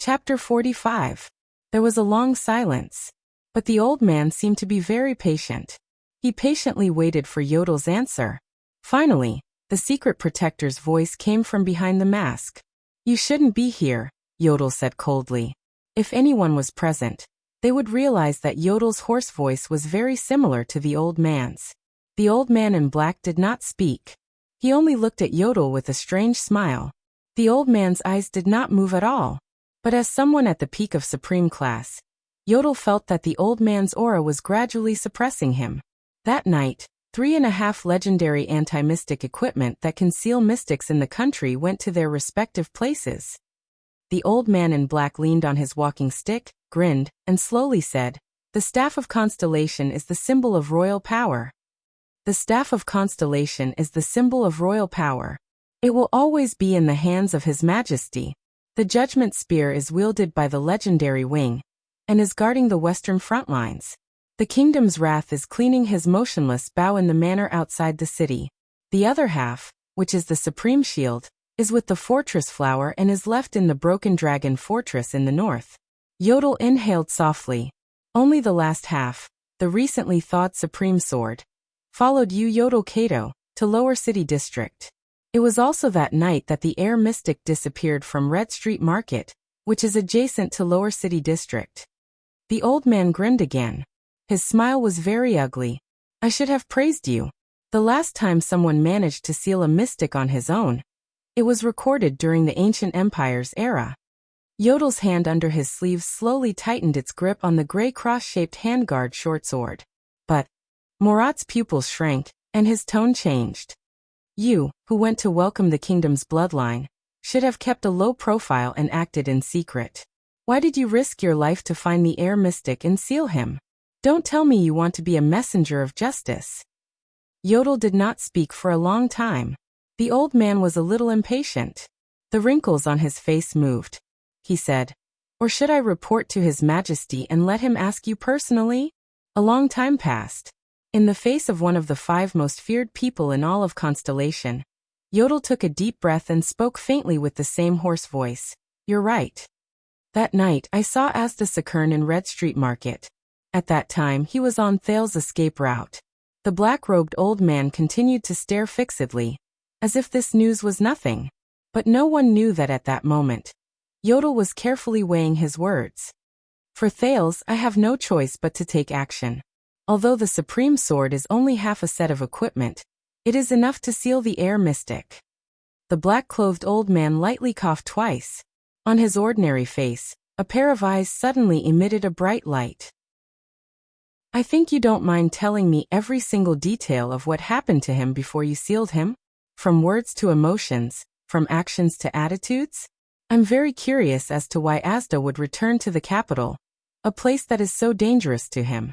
Chapter 45. There was a long silence. But the old man seemed to be very patient. He patiently waited for Yodel's answer. Finally, the secret protector's voice came from behind the mask. "You shouldn't be here," Yodel said coldly. If anyone was present, they would realize that Yodel's hoarse voice was very similar to the old man's. The old man in black did not speak. He only looked at Yodel with a strange smile. The old man's eyes did not move at all. But as someone at the peak of supreme class, Yodel felt that the old man's aura was gradually suppressing him. That night, 3.5 legendary anti-mystic equipment that conceal mystics in the country went to their respective places. The old man in black leaned on his walking stick, grinned, and slowly said, "The Staff of Constellation is the symbol of royal power. The Staff of Constellation is the symbol of royal power. It will always be in the hands of His Majesty. The Judgment Spear is wielded by the legendary Wing, and is guarding the western front lines. The kingdom's wrath is cleaning his motionless bow in the manor outside the city. The other half, which is the Supreme Shield, is with the Fortress Flower and is left in the Broken Dragon Fortress in the north." Yodel inhaled softly. Only the last half, the recently thawed Supreme Sword, followed Yodel Kato to Lower City District. It was also that night that the air mystic disappeared from Red Street Market, which is adjacent to Lower City District. The old man grinned again. His smile was very ugly. "I should have praised you. The last time someone managed to seal a mystic on his own, it was recorded during the Ancient Empire's era." Yodel's hand under his sleeve slowly tightened its grip on the gray cross-shaped handguard short sword. But Murat's pupils shrank, and his tone changed. "You, who went to welcome the kingdom's bloodline, should have kept a low profile and acted in secret. Why did you risk your life to find the air mystic and seal him? Don't tell me you want to be a messenger of justice." Yodel did not speak for a long time. The old man was a little impatient. The wrinkles on his face moved. He said, "Or should I report to His Majesty and let him ask you personally?" A long time passed. In the face of one of the 5 most feared people in all of Constellation, Yodel took a deep breath and spoke faintly with the same hoarse voice. "You're right. That night I saw Asda Sakern in Red Street Market. At that time he was on Thal's escape route." The black-robed old man continued to stare fixedly, as if this news was nothing. But no one knew that at that moment, Yodel was carefully weighing his words. "For Thales, I have no choice but to take action. Although the Supreme Sword is only half a set of equipment, it is enough to seal the air mystic." The black-clothed old man lightly coughed twice. On his ordinary face, a pair of eyes suddenly emitted a bright light. "I think you don't mind telling me every single detail of what happened to him before you sealed him? From words to emotions, from actions to attitudes? I'm very curious as to why Asda would return to the capital, a place that is so dangerous to him."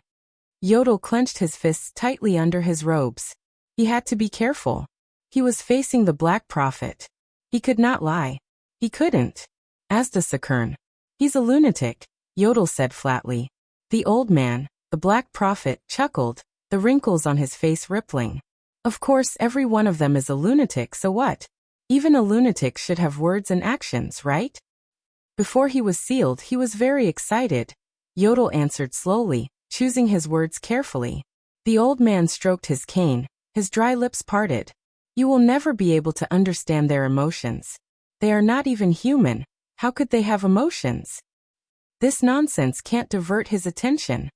Yodel clenched his fists tightly under his robes. He had to be careful. He was facing the Black Prophet. He could not lie. He couldn't. "Asda Sakern. He's a lunatic," Yodel said flatly. The old man, the Black Prophet, chuckled, the wrinkles on his face rippling. "Of course every one of them is a lunatic, so what? Even a lunatic should have words and actions, right?" "Before he was sealed he was very excited," Yodel answered slowly, choosing his words carefully. The old man stroked his cane, his dry lips parted. "You will never be able to understand their emotions. They are not even human. How could they have emotions? This nonsense can't divert his attention."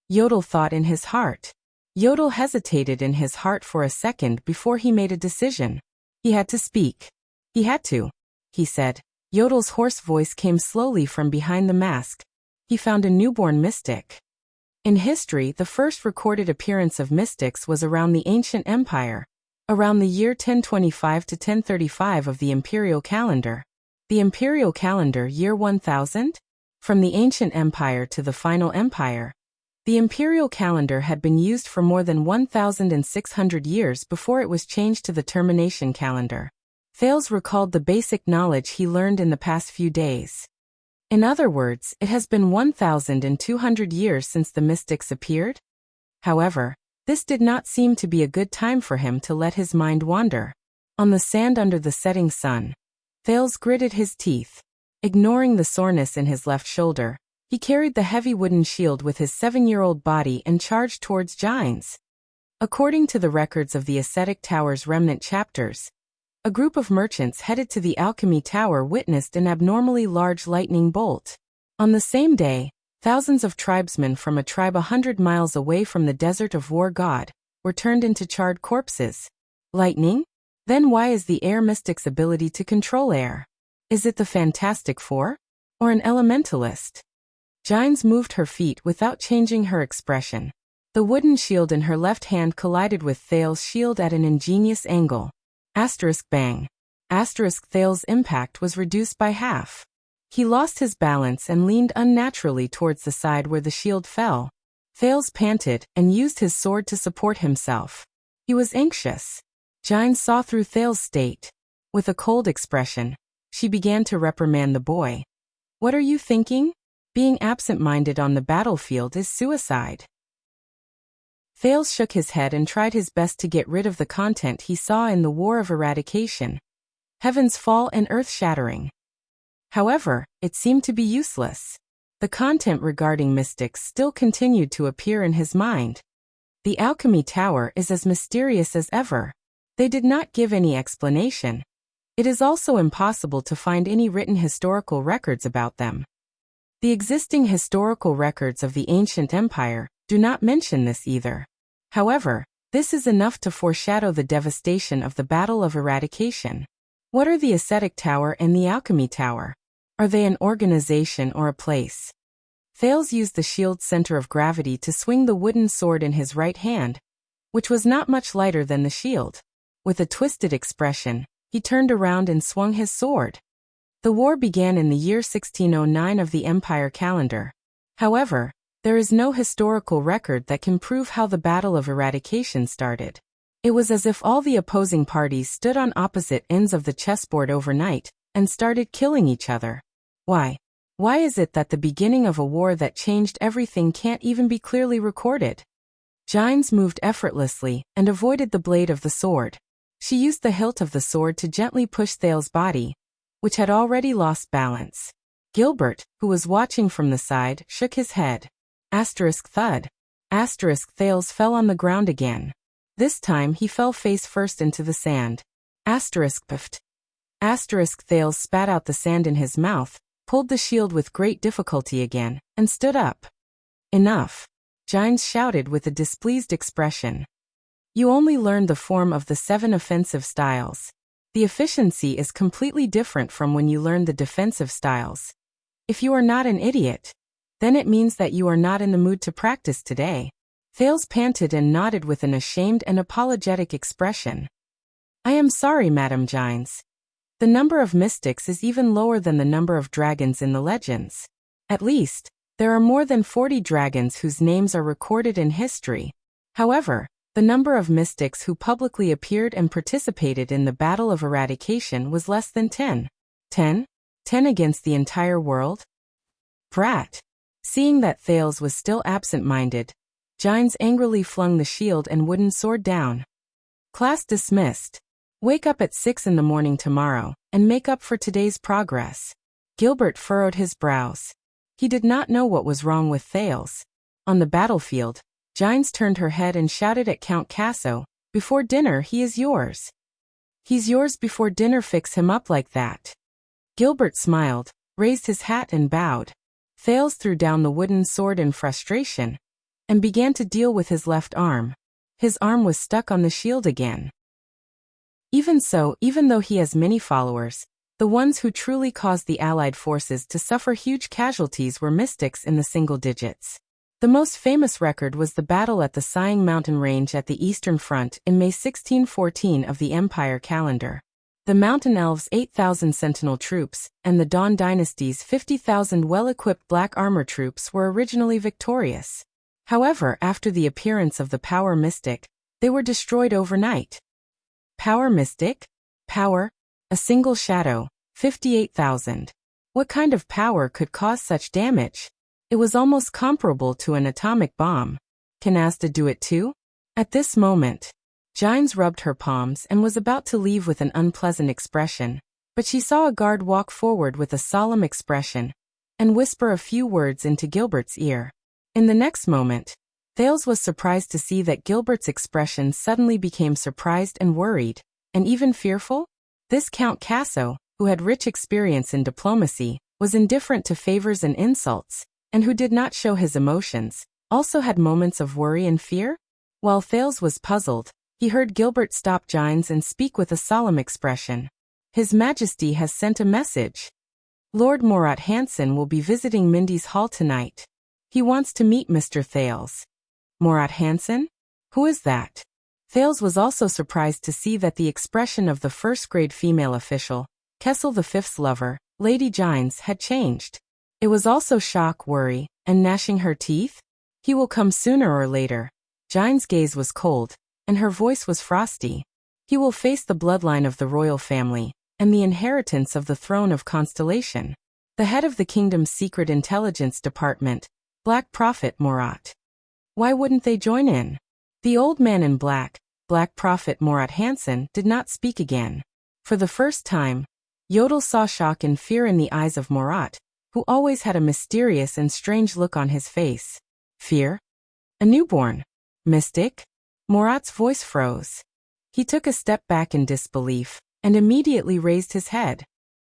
Yodel thought in his heart. Yodel hesitated in his heart for a second before he made a decision. He had to speak. "He had to," he said. Yodel's hoarse voice came slowly from behind the mask. "He found a newborn mystic." In history, the first recorded appearance of mystics was around the Ancient Empire, around the year 1025 to 1035 of the imperial calendar. The imperial calendar year 1000? From the Ancient Empire to the Final Empire. The imperial calendar had been used for more than 1,600 years before it was changed to the termination calendar. Thales recalled the basic knowledge he learned in the past few days. In other words, it has been 1,200 years since the mystics appeared. However, this did not seem to be a good time for him to let his mind wander. On the sand under the setting sun, Thales gritted his teeth. Ignoring the soreness in his left shoulder, he carried the heavy wooden shield with his 7-year-old body and charged towards Gines. According to the records of the ascetic tower's remnant chapters, a group of merchants headed to the alchemy tower witnessed an abnormally large lightning bolt. On the same day, thousands of tribesmen from a tribe 100 miles away from the desert of War God were turned into charred corpses. Lightning? Then why is the air mystic's ability to control air? Is it the Fantastic Four? Or an elementalist? Gines moved her feet without changing her expression. The wooden shield in her left hand collided with Thales's shield at an ingenious angle. Bang. Thales's impact was reduced by half. He lost his balance and leaned unnaturally towards the side where the shield fell. Thales panted and used his sword to support himself. He was anxious. Gines saw through Thales's state. With a cold expression, she began to reprimand the boy. "What are you thinking? Being absent-minded on the battlefield is suicide." Thales shook his head and tried his best to get rid of the content he saw in the War of Eradication. Heaven's fall and earth-shattering. However, it seemed to be useless. The content regarding mystics still continued to appear in his mind. The alchemy tower is as mysterious as ever. They did not give any explanation. It is also impossible to find any written historical records about them. The existing historical records of the ancient empire do not mention this either. However, this is enough to foreshadow the devastation of the Battle of Eradication. What are the ascetic tower and the alchemy tower? Are they an organization or a place? Thales used the shield's center of gravity to swing the wooden sword in his right hand, which was not much lighter than the shield. With a twisted expression, he turned around and swung his sword. The war began in the year 1609 of the Empire calendar. However, there is no historical record that can prove how the Battle of Eradication started. It was as if all the opposing parties stood on opposite ends of the chessboard overnight and started killing each other. Why? Why is it that the beginning of a war that changed everything can't even be clearly recorded? Gines moved effortlessly and avoided the blade of the sword. She used the hilt of the sword to gently push Thales's body, which had already lost balance. Gilbert, who was watching from the side, shook his head. Thud. Thales fell on the ground again. This time he fell face first into the sand. Puffed. Thales spat out the sand in his mouth, pulled the shield with great difficulty again, and stood up. "Enough," Gines shouted with a displeased expression. "You only learned the form of the 7 offensive styles. The efficiency is completely different from when you learn the defensive styles. If you are not an idiot, then it means that you are not in the mood to practice today." Thales panted and nodded with an ashamed and apologetic expression. "I am sorry, Madame Gines. The number of mystics is even lower than the number of dragons in the legends. At least, there are more than 40 dragons whose names are recorded in history. However, the number of mystics who publicly appeared and participated in the Battle of Eradication was less than 10. 10? 10 against the entire world? Brat!" Seeing that Thales was still absent-minded, Gines angrily flung the shield and wooden sword down. "Class dismissed. Wake up at 6 in the morning tomorrow, and make up for today's progress." Gilbert furrowed his brows. He did not know what was wrong with Thales. On the battlefield, Gines turned her head and shouted at Count Casso, "Before dinner he is yours." "He's yours before dinner, fix him up like that." Gilbert smiled, raised his hat and bowed. Thales threw down the wooden sword in frustration, and began to deal with his left arm. His arm was stuck on the shield again. Even so, even though he has many followers, the ones who truly caused the Allied forces to suffer huge casualties were mystics in the single digits. The most famous record was the battle at the Sighing Mountain Range at the Eastern Front in May 1614 of the Empire calendar. The Mountain Elves' 8,000 sentinel troops and the Dawn Dynasty's 50,000 well-equipped black armor troops were originally victorious. However, after the appearance of the Power Mystic, they were destroyed overnight. Power Mystic? Power? A single shadow, 58,000. What kind of power could cause such damage? It was almost comparable to an atomic bomb. Can Asta do it too? At this moment, Gines rubbed her palms and was about to leave with an unpleasant expression. But she saw a guard walk forward with a solemn expression and whisper a few words into Gilbert's ear. In the next moment, Thales was surprised to see that Gilbert's expression suddenly became surprised and worried, and even fearful. This Count Casso, who had rich experience in diplomacy, was indifferent to favors and insults, and who did not show his emotions, also had moments of worry and fear. While Thales was puzzled, he heard Gilbert stop Gines and speak with a solemn expression. His Majesty has sent a message. Lord Morat Hansen will be visiting Mindy's Hall tonight. He wants to meet Mr. Thales. Morat Hansen? Who is that? Thales was also surprised to see that the expression of the first-grade female official, Kessel V's lover, Lady Gines, had changed. It was also shock, worry, and gnashing her teeth. He will come sooner or later. Gines' gaze was cold, and her voice was frosty. He will face the bloodline of the royal family, and the inheritance of the throne of Constellation. The head of the kingdom's secret intelligence department, Black Prophet Morat. Why wouldn't they join in? The old man in black, Black Prophet Morat Hansen, did not speak again. For the first time, Yodel saw shock and fear in the eyes of Morat, who always had a mysterious and strange look on his face. Fear? A newborn mystic? Morat's voice froze. He took a step back in disbelief, and immediately raised his head.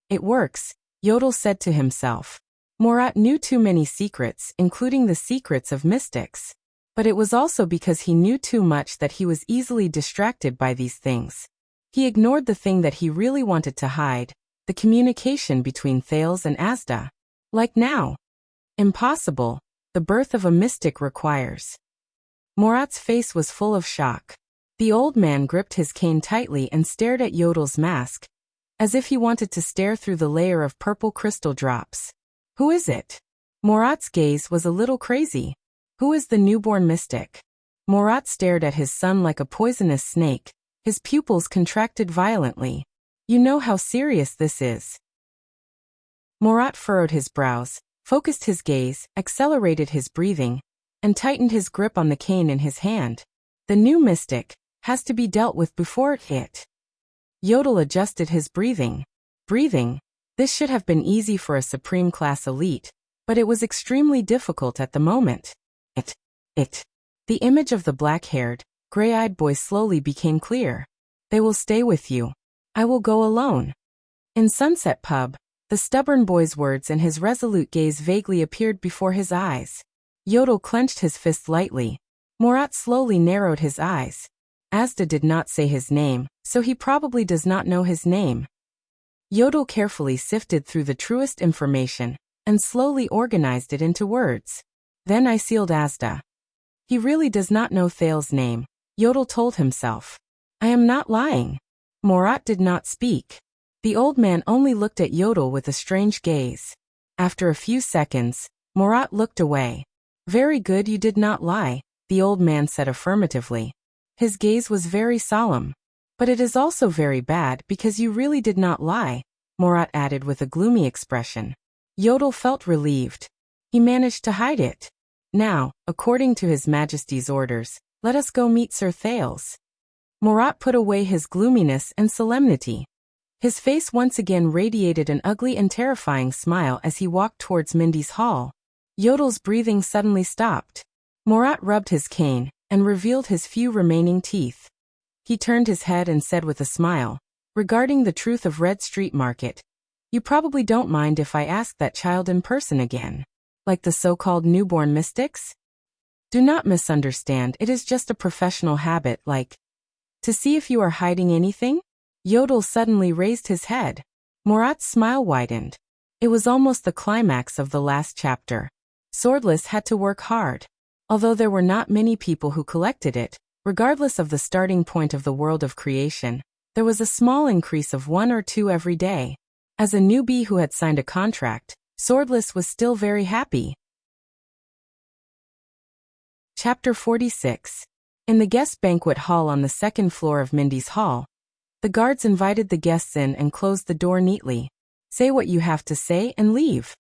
It works, Yodel said to himself. Morat knew too many secrets, including the secrets of mystics. But it was also because he knew too much that he was easily distracted by these things. He ignored the thing that he really wanted to hide, the communication between Thales and Asda. Like now. Impossible, the birth of a mystic requires. Morat's face was full of shock. The old man gripped his cane tightly and stared at Yodel's mask, as if he wanted to stare through the layer of purple crystal drops. Who is it? Morat's gaze was a little crazy. Who is the newborn mystic? Morat stared at his son like a poisonous snake, his pupils contracted violently. You know how serious this is. Morat furrowed his brows, focused his gaze, accelerated his breathing, and tightened his grip on the cane in his hand. The new mystic has to be dealt with before it hit. Yodel adjusted his breathing. Breathing? This should have been easy for a supreme class elite, but it was extremely difficult at the moment. The image of the black-haired, gray-eyed boy slowly became clear. They will stay with you. I will go alone. In Sunset Pub, the stubborn boy's words and his resolute gaze vaguely appeared before his eyes. Yodel clenched his fist lightly. Morat slowly narrowed his eyes. Asda did not say his name, so he probably does not know his name. Yodel carefully sifted through the truest information and slowly organized it into words. Then I sealed Asda. He really does not know Thales' name, Yodel told himself. I am not lying. Morat did not speak. The old man only looked at Yodel with a strange gaze. After a few seconds, Morat looked away. Very good, you did not lie, the old man said affirmatively. His gaze was very solemn. But it is also very bad because you really did not lie, Morat added with a gloomy expression. Yodel felt relieved. He managed to hide it. Now, according to His Majesty's orders, let us go meet Sir Thales. Morat put away his gloominess and solemnity. His face once again radiated an ugly and terrifying smile as he walked towards Mindy's hall. Yodel's breathing suddenly stopped. Morat rubbed his cane and revealed his few remaining teeth. He turned his head and said with a smile, regarding the truth of Red Street Market, you probably don't mind if I ask that child in person again. Like the so-called newborn mystics? Do not misunderstand, it is just a professional habit like, to see if you are hiding anything? Yodel suddenly raised his head. Morat's smile widened. It was almost the climax of the last chapter. Swordless had to work hard. Although there were not many people who collected it, regardless of the starting point of the world of creation, there was a small increase of 1 or 2 every day. As a newbie who had signed a contract, Swordless was still very happy. Chapter 46. In the guest banquet hall on the second floor of Mindy's Hall, the guards invited the guests in and closed the door neatly. Say what you have to say and leave.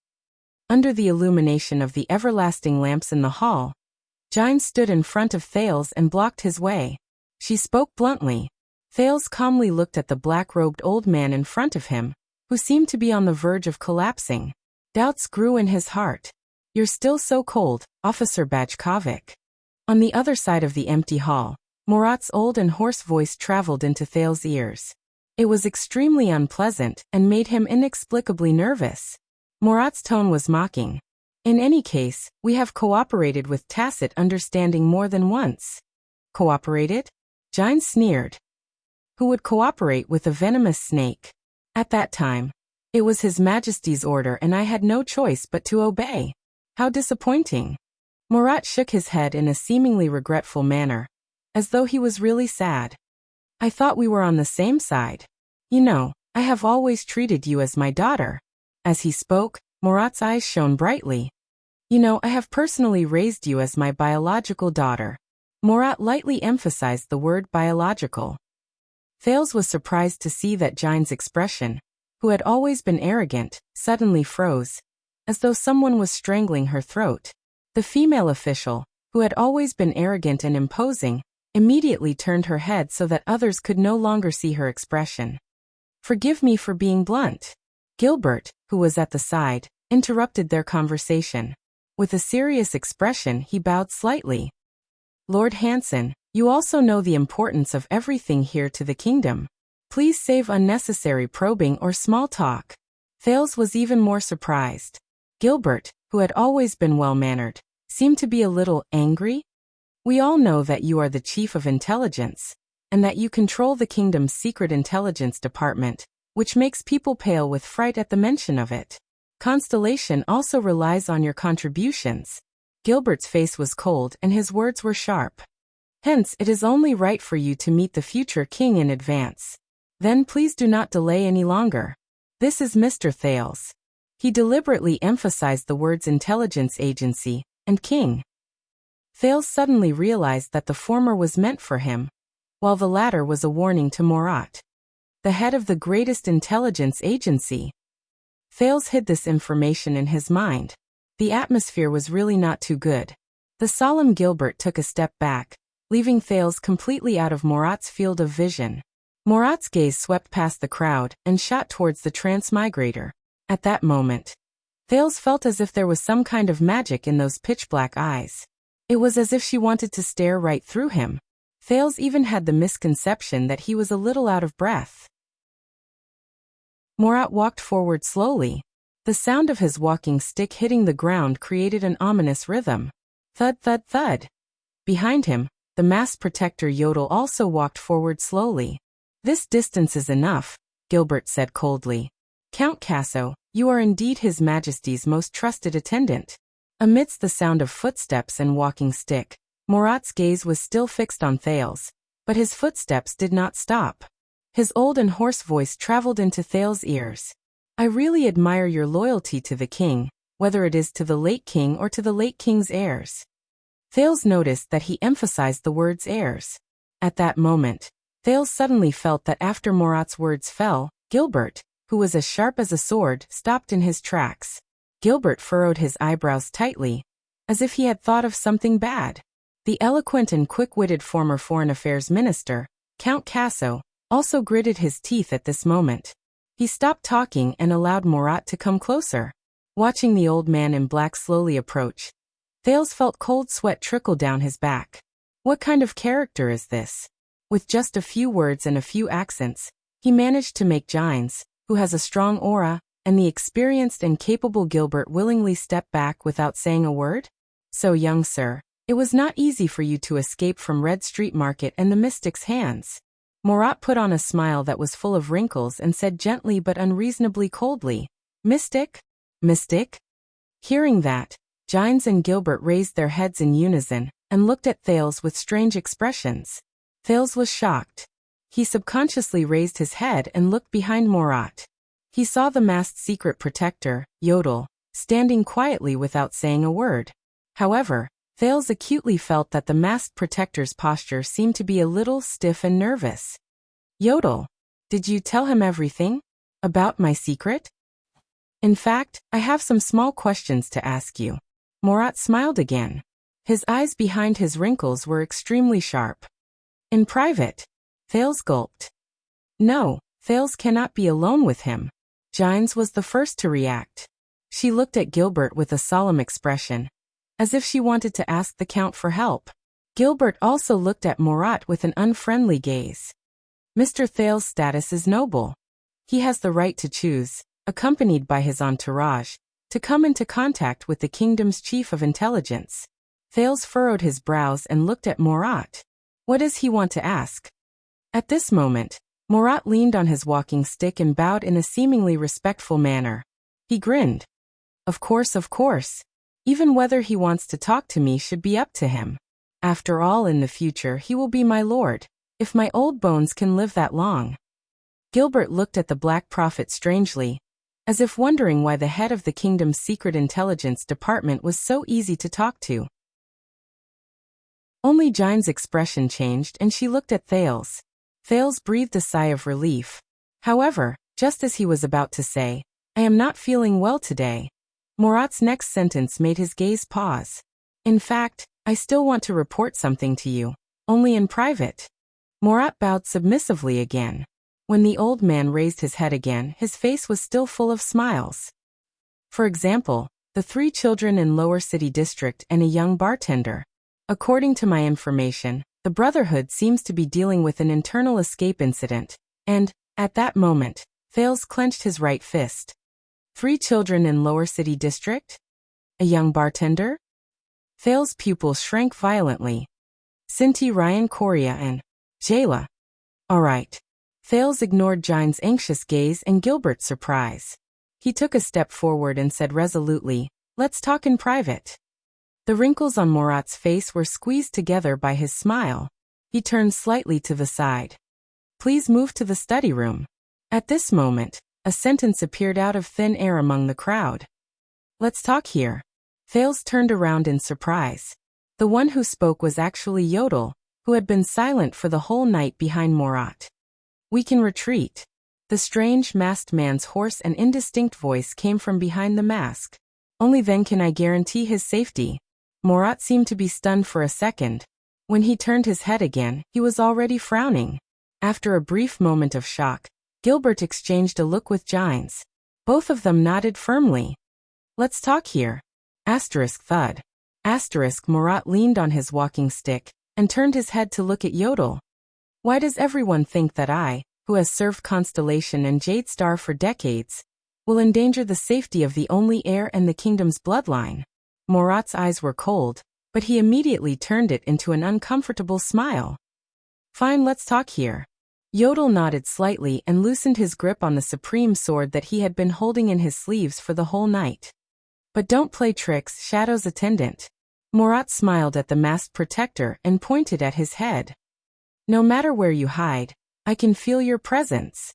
Under the illumination of the everlasting lamps in the hall, Gines stood in front of Thales and blocked his way. She spoke bluntly. Thales calmly looked at the black-robed old man in front of him, who seemed to be on the verge of collapsing. Doubts grew in his heart. "You're still so cold, Officer Bajkovic." On the other side of the empty hall, Murat's old and hoarse voice traveled into Thales's ears. It was extremely unpleasant and made him inexplicably nervous. Murat's tone was mocking. "In any case, we have cooperated with tacit understanding more than once." "Cooperated?" Gines sneered. "Who would cooperate with a venomous snake?" "At that time, it was His Majesty's order and I had no choice but to obey." "How disappointing." Murat shook his head in a seemingly regretful manner, as though he was really sad. "I thought we were on the same side. You know, I have always treated you as my daughter." As he spoke, Murat's eyes shone brightly. "You know, I have personally raised you as my biological daughter." Murat lightly emphasized the word biological. Thales was surprised to see that Gine's expression, who had always been arrogant, suddenly froze, as though someone was strangling her throat. The female official, who had always been arrogant and imposing, immediately turned her head so that others could no longer see her expression. "Forgive me for being blunt." Gilbert, who was at the side, interrupted their conversation. With a serious expression, he bowed slightly. "Lord Hanson, you also know the importance of everything here to the kingdom. Please save unnecessary probing or small talk." Thales was even more surprised. Gilbert, who had always been well-mannered, seemed to be a little angry. "We all know that you are the chief of intelligence, and that you control the kingdom's secret intelligence department, which makes people pale with fright at the mention of it. Constellation also relies on your contributions." Gilbert's face was cold and his words were sharp. "Hence, it is only right for you to meet the future king in advance. Then please do not delay any longer. This is Mr. Thales." He deliberately emphasized the words intelligence agency and king. Thales suddenly realized that the former was meant for him, while the latter was a warning to Murat. The head of the greatest intelligence agency. Thales hid this information in his mind. The atmosphere was really not too good. The solemn Gilbert took a step back, leaving Thales completely out of Murat's field of vision. Murat's gaze swept past the crowd and shot towards the transmigrator. At that moment, Thales felt as if there was some kind of magic in those pitch-black eyes. It was as if she wanted to stare right through him. Thales even had the misconception that he was a little out of breath. Murat walked forward slowly. The sound of his walking stick hitting the ground created an ominous rhythm. Thud, thud, thud. Behind him, the masked protector Yodel also walked forward slowly. "This distance is enough," Gilbert said coldly. "Count Casso, you are indeed His Majesty's most trusted attendant." Amidst the sound of footsteps and walking stick, Murat's gaze was still fixed on Thales, but his footsteps did not stop. His old and hoarse voice traveled into Thales's ears. "I really admire your loyalty to the king, whether it is to the late king or to the late king's heirs." Thales noticed that he emphasized the words heirs. At that moment, Thales suddenly felt that after Murat's words fell, Gilbert, who was as sharp as a sword, stopped in his tracks. Gilbert furrowed his eyebrows tightly, as if he had thought of something bad. The eloquent and quick-witted former Foreign Affairs Minister, Count Casso, also gritted his teeth at this moment. He stopped talking and allowed Murat to come closer. Watching the old man in black slowly approach, Thales felt cold sweat trickle down his back. What kind of character is this? With just a few words and a few accents, he managed to make Gines, who has a strong aura, and the experienced and capable Gilbert willingly step back without saying a word? "So young sir, it was not easy for you to escape from Red Street Market and the mystic's hands." Murat put on a smile that was full of wrinkles and said gently but unreasonably coldly, "Mystic? Mystic?" Hearing that, Gines and Gilbert raised their heads in unison and looked at Thales with strange expressions. Thales was shocked. He subconsciously raised his head and looked behind Murat. He saw the masked secret protector, Yodel, standing quietly without saying a word. However, Thales acutely felt that the masked protector's posture seemed to be a little stiff and nervous. "Yodel, did you tell him everything? About my secret?" "In fact, I have some small questions to ask you." Murat smiled again. His eyes behind his wrinkles were extremely sharp. "In private?" Thales gulped. "No, Thales cannot be alone with him." Gines was the first to react. She looked at Gilbert with a solemn expression, as if she wanted to ask the Count for help. Gilbert also looked at Morat with an unfriendly gaze. Mr. Thales's status is noble. He has the right to choose, accompanied by his entourage, to come into contact with the kingdom's chief of intelligence. Thales furrowed his brows and looked at Morat. What does he want to ask? At this moment, Morat leaned on his walking stick and bowed in a seemingly respectful manner. He grinned. Of course. Even whether he wants to talk to me should be up to him. After all, in the future he will be my lord, if my old bones can live that long. Gilbert looked at the Black Prophet strangely, as if wondering why the head of the kingdom's secret intelligence department was so easy to talk to. Only Gine's expression changed and she looked at Thales. Thales breathed a sigh of relief. However, just as he was about to say, "I am not feeling well today," Morat's next sentence made his gaze pause. "In fact, I still want to report something to you, only in private." Morat bowed submissively again. When the old man raised his head again, his face was still full of smiles. For example, the 3 children in Lower City District and a young bartender. According to my information, the Brotherhood seems to be dealing with an internal escape incident, and, at that moment, Thales clenched his right fist. 3 children in Lower City District? A young bartender? Thales' pupils shrank violently. Sinti Ryan Coria and Jayla. All right. Thales ignored Gine's anxious gaze and Gilbert's surprise. He took a step forward and said resolutely, "Let's talk in private." The wrinkles on Morat's face were squeezed together by his smile. He turned slightly to the side. "Please move to the study room." At this moment, a sentence appeared out of thin air among the crowd. "Let's talk here." Thales turned around in surprise. The one who spoke was actually Yodel, who had been silent for the whole night behind Morat. "We can retreat." The strange masked man's hoarse and indistinct voice came from behind the mask. "Only then can I guarantee his safety." Morat seemed to be stunned for a second. When he turned his head again, he was already frowning. After a brief moment of shock, Gilbert exchanged a look with Gines. Both of them nodded firmly. "Let's talk here." Thud. Morat leaned on his walking stick and turned his head to look at Yodel. "Why does everyone think that I, who has served Constellation and Jade Star for decades, will endanger the safety of the only heir and the kingdom's bloodline?" Morat's eyes were cold, but he immediately turned it into an uncomfortable smile. "Fine, let's talk here." Yodel nodded slightly and loosened his grip on the supreme sword that he had been holding in his sleeves for the whole night. "But don't play tricks, Shadow's attendant." Morat smiled at the masked protector and pointed at his head. "No matter where you hide, I can feel your presence."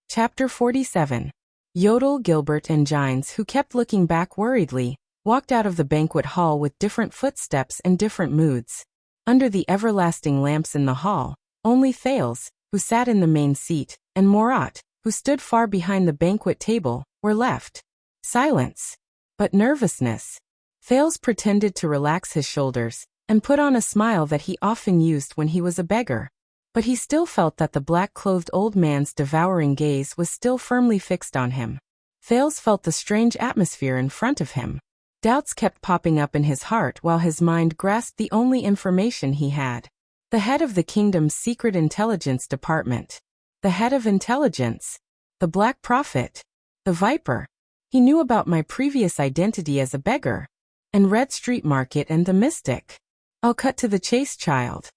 Chapter 47. Yodel, Gilbert and Gines, who kept looking back worriedly, walked out of the banquet hall with different footsteps and different moods. Under the everlasting lamps in the hall, only Thales, who sat in the main seat, and Morat, who stood far behind the banquet table, were left. Silence. But nervousness. Thales pretended to relax his shoulders and put on a smile that he often used when he was a beggar. But he still felt that the black-clothed old man's devouring gaze was still firmly fixed on him. Thales felt the strange atmosphere in front of him. Doubts kept popping up in his heart while his mind grasped the only information he had. The head of the kingdom's secret intelligence department. The head of intelligence. The Black Prophet. The Viper. He knew about my previous identity as a beggar. And Red Street Market and the Mystic. I'll cut to the chase, child.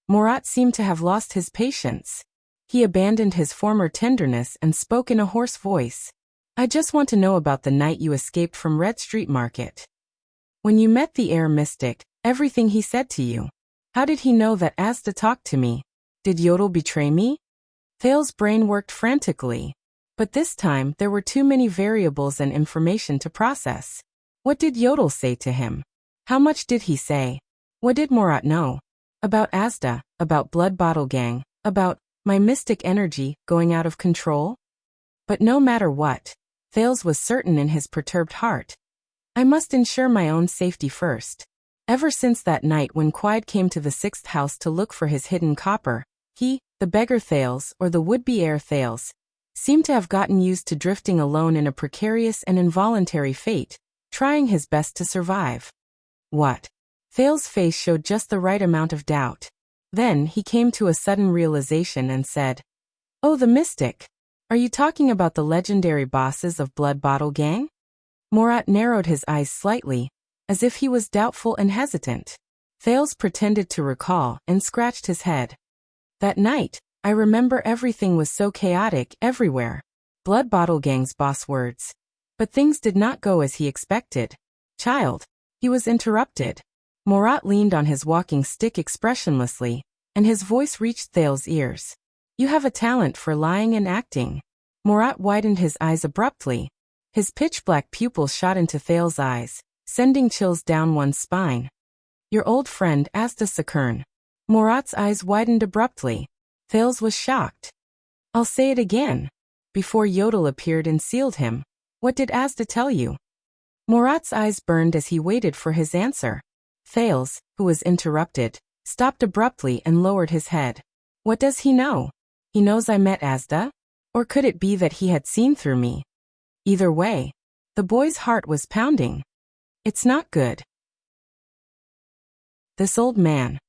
Morat seemed to have lost his patience. He abandoned his former tenderness and spoke in a hoarse voice. "I just want to know about the night you escaped from Red Street Market. When you met the Air Mystic, everything he said to you. How did he know that Asda talked to me? Did Yodel betray me?" Thales' brain worked frantically. But this time there were too many variables and information to process. What did Yodel say to him? How much did he say? What did Morat know? About Asda, about Blood Bottle Gang, about my mystic energy going out of control? But no matter what, Thales was certain in his perturbed heart. I must ensure my own safety first. Ever since that night when Quide came to the 6th house to look for his hidden copper, he The beggar Thales, or the would-be heir Thales, seemed to have gotten used to drifting alone in a precarious and involuntary fate, trying his best to survive. What? Thales' face showed just the right amount of doubt. Then he came to a sudden realization and said, "Oh, the mystic. Are you talking about the legendary bosses of Blood Bottle Gang?" Morat narrowed his eyes slightly, as if he was doubtful and hesitant. Thales pretended to recall and scratched his head. "That night, I remember everything was so chaotic everywhere. Blood Bottle Gang's boss words. But things did not go as he expected." "Child." He was interrupted. Morat leaned on his walking stick expressionlessly, and his voice reached Thales' ears. "You have a talent for lying and acting." Morat widened his eyes abruptly. His pitch-black pupils shot into Thales' eyes, sending chills down one's spine. "Your old friend Asda Sakern." Morat's eyes widened abruptly. Thales was shocked. "I'll say it again." Before Yodel appeared and sealed him. "What did Asda tell you?" Morat's eyes burned as he waited for his answer. Thales, who was interrupted, stopped abruptly and lowered his head. "What does he know? He knows I met Asda? Or could it be that he had seen through me?" Either way, the boy's heart was pounding. "It's not good. This old man."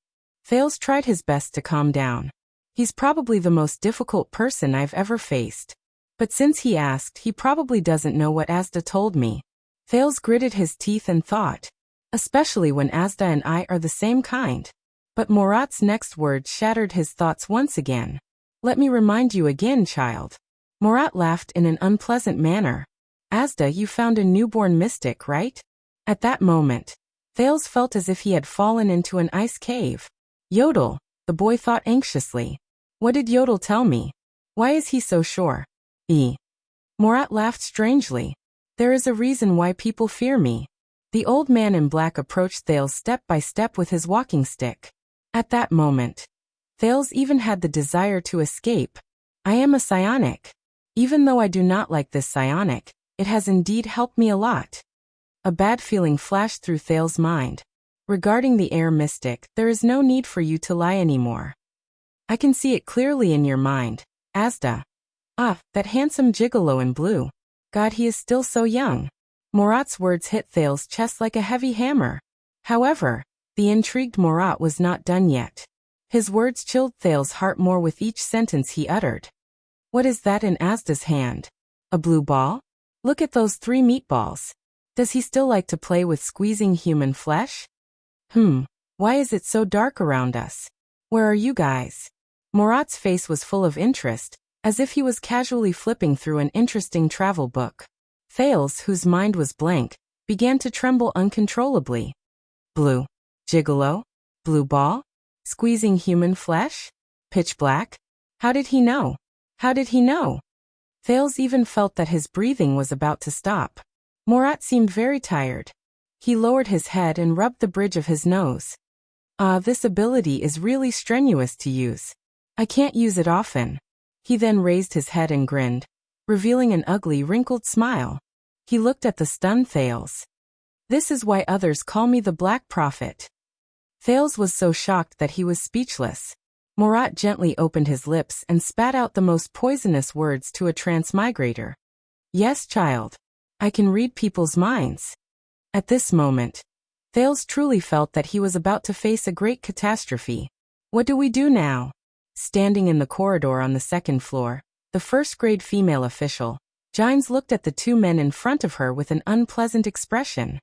Thales tried his best to calm down. "He's probably the most difficult person I've ever faced. But since he asked, he probably doesn't know what Asda told me." Thales gritted his teeth and thought. Especially when Asda and I are the same kind. But Morat's next words shattered his thoughts once again. "Let me remind you again, child." Morat laughed in an unpleasant manner. "Asda, you found a newborn mystic, right?" At that moment, Thales felt as if he had fallen into an ice cave. "Yodel," the boy thought anxiously. "What did Yodel tell me? Why is he so sure?" Morat laughed strangely. "There is a reason why people fear me." The old man in black approached Thales step by step with his walking stick. At that moment, Thales even had the desire to escape. "I am a psionic. Even though I do not like this psionic, it has indeed helped me a lot." A bad feeling flashed through Thales' mind. "Regarding the air mystic, there is no need for you to lie anymore. I can see it clearly in your mind, Asda. Ah, that handsome gigolo in blue. God, he is still so young." Morat's words hit Thales' chest like a heavy hammer. However, the intrigued Morat was not done yet. His words chilled Thales' heart more with each sentence he uttered. "What is that in Asda's hand? A blue ball? Look at those 3 meatballs. Does he still like to play with squeezing human flesh? Why is it so dark around us? Where are you guys?" Morat's face was full of interest, as if he was casually flipping through an interesting travel book. Thales, whose mind was blank, began to tremble uncontrollably. Blue gigolo? Blue ball? Squeezing human flesh? Pitch black? How did he know? How did he know? Thales even felt that his breathing was about to stop. Morat seemed very tired. He lowered his head and rubbed the bridge of his nose. This ability is really strenuous to use. I can't use it often." He then raised his head and grinned, revealing an ugly, wrinkled smile. He looked at the stunned Thales. "This is why others call me the Black Prophet." Thales was so shocked that he was speechless. Morat gently opened his lips and spat out the most poisonous words to a transmigrator. "Yes, child. I can read people's minds." At this moment, Thales truly felt that he was about to face a great catastrophe. "What do we do now?" Standing in the corridor on the 2nd floor, the first-grade female official, Gines looked at the 2 men in front of her with an unpleasant expression.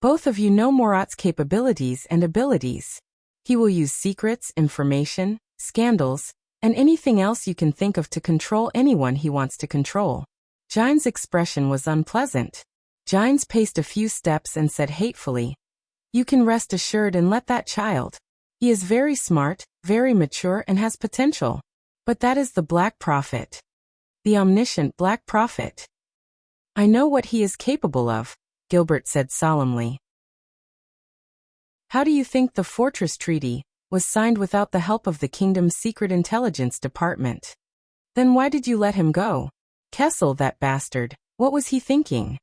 "Both of you know Morat's capabilities and abilities. He will use secrets, information, scandals, and anything else you can think of to control anyone he wants to control." Gines' expression was unpleasant. Gines paced a few steps and said hatefully, "You can rest assured and let that child. He is very smart, very mature, and has potential. But that is the Black Prophet. The omniscient Black Prophet. I know what he is capable of," Gilbert said solemnly. "How do you think the Fortress Treaty was signed without the help of the kingdom's secret intelligence department? Then why did you let him go? Kessel, that bastard, what was he thinking?"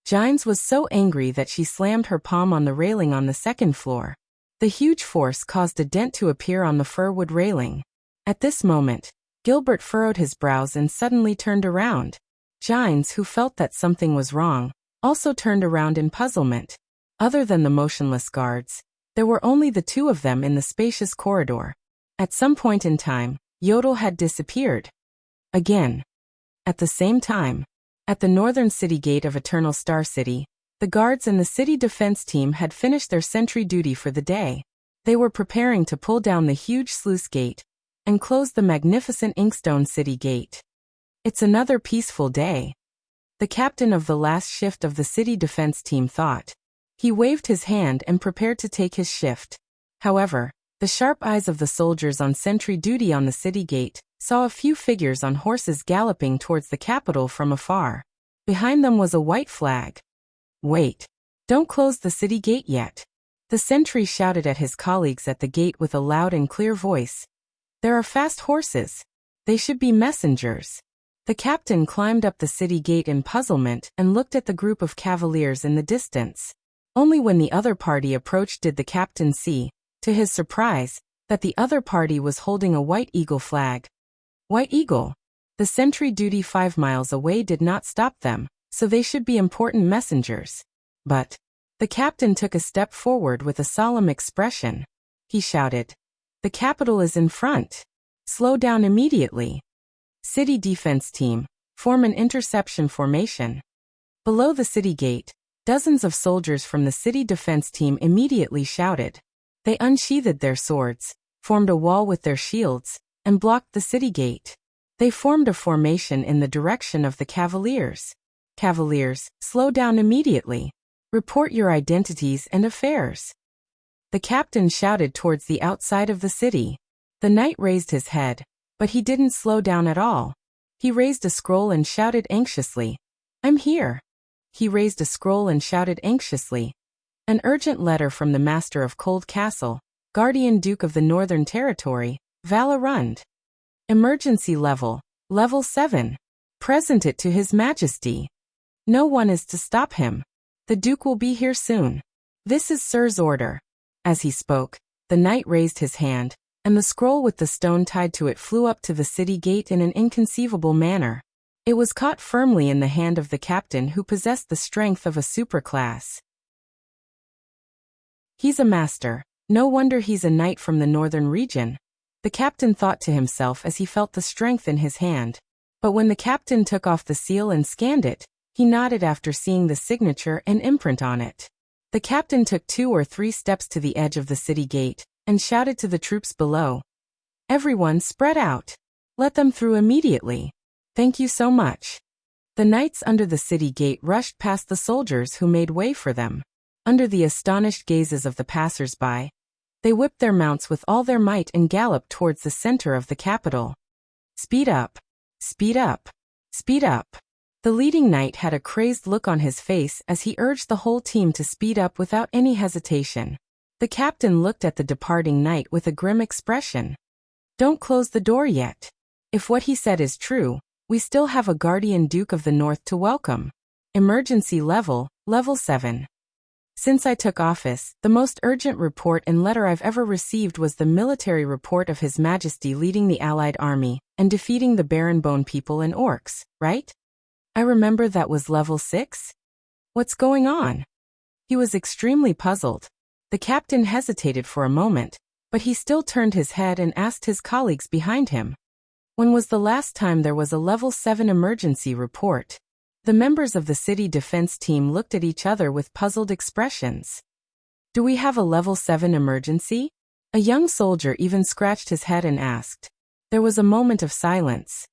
Gines was so angry that she slammed her palm on the railing on the 2nd floor. The huge force caused a dent to appear on the firwood railing. At this moment, Gilbert furrowed his brows and suddenly turned around. Gines, who felt that something was wrong, also turned around in puzzlement. Other than the motionless guards, there were only the two of them in the spacious corridor. At some point in time, Yodel had disappeared. Again. At the same time, at the northern city gate of Eternal Star City, the guards and the city defense team had finished their sentry duty for the day. They were preparing to pull down the huge sluice gate and close the magnificent Inkstone City gate. It's another peaceful day, the captain of the last shift of the city defense team thought. He waved his hand and prepared to take his shift. However, the sharp eyes of the soldiers on sentry duty on the city gate saw a few figures on horses galloping towards the capital from afar. Behind them was a white flag. Wait! Don't close the city gate yet. The sentry shouted at his colleagues at the gate with a loud and clear voice. There are fast horses. They should be messengers. The captain climbed up the city gate in puzzlement and looked at the group of cavaliers in the distance. Only when the other party approached did the captain see, to his surprise, that the other party was holding a White Eagle flag. White Eagle? The sentry duty 5 miles away did not stop them, so they should be important messengers. But the captain took a step forward with a solemn expression. He shouted, "The capital is in front. Slow down immediately. City defense team, form an interception formation." Below the city gate, dozens of soldiers from the city defense team immediately shouted. They unsheathed their swords, formed a wall with their shields, and blocked the city gate. They formed a formation in the direction of the cavaliers. Cavaliers, slow down immediately. Report your identities and affairs. The captain shouted towards the outside of the city. The knight raised his head, but he didn't slow down at all. He raised a scroll and shouted anxiously, "I'm here." He raised a scroll and shouted anxiously, "An urgent letter from the Master of Cold Castle, Guardian Duke of the Northern Territory, Valarund. Emergency level, level 7. Present it to His Majesty. No one is to stop him. The Duke will be here soon. This is Sir's order." As he spoke, the knight raised his hand, and the scroll with the stone tied to it flew up to the city gate in an inconceivable manner. It was caught firmly in the hand of the captain, who possessed the strength of a superclass. He's a master. No wonder he's a knight from the northern region, the captain thought to himself as he felt the strength in his hand. But when the captain took off the seal and scanned it, he nodded after seeing the signature and imprint on it. The captain took 2 or 3 steps to the edge of the city gate and shouted to the troops below, "Everyone spread out. Let them through immediately. Thank you so much." The knights under the city gate rushed past the soldiers, who made way for them. Under the astonished gazes of the passers-by, they whipped their mounts with all their might and galloped towards the center of the capital. "Speed up! Speed up! Speed up!" The leading knight had a crazed look on his face as he urged the whole team to speed up without any hesitation. The captain looked at the departing knight with a grim expression. "Don't close the door yet. If what he said is true, we still have a Guardian Duke of the North to welcome. Emergency level, level 7. Since I took office, the most urgent report and letter I've ever received was the military report of His Majesty leading the Allied army and defeating the Barenbone people and orcs, right? I remember that was level 6? What's going on?" He was extremely puzzled. The captain hesitated for a moment, but he still turned his head and asked his colleagues behind him, "When was the last time there was a level 7 emergency report?" The members of the city defense team looked at each other with puzzled expressions. "Do we have a level 7 emergency?" A young soldier even scratched his head and asked. There was a moment of silence.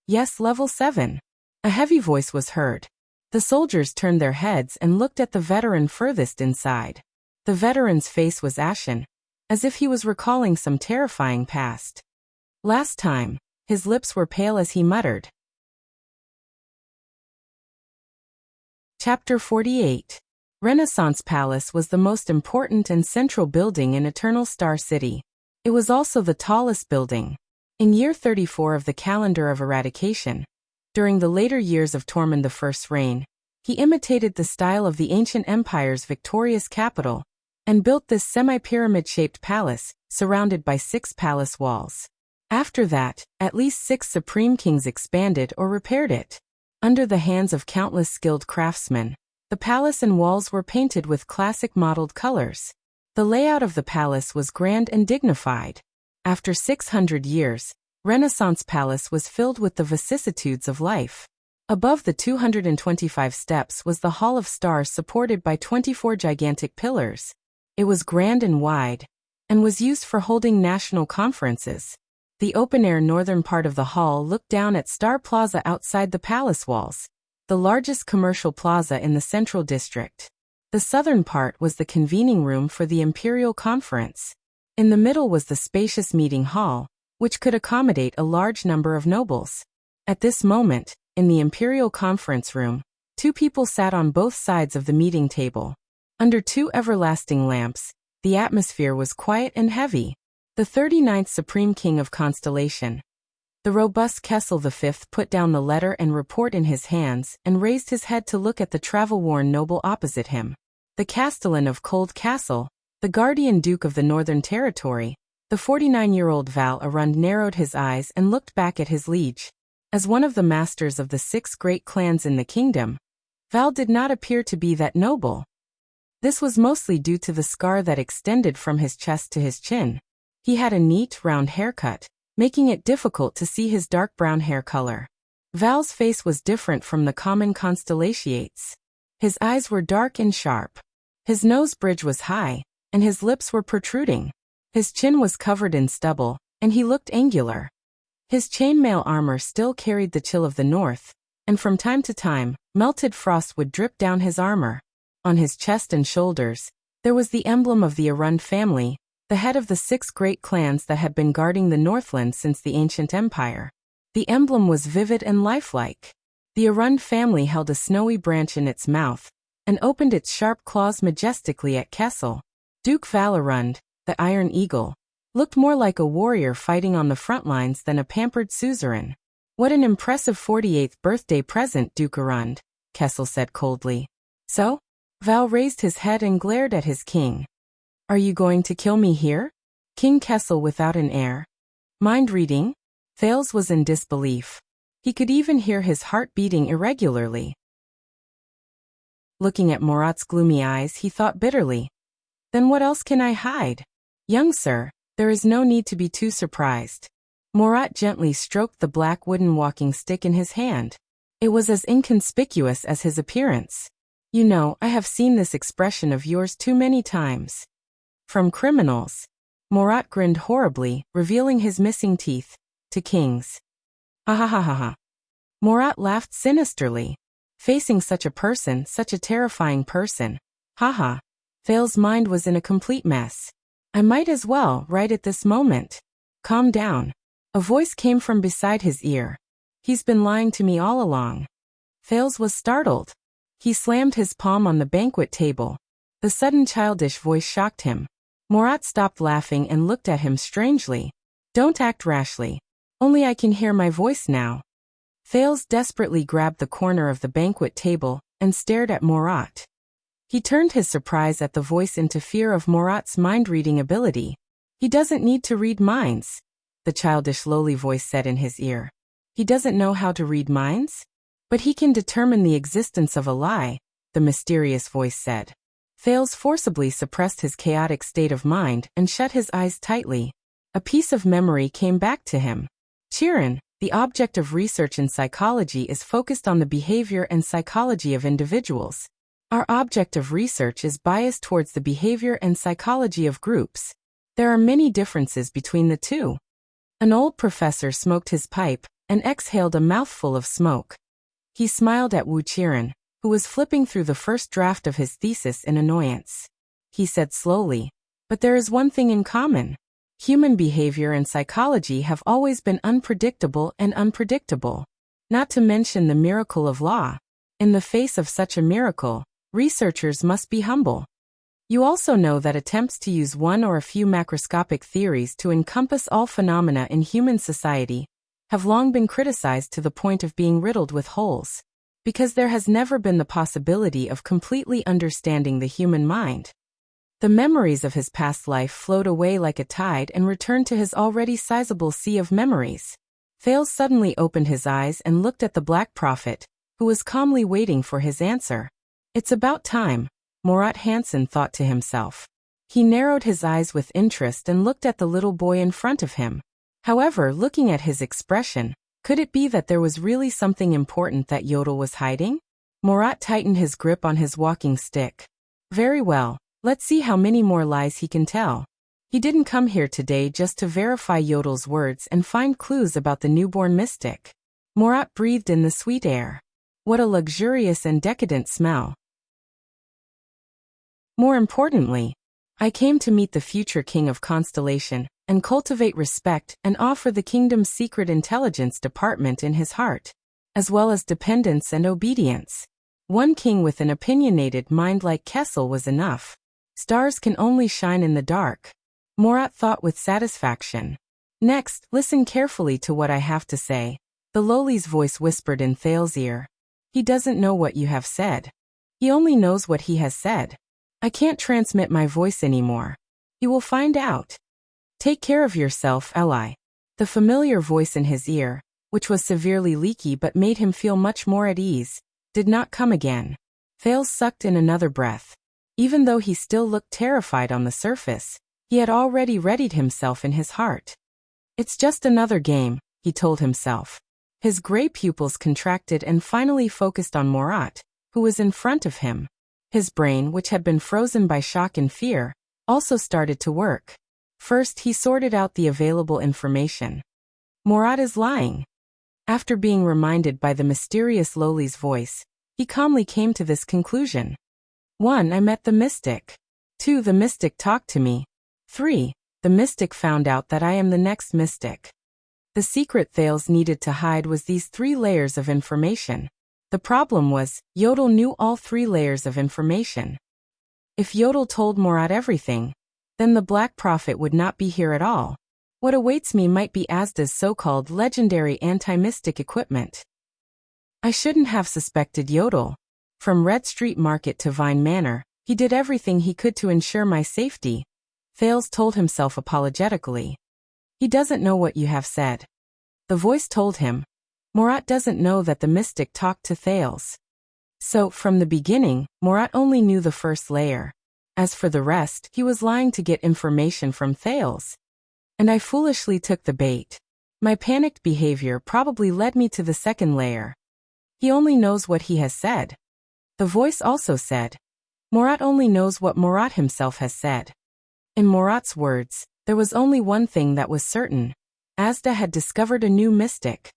"Yes, level 7. A heavy voice was heard. The soldiers turned their heads and looked at the veteran furthest inside. The veteran's face was ashen, as if he was recalling some terrifying past. Last time, his lips were pale as he muttered. Chapter 48. Renaissance Palace was the most important and central building in Eternal Star City. It was also the tallest building. In year 34 of the calendar of eradication, during the later years of Tormund I's reign, he imitated the style of the ancient empire's victorious capital and built this semi-pyramid-shaped palace, surrounded by 6 palace walls. After that, at least 6 supreme kings expanded or repaired it. Under the hands of countless skilled craftsmen, the palace and walls were painted with classic mottled colors. The layout of the palace was grand and dignified. After 600 years, Renaissance Palace was filled with the vicissitudes of life. Above the 225 steps was the Hall of Stars supported by 24 gigantic pillars. It was grand and wide, and was used for holding national conferences. The open-air northern part of the hall looked down at Star Plaza outside the palace walls, the largest commercial plaza in the central district. The southern part was the convening room for the imperial conference. In the middle was the spacious meeting hall, which could accommodate a large number of nobles. At this moment, in the imperial conference room, 2 people sat on both sides of the meeting table. Under 2 everlasting lamps, the atmosphere was quiet and heavy. The 39th Supreme King of Constellation. The robust Kessel V put down the letter and report in his hands and raised his head to look at the travel-worn noble opposite him. The Castellan of Cold Castle, the guardian duke of the Northern Territory, the 49-year-old Val Arund narrowed his eyes and looked back at his liege. As one of the masters of the 6 great clans in the kingdom, Val did not appear to be that noble. This was mostly due to the scar that extended from his chest to his chin. He had a neat, round haircut, making it difficult to see his dark brown hair color. Val's face was different from the common constellations. His eyes were dark and sharp. His nose bridge was high, and his lips were protruding. His chin was covered in stubble, and he looked angular. His chainmail armor still carried the chill of the north, and from time to time, melted frost would drip down his armor. On his chest and shoulders, there was the emblem of the Arund family, the head of the 6 great clans that had been guarding the Northland since the ancient empire. The emblem was vivid and lifelike. The Arund family held a snowy branch in its mouth, and opened its sharp claws majestically at Kessel. Duke Val Arund, the Iron Eagle, looked more like a warrior fighting on the front lines than a pampered suzerain. "What an impressive 48th birthday present, Duke Arund," Kessel said coldly. "So?" Val raised his head and glared at his king. "Are you going to kill me here?" King Kessel without an air. "Mind reading?" Thales was in disbelief. He could even hear his heart beating irregularly. Looking at Murat's gloomy eyes, he thought bitterly. "Then what else can I hide? Young sir, there is no need to be too surprised." Murat gently stroked the black wooden walking stick in his hand. It was as inconspicuous as his appearance. "You know, I have seen this expression of yours too many times. From criminals." Murat grinned horribly, revealing his missing teeth. "To kings." "Ha ha ha ha ha." Murat laughed sinisterly. Facing such a person, such a terrifying person. "Ha ha." Thales's mind was in a complete mess. "I might as well, right at this moment." "Calm down." A voice came from beside his ear. "He's been lying to me all along." Thales was startled. He slammed his palm on the banquet table. The sudden childish voice shocked him. Murat stopped laughing and looked at him strangely. "Don't act rashly. Only I can hear my voice now." Thales desperately grabbed the corner of the banquet table and stared at Murat. He turned his surprise at the voice into fear of Murat's mind-reading ability. "He doesn't need to read minds," the childish lowly voice said in his ear. "He doesn't know how to read minds? But he can determine the existence of a lie," the mysterious voice said. Thales forcibly suppressed his chaotic state of mind and shut his eyes tightly. A piece of memory came back to him. Chiron, the object of research in psychology, is focused on the behavior and psychology of individuals. Our object of research is biased towards the behavior and psychology of groups. There are many differences between the two. An old professor smoked his pipe and exhaled a mouthful of smoke. He smiled at Wu Chiron, who was flipping through the first draft of his thesis in annoyance. He said slowly, "But there is one thing in common. Human behavior and psychology have always been unpredictable and unpredictable. Not to mention the miracle of law. In the face of such a miracle, researchers must be humble. You also know that attempts to use one or a few macroscopic theories to encompass all phenomena in human society have long been criticized to the point of being riddled with holes, because there has never been the possibility of completely understanding the human mind. The memories of his past life flowed away like a tide and returned to his already sizable sea of memories. Thales suddenly opened his eyes and looked at the Black Prophet, who was calmly waiting for his answer. It's about time, Murat Hansen thought to himself. He narrowed his eyes with interest and looked at the little boy in front of him. However, looking at his expression, could it be that there was really something important that Yodel was hiding? Murat tightened his grip on his walking stick. Very well, let's see how many more lies he can tell. He didn't come here today just to verify Yodel's words and find clues about the newborn mystic. Murat breathed in the sweet air. What a luxurious and decadent smell. More importantly, I came to meet the future king of Constellation and cultivate respect and offer the kingdom's secret intelligence department in his heart, as well as dependence and obedience. One king with an opinionated mind like Kessel was enough. Stars can only shine in the dark, Murat thought with satisfaction. Next, listen carefully to what I have to say, the lowly's voice whispered in Thales' ear. He doesn't know what you have said. He only knows what he has said. I can't transmit my voice anymore. He will find out. Take care of yourself, Eli. The familiar voice in his ear, which was severely leaky but made him feel much more at ease, did not come again. Thales sucked in another breath. Even though he still looked terrified on the surface, he had already readied himself in his heart. It's just another game, he told himself. His gray pupils contracted and finally focused on Murat, who was in front of him. His brain, which had been frozen by shock and fear, also started to work. First, he sorted out the available information. Murat is lying. After being reminded by the mysterious lowly's voice, he calmly came to this conclusion. 1. I met the mystic. 2. The mystic talked to me. 3. The mystic found out that I am the next mystic. The secret Thales needed to hide was these 3 layers of information. The problem was, Yodel knew all 3 layers of information. If Yodel told Murat everything, then the Black Prophet would not be here at all. What awaits me might be Asda's so-called legendary anti-mystic equipment. I shouldn't have suspected Yodel. From Red Street Market to Vine Manor, he did everything he could to ensure my safety, Thales told himself apologetically. He doesn't know what you have said. The voice told him. Murat doesn't know that the mystic talked to Thales. So, from the beginning, Murat only knew the first layer. As for the rest, he was lying to get information from Thales. And I foolishly took the bait. My panicked behavior probably led me to the second layer. He only knows what he has said. The voice also said. Murat only knows what Murat himself has said. In Murat's words, there was only one thing that was certain. Asda had discovered a new mystic.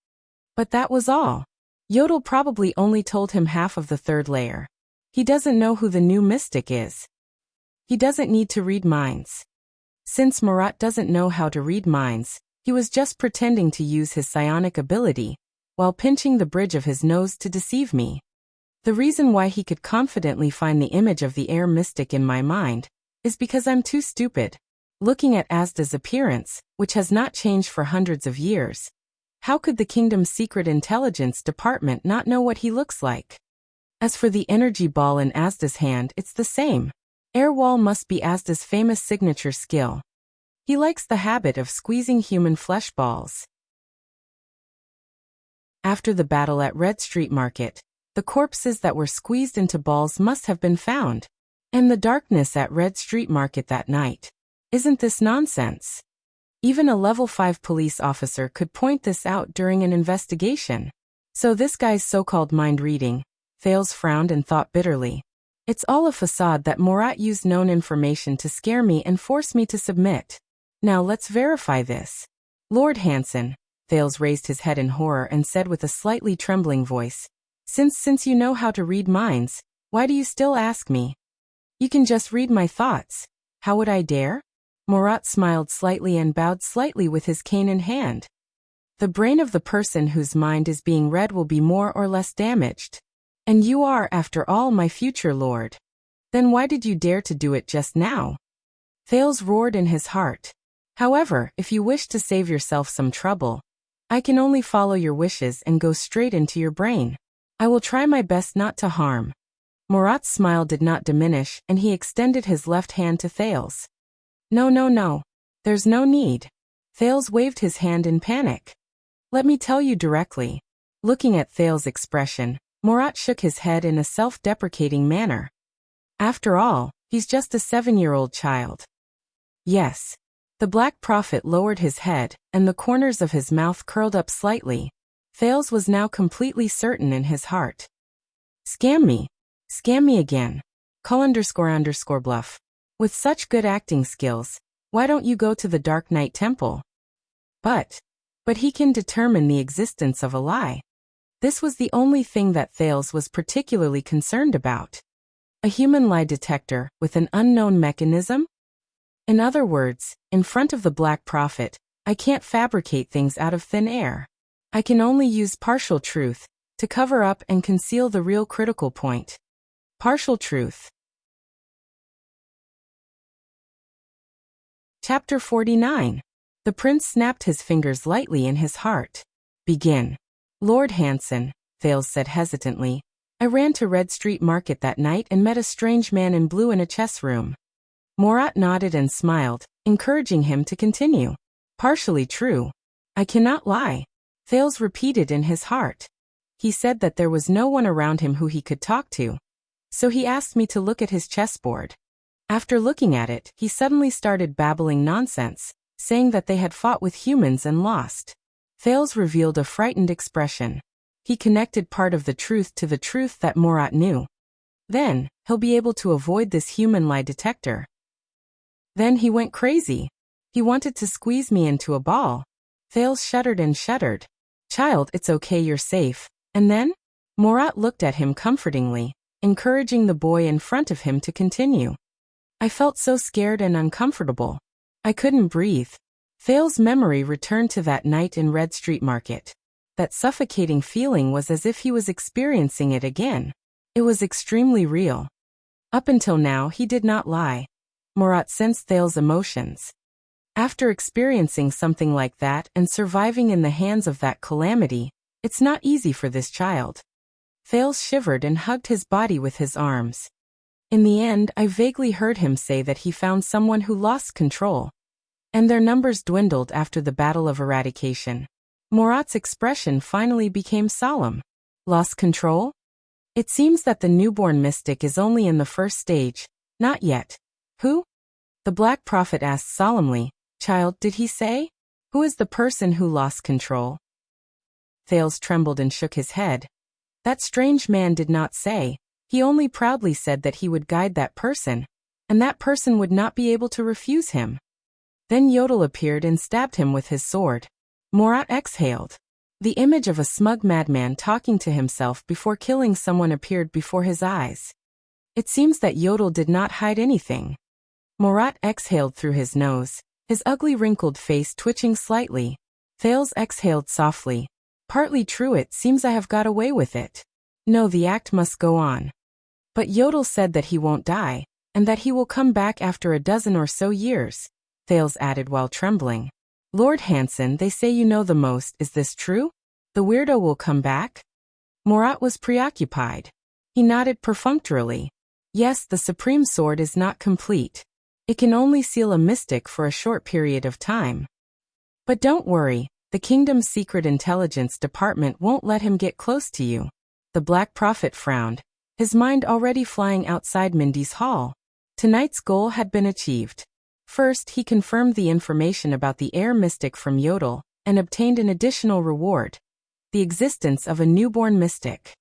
But that was all. Yodel probably only told him half of the third layer. He doesn't know who the new mystic is. He doesn't need to read minds. Since Murat doesn't know how to read minds, he was just pretending to use his psionic ability, while pinching the bridge of his nose to deceive me. The reason why he could confidently find the image of the air mystic in my mind is because I'm too stupid. Looking at Asda's appearance, which has not changed for hundreds of years, how could the kingdom's secret intelligence department not know what he looks like? As for the energy ball in Asda's hand, it's the same. Air wall must be Asda's famous signature skill. He likes the habit of squeezing human flesh balls. After the battle at Red Street Market, the corpses that were squeezed into balls must have been found. And the darkness at Red Street Market that night. Isn't this nonsense? Even a level 5 police officer could point this out during an investigation. So this guy's so-called mind reading, Thales frowned and thought bitterly. It's all a facade that Murat used known information to scare me and force me to submit. Now let's verify this. Lord Hansen, Thales raised his head in horror and said with a slightly trembling voice. Since you know how to read minds, why do you still ask me? You can just read my thoughts. How would I dare? Murat smiled slightly and bowed slightly with his cane in hand. The brain of the person whose mind is being read will be more or less damaged. And you are, after all, my future lord. Then why did you dare to do it just now? Thales roared in his heart. However, if you wish to save yourself some trouble, I can only follow your wishes and go straight into your brain. I will try my best not to harm. Murat's smile did not diminish, and he extended his left hand to Thales. No, no, no. There's no need. Thales waved his hand in panic. Let me tell you directly. Looking at Thales' expression, Murat shook his head in a self-deprecating manner. After all, he's just a 7-year-old child. Yes. The Black Prophet lowered his head, and the corners of his mouth curled up slightly. Thales was now completely certain in his heart. Scam me. Scam me again. Call__bluff. With such good acting skills, why don't you go to the Dark Knight Temple? But he can determine the existence of a lie. This was the only thing that Thales was particularly concerned about. A human lie detector with an unknown mechanism? In other words, in front of the Black Prophet, I can't fabricate things out of thin air. I can only use partial truth to cover up and conceal the real critical point. Partial truth. Chapter 49. The prince snapped his fingers lightly in his heart. Begin. Lord Hanson, Thales said hesitantly, I ran to Red Street Market that night and met a strange man in blue in a chess room. Murat nodded and smiled, encouraging him to continue. Partially true. I cannot lie. Thales repeated in his heart. He said that there was no one around him who he could talk to. So he asked me to look at his chessboard. After looking at it, he suddenly started babbling nonsense, saying that they had fought with humans and lost. Thales revealed a frightened expression. He connected part of the truth to the truth that Murat knew. Then, he'll be able to avoid this human lie detector. Then he went crazy. He wanted to squeeze me into a ball. Thales shuddered and shuddered. Child, it's okay, you're safe. And then? Murat looked at him comfortingly, encouraging the boy in front of him to continue. I felt so scared and uncomfortable. I couldn't breathe. Thales' memory returned to that night in Red Street Market. That suffocating feeling was as if he was experiencing it again. It was extremely real. Up until now, he did not lie. Murat sensed Thales' emotions. After experiencing something like that and surviving in the hands of that calamity, it's not easy for this child. Thales shivered and hugged his body with his arms. In the end, I vaguely heard him say that he found someone who lost control. And their numbers dwindled after the Battle of Eradication. Murat's expression finally became solemn. Lost control? It seems that the newborn mystic is only in the first stage. Not yet. Who? The Black Prophet asked solemnly. Child, did he say? Who is the person who lost control? Thales trembled and shook his head. That strange man did not say. He only proudly said that he would guide that person, and that person would not be able to refuse him. Then Yodel appeared and stabbed him with his sword. Murat exhaled. The image of a smug madman talking to himself before killing someone appeared before his eyes. It seems that Yodel did not hide anything. Murat exhaled through his nose, his ugly wrinkled face twitching slightly. Thales exhaled softly. Partly true, it seems I have got away with it. No, the act must go on. But Yodel said that he won't die, and that he will come back after a dozen or so years, Thales added while trembling. Lord Hanson, they say you know the most, is this true? The weirdo will come back? Murat was preoccupied. He nodded perfunctorily. Yes, the supreme sword is not complete. It can only seal a mystic for a short period of time. But don't worry, the kingdom's secret intelligence department won't let him get close to you. The Black Prophet frowned, his mind already flying outside Mindy's hall. Tonight's goal had been achieved. First, he confirmed the information about the air mystic from Yodel, and obtained an additional reward: the existence of a newborn mystic.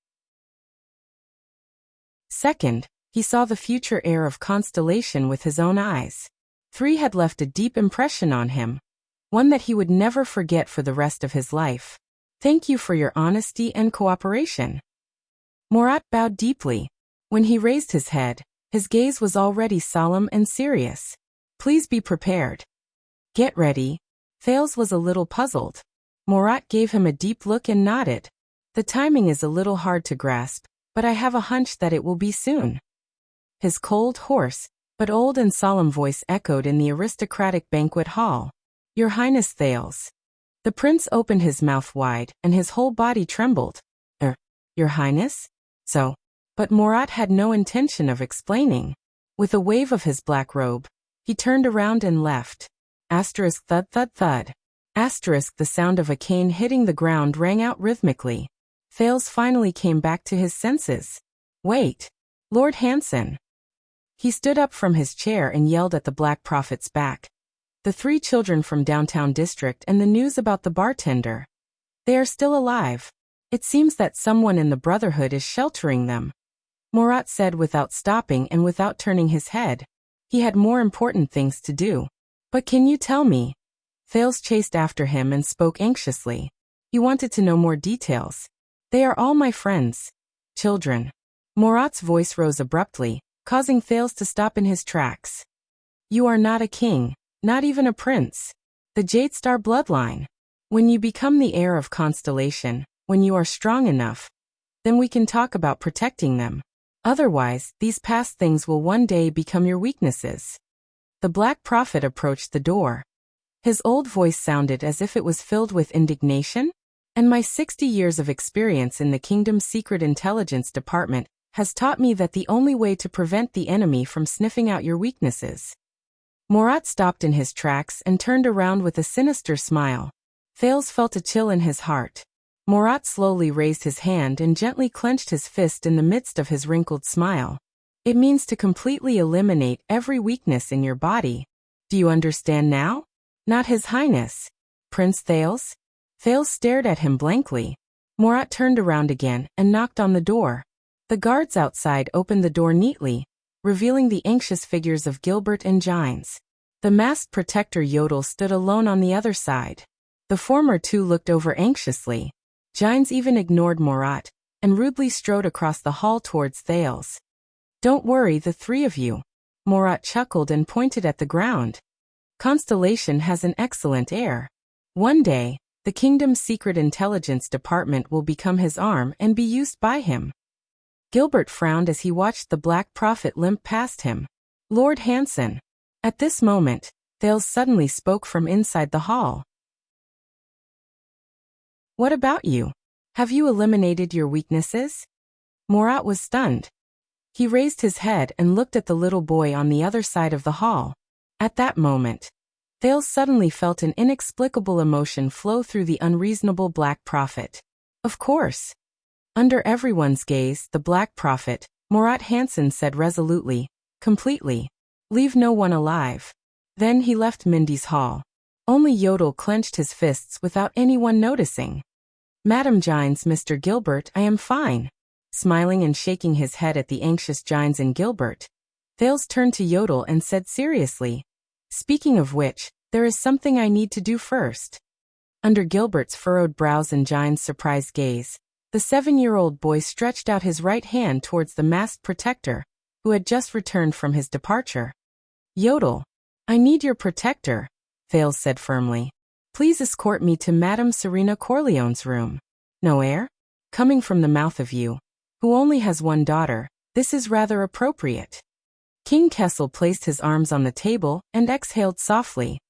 Second, he saw the future heir of Constellation with his own eyes. 3 had left a deep impression on him, one that he would never forget for the rest of his life. Thank you for your honesty and cooperation. Murat bowed deeply. When he raised his head, his gaze was already solemn and serious. Please be prepared. Get ready. Thales was a little puzzled. Murat gave him a deep look and nodded. The timing is a little hard to grasp, but I have a hunch that it will be soon. His cold, hoarse, but old and solemn voice echoed in the aristocratic banquet hall. Your Highness Thales. The prince opened his mouth wide, and his whole body trembled. Your Highness? So, But Murat had no intention of explaining. With a wave of his black robe, he turned around and left. Asterisk thud thud thud. Asterisk the sound of a cane hitting the ground rang out rhythmically. Thales finally came back to his senses. Wait! Lord Hansen! He stood up from his chair and yelled at the Black Prophet's back. The 3 children from downtown district and the news about the bartender. They are still alive. It seems that someone in the Brotherhood is sheltering them. Murat said without stopping and without turning his head. He had more important things to do. But can you tell me? Thales chased after him and spoke anxiously. He wanted to know more details. They are all my friends. Children. Murat's voice rose abruptly, causing Thales to stop in his tracks. You are not a king, not even a prince. The Jade Star bloodline. When you become the heir of Constellation, when you are strong enough, then we can talk about protecting them. Otherwise, these past things will one day become your weaknesses. The Black Prophet approached the door. His old voice sounded as if it was filled with indignation. And my 60 years of experience in the Kingdom's Secret Intelligence Department has taught me that the only way to prevent the enemy from sniffing out your weaknesses. Murat stopped in his tracks and turned around with a sinister smile. Thales felt a chill in his heart. Murat slowly raised his hand and gently clenched his fist in the midst of his wrinkled smile. It means to completely eliminate every weakness in your body. Do you understand now? Not His Highness. Prince Thales? Thales stared at him blankly. Murat turned around again and knocked on the door. The guards outside opened the door neatly, revealing the anxious figures of Gilbert and Gines. The masked protector Yodel stood alone on the other side. The former two looked over anxiously. Gines even ignored Murat, and rudely strode across the hall towards Thales. Don't worry, the 3 of you. Murat chuckled and pointed at the ground. Constellation has an excellent heir. One day, the Kingdom's Secret Intelligence Department will become his arm and be used by him. Gilbert frowned as he watched the Black Prophet limp past him. Lord Hansen. At this moment, Thales suddenly spoke from inside the hall. What about you? Have you eliminated your weaknesses? Murat was stunned. He raised his head and looked at the little boy on the other side of the hall. At that moment, Thales suddenly felt an inexplicable emotion flow through the unreasonable Black Prophet. Of course. Under everyone's gaze, the Black Prophet, Murat Hansen said resolutely, completely. Leave no one alive. Then he left Mindy's hall. Only Yodel clenched his fists without anyone noticing. Madam Gines, Mr. Gilbert, I am fine. Smiling and shaking his head at the anxious Gines and Gilbert, Thales turned to Yodel and said seriously, speaking of which, there is something I need to do first. Under Gilbert's furrowed brows and Gines' surprised gaze, the 7-year-old boy stretched out his right hand towards the masked protector, who had just returned from his departure. Yodel, I need your protector, Thales said firmly. Please escort me to Madame Serena Corleone's room. No heir? Coming from the mouth of you, who only has one daughter, this is rather appropriate. King Kessel placed his arms on the table and exhaled softly.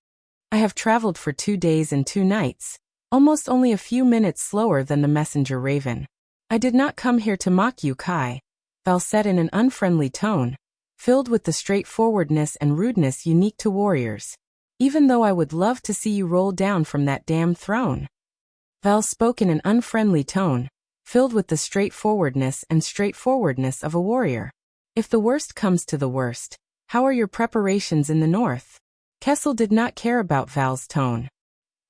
I have traveled for 2 days and 2 nights, almost only a few minutes slower than the messenger raven. I did not come here to mock you, Kai, Val said in an unfriendly tone, filled with the straightforwardness and rudeness unique to warriors. Even though I would love to see you roll down from that damn throne. Val spoke in an unfriendly tone, filled with the straightforwardness of a warrior. If the worst comes to the worst, how are your preparations in the north? Kessel did not care about Val's tone.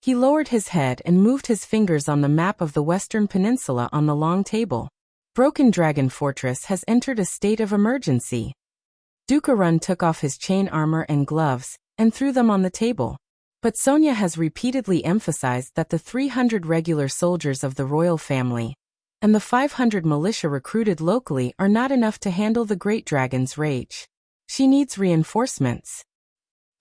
He lowered his head and moved his fingers on the map of the Western Peninsula on the long table. Broken Dragon Fortress has entered a state of emergency. Dukarun took off his chain armor and gloves, and threw them on the table. But Sonia has repeatedly emphasized that the 300 regular soldiers of the royal family and the 500 militia recruited locally are not enough to handle the Great Dragon's rage. She needs reinforcements.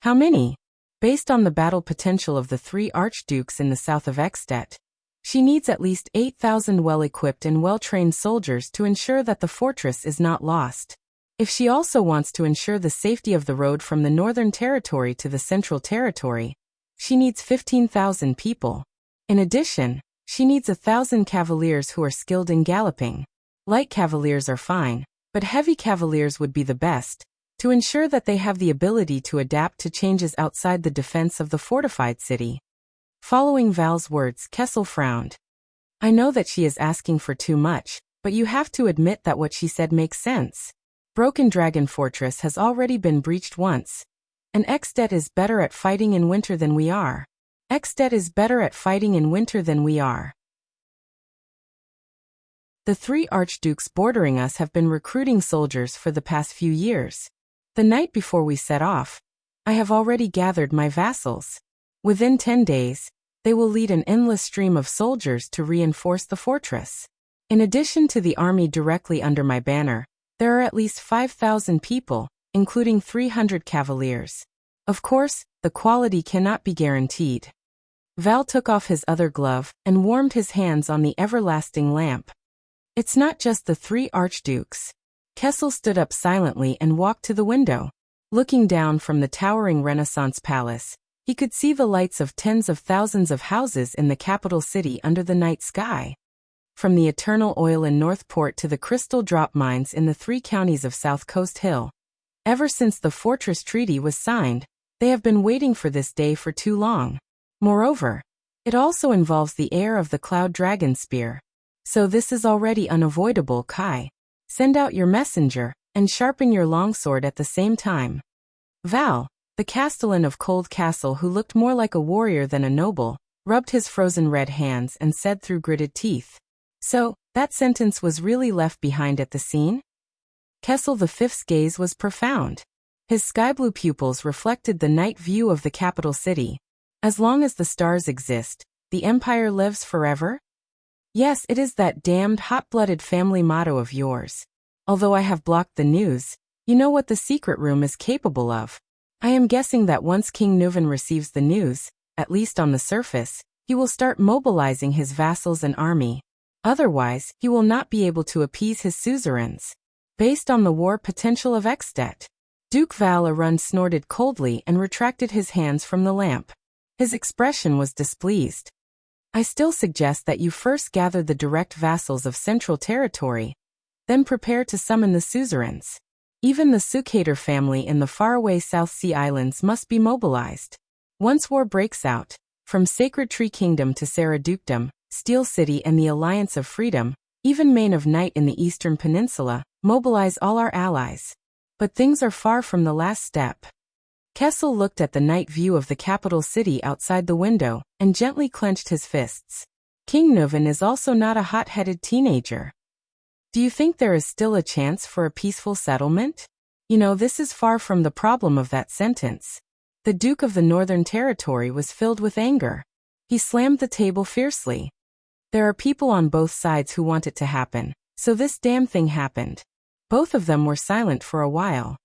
How many? Based on the battle potential of the 3 archdukes in the south of Ekstedt, she needs at least 8,000 well-equipped and well-trained soldiers to ensure that the fortress is not lost. If she also wants to ensure the safety of the road from the Northern Territory to the Central Territory, she needs 15,000 people. In addition, she needs 1,000 cavaliers who are skilled in galloping. Light cavaliers are fine, but heavy cavaliers would be the best, to ensure that they have the ability to adapt to changes outside the defense of the fortified city. Following Val's words, Kessel frowned. I know that she is asking for too much, but you have to admit that what she said makes sense. Broken Dragon Fortress has already been breached once. And Exdet is better at fighting in winter than we are. Exdet is better at fighting in winter than we are. The 3 archdukes bordering us have been recruiting soldiers for the past few years. The night before we set off, I have already gathered my vassals. Within 10 days, they will lead an endless stream of soldiers to reinforce the fortress. In addition to the army directly under my banner, there are at least 5,000 people, including 300 cavaliers. Of course, the quality cannot be guaranteed. Val took off his other glove and warmed his hands on the everlasting lamp. It's not just the 3 archdukes. Kessel stood up silently and walked to the window. Looking down from the towering Renaissance palace, he could see the lights of tens of thousands of houses in the capital city under the night sky. From the Eternal Oil in Northport to the crystal drop mines in the 3 counties of South Coast Hill. Ever since the Fortress Treaty was signed, they have been waiting for this day for too long. Moreover, it also involves the heir of the Cloud Dragon Spear. So this is already unavoidable, Kai. Send out your messenger, and sharpen your longsword at the same time. Val, the castellan of Cold Castle who looked more like a warrior than a noble, rubbed his frozen red hands and said through gritted teeth. So, that sentence was really left behind at the scene? Kessel V's gaze was profound. His sky-blue pupils reflected the night view of the capital city. As long as the stars exist, the empire lives forever? Yes, it is that damned hot-blooded family motto of yours. Although I have blocked the news, you know what the secret room is capable of. I am guessing that once King Nuvan receives the news, at least on the surface, he will start mobilizing his vassals and army. Otherwise, he will not be able to appease his suzerains. Based on the war potential of Exdet. Duke Val Arun snorted coldly and retracted his hands from the lamp. His expression was displeased. I still suggest that you first gather the direct vassals of Central Territory, then prepare to summon the suzerains. Even the Sukater family in the faraway South Sea Islands must be mobilized. Once war breaks out, from Sacred Tree Kingdom to Sarah Dukedom, Steel City and the Alliance of Freedom, even Mane of Night in the Eastern Peninsula, mobilize all our allies. But things are far from the last step. Kessel looked at the night view of the capital city outside the window and gently clenched his fists. King Nuvan is also not a hot-headed teenager. Do you think there is still a chance for a peaceful settlement? You know, this is far from the problem of that sentence. The Duke of the Northern Territory was filled with anger. He slammed the table fiercely. There are people on both sides who want it to happen, so this damn thing happened. Both of them were silent for a while.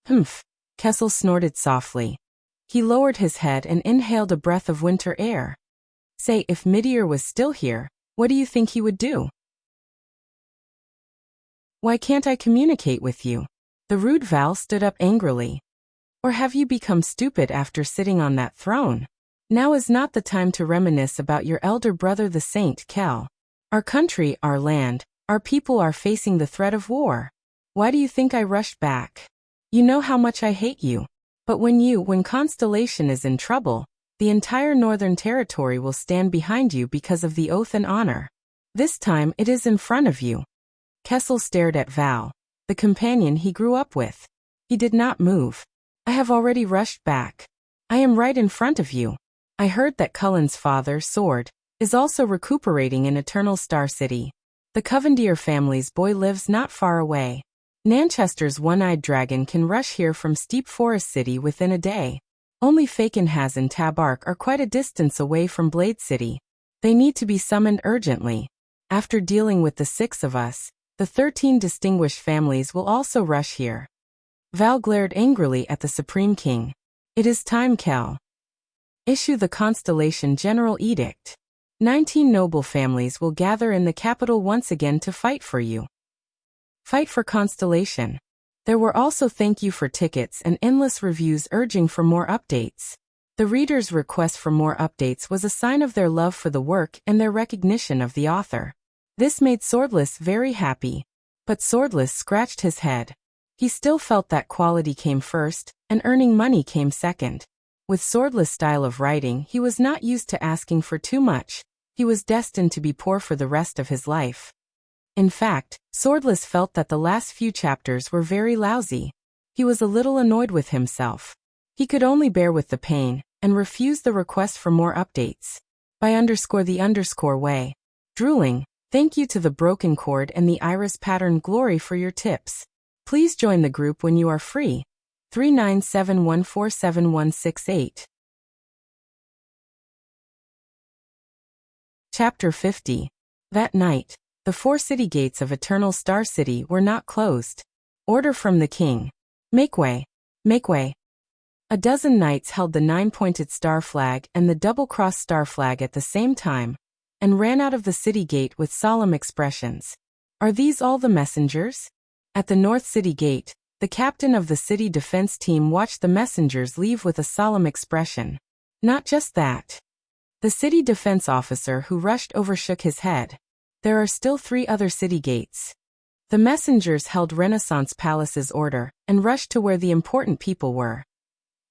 Humph. Kessel snorted softly. He lowered his head and inhaled a breath of winter air. Say, if Midir was still here, what do you think he would do? Why can't I communicate with you? The rude Val stood up angrily. Or have you become stupid after sitting on that throne? Now is not the time to reminisce about your elder brother the Saint Kel. Our country, our land, our people are facing the threat of war. Why do you think I rushed back? You know how much I hate you. But when Constellation is in trouble, the entire Northern Territory will stand behind you because of the oath and honor. This time it is in front of you. Kessel stared at Val, the companion he grew up with. He did not move. I have already rushed back. I am right in front of you. I heard that Cullen's father, Sword, is also recuperating in Eternal Star City. The Covendier family's boy lives not far away. Nanchester's one-eyed dragon can rush here from Steep Forest City within a day. Only Fakenhaz and Tabark are quite a distance away from Blade City. They need to be summoned urgently. After dealing with the 6 of us, the 13 distinguished families will also rush here. Val glared angrily at the Supreme King. It is time, Kel. Issue the Constellation General Edict. 19 noble families will gather in the capital once again to fight for you. Fight for Constellation. There were also thank you for tickets and endless reviews urging for more updates. The readers' request for more updates was a sign of their love for the work and their recognition of the author. This made Swordless very happy. But Swordless scratched his head. He still felt that quality came first, and earning money came second. With Swordless' style of writing, he was not used to asking for too much. He was destined to be poor for the rest of his life. In fact, Swordless felt that the last few chapters were very lousy. He was a little annoyed with himself. He could only bear with the pain, and refused the request for more updates. By _the_ way. Drooling, thank you to the Broken Cord and the Iris Pattern Glory for your tips. Please join the group when you are free. 397147168. Chapter 50. That night, the 4 city gates of Eternal Star City were not closed. Order from the king. Make way. Make way. A dozen knights held the 9-pointed star flag and the double-cross star flag at the same time, and ran out of the city gate with solemn expressions. Are these all the messengers? At the North City Gate, the captain of the city defense team watched the messengers leave with a solemn expression. Not just that. The city defense officer who rushed over shook his head. There are still 3 other city gates. The messengers held Renaissance Palace's order and rushed to where the important people were.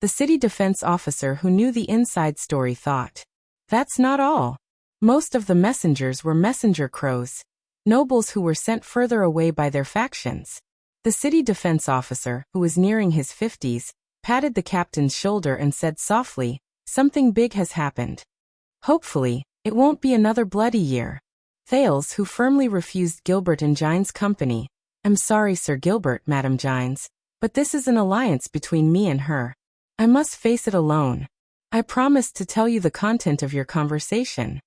The city defense officer who knew the inside story thought. That's not all. Most of the messengers were messenger crows, nobles who were sent further away by their factions. The city defense officer, who was nearing his 50s, patted the captain's shoulder and said softly, "Something big has happened. Hopefully, it won't be another bloody year." Thales, who firmly refused Gilbert and Gines' company. "I'm sorry, Sir Gilbert, Madam Gines, but this is an alliance between me and her. I must face it alone. I promised to tell you the content of your conversation."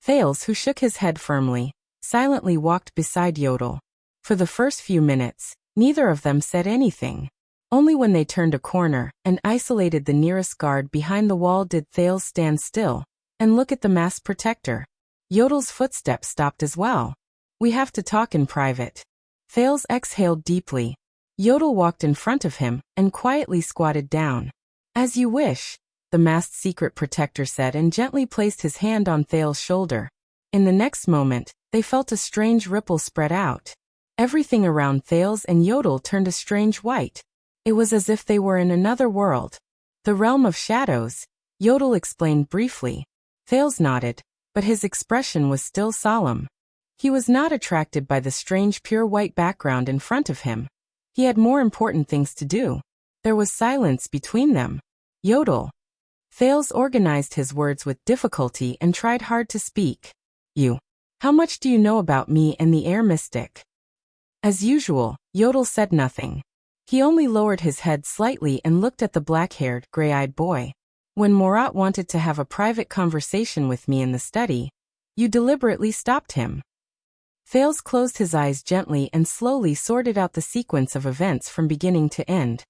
Thales, who shook his head firmly, silently walked beside Yodel. For the first few minutes, neither of them said anything. Only when they turned a corner and isolated the nearest guard behind the wall did Thales stand still and look at the masked protector. Yodel's footsteps stopped as well. "We have to talk in private." Thales exhaled deeply. Yodel walked in front of him and quietly squatted down. "As you wish," the masked secret protector said and gently placed his hand on Thales' shoulder. In the next moment, they felt a strange ripple spread out. Everything around Thales and Yodel turned a strange white. It was as if they were in another world. "The realm of shadows," Yodel explained briefly. Thales nodded, but his expression was still solemn. He was not attracted by the strange pure white background in front of him. He had more important things to do. There was silence between them. "Yodel." Thales organized his words with difficulty and tried hard to speak. "You. How much do you know about me and the air mystic?" As usual, Yodel said nothing. He only lowered his head slightly and looked at the black-haired, gray-eyed boy. "When Morat wanted to have a private conversation with me in the study, you deliberately stopped him." Thales closed his eyes gently and slowly sorted out the sequence of events from beginning to end.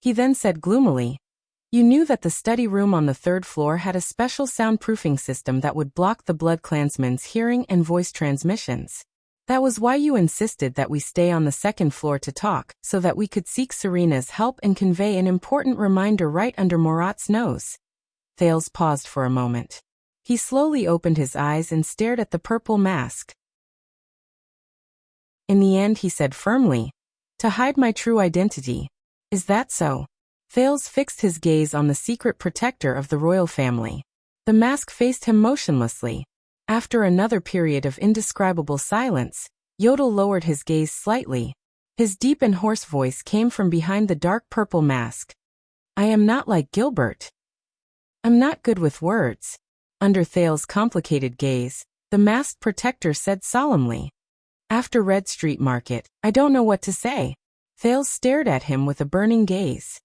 He then said gloomily, "You knew that the study room on the 3rd floor had a special soundproofing system that would block the Blood Clansman's hearing and voice transmissions. That was why you insisted that we stay on the 2nd floor to talk, so that we could seek Serena's help and convey an important reminder right under Morat's nose." Thales paused for a moment. He slowly opened his eyes and stared at the purple mask. "In the end," he said firmly, "to hide my true identity. Is that so?" Thales fixed his gaze on the secret protector of the royal family. The mask faced him motionlessly. After another period of indescribable silence, Yodel lowered his gaze slightly. His deep and hoarse voice came from behind the dark purple mask. "I am not like Gilbert. I'm not good with words." Under Thales' complicated gaze, the masked protector said solemnly, "After Red Street Market, I don't know what to say." Thales stared at him with a burning gaze.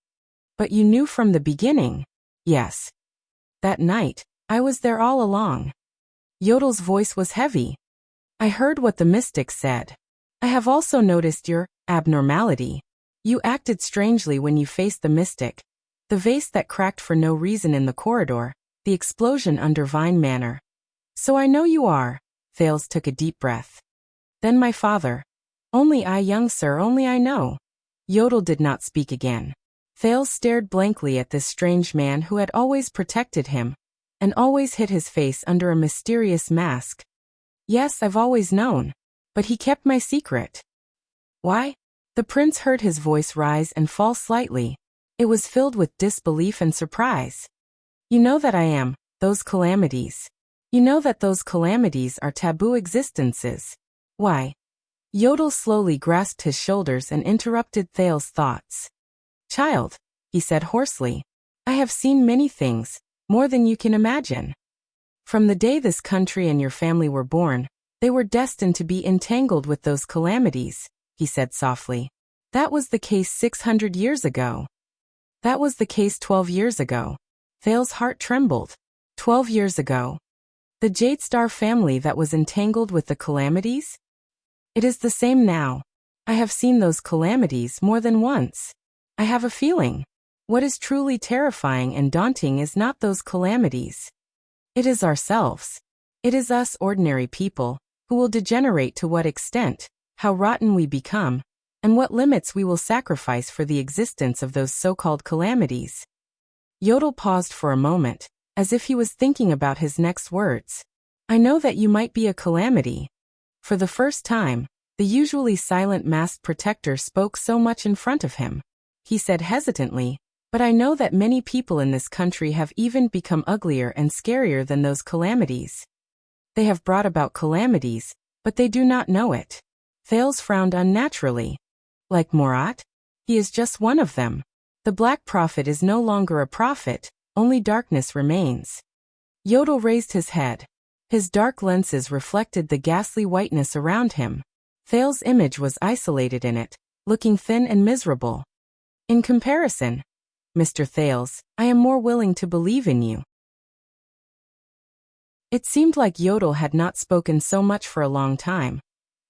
"But you knew from the beginning." "Yes. That night, I was there all along." Yodel's voice was heavy. "I heard what the mystics said. I have also noticed your abnormality. You acted strangely when you faced the mystic. The vase that cracked for no reason in the corridor, the explosion under Vine Manor. So I know you are." Thales took a deep breath. "Then my father. Only I, young sir, only I know." Yodel did not speak again. Thales stared blankly at this strange man who had always protected him, and always hid his face under a mysterious mask. Yes, I've always known. But he kept my secret. Why? The prince heard his voice rise and fall slightly. It was filled with disbelief and surprise. You know that I am, those calamities. You know that those calamities are taboo existences. Why? Yodel slowly grasped his shoulders and interrupted Thale's thoughts. Child, he said hoarsely, I have seen many things, more than you can imagine. From the day this country and your family were born, they were destined to be entangled with those calamities, he said softly. That was the case 600 years ago. That was the case 12 years ago. Thale's heart trembled. 12 years ago. The Jade Star family that was entangled with the calamities? It is the same now. I have seen those calamities more than once. I have a feeling. What is truly terrifying and daunting is not those calamities. It is ourselves. It is us ordinary people, who will degenerate to what extent, how rotten we become, and what limits we will sacrifice for the existence of those so-called calamities. Yodel paused for a moment, as if he was thinking about his next words. I know that you might be a calamity. For the first time, the usually silent masked protector spoke so much in front of him. He said hesitantly, but I know that many people in this country have even become uglier and scarier than those calamities. They have brought about calamities, but they do not know it. Thales frowned unnaturally. Like Morat? He is just one of them. The Black Prophet is no longer a prophet, only darkness remains. Yodel raised his head. His dark lenses reflected the ghastly whiteness around him. Thales' image was isolated in it, looking thin and miserable. In comparison, Mr. Thales, I am more willing to believe in you. It seemed like Yodel had not spoken so much for a long time,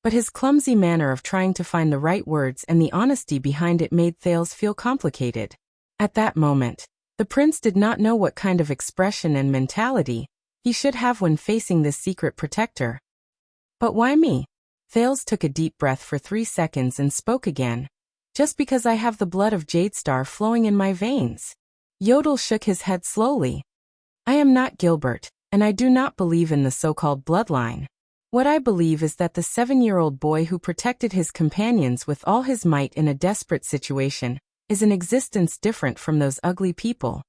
but his clumsy manner of trying to find the right words and the honesty behind it made Thales feel complicated. At that moment, the prince did not know what kind of expression and mentality he should have when facing this secret protector. But why me? Thales took a deep breath for 3 seconds and spoke again. Just because I have the blood of Jade Star flowing in my veins. Yodel shook his head slowly. I am not Gilbert, and I do not believe in the so-called bloodline. What I believe is that the 7-year-old boy who protected his companions with all his might in a desperate situation is an existence different from those ugly people.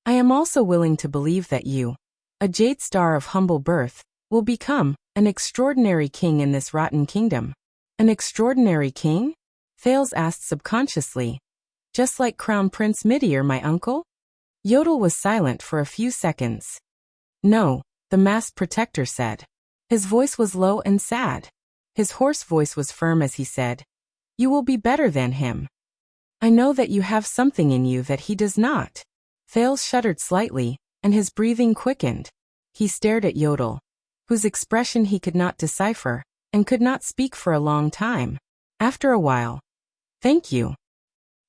I am also willing to believe that you, a Jade Star of humble birth, will become an extraordinary king in this rotten kingdom. An extraordinary king? Thales asked subconsciously. Just like Crown Prince Midir, my uncle? Yodel was silent for a few seconds. No, the masked protector said. His voice was low and sad. His hoarse voice was firm as he said, You will be better than him. I know that you have something in you that he does not. Thales shuddered slightly, and his breathing quickened. He stared at Yodel, whose expression he could not decipher, and could not speak for a long time. After a while, Thank you.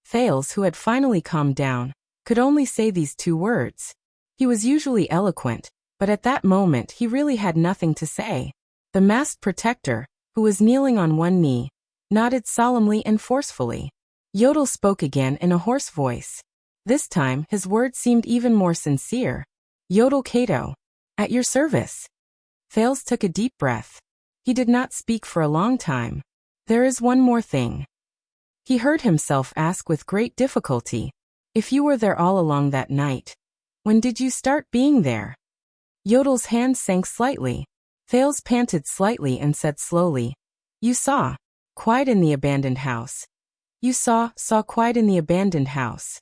Thales, who had finally calmed down, could only say these 2 words. He was usually eloquent, but at that moment he really had nothing to say. The masked protector, who was kneeling on one knee, nodded solemnly and forcefully. Yodel spoke again in a hoarse voice. This time his words seemed even more sincere. Yodel Kato, at your service. Thales took a deep breath. He did not speak for a long time. There is one more thing. He heard himself ask with great difficulty. If you were there all along that night, when did you start being there? Yodel's hand sank slightly. Thales panted slightly and said slowly, You saw, quiet in the abandoned house. You saw quiet in the abandoned house.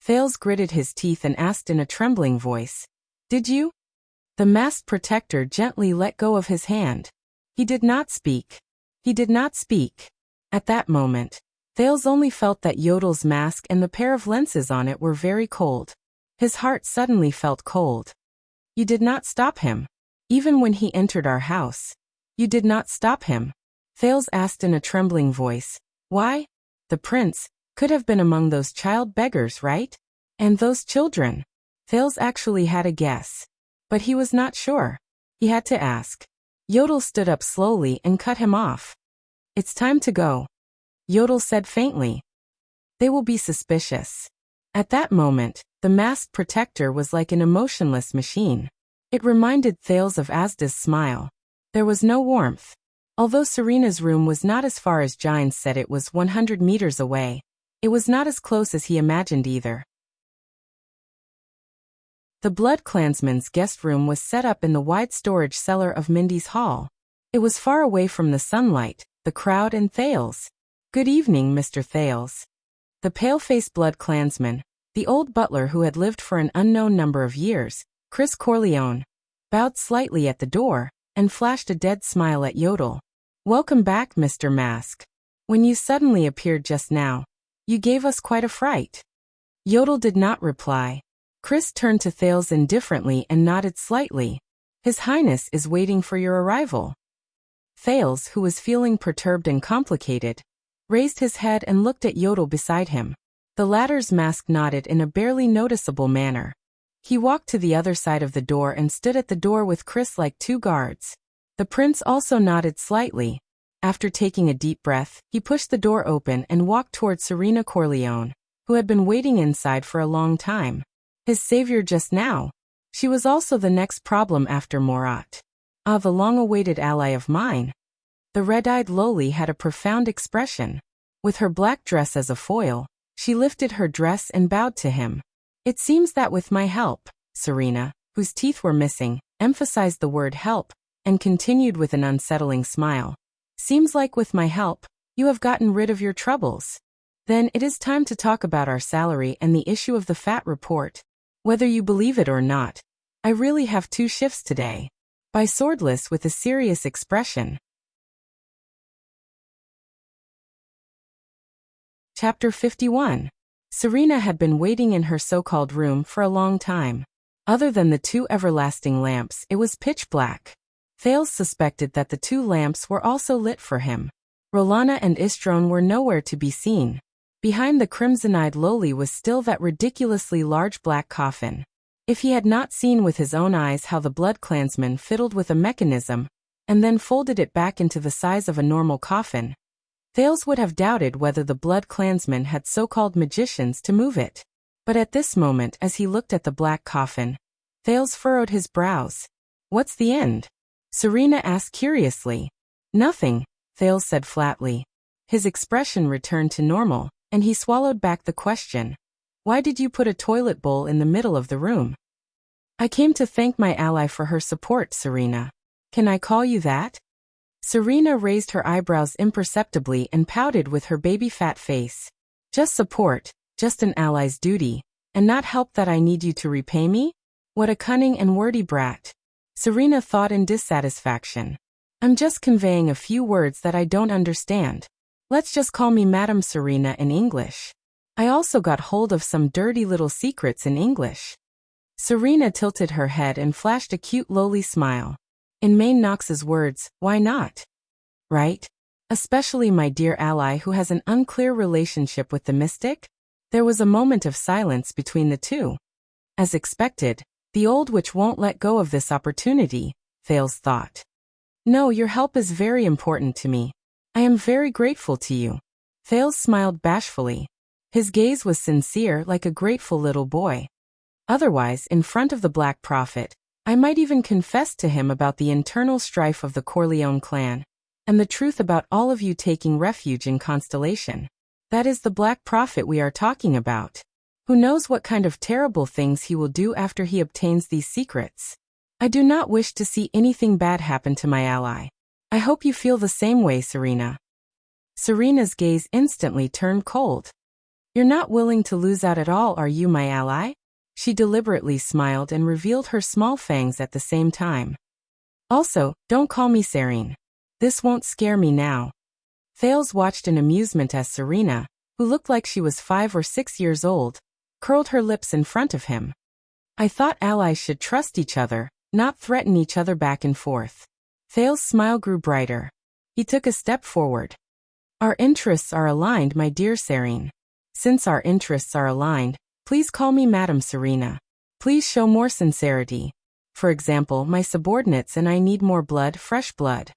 Thales gritted his teeth and asked in a trembling voice, Did you? The masked protector gently let go of his hand. He did not speak. He did not speak. At that moment, Thales only felt that Yodel's mask and the pair of lenses on it were very cold. His heart suddenly felt cold. You did not stop him. Even when he entered our house. You did not stop him. Thales asked in a trembling voice. Why? The prince could have been among those child beggars, right? And those children. Thales actually had a guess. But he was not sure. He had to ask. Yodel stood up slowly and cut him off. It's time to go. Yodel said faintly. They will be suspicious. At that moment, the masked protector was like an emotionless machine. It reminded Thales of Asda's smile. There was no warmth. Although Serena's room was not as far as Giles said it was 100 meters away, it was not as close as he imagined either. The Blood Klansman's guest room was set up in the wide storage cellar of Mindy's hall. It was far away from the sunlight, the crowd and Thales. "Good evening, Mr. Thales." The pale-faced Blood Klansman, the old butler who had lived for an unknown number of years, Chris Corleone, bowed slightly at the door and flashed a dead smile at Yodel. "Welcome back, Mr. Mask. When you suddenly appeared just now, you gave us quite a fright." Yodel did not reply. Chris turned to Thales indifferently and nodded slightly. "His Highness is waiting for your arrival." Thales, who was feeling perturbed and complicated, raised his head and looked at Yodel beside him. The latter's mask nodded in a barely noticeable manner. He walked to the other side of the door and stood at the door with Chris like two guards. The prince also nodded slightly. After taking a deep breath, he pushed the door open and walked toward Serena Corleone, who had been waiting inside for a long time. His savior just now. She was also the next problem after Morat. Ah, the long-awaited ally of mine. The red-eyed Loli had a profound expression. With her black dress as a foil, she lifted her dress and bowed to him. "It seems that with my help," Serena, whose teeth were missing, emphasized the word help, and continued with an unsettling smile. "Seems like with my help, you have gotten rid of your troubles. Then it is time to talk about our salary and the issue of the fat report. Whether you believe it or not, I really have 2 shifts today." By Swordless with a serious expression. Chapter 51. Serena had been waiting in her so-called room for a long time. Other than the 2 everlasting lamps, it was pitch black. Thales suspected that the 2 lamps were also lit for him. Rolana and Istrone were nowhere to be seen. Behind the crimson-eyed Loli was still that ridiculously large black coffin. If he had not seen with his own eyes how the Blood Klansman fiddled with a mechanism, and then folded it back into the size of a normal coffin, Thales would have doubted whether the Blood Klansman had so-called magicians to move it. But at this moment, as he looked at the black coffin, Thales furrowed his brows. "What's the end?" Serena asked curiously. "Nothing," Thales said flatly. His expression returned to normal, and he swallowed back the question. "Why did you put a toilet bowl in the middle of the room?" "I came to thank my ally for her support, Serena." "Can I call you that?" Serena raised her eyebrows imperceptibly and pouted with her baby-fat face. "Just support, just an ally's duty, and not help that I need you to repay me? What a cunning and wordy brat." Serena thought in dissatisfaction. "I'm just conveying a few words that I don't understand. Let's just call me Madam Serena in English. I also got hold of some dirty little secrets in English." Serena tilted her head and flashed a cute lowly smile. In Maine Knox's words, why not? Right? Especially my dear ally who has an unclear relationship with the mystic? There was a moment of silence between the two. As expected, the old witch won't let go of this opportunity, Thales thought. "No, your help is very important to me. I am very grateful to you." Thales smiled bashfully. His gaze was sincere like a grateful little boy. "Otherwise, in front of the Black Prophet, I might even confess to him about the internal strife of the Corleone clan, and the truth about all of you taking refuge in Constellation. That is the Black Prophet we are talking about. Who knows what kind of terrible things he will do after he obtains these secrets. I do not wish to see anything bad happen to my ally. I hope you feel the same way, Serena." Serena's gaze instantly turned cold. "You're not willing to lose out at all, are you, my ally?" She deliberately smiled and revealed her small fangs at the same time. "Also, don't call me Serene. This won't scare me now." Thales watched in amusement as Serena, who looked like she was 5 or 6 years old, curled her lips in front of him. "I thought allies should trust each other, not threaten each other back and forth." Thales' smile grew brighter. He took a step forward. "Our interests are aligned, my dear Serene. Since our interests are aligned, please call me Madam Serena. Please show more sincerity. For example, my subordinates and I need more blood, fresh blood."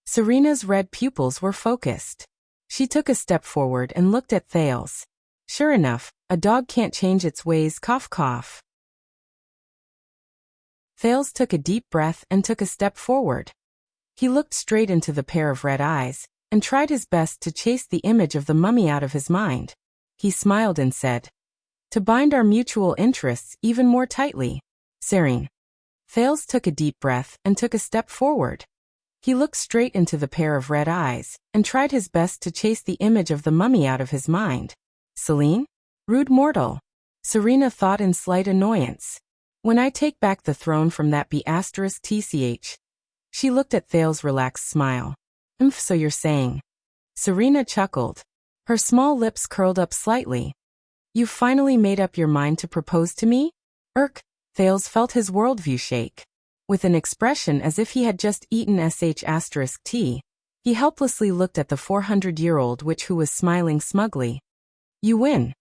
Serena's red pupils were focused. She took a step forward and looked at Thales. Sure enough, a dog can't change its ways, cough cough. Thales took a deep breath and took a step forward. He looked straight into the pair of red eyes, and tried his best to chase the image of the mummy out of his mind. He smiled and said, "To bind our mutual interests even more tightly, Serene." Thales took a deep breath and took a step forward. He looked straight into the pair of red eyes, and tried his best to chase the image of the mummy out of his mind. "Selene? Rude mortal," Serena thought in slight annoyance. "When I take back the throne from that B*TCH. She looked at Thales' relaxed smile. So you're saying?" Serena chuckled. Her small lips curled up slightly. "You've finally made up your mind to propose to me?" Thales felt his worldview shake. With an expression as if he had just eaten **T, he helplessly looked at the 400-year-old witch who was smiling smugly. "You win."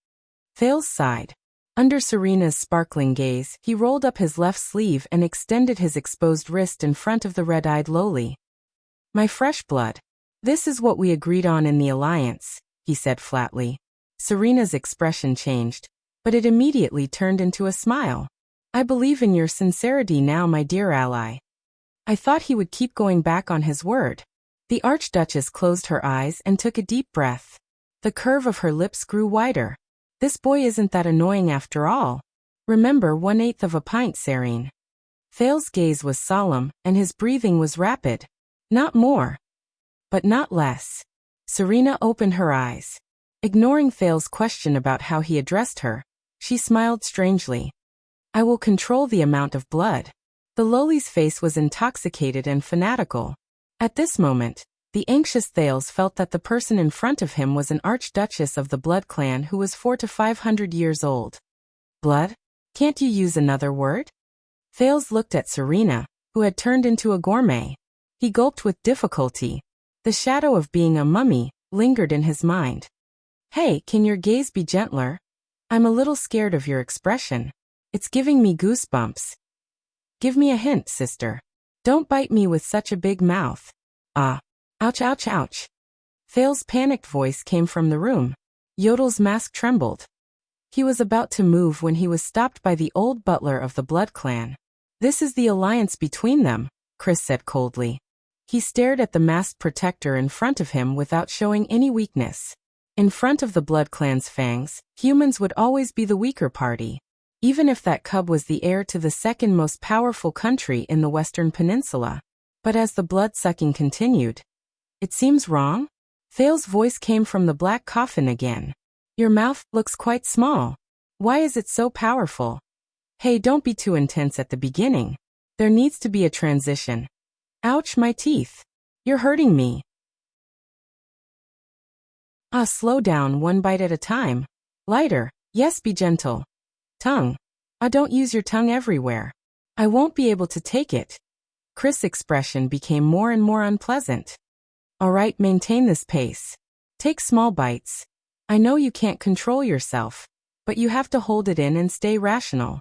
Thales sighed. Under Serena's sparkling gaze, he rolled up his left sleeve and extended his exposed wrist in front of the red-eyed lowly. "My fresh blood. This is what we agreed on in the alliance," he said flatly. Serena's expression changed, but it immediately turned into a smile. "I believe in your sincerity now, my dear ally." I thought he would keep going back on his word. The Archduchess closed her eyes and took a deep breath. The curve of her lips grew wider. "This boy isn't that annoying after all. Remember 1/8 of a pint, Serene." Thales' gaze was solemn, and his breathing was rapid. "Not more. But not less." Serena opened her eyes. Ignoring Thales' question about how he addressed her, she smiled strangely. "I will control the amount of blood." The lowly's face was intoxicated and fanatical. At this moment, the anxious Thales felt that the person in front of him was an archduchess of the blood clan who was 400 to 500 years old. "Blood? Can't you use another word?" Thales looked at Serena, who had turned into a gourmet. He gulped with difficulty. The shadow of being a mummy lingered in his mind. "Hey, can your gaze be gentler? I'm a little scared of your expression. It's giving me goosebumps." "Give me a hint, sister. Don't bite me with such a big mouth." "Ah. Ouch, ouch, ouch." Thales' panicked voice came from the room. Yodel's mask trembled. He was about to move when he was stopped by the old butler of the blood clan. "This is the alliance between them," Chris said coldly. He stared at the masked protector in front of him without showing any weakness. In front of the blood clan's fangs, humans would always be the weaker party, even if that cub was the heir to the second most powerful country in the Western Peninsula. But as the blood-sucking continued, "It seems wrong?" Thales' voice came from the black coffin again. "Your mouth looks quite small. Why is it so powerful?" "Hey, don't be too intense at the beginning. There needs to be a transition." "Ouch, my teeth. You're hurting me." Slow down, one bite at a time. Lighter, yes, be gentle. Tongue. Don't use your tongue everywhere. I won't be able to take it. Chris' expression became more and more unpleasant. "All right, maintain this pace. Take small bites. I know you can't control yourself, but you have to hold it in and stay rational."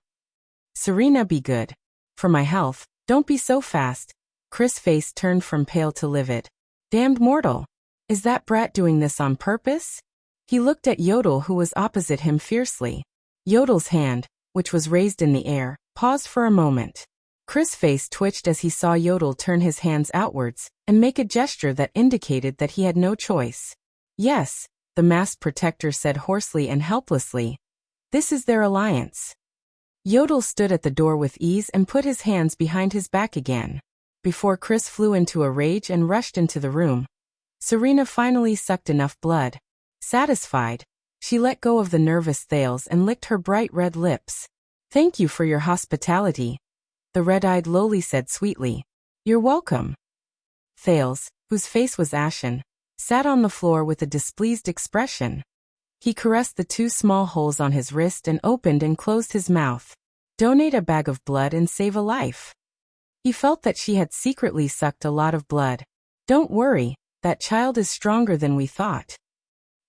"Serena, be good. For my health, don't be so fast." Chris' face turned from pale to livid. "Damned mortal. Is that brat doing this on purpose?" He looked at Yodel, who was opposite him fiercely. Yodel's hand, which was raised in the air, paused for a moment. Chris' face twitched as he saw Yodel turn his hands outwards and make a gesture that indicated that he had no choice. "Yes," the masked protector said hoarsely and helplessly. "This is their alliance." Yodel stood at the door with ease and put his hands behind his back again. Before Chris flew into a rage and rushed into the room, Serena finally sucked enough blood. Satisfied, she let go of the nervous Thales and licked her bright red lips. "Thank you for your hospitality," the red-eyed lowly said sweetly. "You're welcome." Thales, whose face was ashen, sat on the floor with a displeased expression. He caressed the two small holes on his wrist and opened and closed his mouth. "Donate a bag of blood and save a life." He felt that she had secretly sucked a lot of blood. "Don't worry, that child is stronger than we thought."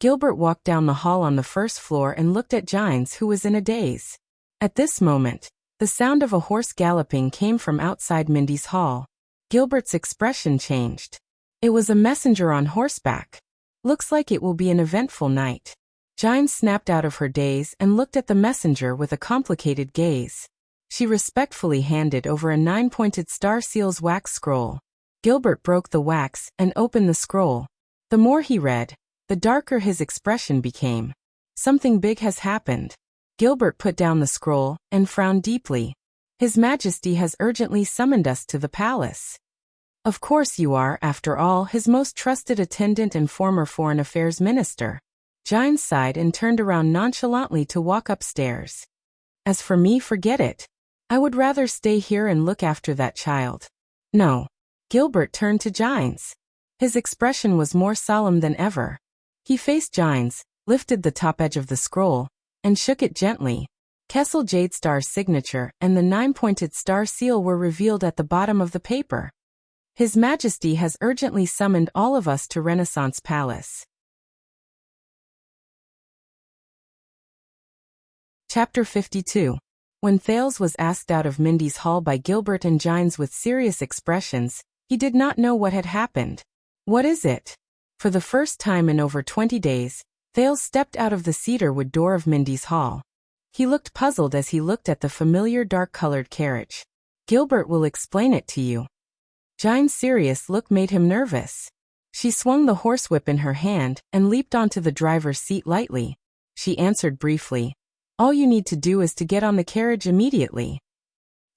Gilbert walked down the hall on the first floor and looked at Gines, who was in a daze. At this moment, the sound of a horse galloping came from outside Mindy's hall. Gilbert's expression changed. It was a messenger on horseback. "Looks like it will be an eventful night." Gines snapped out of her daze and looked at the messenger with a complicated gaze. She respectfully handed over a 9-pointed star seal's wax scroll. Gilbert broke the wax and opened the scroll. The more he read, the darker his expression became. Something big has happened. Gilbert put down the scroll and frowned deeply. His Majesty has urgently summoned us to the palace. Of course you are, after all, his most trusted attendant and former foreign affairs minister. Giles sighed and turned around nonchalantly to walk upstairs. As for me, forget it. I would rather stay here and look after that child. No. Gilbert turned to Giles. His expression was more solemn than ever. He faced Giles, lifted the top edge of the scroll, and shook it gently. Kessel Jade Star's signature and the 9-pointed star seal were revealed at the bottom of the paper. His Majesty has urgently summoned all of us to Renaissance Palace. Chapter 52. When Thales was asked out of Mindy's hall by Gilbert and Giles with serious expressions, he did not know what had happened. What is it? For the first time in over 20 days, Thales stepped out of the cedarwood door of Mindy's hall. He looked puzzled as he looked at the familiar dark-colored carriage. Gilbert will explain it to you. Giles' serious look made him nervous. She swung the horsewhip in her hand and leaped onto the driver's seat lightly. She answered briefly, "All you need to do is to get on the carriage immediately."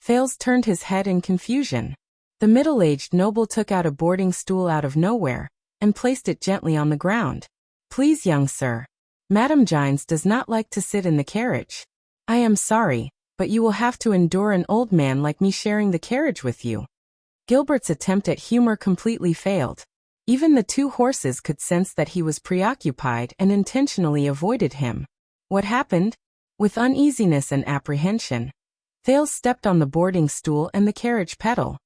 Thales turned his head in confusion. The middle-aged noble took out a boarding stool out of nowhere and placed it gently on the ground. "Please, young sir. Madame Giles does not like to sit in the carriage. I am sorry, but you will have to endure an old man like me sharing the carriage with you." Gilbert's attempt at humor completely failed. Even the two horses could sense that he was preoccupied and intentionally avoided him. What happened? With uneasiness and apprehension, Thales stepped on the boarding stool and the carriage pedal.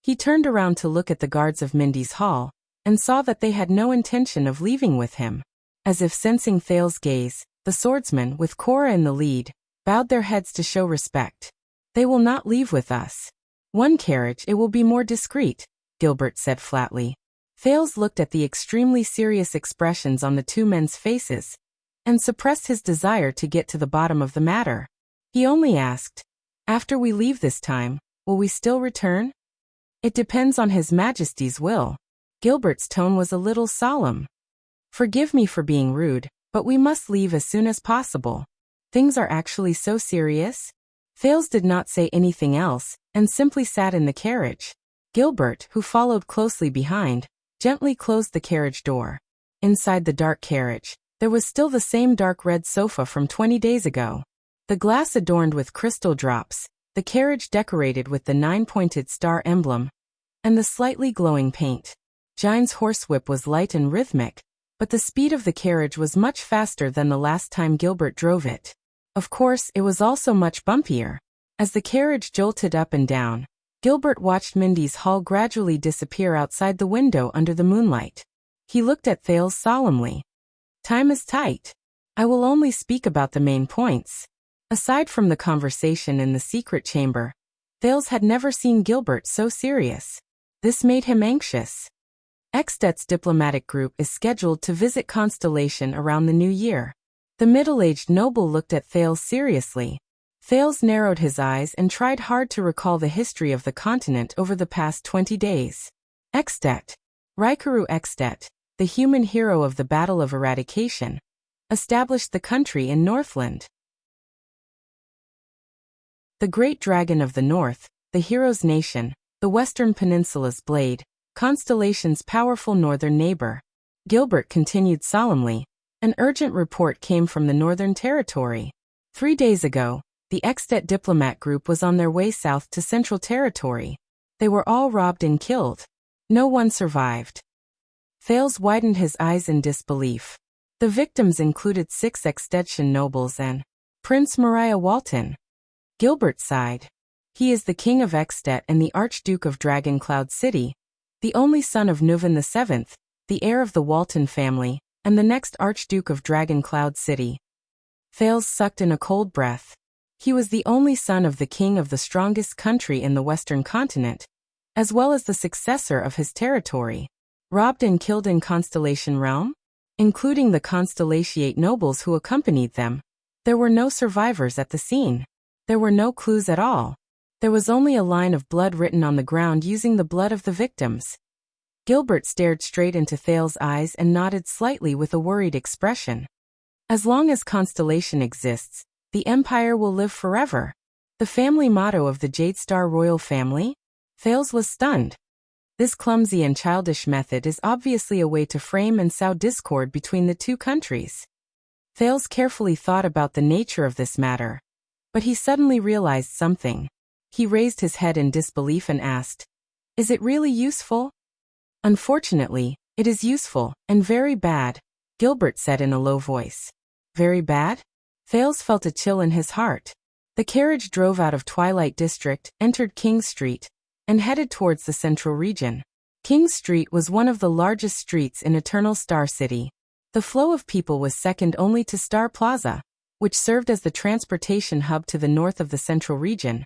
He turned around to look at the guards of Mindy's hall, and saw that they had no intention of leaving with him. As if sensing Thales' gaze, the swordsmen, with Cora in the lead, bowed their heads to show respect. "They will not leave with us. One carriage, it will be more discreet," Gilbert said flatly. Thales looked at the extremely serious expressions on the two men's faces, and suppressed his desire to get to the bottom of the matter. He only asked, "After we leave this time, will we still return?" "It depends on His Majesty's will." Gilbert's tone was a little solemn. "Forgive me for being rude, but we must leave as soon as possible." "Things are actually so serious?" Thales did not say anything else, and simply sat in the carriage. Gilbert, who followed closely behind, gently closed the carriage door. Inside the dark carriage, there was still the same dark red sofa from 20 days ago. The glass adorned with crystal drops, the carriage decorated with the 9-pointed star emblem, and the slightly glowing paint. Giles' horsewhip was light and rhythmic, but the speed of the carriage was much faster than the last time Gilbert drove it. Of course, it was also much bumpier. As the carriage jolted up and down, Gilbert watched Mindy's hall gradually disappear outside the window under the moonlight. He looked at Thales solemnly. "Time is tight. I will only speak about the main points." Aside from the conversation in the secret chamber, Thales had never seen Gilbert so serious. This made him anxious. Ekstedt's diplomatic group is scheduled to visit Constellation around the new year. The middle-aged noble looked at Thales seriously. Thales narrowed his eyes and tried hard to recall the history of the continent over the past 20 days. Ekstedt, Rikaru Ekstedt, the human hero of the Battle of Eradication, established the country in Northland. The great dragon of the north, the hero's nation, the Western Peninsula's blade, Constellation's powerful northern neighbor. Gilbert continued solemnly. An urgent report came from the Northern Territory. 3 days ago, the Ekstedt diplomat group was on their way south to Central Territory. They were all robbed and killed. No one survived. Thales widened his eyes in disbelief. The victims included 6 Ekstedtian nobles and Prince Mariah Walton. Gilbert sighed. He is the king of Ekstedt and the Archduke of Dragon Cloud City, the only son of Nuvan VII, the heir of the Walton family, and the next Archduke of Dragon Cloud City. Thales sucked in a cold breath. He was the only son of the king of the strongest country in the Western continent, as well as the successor of his territory. Robbed and killed in Constellation Realm? Including the Constellatiate nobles who accompanied them. There were no survivors at the scene. There were no clues at all. There was only a line of blood written on the ground using the blood of the victims. Gilbert stared straight into Thales's eyes and nodded slightly with a worried expression. As long as Constellation exists, the Empire will live forever. The family motto of the Jadestar royal family? Thales was stunned. This clumsy and childish method is obviously a way to frame and sow discord between the two countries. Thales carefully thought about the nature of this matter. But he suddenly realized something. He raised his head in disbelief and asked, "Is it really useful?" "Unfortunately, it is useful, and very bad," Gilbert said in a low voice. "Very bad?" Thales felt a chill in his heart. The carriage drove out of Twilight District, entered King Street, and headed towards the central region. King Street was one of the largest streets in Eternal Star City. The flow of people was second only to Star Plaza, which served as the transportation hub to the north of the central region,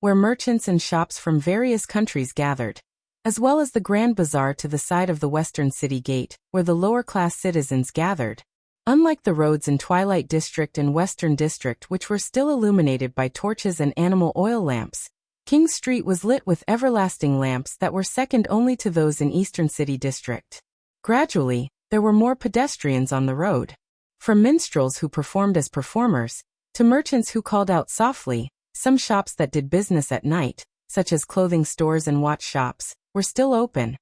where merchants and shops from various countries gathered, as well as the Grand Bazaar to the side of the Western City Gate, where the lower-class citizens gathered. Unlike the roads in Twilight District and Western District, which were still illuminated by torches and animal oil lamps, King Street was lit with everlasting lamps that were second only to those in Eastern City District. Gradually, there were more pedestrians on the road. From minstrels who performed as performers, to merchants who called out softly, some shops that did business at night, such as clothing stores and watch shops, were still open,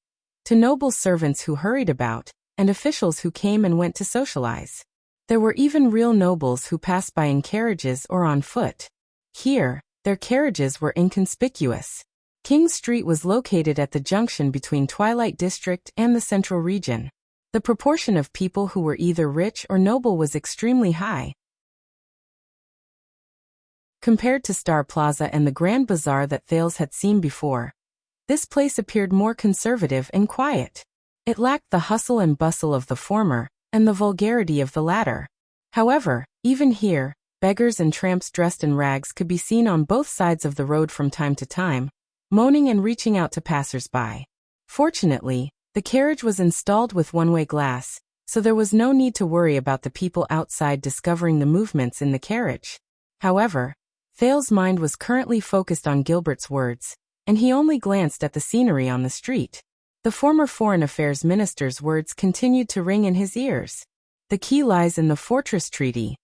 to noble servants who hurried about, and officials who came and went to socialize. There were even real nobles who passed by in carriages or on foot. Here, their carriages were inconspicuous. King Street was located at the junction between Twilight District and the Central Region. The proportion of people who were either rich or noble was extremely high. Compared to Star Plaza and the Grand Bazaar that Thales had seen before, this place appeared more conservative and quiet. It lacked the hustle and bustle of the former, and the vulgarity of the latter. However, even here, beggars and tramps dressed in rags could be seen on both sides of the road from time to time, moaning and reaching out to passers-by. Fortunately, the carriage was installed with one-way glass, so there was no need to worry about the people outside discovering the movements in the carriage. However, Thales' mind was currently focused on Gilbert's words, and he only glanced at the scenery on the street. The former Foreign Affairs Minister's words continued to ring in his ears. The key lies in the Fortress Treaty.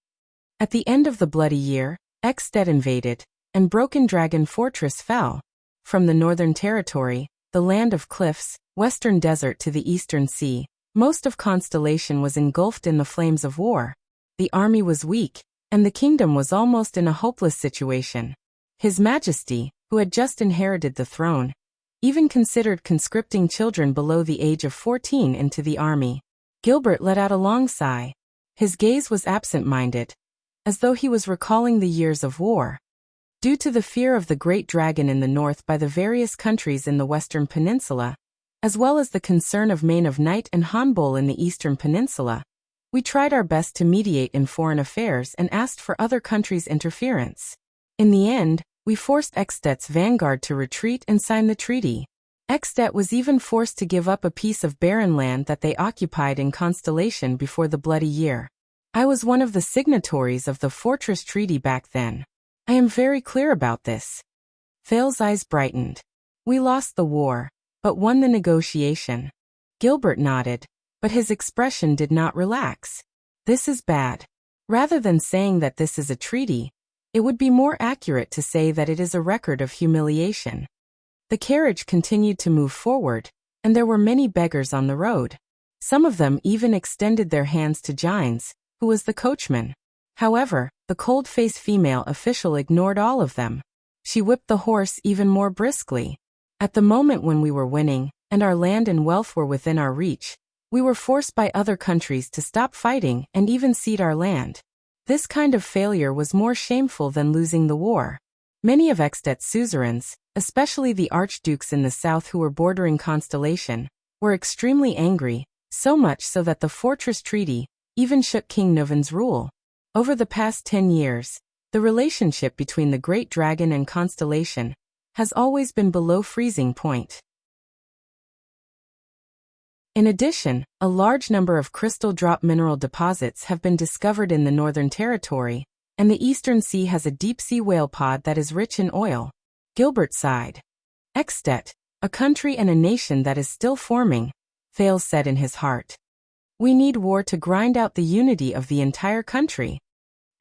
At the end of the Bloody Year, Exstead invaded, and Broken Dragon Fortress fell. From the Northern Territory, the land of cliffs, Western Desert to the Eastern Sea, most of Constellation was engulfed in the flames of war. The army was weak, and the kingdom was almost in a hopeless situation. His Majesty, who had just inherited the throne, even considered conscripting children below the age of 14 into the army. Gilbert let out a long sigh. His gaze was absent-minded, as though he was recalling the years of war. Due to the fear of the Great Dragon in the north by the various countries in the Western Peninsula, as well as the concern of Main of Night and Hanbol in the Eastern Peninsula, we tried our best to mediate in foreign affairs and asked for other countries' interference. In the end, we forced Exstead's vanguard to retreat and sign the treaty. Exstead was even forced to give up a piece of barren land that they occupied in Constellation before the Bloody Year. I was one of the signatories of the Fortress Treaty back then. I am very clear about this. Thales' eyes brightened. We lost the war, but won the negotiation. Gilbert nodded, but his expression did not relax. This is bad. Rather than saying that this is a treaty, it would be more accurate to say that it is a record of humiliation. The carriage continued to move forward, and there were many beggars on the road. Some of them even extended their hands to Gines, who was the coachman. However, the cold-faced female official ignored all of them. She whipped the horse even more briskly. At the moment when we were winning, and our land and wealth were within our reach, we were forced by other countries to stop fighting and even cede our land. This kind of failure was more shameful than losing the war. Many of Exstead's suzerains, especially the archdukes in the south who were bordering Constellation, were extremely angry, so much so that the Fortress Treaty even shook King Nuven's rule. Over the past 10 years, the relationship between the Great Dragon and Constellation has always been below freezing point. In addition, a large number of crystal drop mineral deposits have been discovered in the Northern Territory, and the Eastern Sea has a deep-sea whale pod that is rich in oil. Gilbert sighed. Extet, a country and a nation that is still forming, Thales said in his heart. We need war to grind out the unity of the entire country.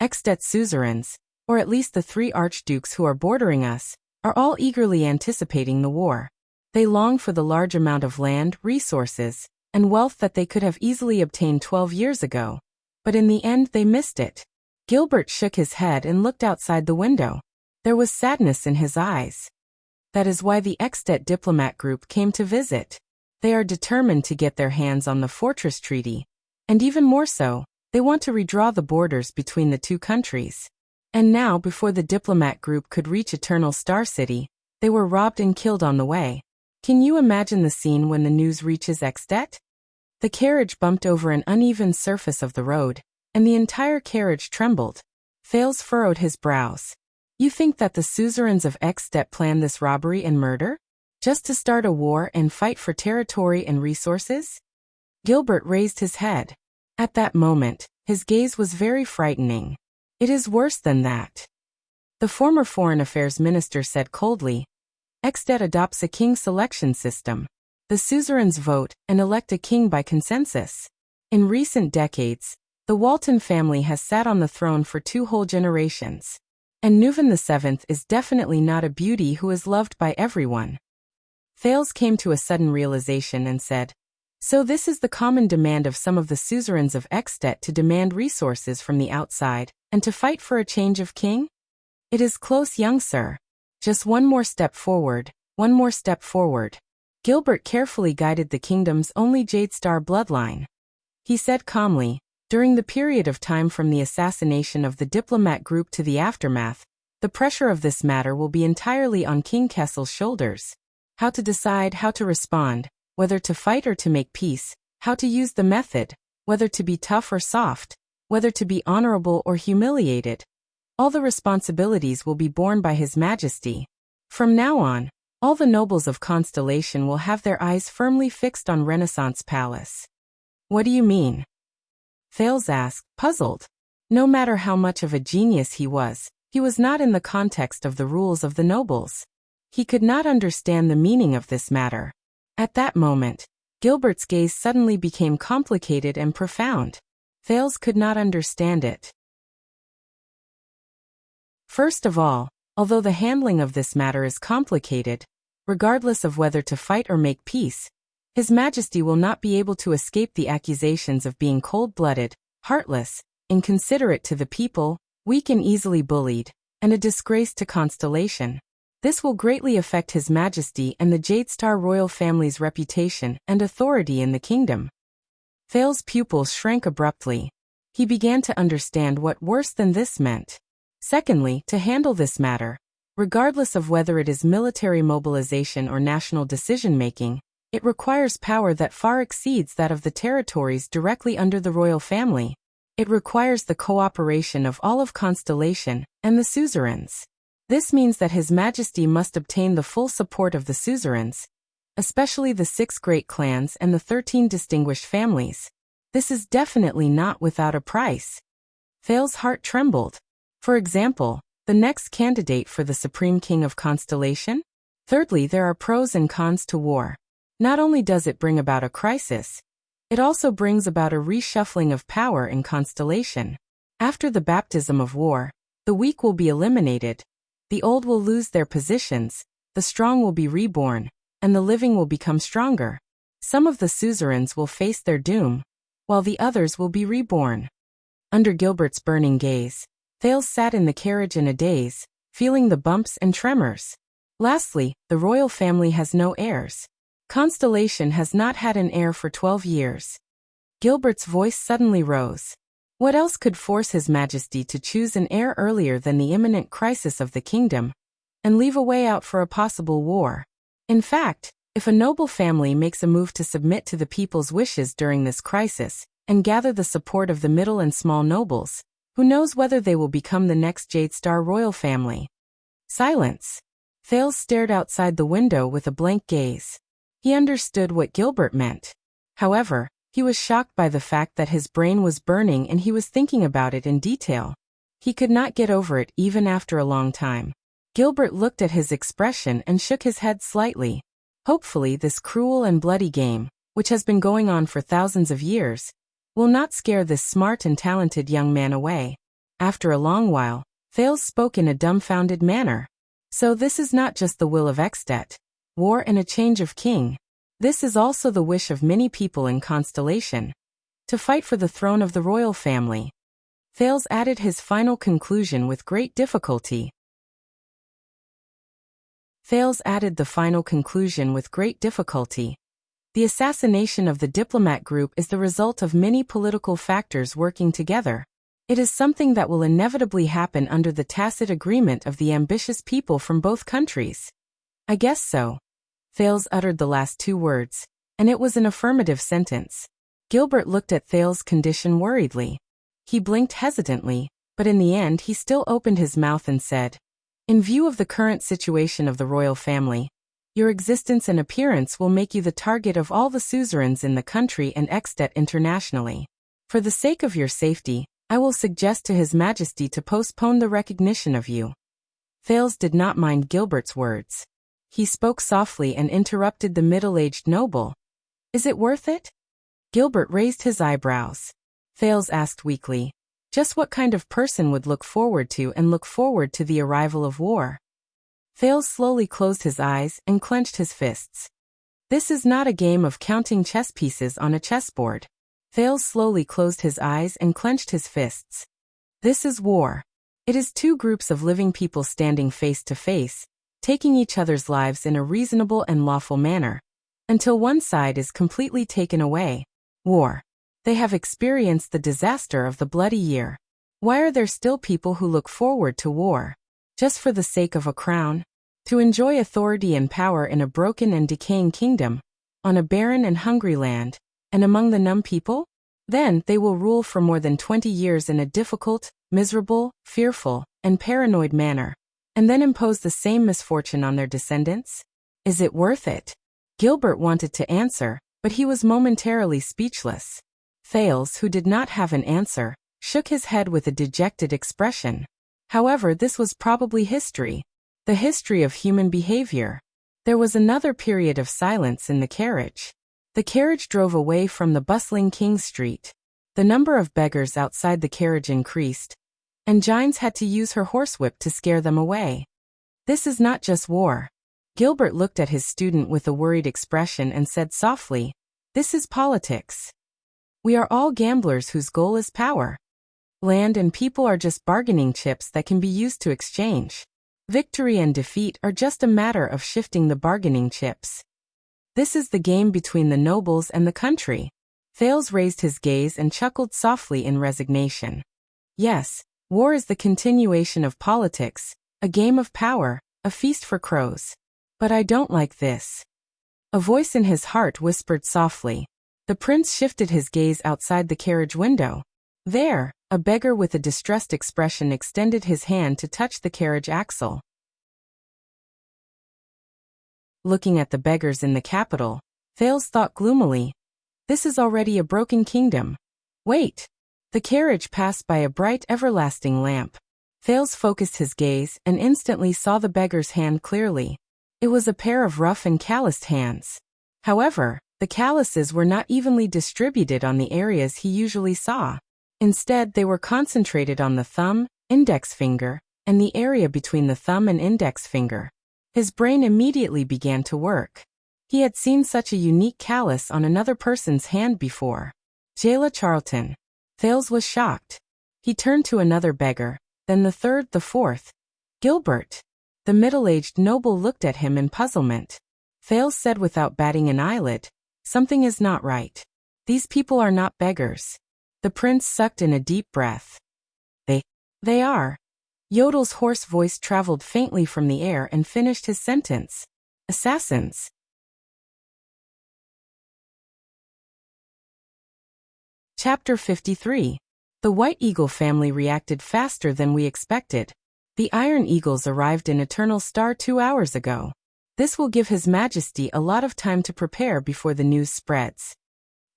Extet's suzerains, or at least the 3 archdukes who are bordering us, are all eagerly anticipating the war. They long for the large amount of land, resources, and wealth that they could have easily obtained 12 years ago. But in the end they missed it. Gilbert shook his head and looked outside the window. There was sadness in his eyes. That is why the Extet diplomat group came to visit. They are determined to get their hands on the fortress treaty. And even more so, they want to redraw the borders between the 2 countries. And now, before the diplomat group could reach Eternal Star City, they were robbed and killed on the way. Can you imagine the scene when the news reaches Extet? The carriage bumped over an uneven surface of the road, and the entire carriage trembled. Thales furrowed his brows. You think that the suzerains of Extet planned this robbery and murder? Just to start a war and fight for territory and resources? Gilbert raised his head. At that moment, his gaze was very frightening. It is worse than that. The former Foreign Affairs Minister said coldly. Extet adopts a king selection system. The suzerains vote and elect a king by consensus. In recent decades, the Walton family has sat on the throne for 2 whole generations. And Nuvan VII is definitely not a beauty who is loved by everyone. Thales came to a sudden realization and said, so this is the common demand of some of the suzerains of Extet to demand resources from the outside, and to fight for a change of king? It is close, young sir. Just one more step forward, one more step forward. Gilbert carefully guided the kingdom's only Jadestar bloodline. He said calmly, during the period of time from the assassination of the diplomat group to the aftermath, the pressure of this matter will be entirely on King Kessel's shoulders. How to decide, how to respond, whether to fight or to make peace, how to use the method, whether to be tough or soft, whether to be honorable or humiliated. All the responsibilities will be borne by His Majesty. From now on, all the nobles of Constellation will have their eyes firmly fixed on Renaissance Palace. What do you mean? Thales asked, puzzled. No matter how much of a genius he was not in the context of the rules of the nobles. He could not understand the meaning of this matter. At that moment, Gilbert's gaze suddenly became complicated and profound. Thales could not understand it. First of all, although the handling of this matter is complicated, regardless of whether to fight or make peace, His Majesty will not be able to escape the accusations of being cold-blooded, heartless, inconsiderate to the people, weak and easily bullied, and a disgrace to Constellation. This will greatly affect His Majesty and the Jadestar royal family's reputation and authority in the kingdom. Thales' pupils shrank abruptly. He began to understand what worse than this meant. Secondly, to handle this matter, regardless of whether it is military mobilization or national decision-making, it requires power that far exceeds that of the territories directly under the royal family. It requires the cooperation of all of Constellation and the suzerains. This means that His Majesty must obtain the full support of the suzerains, especially the 6 great clans and the 13 distinguished families. This is definitely not without a price. Thales' heart trembled. For example, the next candidate for the Supreme King of Constellation? Thirdly, there are pros and cons to war. Not only does it bring about a crisis, it also brings about a reshuffling of power in Constellation. After the baptism of war, the weak will be eliminated, the old will lose their positions, the strong will be reborn, and the living will become stronger. Some of the suzerains will face their doom, while the others will be reborn. Under Gilbert's burning gaze, Thales sat in the carriage in a daze, feeling the bumps and tremors. Lastly, the royal family has no heirs. Constellation has not had an heir for 12 years. Gilbert's voice suddenly rose. What else could force His Majesty to choose an heir earlier than the imminent crisis of the kingdom, and leave a way out for a possible war? In fact, if a noble family makes a move to submit to the people's wishes during this crisis, and gather the support of the middle and small nobles, who knows whether they will become the next Jadestar royal family? Silence. Thales stared outside the window with a blank gaze. He understood what Gilbert meant. However, he was shocked by the fact that his brain was burning and he was thinking about it in detail. He could not get over it even after a long time. Gilbert looked at his expression and shook his head slightly. Hopefully this cruel and bloody game, which has been going on for thousands of years, will not scare this smart and talented young man away. After a long while, Thales spoke in a dumbfounded manner. So this is not just the will of Extet, war and a change of king. This is also the wish of many people in Constellation, to fight for the throne of the royal family. Thales added his final conclusion with great difficulty. Thales added the final conclusion with great difficulty. The assassination of the diplomat group is the result of many political factors working together. It is something that will inevitably happen under the tacit agreement of the ambitious people from both countries. I guess so. Thales uttered the last two words, and it was an affirmative sentence. Gilbert looked at Thales' condition worriedly. He blinked hesitantly, but in the end he still opened his mouth and said, "In view of the current situation of the royal family, your existence and appearance will make you the target of all the suzerains in the country and Extet internationally. For the sake of your safety, I will suggest to His Majesty to postpone the recognition of you." Thales did not mind Gilbert's words. He spoke softly and interrupted the middle-aged noble. "Is it worth it?" Gilbert raised his eyebrows. Thales asked weakly, "Just what kind of person would look forward to the arrival of war?" Thales slowly closed his eyes and clenched his fists. "This is not a game of counting chess pieces on a chessboard." Thales slowly closed his eyes and clenched his fists. "This is war. It is two groups of living people standing face to face, taking each other's lives in a reasonable and lawful manner, until one side is completely taken away. War. They have experienced the disaster of the bloody year. Why are there still people who look forward to war? Just for the sake of a crown? To enjoy authority and power in a broken and decaying kingdom, on a barren and hungry land, and among the numb people? Then they will rule for more than 20 years in a difficult, miserable, fearful, and paranoid manner, and then impose the same misfortune on their descendants? Is it worth it? Gilbert wanted to answer, but he was momentarily speechless. Thales, who did not have an answer, shook his head with a dejected expression. However, this was probably history. The history of human behavior. There was another period of silence in the carriage. The carriage drove away from the bustling King Street. The number of beggars outside the carriage increased, and Gines had to use her horsewhip to scare them away. This is not just war. Gilbert looked at his student with a worried expression and said softly, "This is politics. We are all gamblers whose goal is power. Land and people are just bargaining chips that can be used to exchange. Victory and defeat are just a matter of shifting the bargaining chips. This is the game between the nobles and the country." Thales raised his gaze and chuckled softly in resignation. "Yes, war is the continuation of politics, a game of power, a feast for crows. But I don't like this." A voice in his heart whispered softly. The prince shifted his gaze outside the carriage window. There, a beggar with a distressed expression extended his hand to touch the carriage axle. Looking at the beggars in the capital, Thales thought gloomily, "This is already a broken kingdom. Wait!" The carriage passed by a bright everlasting lamp. Thales focused his gaze and instantly saw the beggar's hand clearly. It was a pair of rough and calloused hands. However, the calluses were not evenly distributed on the areas he usually saw. Instead, they were concentrated on the thumb, index finger, and the area between the thumb and index finger. His brain immediately began to work. He had seen such a unique callus on another person's hand before. Jayla Charlton. Thales was shocked. He turned to another beggar, then the third, the fourth. "Gilbert." The middle-aged noble looked at him in puzzlement. Thales said without batting an eyelid, "Something is not right. These people are not beggars." The prince sucked in a deep breath. They are." Yodel's hoarse voice traveled faintly from the air and finished his sentence. "Assassins." Chapter 53. The White Eagle family reacted faster than we expected. The Iron Eagles arrived in Eternal Star 2 hours ago. This will give His Majesty a lot of time to prepare before the news spreads.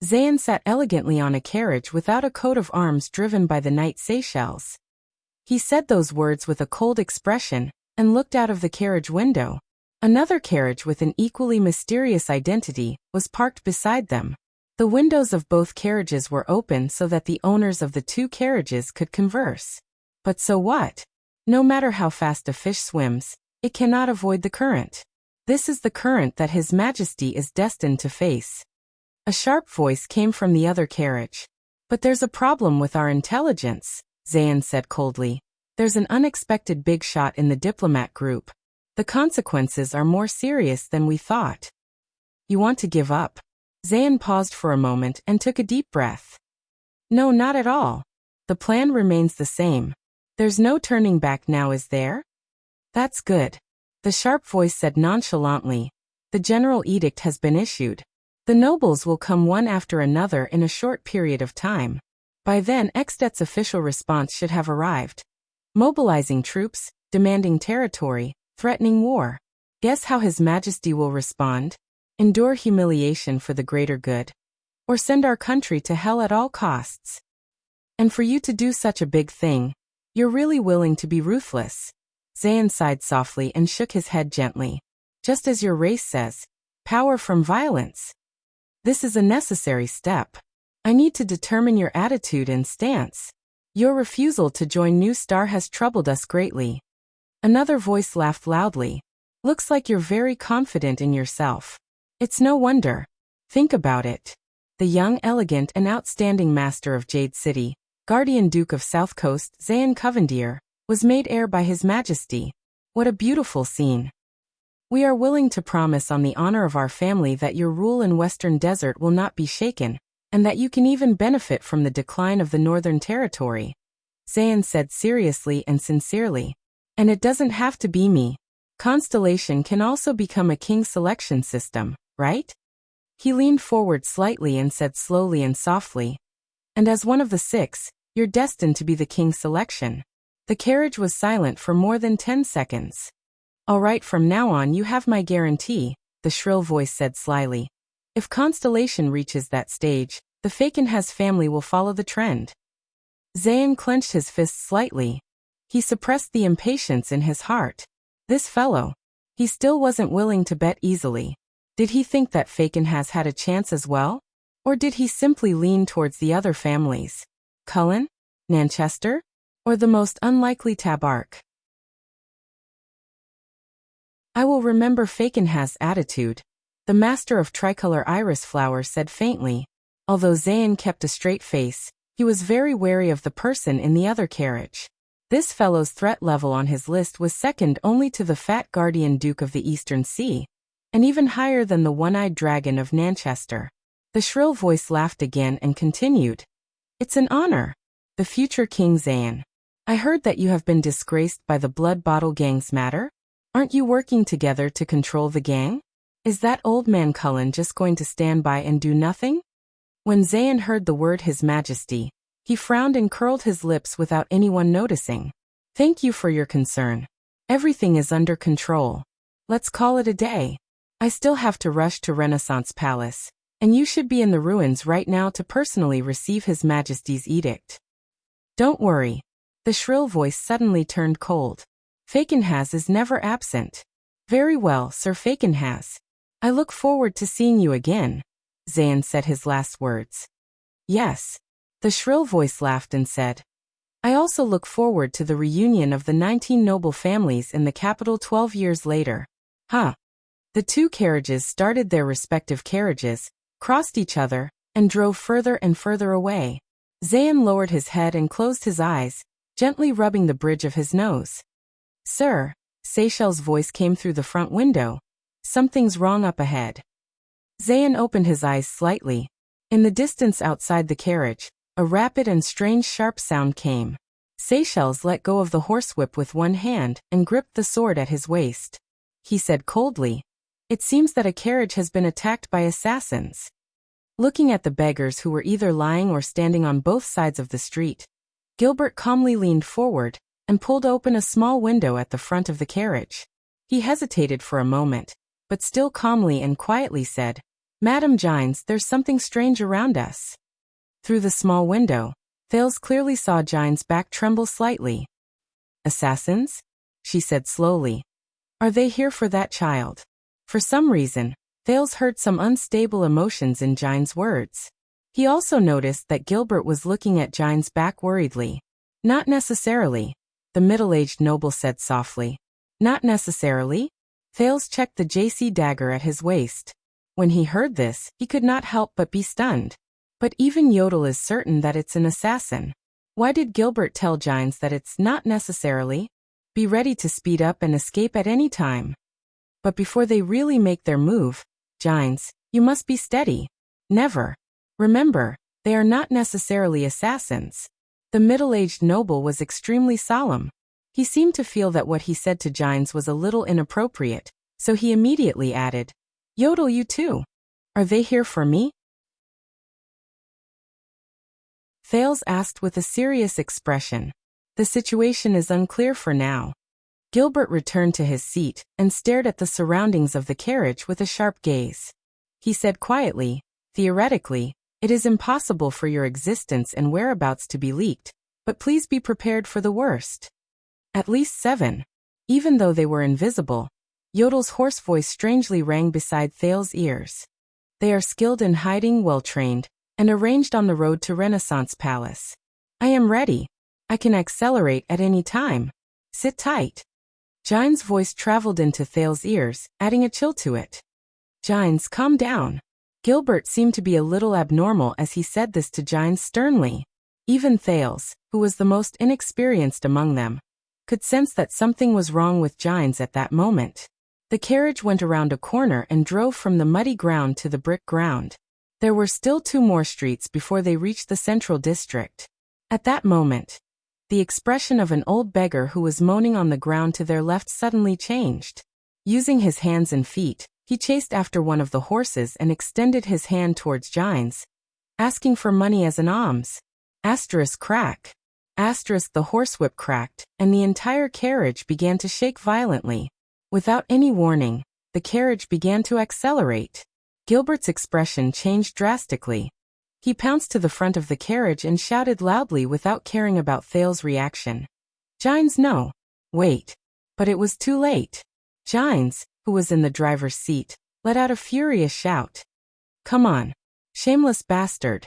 Zayn sat elegantly on a carriage without a coat of arms driven by the Knight Seychelles. He said those words with a cold expression, and looked out of the carriage window. Another carriage with an equally mysterious identity was parked beside them. The windows of both carriages were open so that the owners of the two carriages could converse. But so what? No matter how fast a fish swims, it cannot avoid the current. This is the current that His Majesty is destined to face. A sharp voice came from the other carriage. But there's a problem with our intelligence, Zayn said coldly. There's an unexpected big shot in the diplomat group. The consequences are more serious than we thought. You want to give up? Zayn paused for a moment and took a deep breath. No, not at all. The plan remains the same. There's no turning back now, is there? That's good. The sharp voice said nonchalantly. The general edict has been issued. The nobles will come one after another in a short period of time. By then, Extet's official response should have arrived. Mobilizing troops, demanding territory, threatening war. Guess how His Majesty will respond? Endure humiliation for the greater good? Or send our country to hell at all costs? And for you to do such a big thing, you're really willing to be ruthless. Zayn sighed softly and shook his head gently. Just as your race says, power from violence. This is a necessary step. I need to determine your attitude and stance. Your refusal to join New Star has troubled us greatly. Another voice laughed loudly. Looks like you're very confident in yourself. It's no wonder. Think about it. The young, elegant, and outstanding master of Jade City, Guardian Duke of South Coast, Zayn Covendier, was made heir by His Majesty. What a beautiful scene. We are willing to promise on the honor of our family that your rule in Western Desert will not be shaken, and that you can even benefit from the decline of the Northern Territory. Zayn said seriously and sincerely. And it doesn't have to be me. Constellation can also become a king selection system, right? He leaned forward slightly and said slowly and softly. And as one of the 6, you're destined to be the king selection. The carriage was silent for more than 10 seconds. All right, from now on you have my guarantee, the shrill voice said slyly. If Constellation reaches that stage, the Fakenhas family will follow the trend. Zayn clenched his fists slightly. He suppressed the impatience in his heart. This fellow. He still wasn't willing to bet easily. Did he think that Fakenhas had a chance as well? Or did he simply lean towards the other families? Cullen? Nanchester? Or the most unlikely Tabark? I will remember Fakenhas' attitude, the master of tricolor iris flower said faintly. Although Zayn kept a straight face, he was very wary of the person in the other carriage. This fellow's threat level on his list was second only to the fat Guardian Duke of the Eastern Sea, and even higher than the one-eyed dragon of Nanchester. The shrill voice laughed again and continued. It's an honor. The future King Zayn. I heard that you have been disgraced by the Blood Bottle Gang's matter? Aren't you working together to control the gang? Is that old man Cullen just going to stand by and do nothing? When Zayn heard the word His Majesty, he frowned and curled his lips without anyone noticing. Thank you for your concern. Everything is under control. Let's call it a day. I still have to rush to Renaissance Palace, and you should be in the ruins right now to personally receive His Majesty's edict. Don't worry. The shrill voice suddenly turned cold. Fakenhas is never absent. Very well, Sir Fakenhas. I look forward to seeing you again. Zayn said his last words. Yes. The shrill voice laughed and said. I also look forward to the reunion of the 19 noble families in the capital 12 years later. Huh. The two carriages started their respective carriages, crossed each other, and drove further and further away. Zayn lowered his head and closed his eyes, gently rubbing the bridge of his nose. Sir, Seychelles' voice came through the front window. Something's wrong up ahead. Zayn opened his eyes slightly. In the distance outside the carriage, a rapid and strange sharp sound came. Seychelles let go of the horsewhip with one hand and gripped the sword at his waist. He said coldly, It seems that a carriage has been attacked by assassins. Looking at the beggars who were either lying or standing on both sides of the street, Gilbert calmly leaned forward and pulled open a small window at the front of the carriage. He hesitated for a moment, but still calmly and quietly said, Madam Gines, there's something strange around us. Through the small window, Thales clearly saw Gines' back tremble slightly. Assassins? she said slowly. Are they here for that child? For some reason, Thales heard some unstable emotions in Gine's words. He also noticed that Gilbert was looking at Gine's back worriedly. Not necessarily, the middle-aged noble said softly. Not necessarily? Thales checked the JC dagger at his waist. When he heard this, he could not help but be stunned. But even Yodel is certain that it's an assassin. Why did Gilbert tell Gines that it's not necessarily? Be ready to speed up and escape at any time. But before they really make their move, Gines, you must be steady. Never. Remember, they are not necessarily assassins. The middle-aged noble was extremely solemn. He seemed to feel that what he said to Gines was a little inappropriate, so he immediately added, Yodel, you too. Are they here for me? Thales asked with a serious expression. The situation is unclear for now. Gilbert returned to his seat and stared at the surroundings of the carriage with a sharp gaze. He said quietly, theoretically, it is impossible for your existence and whereabouts to be leaked, but please be prepared for the worst. At least 7. Even though they were invisible, Yodel's hoarse voice strangely rang beside Thales' ears. They are skilled in hiding, well-trained, and arranged on the road to Renaissance Palace. I am ready. I can accelerate at any time. Sit tight. Gines' voice traveled into Thales' ears, adding a chill to it. Gines, calm down. Gilbert seemed to be a little abnormal as he said this to Gines sternly. Even Thales, who was the most inexperienced among them, could sense that something was wrong with Gines at that moment. The carriage went around a corner and drove from the muddy ground to the brick ground. There were still 2 more streets before they reached the central district. At that moment, the expression of an old beggar who was moaning on the ground to their left suddenly changed. Using his hands and feet, he chased after one of the horses and extended his hand towards Gines, asking for money as an alms. Crack. The horsewhip cracked, and the entire carriage began to shake violently. Without any warning, the carriage began to accelerate. Gilbert's expression changed drastically. He pounced to the front of the carriage and shouted loudly without caring about Thales' reaction. Gines, no. Wait. But it was too late. Gines, who was in the driver's seat, let out a furious shout. Come on. Shameless bastard.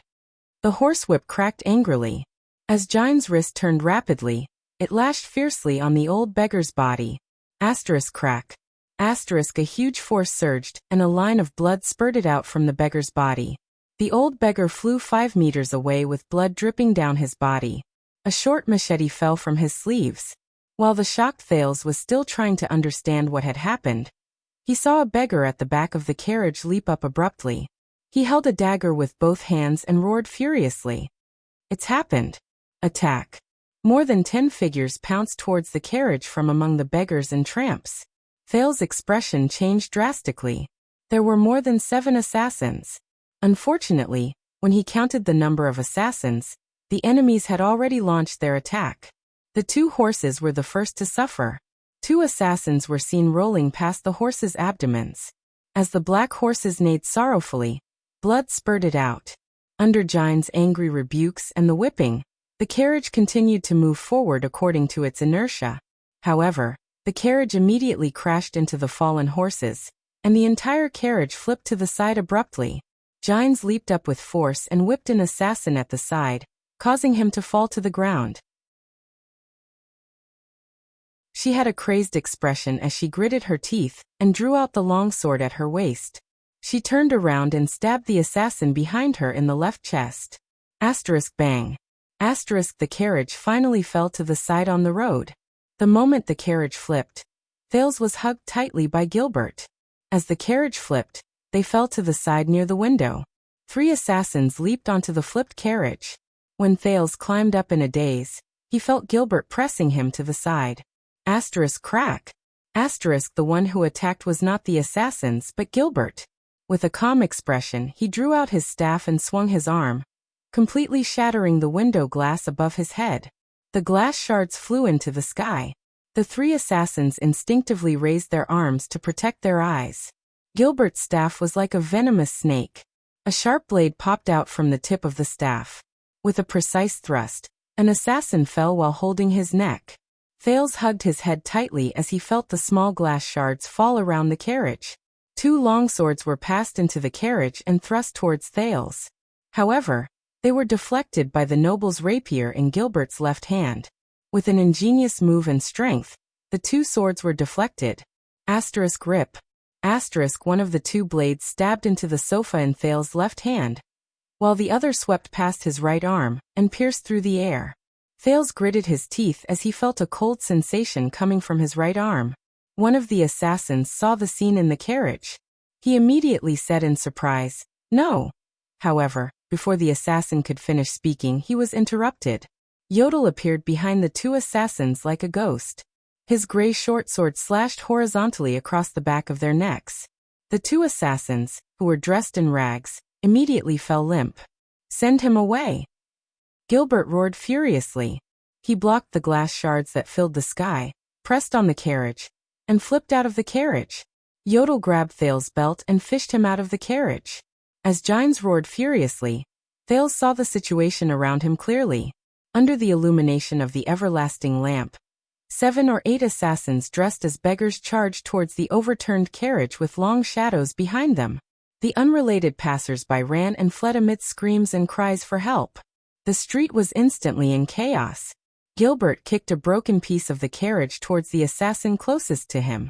The horsewhip cracked angrily. As Gines' wrist turned rapidly, it lashed fiercely on the old beggar's body. Crack. A huge force surged, and a line of blood spurted out from the beggar's body. The old beggar flew 5 meters away with blood dripping down his body. A short machete fell from his sleeves. While the shocked Thales was still trying to understand what had happened, he saw a beggar at the back of the carriage leap up abruptly. He held a dagger with both hands and roared furiously. It's happened. Attack. More than 10 figures pounced towards the carriage from among the beggars and tramps. Thales' expression changed drastically. There were more than 7 assassins. Unfortunately, when he counted the number of assassins, the enemies had already launched their attack. The 2 horses were the first to suffer. 2 assassins were seen rolling past the horses' abdomens. As the black horses neighed sorrowfully, blood spurted out. Under Gines' angry rebukes and the whipping, the carriage continued to move forward according to its inertia. However, the carriage immediately crashed into the fallen horses, and the entire carriage flipped to the side abruptly. Gines leaped up with force and whipped an assassin at the side, causing him to fall to the ground. She had a crazed expression as she gritted her teeth and drew out the long sword at her waist. She turned around and stabbed the assassin behind her in the left chest. Bang. The carriage finally fell to the side on the road. The moment the carriage flipped, Thales was hugged tightly by Gilbert. As the carriage flipped, they fell to the side near the window. 3 assassins leaped onto the flipped carriage. When Thales climbed up in a daze, he felt Gilbert pressing him to the side. Crack. The one who attacked was not the assassins but Gilbert. With a calm expression, he drew out his staff and swung his arm, completely shattering the window glass above his head. The glass shards flew into the sky. The 3 assassins instinctively raised their arms to protect their eyes. Gilbert's staff was like a venomous snake. A sharp blade popped out from the tip of the staff. With a precise thrust, an assassin fell while holding his neck. Thales hugged his head tightly as he felt the small glass shards fall around the carriage. 2 long swords were passed into the carriage and thrust towards Thales. However, they were deflected by the noble's rapier in Gilbert's left hand. With an ingenious move and strength, the 2 swords were deflected. Rip. One of the 2 blades stabbed into the sofa in Thales' left hand, while the other swept past his right arm and pierced through the air. Thales gritted his teeth as he felt a cold sensation coming from his right arm. One of the assassins saw the scene in the carriage. He immediately said in surprise, "No." However, before the assassin could finish speaking, he was interrupted. Yodel appeared behind the 2 assassins like a ghost. His gray short sword slashed horizontally across the back of their necks. The 2 assassins, who were dressed in rags, immediately fell limp. "Send him away!" Gilbert roared furiously. He blocked the glass shards that filled the sky, pressed on the carriage, and flipped out of the carriage. Yodel grabbed Thales' belt and fished him out of the carriage. As Gines roared furiously, Thales saw the situation around him clearly. Under the illumination of the everlasting lamp, 7 or 8 assassins dressed as beggars charged towards the overturned carriage with long shadows behind them. The unrelated passers-by ran and fled amidst screams and cries for help. The street was instantly in chaos. Gilbert kicked a broken piece of the carriage towards the assassin closest to him.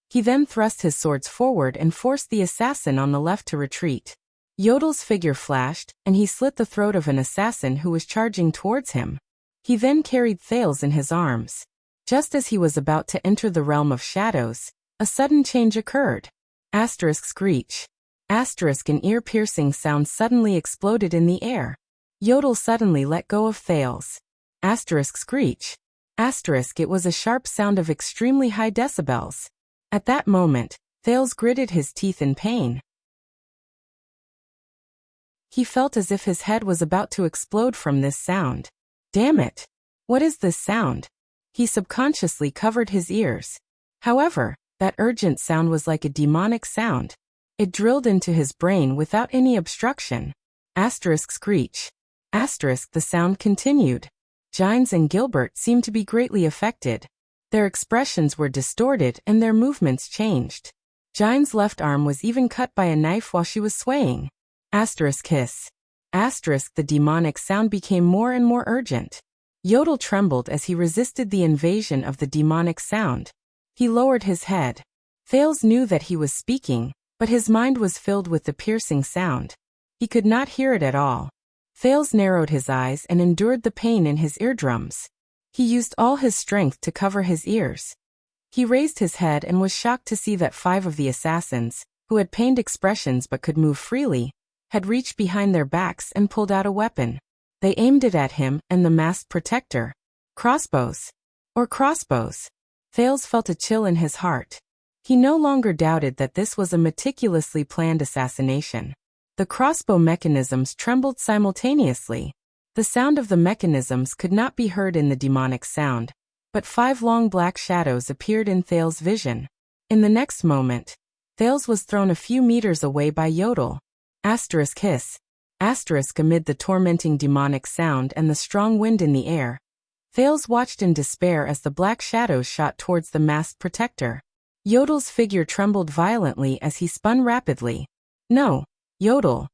He then thrust his swords forward and forced the assassin on the left to retreat. Yodel's figure flashed, and he slit the throat of an assassin who was charging towards him. He then carried Thales in his arms. Just as he was about to enter the realm of shadows, a sudden change occurred. Screech. An ear-piercing sound suddenly exploded in the air. Yodel suddenly let go of Thales. Screech. It was a sharp sound of extremely high decibels. At that moment, Thales gritted his teeth in pain. He felt as if his head was about to explode from this sound. Damn it! What is this sound? He subconsciously covered his ears. However, that urgent sound was like a demonic sound. It drilled into his brain without any obstruction. Screech. The sound continued. Gines and Gilbert seemed to be greatly affected. Their expressions were distorted and their movements changed. Gines' left arm was even cut by a knife while she was swaying. Hiss. The demonic sound became more and more urgent. Yodel trembled as he resisted the invasion of the demonic sound. He lowered his head. Thales knew that he was speaking, but his mind was filled with the piercing sound. He could not hear it at all. Thales narrowed his eyes and endured the pain in his eardrums. He used all his strength to cover his ears. He raised his head and was shocked to see that 5 of the assassins, who had pained expressions but could move freely, had reached behind their backs and pulled out a weapon. They aimed it at him and the masked protector. Crossbows. Thales felt a chill in his heart. He no longer doubted that this was a meticulously planned assassination. The crossbow mechanisms trembled simultaneously. The sound of the mechanisms could not be heard in the demonic sound, but 5 long black shadows appeared in Thales' vision. In the next moment, Thales was thrown a few meters away by Yodel. Hiss. Amid the tormenting demonic sound and the strong wind in the air, Thales watched in despair as the black shadows shot towards the masked protector. Yodel's figure trembled violently as he spun rapidly. "No, Yodel,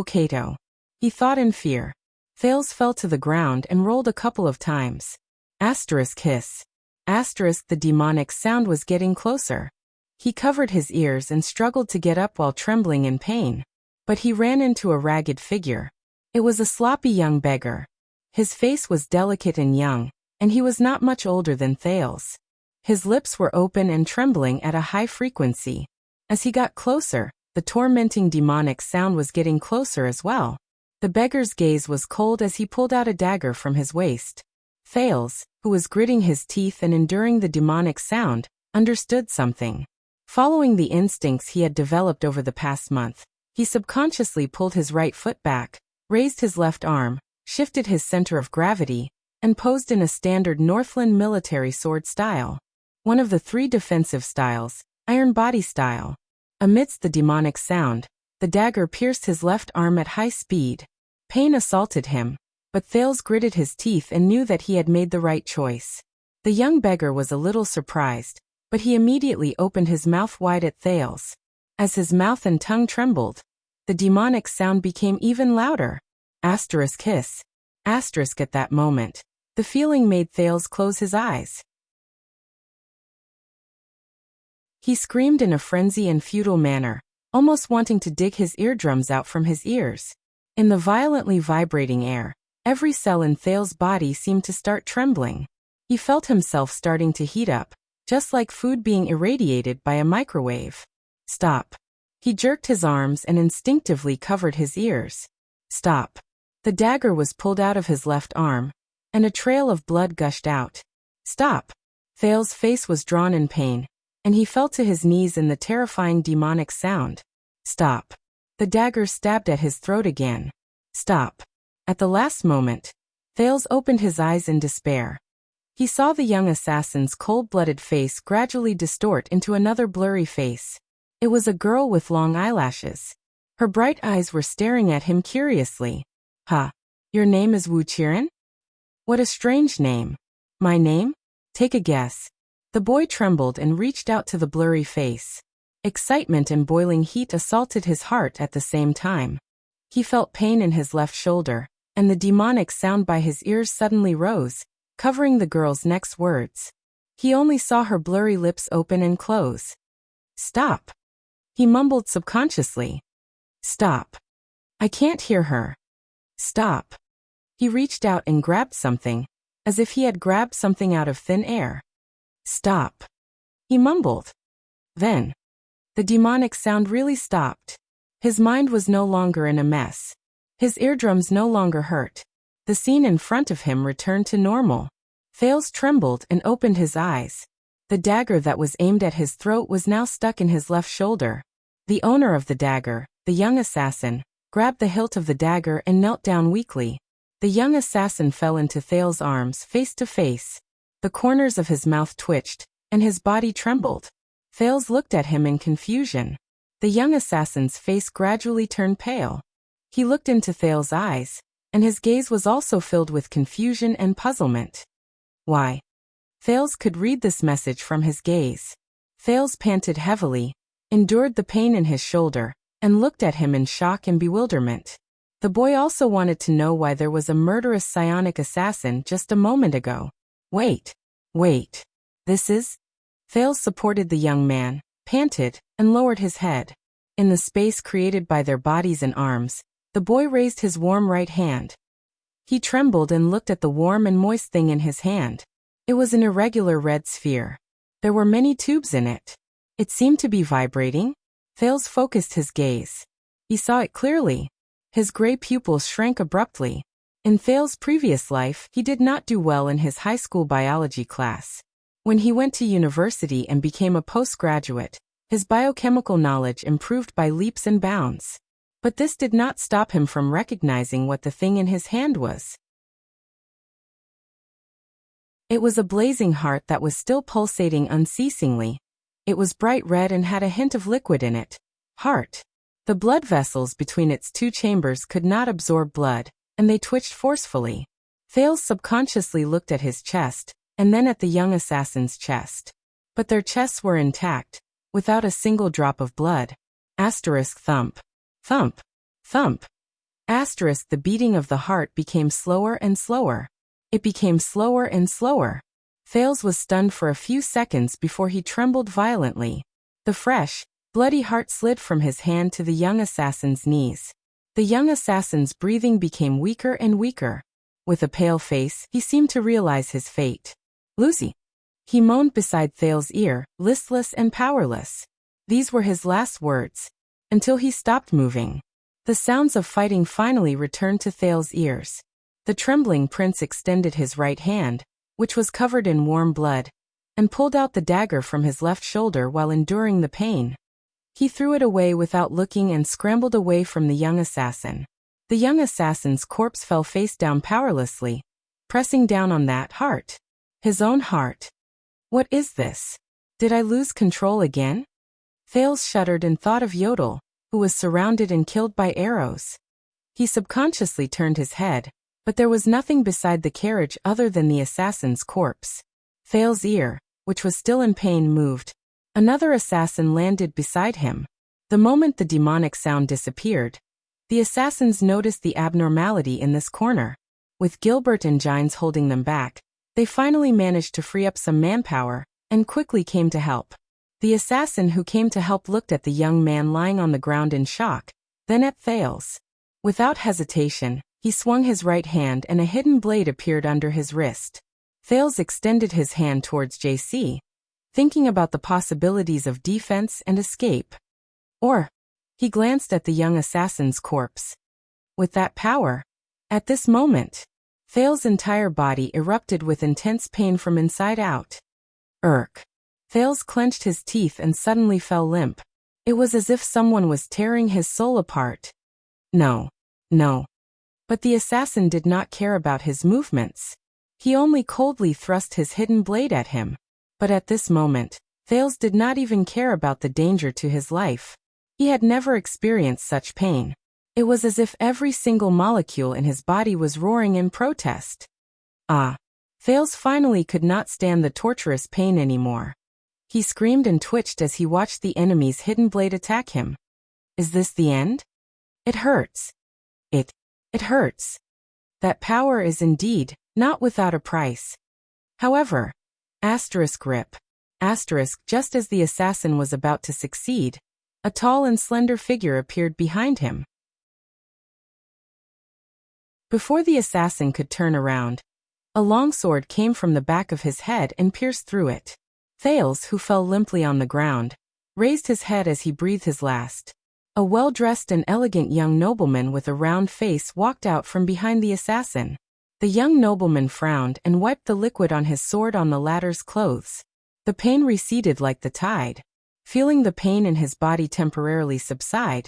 Kato," he thought in fear. Thales fell to the ground and rolled a couple of times. Hiss. The demonic sound was getting closer. He covered his ears and struggled to get up while trembling in pain. But he ran into a ragged figure. It was a sloppy young beggar. His face was delicate and young, and he was not much older than Thales. His lips were open and trembling at a high frequency. As he got closer, the tormenting demonic sound was getting closer as well. The beggar's gaze was cold as he pulled out a dagger from his waist. Thales, who was gritting his teeth and enduring the demonic sound, understood something. Following the instincts he had developed over the past month, he subconsciously pulled his right foot back, raised his left arm, shifted his center of gravity, and posed in a standard Northland military sword style. One of the 3 defensive styles, iron body style. Amidst the demonic sound, the dagger pierced his left arm at high speed. Pain assaulted him, but Thales gritted his teeth and knew that he had made the right choice. The The young beggar was a little surprised, but he immediately opened his mouth wide at Thales. As his mouth and tongue trembled, the demonic sound became even louder. Asterisk hiss. Asterisk at that moment, the feeling made Thales close his eyes. He screamed in a frenzy and futile manner, almost wanting to dig his eardrums out from his ears. In the violently vibrating air, every cell in Thales' body seemed to start trembling. He felt himself starting to heat up, just like food being irradiated by a microwave. Stop. He jerked his arms and instinctively covered his ears. Stop. The dagger was pulled out of his left arm, and a trail of blood gushed out. Stop. Thales' face was drawn in pain, and he fell to his knees in the terrifying demonic sound. Stop. The dagger stabbed at his throat again. Stop. At the last moment, Thales opened his eyes in despair. He saw the young assassin's cold-blooded face gradually distort into another blurry face. It was a girl with long eyelashes. Her bright eyes were staring at him curiously. "Ha! Your name is Wu Qiren? What a strange name." "My name? Take a guess." The boy trembled and reached out to the blurry face. Excitement and boiling heat assaulted his heart at the same time. He felt pain in his left shoulder, and the demonic sound by his ears suddenly rose, covering the girl's next words. He only saw her blurry lips open and close. "Stop." He mumbled subconsciously. "Stop. I can't hear her. Stop." He reached out and grabbed something, as if he had grabbed something out of thin air. "Stop," he mumbled. Then, the demonic sound really stopped. His mind was no longer in a mess. His eardrums no longer hurt. The scene in front of him returned to normal. Thales trembled and opened his eyes. The dagger that was aimed at his throat was now stuck in his left shoulder. The owner of the dagger, the young assassin, grabbed the hilt of the dagger and knelt down weakly. The young assassin fell into Thales' arms face to face. The corners of his mouth twitched, and his body trembled. Thales looked at him in confusion. The young assassin's face gradually turned pale. He looked into Thales' eyes, and his gaze was also filled with confusion and puzzlement. Why? Thales could read this message from his gaze. Thales panted heavily, endured the pain in his shoulder, and looked at him in shock and bewilderment. The boy also wanted to know why there was a murderous psionic assassin just a moment ago. Wait. This is? Thales supported the young man, panted, and lowered his head. In the space created by their bodies and arms, the boy raised his warm right hand. He trembled and looked at the warm and moist thing in his hand. It was an irregular red sphere. There were many tubes in it. It seemed to be vibrating. Thales focused his gaze. He saw it clearly. His gray pupils shrank abruptly. In Thales' previous life, he did not do well in his high school biology class. When he went to university and became a postgraduate, his biochemical knowledge improved by leaps and bounds. But this did not stop him from recognizing what the thing in his hand was. It was a blazing heart that was still pulsating unceasingly. It was bright red and had a hint of liquid in it. Heart. The blood vessels between its two chambers could not absorb blood, and they twitched forcefully. Thales subconsciously looked at his chest, and then at the young assassin's chest. But their chests were intact, without a single drop of blood. Asterisk thump. Thump. Thump. Asterisk the beating of the heart became slower and slower. It became slower and slower. Thales was stunned for a few seconds before he trembled violently. The fresh, bloody heart slid from his hand to the young assassin's knees. The young assassin's breathing became weaker and weaker. With a pale face, he seemed to realize his fate. "Lucy," he moaned beside Thales' ear, listless and powerless. These were his last words, until he stopped moving. The sounds of fighting finally returned to Thales' ears. The trembling prince extended his right hand, which was covered in warm blood, and pulled out the dagger from his left shoulder while enduring the pain. He threw it away without looking and scrambled away from the young assassin. The young assassin's corpse fell face down powerlessly, pressing down on that heart. His own heart. What is this? Did I lose control again? Thales shuddered and thought of Yodel, who was surrounded and killed by arrows. He subconsciously turned his head, but there was nothing beside the carriage other than the assassin's corpse. Thale's ear, which was still in pain, moved. Another assassin landed beside him. The moment the demonic sound disappeared, the assassins noticed the abnormality in this corner. With Gilbert and Gines holding them back, they finally managed to free up some manpower and quickly came to help. The assassin who came to help looked at the young man lying on the ground in shock, then at Thales. Without hesitation, he swung his right hand and a hidden blade appeared under his wrist. Thales extended his hand towards JC, thinking about the possibilities of defense and escape. Or, he glanced at the young assassin's corpse. With that power, at this moment, Thales' entire body erupted with intense pain from inside out. Irk. Thales clenched his teeth and suddenly fell limp. It was as if someone was tearing his soul apart. No. But the assassin did not care about his movements. He only coldly thrust his hidden blade at him. But at this moment, Thales did not even care about the danger to his life. He had never experienced such pain. It was as if every single molecule in his body was roaring in protest. Thales finally could not stand the torturous pain anymore. He screamed and twitched as he watched the enemy's hidden blade attack him. Is this the end? It hurts. It hurts. That power is indeed not without a price. However, rip. Just as the assassin was about to succeed, a tall and slender figure appeared behind him. Before the assassin could turn around, a long sword came from the back of his head and pierced through it. Thales, who fell limply on the ground, raised his head as he breathed his last. A well-dressed and elegant young nobleman with a round face walked out from behind the assassin. The young nobleman frowned and wiped the liquid on his sword on the latter's clothes. The pain receded like the tide. Feeling the pain in his body temporarily subside,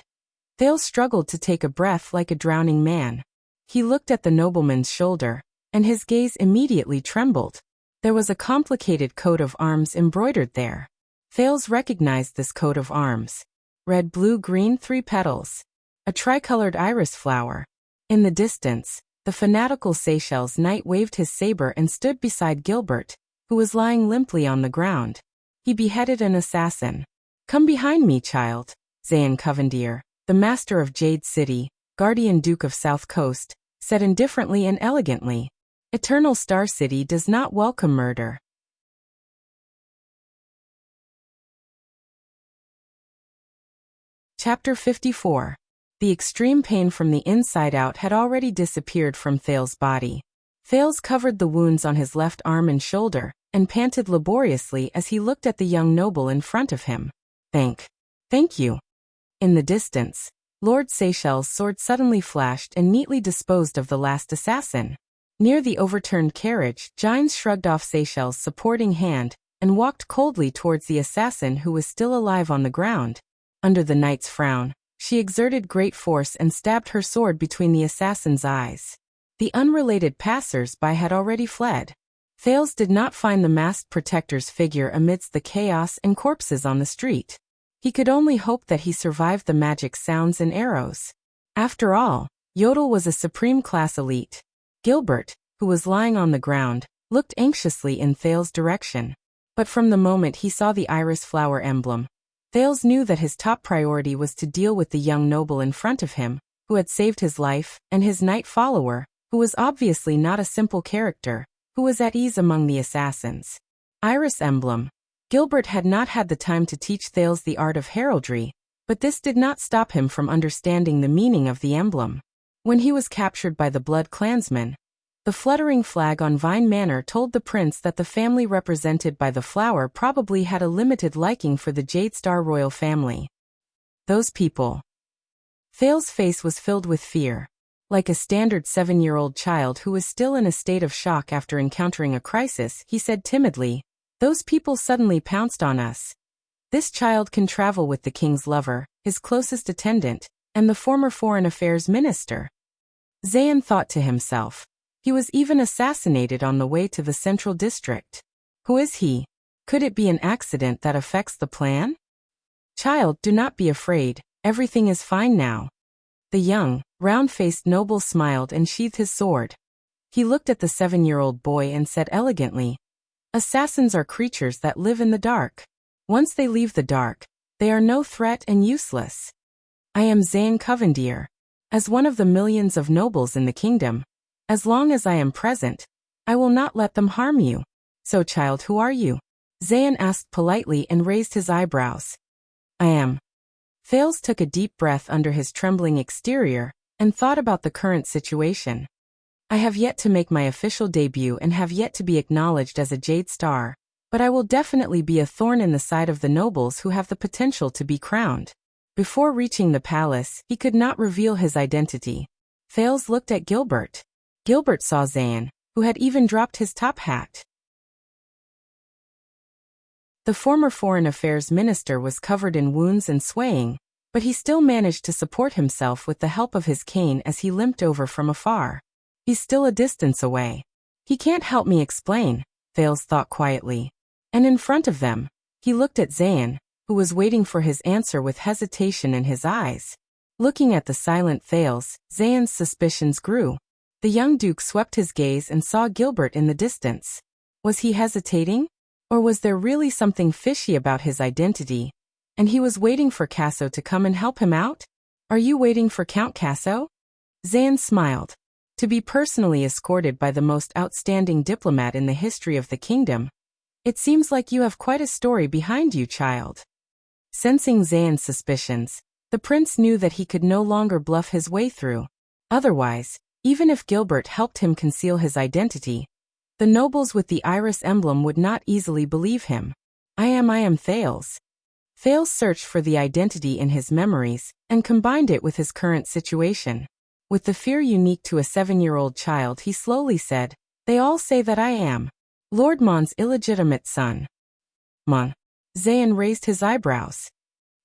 Thales struggled to take a breath like a drowning man. He looked at the nobleman's shoulder, and his gaze immediately trembled. There was a complicated coat of arms embroidered there. Thales recognized this coat of arms. Red, blue, green, 3 petals. A tricolored iris flower. In the distance, the fanatical Seychelles knight waved his saber and stood beside Gilbert, who was lying limply on the ground. He beheaded an assassin. Come behind me, child, Zayn Covendier, the master of Jade City, guardian Duke of South Coast, said indifferently and elegantly. Eternal Star City does not welcome murder. Chapter 54. The extreme pain from the inside out had already disappeared from Thales' body. Thales covered the wounds on his left arm and shoulder, and panted laboriously as he looked at the young noble in front of him. Thank you. In the distance, Lord Seychelles' sword suddenly flashed and neatly disposed of the last assassin. Near the overturned carriage, Gines shrugged off Seychelles' supporting hand and walked coldly towards the assassin who was still alive on the ground. Under the knight's frown, she exerted great force and stabbed her sword between the assassin's eyes. The unrelated passers-by had already fled. Thales did not find the masked protector's figure amidst the chaos and corpses on the street. He could only hope that he survived the magic sounds and arrows. After all, Yodel was a supreme class elite. Gilbert, who was lying on the ground, looked anxiously in Thales' direction. But from the moment he saw the iris flower emblem, Thales knew that his top priority was to deal with the young noble in front of him, who had saved his life, and his knight follower, who was obviously not a simple character, who was at ease among the assassins. Iris emblem. Gilbert had not had the time to teach Thales the art of heraldry, but this did not stop him from understanding the meaning of the emblem. When he was captured by the Blood Clansmen, the fluttering flag on Vine Manor told the prince that the family represented by the flower probably had a limited liking for the Jade Star royal family. Those people. Thales' face was filled with fear. Like a standard 7-year-old child who was still in a state of shock after encountering a crisis, he said timidly, "Those people suddenly pounced on us. This child can travel with the king's lover, his closest attendant, and the former foreign affairs minister." Zayn thought to himself. He was even assassinated on the way to the central district. Who is he? Could it be an accident that affects the plan? Child, do not be afraid, everything is fine now. The young, round-faced noble smiled and sheathed his sword. He looked at the 7-year-old boy and said elegantly, Assassins are creatures that live in the dark. Once they leave the dark, they are no threat and useless. I am Zayn Covendier. As one of the millions of nobles in the kingdom, as long as I am present, I will not let them harm you. So child, who are you? Zayn asked politely and raised his eyebrows. I am. Thales took a deep breath under his trembling exterior and thought about the current situation. I have yet to make my official debut and have yet to be acknowledged as a Jade Star, but I will definitely be a thorn in the side of the nobles who have the potential to be crowned. Before reaching the palace, he could not reveal his identity. Thales looked at Gilbert. Gilbert saw Zayn, who had even dropped his top hat. The former Foreign Affairs Minister was covered in wounds and swaying, but he still managed to support himself with the help of his cane as he limped over from afar. He's still a distance away. He can't help me explain, Thales thought quietly. And in front of them, he looked at Zayn, who was waiting for his answer with hesitation in his eyes. Looking at the silent Thales, Zayn's suspicions grew. The young duke swept his gaze and saw Gilbert in the distance. Was he hesitating? Or was there really something fishy about his identity? And he was waiting for Casso to come and help him out? Are you waiting for Count Casso? Zayn smiled. To be personally escorted by the most outstanding diplomat in the history of the kingdom. It seems like you have quite a story behind you, child. Sensing Zayn's suspicions, the prince knew that he could no longer bluff his way through. Otherwise, even if Gilbert helped him conceal his identity, the nobles with the iris emblem would not easily believe him. I am Thales. Thales searched for the identity in his memories and combined it with his current situation. With the fear unique to a 7-year-old child, he slowly said, "They all say that I am Lord Mon's illegitimate son." Mon. Zayn raised his eyebrows.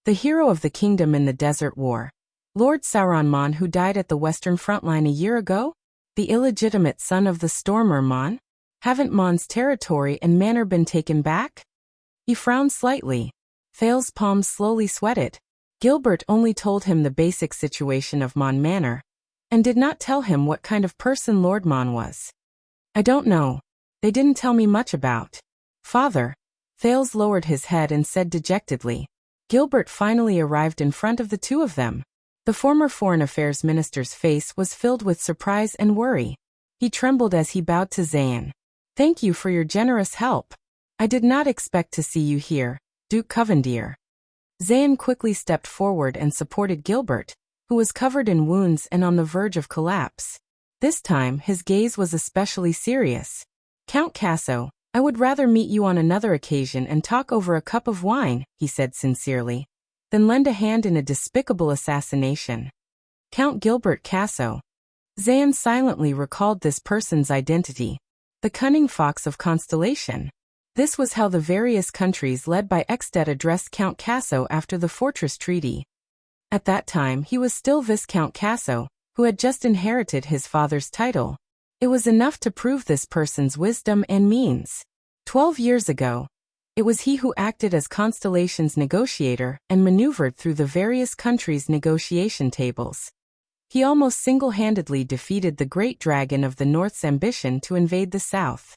The hero of the kingdom in the Desert War. Lord Sauron Mon, who died at the Western Front Line a year ago? The illegitimate son of the Stormer Mon? Haven't Mon's territory and manor been taken back? He frowned slightly. Thales' palms slowly sweated. Gilbert only told him the basic situation of Mon Manor, and did not tell him what kind of person Lord Mon was. I don't know. They didn't tell me much about Father. Thales lowered his head and said dejectedly. Gilbert finally arrived in front of the two of them. The former Foreign Affairs Minister's face was filled with surprise and worry. He trembled as he bowed to Zayn. Thank you for your generous help. I did not expect to see you here, Duke Covendier. Zayn quickly stepped forward and supported Gilbert, who was covered in wounds and on the verge of collapse. This time his gaze was especially serious. Count Casso, I would rather meet you on another occasion and talk over a cup of wine, he said sincerely, than lend a hand in a despicable assassination. Count Gilbert Casso. Zayn silently recalled this person's identity. The cunning fox of Constellation. This was how the various countries led by Exdet addressed Count Casso after the Fortress Treaty. At that time he was still Viscount Casso, who had just inherited his father's title. It was enough to prove this person's wisdom and means. 12 years ago, it was he who acted as Constellation's negotiator and maneuvered through the various countries' negotiation tables. He almost single-handedly defeated the great dragon of the North's ambition to invade the South.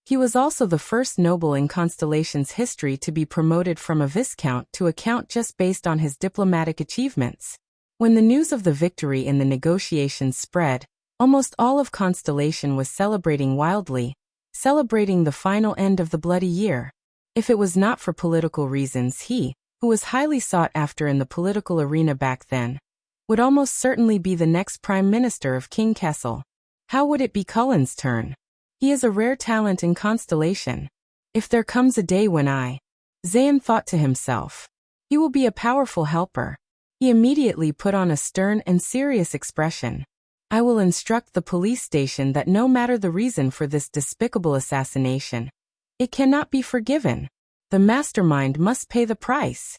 He was also the first noble in Constellation's history to be promoted from a viscount to a count just based on his diplomatic achievements. When the news of the victory in the negotiations spread, almost all of Constellation was celebrating wildly, celebrating the final end of the bloody year. If it was not for political reasons, he, who was highly sought after in the political arena back then, would almost certainly be the next Prime Minister of King Kessel. How would it be Cullen's turn? He is a rare talent in Constellation. If there comes a day when Zayn thought to himself, he will be a powerful helper. He immediately put on a stern and serious expression. I will instruct the police station that no matter the reason for this despicable assassination, it cannot be forgiven. The mastermind must pay the price.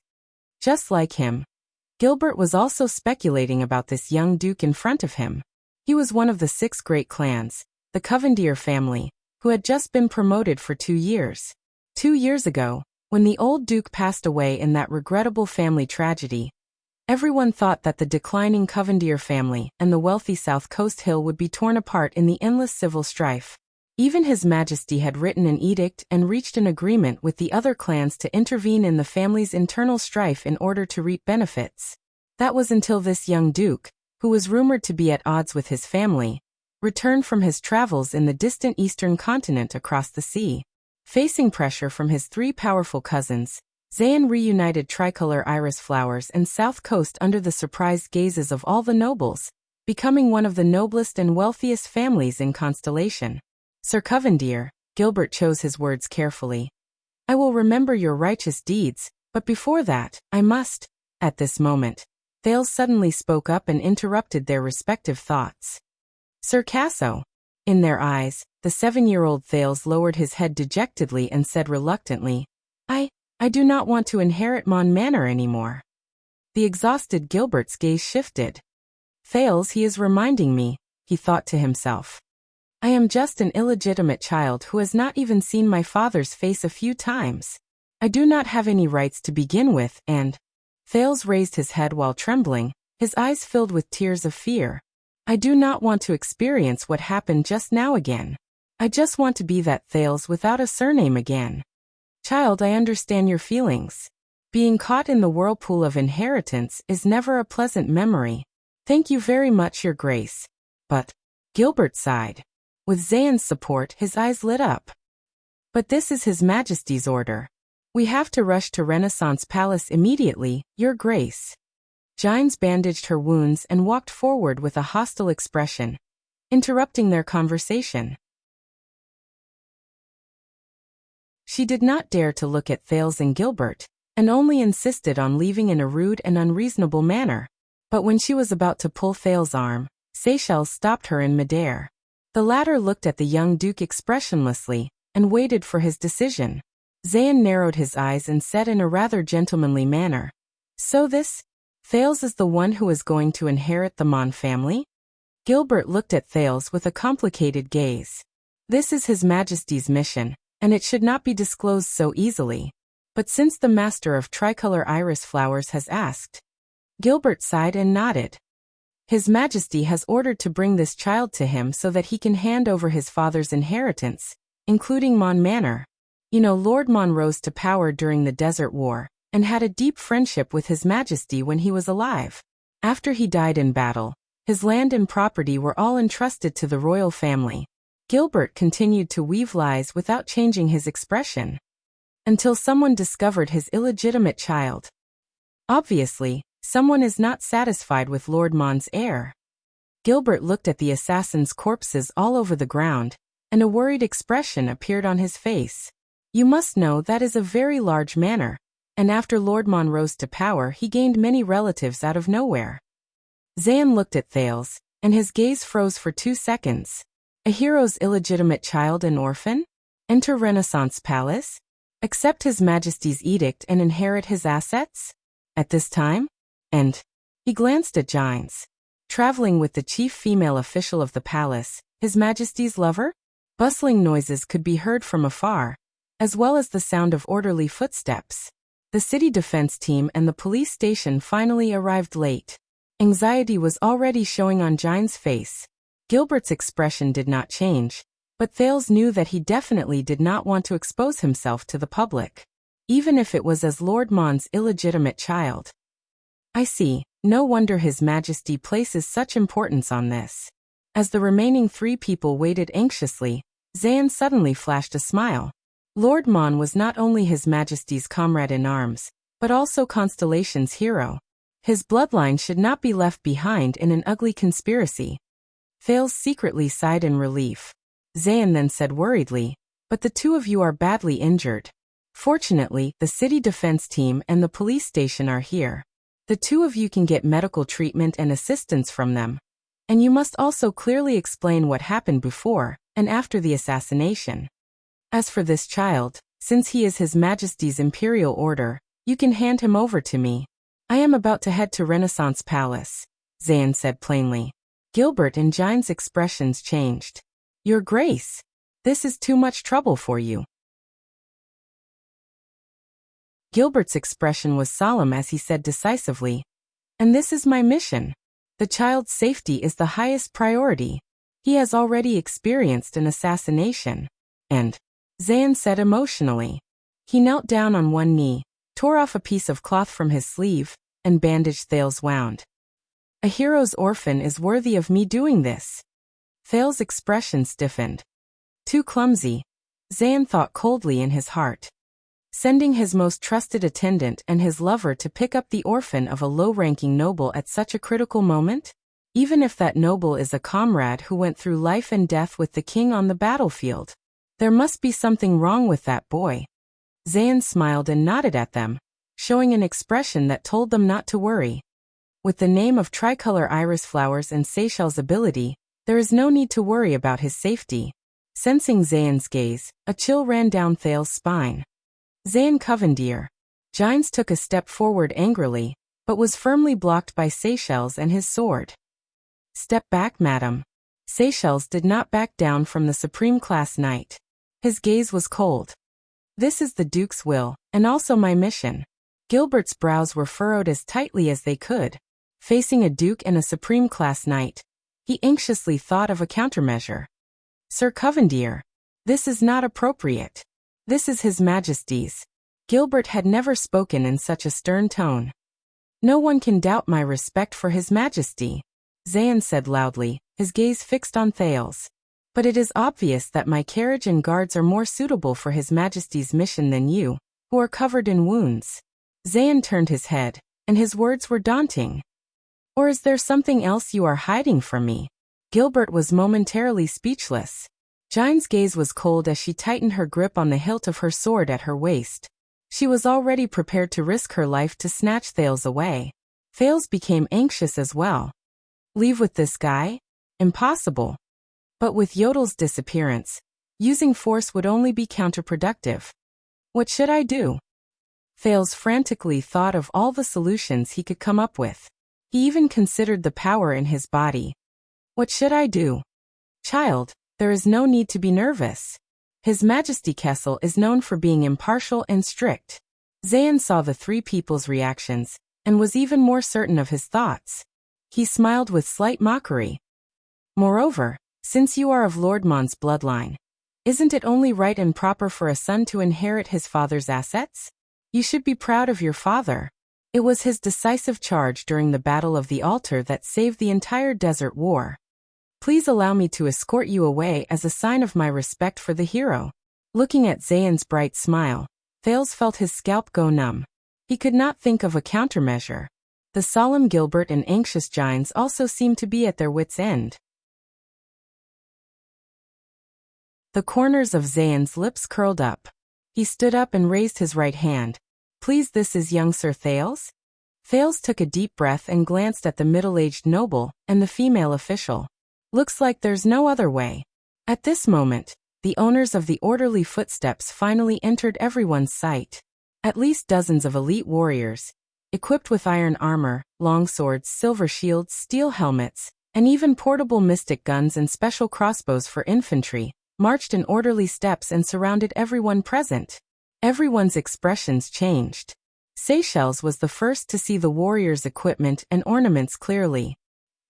Just like him, Gilbert was also speculating about this young duke in front of him. He was one of the 6 great clans, the Covendier family, who had just been promoted for 2 years. 2 years ago, when the old duke passed away in that regrettable family tragedy, everyone thought that the declining Covendier family and the wealthy South Coast Hill would be torn apart in the endless civil strife. Even His Majesty had written an edict and reached an agreement with the other clans to intervene in the family's internal strife in order to reap benefits. That was until this young duke, who was rumored to be at odds with his family, returned from his travels in the distant eastern continent across the sea. Facing pressure from his three powerful cousins, Zayn reunited tricolor iris flowers and South Coast under the surprised gazes of all the nobles, becoming one of the noblest and wealthiest families in Constellation. Sir Covendier, Gilbert chose his words carefully. I will remember your righteous deeds, but before that, I must. At this moment, Thales suddenly spoke up and interrupted their respective thoughts. Sir Casso. In their eyes, the 7-year-old Thales lowered his head dejectedly and said reluctantly, I do not want to inherit Mon Manor anymore. The exhausted Gilbert's gaze shifted. Thales, he is reminding me, he thought to himself. I am just an illegitimate child who has not even seen my father's face a few times. I do not have any rights to begin with, and Thales raised his head while trembling, his eyes filled with tears of fear. I do not want to experience what happened just now again. I just want to be that Thales without a surname again. Child, I understand your feelings. Being caught in the whirlpool of inheritance is never a pleasant memory. Thank you very much, Your Grace. But Gilbert sighed. With Zayn's support, his eyes lit up. But this is His Majesty's order. We have to rush to Renaissance Palace immediately, Your Grace. Gines bandaged her wounds and walked forward with a hostile expression, interrupting their conversation. She did not dare to look at Thales and Gilbert, and only insisted on leaving in a rude and unreasonable manner. But when she was about to pull Thales' arm, Seychelles stopped her in midair. The latter looked at the young duke expressionlessly, and waited for his decision. Zayn narrowed his eyes and said in a rather gentlemanly manner, So Thales is the one who is going to inherit the Mon family? Gilbert looked at Thales with a complicated gaze. This is His Majesty's mission, and it should not be disclosed so easily. But since the Master of Tricolor Iris Flowers has asked, Gilbert sighed and nodded. His Majesty has ordered to bring this child to him so that he can hand over his father's inheritance, including Mon Manor. You know, Lord Mon rose to power during the Desert War, and had a deep friendship with His Majesty when he was alive. After he died in battle, his land and property were all entrusted to the royal family. Gilbert continued to weave lies without changing his expression. Until someone discovered his illegitimate child. Obviously, someone is not satisfied with Lord Mon's heir. Gilbert looked at the assassins' corpses all over the ground, and a worried expression appeared on his face. You must know that is a very large manor, and after Lord Mon rose to power he gained many relatives out of nowhere. Zayn looked at Thales, and his gaze froze for 2 seconds. A hero's illegitimate child and orphan? Enter Renaissance Palace? Accept His Majesty's edict and inherit his assets? At this time? And he glanced at Gines. Traveling with the chief female official of the palace, His Majesty's lover? Bustling noises could be heard from afar, as well as the sound of orderly footsteps. The city defense team and the police station finally arrived late. Anxiety was already showing on Gines' face. Gilbert's expression did not change, but Thales knew that he definitely did not want to expose himself to the public, even if it was as Lord Mon's illegitimate child. I see, no wonder His Majesty places such importance on this. As the remaining 3 people waited anxiously, Zayn suddenly flashed a smile. Lord Mon was not only His Majesty's comrade in arms, but also Constellation's hero. His bloodline should not be left behind in an ugly conspiracy. Thales secretly sighed in relief. Zayn then said worriedly, but the 2 of you are badly injured. Fortunately, the city defense team and the police station are here. The 2 of you can get medical treatment and assistance from them. And you must also clearly explain what happened before and after the assassination. As for this child, since he is His Majesty's imperial order, you can hand him over to me. I am about to head to Renaissance Palace, Zayn said plainly. Gilbert and Gines' expressions changed. Your Grace, this is too much trouble for you. Gilbert's expression was solemn as he said decisively, and this is my mission. The child's safety is the highest priority. He has already experienced an assassination. And Zayn said emotionally. He knelt down on one knee, tore off a piece of cloth from his sleeve, and bandaged Thales' wound. A hero's orphan is worthy of me doing this. Thales' expression stiffened. Too clumsy, Zayn thought coldly in his heart. Sending his most trusted attendant and his lover to pick up the orphan of a low-ranking noble at such a critical moment? Even if that noble is a comrade who went through life and death with the king on the battlefield. There must be something wrong with that boy. Zayn smiled and nodded at them, showing an expression that told them not to worry. With the name of tricolor iris flowers and Seychelles' ability, there is no need to worry about his safety. Sensing Zayn's gaze, a chill ran down Thales' spine. Zayn Covendier. Gines took a step forward angrily, but was firmly blocked by Seychelles and his sword. Step back, madam. Seychelles did not back down from the supreme class knight. His gaze was cold. This is the Duke's will, and also my mission. Gilbert's brows were furrowed as tightly as they could. Facing a Duke and a supreme class knight, he anxiously thought of a countermeasure. Sir Covendier, this is not appropriate. This is His Majesty's. Gilbert had never spoken in such a stern tone. No one can doubt my respect for His Majesty, Zayn said loudly, his gaze fixed on Thales. But it is obvious that my carriage and guards are more suitable for His Majesty's mission than you, who are covered in wounds. Zayn turned his head, and his words were daunting. Or is there something else you are hiding from me? Gilbert was momentarily speechless. Gine's gaze was cold as she tightened her grip on the hilt of her sword at her waist. She was already prepared to risk her life to snatch Thales away. Thales became anxious as well. Leave with this guy? Impossible. But with Yodel's disappearance, using force would only be counterproductive. What should I do? Thales frantically thought of all the solutions he could come up with. He even considered the power in his body. What should I do? Child, there is no need to be nervous. His Majesty Kessel is known for being impartial and strict. Zayn saw the three people's reactions, and was even more certain of his thoughts. He smiled with slight mockery. Moreover, since you are of Lord Mon's bloodline, isn't it only right and proper for a son to inherit his father's assets? You should be proud of your father. It was his decisive charge during the Battle of the Altar that saved the entire Desert War. Please allow me to escort you away as a sign of my respect for the hero. Looking at Zayn's bright smile, Thales felt his scalp go numb. He could not think of a countermeasure. The solemn Gilbert and anxious Gines also seemed to be at their wits' end. The corners of Zayn's lips curled up. He stood up and raised his right hand. Please, this is young Sir Thales? Thales took a deep breath and glanced at the middle-aged noble and the female official. Looks like there's no other way. At this moment, the owners of the orderly footsteps finally entered everyone's sight. At least dozens of elite warriors, equipped with iron armor, long swords, silver shields, steel helmets, and even portable mystic guns and special crossbows for infantry, marched in orderly steps and surrounded everyone present. Everyone's expressions changed. Seychelles was the first to see the warriors' equipment and ornaments clearly.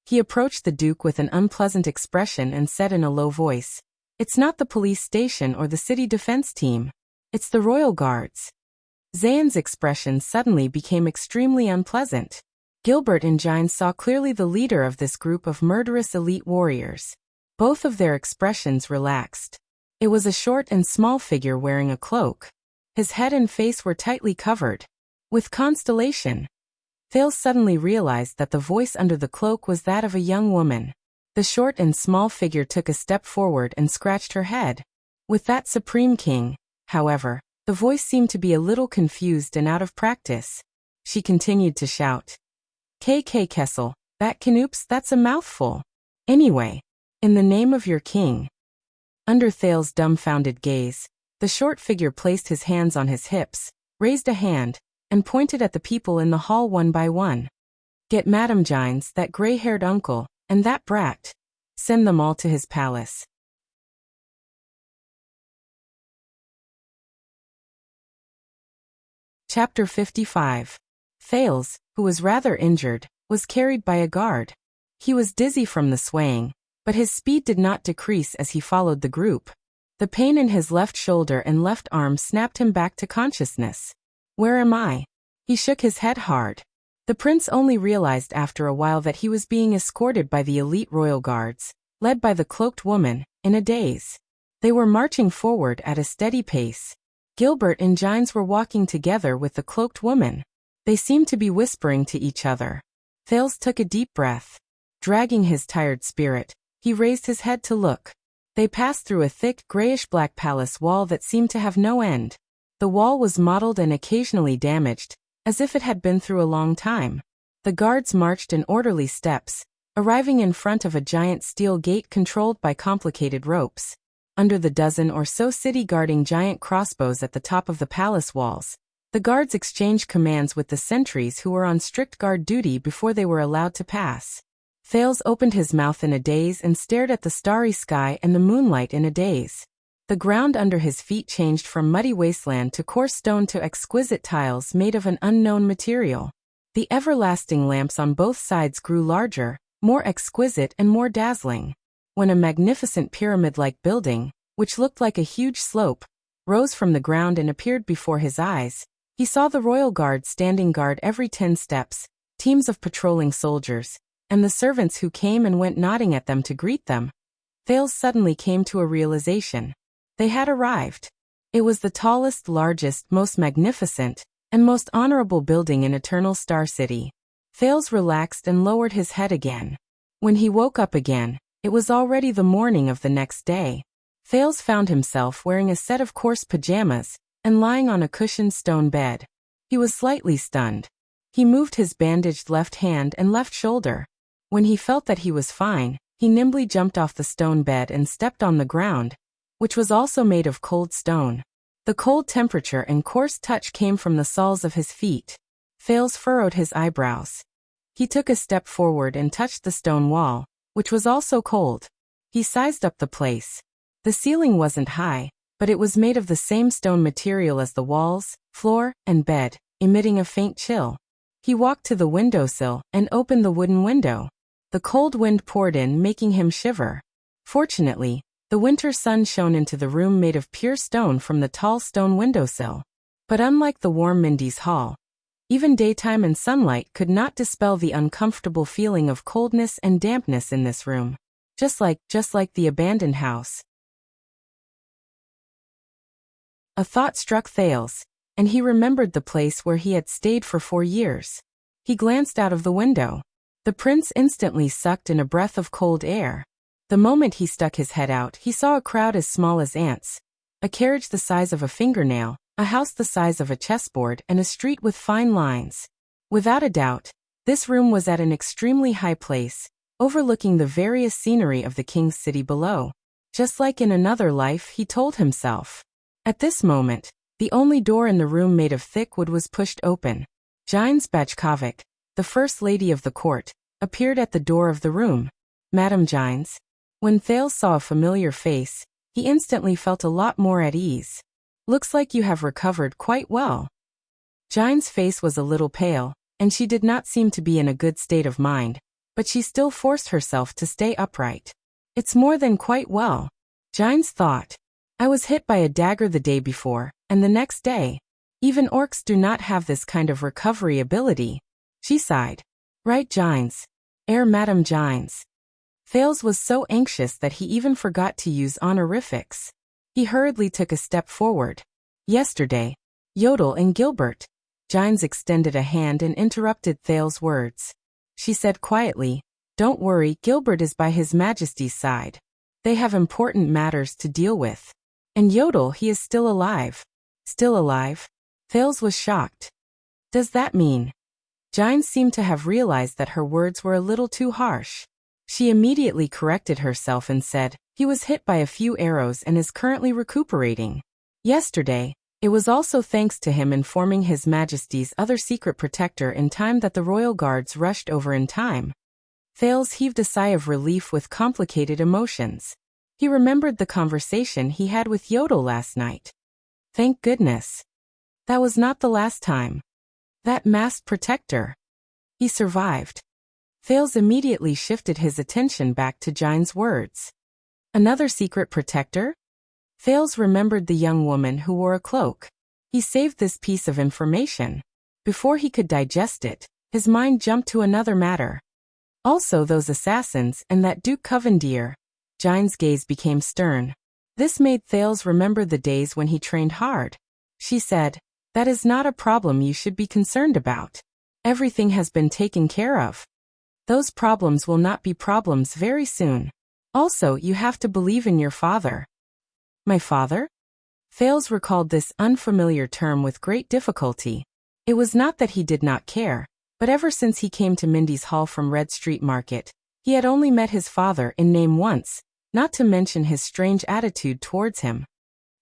He approached the Duke with an unpleasant expression and said in a low voice, "It's not the police station or the city defense team. It's the royal guards." Zayn's expression suddenly became extremely unpleasant. Gilbert and Gines saw clearly the leader of this group of murderous elite warriors. Both of their expressions relaxed. It was a short and small figure wearing a cloak. His head and face were tightly covered with constellation. Thales suddenly realized that the voice under the cloak was that of a young woman. The short and small figure took a step forward and scratched her head. With that supreme king, however, the voice seemed to be a little confused and out of practice. She continued to shout, "KK Kessel, that canoops, that's a mouthful. Anyway, in the name of your king." Under Thales' dumbfounded gaze, the short figure placed his hands on his hips, raised a hand, and pointed at the people in the hall one by one. "Get Madame Gines, that gray-haired uncle, and that brat. Send them all to his palace." Chapter 55. Thales, who was rather injured, was carried by a guard. He was dizzy from the swaying, But his speed did not decrease as he followed the group. The pain in his left shoulder and left arm snapped him back to consciousness. Where am I? He shook his head hard. The prince only realized after a while that he was being escorted by the elite royal guards, led by the cloaked woman, in a daze. They were marching forward at a steady pace. Gilbert and Gines were walking together with the cloaked woman. They seemed to be whispering to each other. Thales took a deep breath. Dragging his tired spirit, he raised his head to look. They passed through a thick, grayish-black palace wall that seemed to have no end. The wall was mottled and occasionally damaged, as if it had been through a long time. The guards marched in orderly steps, arriving in front of a giant steel gate controlled by complicated ropes. Under the dozen or so city guarding giant crossbows at the top of the palace walls, the guards exchanged commands with the sentries who were on strict guard duty before they were allowed to pass. Thales opened his mouth in a daze and stared at the starry sky and the moonlight in a daze. The ground under his feet changed from muddy wasteland to coarse stone to exquisite tiles made of an unknown material. The everlasting lamps on both sides grew larger, more exquisite and more dazzling. When a magnificent pyramid-like building, which looked like a huge slope, rose from the ground and appeared before his eyes, he saw the royal guard standing guard every 10 steps, teams of patrolling soldiers, and the servants who came and went nodding at them to greet them. Thales suddenly came to a realization. They had arrived. It was the tallest, largest, most magnificent, and most honorable building in Eternal Star City. Thales relaxed and lowered his head again. When he woke up again, it was already the morning of the next day. Thales found himself wearing a set of coarse pajamas and lying on a cushioned stone bed. He was slightly stunned. He moved his bandaged left hand and left shoulder. When he felt that he was fine, he nimbly jumped off the stone bed and stepped on the ground, which was also made of cold stone. The cold temperature and coarse touch came from the soles of his feet. Thales furrowed his eyebrows. He took a step forward and touched the stone wall, which was also cold. He sized up the place. The ceiling wasn't high, but it was made of the same stone material as the walls, floor, and bed, emitting a faint chill. He walked to the windowsill and opened the wooden window. The cold wind poured in, making him shiver. Fortunately, the winter sun shone into the room made of pure stone from the tall stone windowsill. But unlike the warm Mindy's hall, even daytime and sunlight could not dispel the uncomfortable feeling of coldness and dampness in this room. Just like the abandoned house. A thought struck Thales, and he remembered the place where he had stayed for 4 years. He glanced out of the window. The prince instantly sucked in a breath of cold air. The moment he stuck his head out, he saw a crowd as small as ants, a carriage the size of a fingernail, a house the size of a chessboard, and a street with fine lines. Without a doubt, this room was at an extremely high place, overlooking the various scenery of the king's city below. Just like in another life, he told himself. At this moment, the only door in the room made of thick wood was pushed open. Gines Bajkovic, the first lady of the court, appeared at the door of the room. Madame Gines. When Thales saw a familiar face, he instantly felt a lot more at ease. Looks like you have recovered quite well. Gines' face was a little pale, and she did not seem to be in a good state of mind, but she still forced herself to stay upright. It's more than quite well. Gines thought. I was hit by a dagger the day before, and the next day. Even orcs do not have this kind of recovery ability. She sighed. Right, Gines. Madame Gines. Thales was so anxious that he even forgot to use honorifics. He hurriedly took a step forward. Yesterday, Yodel and Gilbert. Gines extended a hand and interrupted Thales' words. She said quietly, Don't worry, Gilbert is by His Majesty's side. They have important matters to deal with. And Yodel, he is still alive. Still alive? Thales was shocked. Does that mean? Gines seemed to have realized that her words were a little too harsh. She immediately corrected herself and said, He was hit by a few arrows and is currently recuperating. Yesterday, it was also thanks to him informing His Majesty's other secret protector in time that the royal guards rushed over in time. Thales heaved a sigh of relief with complicated emotions. He remembered the conversation he had with Yodel last night. Thank goodness. That was not the last time. That masked protector. He survived. Thales immediately shifted his attention back to Gine's words. Another secret protector? Thales remembered the young woman who wore a cloak. He saved this piece of information. Before he could digest it, his mind jumped to another matter. Also those assassins and that Duke Covendier. Gine's gaze became stern. This made Thales remember the days when he trained hard. She said, "That is not a problem you should be concerned about. Everything has been taken care of. Those problems will not be problems very soon. Also, you have to believe in your father." My father? Thales recalled this unfamiliar term with great difficulty. It was not that he did not care, but ever since he came to Mindy's Hall from Red Street Market, he had only met his father in name once, not to mention his strange attitude towards him.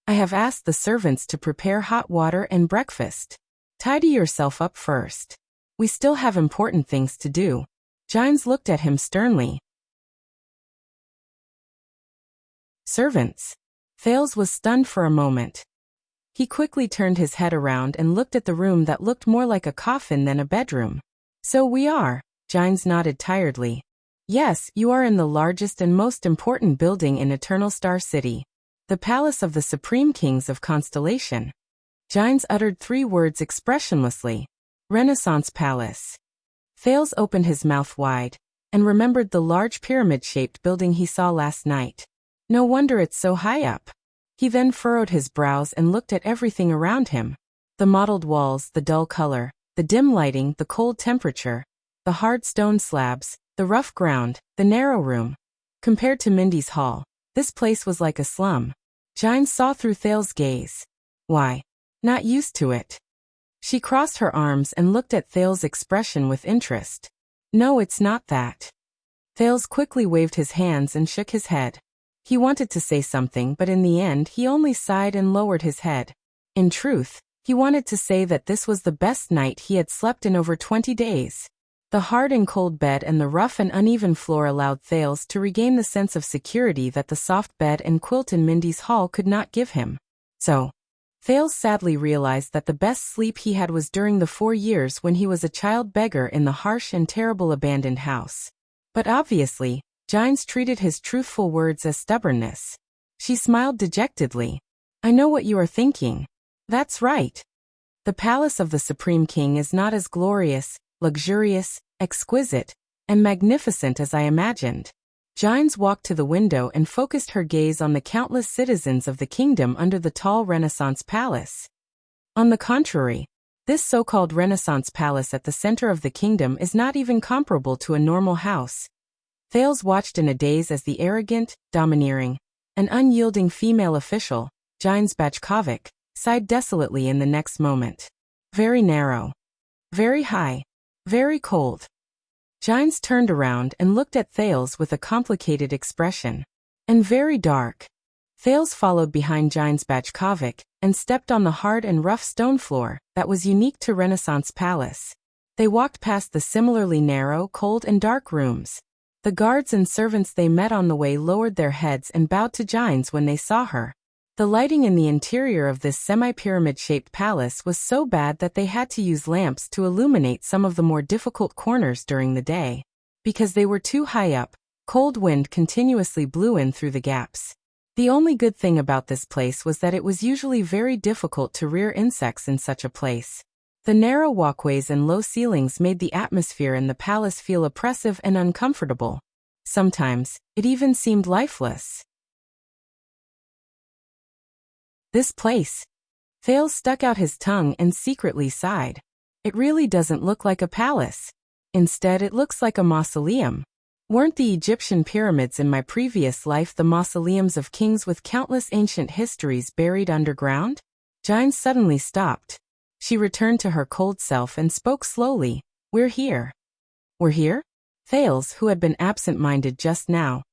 "I have asked the servants to prepare hot water and breakfast. Tidy yourself up first. We still have important things to do." Giles looked at him sternly. Servants. Thales was stunned for a moment. He quickly turned his head around and looked at the room that looked more like a coffin than a bedroom. "So we are," Giles nodded tiredly. "Yes, you are in the largest and most important building in Eternal Star City. The Palace of the Supreme Kings of Constellation." Giles uttered 3 words expressionlessly. Renaissance Palace. Thales opened his mouth wide, and remembered the large pyramid-shaped building he saw last night. No wonder it's so high up. He then furrowed his brows and looked at everything around him. The mottled walls, the dull color, the dim lighting, the cold temperature, the hard stone slabs, the rough ground, the narrow room. Compared to Mindy's Hall, this place was like a slum. Giles saw through Thales' gaze. Why? Not used to it. She crossed her arms and looked at Thales' expression with interest. "No, it's not that." Thales quickly waved his hands and shook his head. He wanted to say something, but in the end he only sighed and lowered his head. In truth, he wanted to say that this was the best night he had slept in over 20 days. The hard and cold bed and the rough and uneven floor allowed Thales to regain the sense of security that the soft bed and quilt in Mindy's Hall could not give him. So, Thales sadly realized that the best sleep he had was during the 4 years when he was a child beggar in the harsh and terrible abandoned house. But obviously, Giles treated his truthful words as stubbornness. She smiled dejectedly. "I know what you are thinking. That's right. The Palace of the Supreme King is not as glorious, luxurious, exquisite, and magnificent as I imagined." Giles walked to the window and focused her gaze on the countless citizens of the kingdom under the tall Renaissance palace. On the contrary, this so-called Renaissance palace at the center of the kingdom is not even comparable to a normal house. Thales watched in a daze as the arrogant, domineering, and unyielding female official, Giles Bajkovic, sighed desolately in the next moment. Very narrow. Very high. Very cold. Giles turned around and looked at Thales with a complicated expression. And very dark. Thales followed behind Giles Bajkovic and stepped on the hard and rough stone floor that was unique to Renaissance Palace. They walked past the similarly narrow, cold and dark rooms. The guards and servants they met on the way lowered their heads and bowed to Giles when they saw her. The lighting in the interior of this semi-pyramid-shaped palace was so bad that they had to use lamps to illuminate some of the more difficult corners during the day. Because they were too high up, cold wind continuously blew in through the gaps. The only good thing about this place was that it was usually very difficult to rear insects in such a place. The narrow walkways and low ceilings made the atmosphere in the palace feel oppressive and uncomfortable. Sometimes, it even seemed lifeless. This place. Thales stuck out his tongue and secretly sighed. It really doesn't look like a palace. Instead, it looks like a mausoleum. Weren't the Egyptian pyramids in my previous life the mausoleums of kings with countless ancient histories buried underground? Giles suddenly stopped. She returned to her cold self and spoke slowly. "We're here." "We're here?" Thales, who had been absent-minded just now,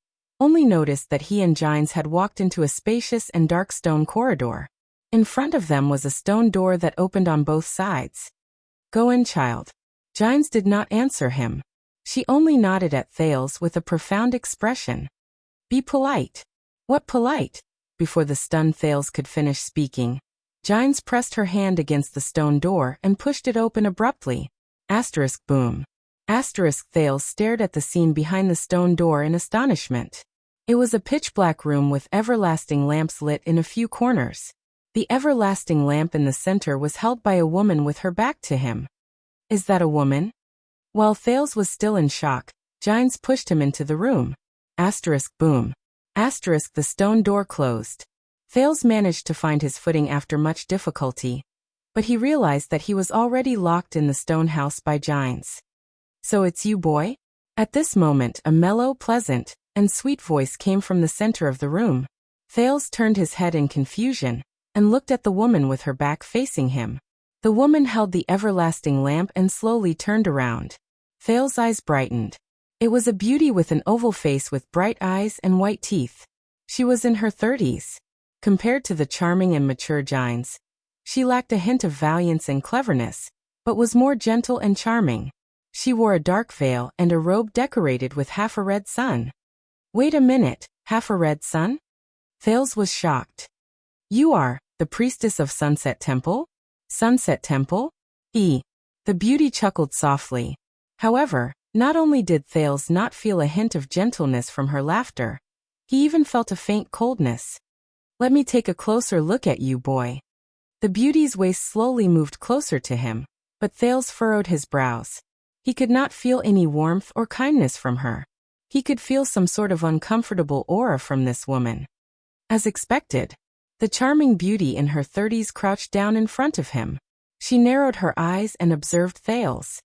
only noticed that he and Giles had walked into a spacious and dark stone corridor. In front of them was a stone door that opened on both sides. "Go in, child." Giles did not answer him. She only nodded at Thales with a profound expression. "Be polite." "What polite?" Before the stunned Thales could finish speaking, Giles pressed her hand against the stone door and pushed it open abruptly. Boom. Thales stared at the scene behind the stone door in astonishment. It was a pitch-black room with everlasting lamps lit in a few corners. The everlasting lamp in the center was held by a woman with her back to him. Is that a woman? While Thales was still in shock, Gines pushed him into the room. Boom. The stone door closed. Thales managed to find his footing after much difficulty, but he realized that he was already locked in the stone house by Gines. So it's you, boy? At this moment, a mellow, pleasant, and sweet voice came from the center of the room. Thales turned his head in confusion and looked at the woman with her back facing him. The woman held the everlasting lamp and slowly turned around. Thales' eyes brightened. It was a beauty with an oval face with bright eyes and white teeth. She was in her 30s. Compared to the charming and mature Gines, she lacked a hint of valiance and cleverness, but was more gentle and charming. She wore a dark veil and a robe decorated with half a red sun. Wait a minute, half a red sun? Thales was shocked. You are the priestess of Sunset Temple? Sunset Temple? The beauty chuckled softly. However, not only did Thales not feel a hint of gentleness from her laughter, he even felt a faint coldness. Let me take a closer look at you, boy. The beauty's waist slowly moved closer to him, but Thales furrowed his brows. He could not feel any warmth or kindness from her. He could feel some sort of uncomfortable aura from this woman. As expected, the charming beauty in her 30s crouched down in front of him. She narrowed her eyes and observed Thales.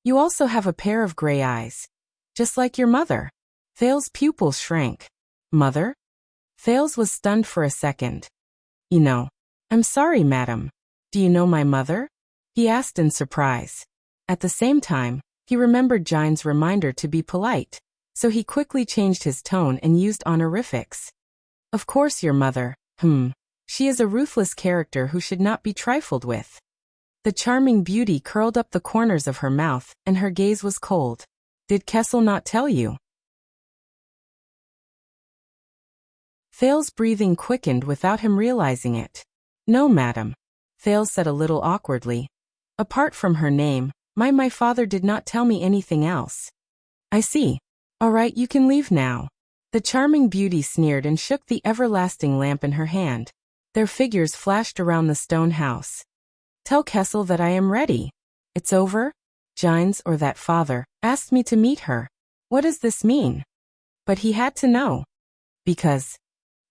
You also have a pair of gray eyes. Just like your mother. Thales' pupils shrank. Mother? Thales was stunned for a second. You know. I'm sorry, madam. Do you know my mother? He asked in surprise. At the same time, he remembered Gines' reminder to be polite, so he quickly changed his tone and used honorifics. Of course your mother, She is a ruthless character who should not be trifled with. The charming beauty curled up the corners of her mouth, and her gaze was cold. Did Kessel not tell you? Thales' breathing quickened without him realizing it. No, madam. Thales said a little awkwardly. Apart from her name, my father did not tell me anything else. I see. All right, you can leave now. The charming beauty sneered and shook the everlasting lamp in her hand. Their figures flashed around the stone house. Tell Kessel that I am ready. It's over? Gines, or that father, asked me to meet her. What does this mean? But he had to know. Because.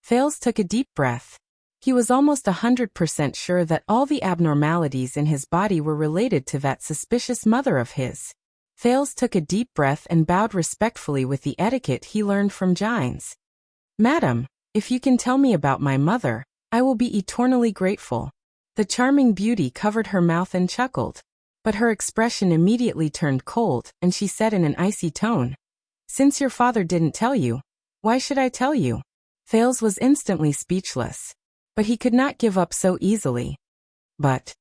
Thales took a deep breath. He was almost 100% sure that all the abnormalities in his body were related to that suspicious mother of his. Thales took a deep breath and bowed respectfully with the etiquette he learned from Gines. Madam, if you can tell me about my mother, I will be eternally grateful. The charming beauty covered her mouth and chuckled, but her expression immediately turned cold, and she said in an icy tone, Since your father didn't tell you, why should I tell you? Thales was instantly speechless, but he could not give up so easily. But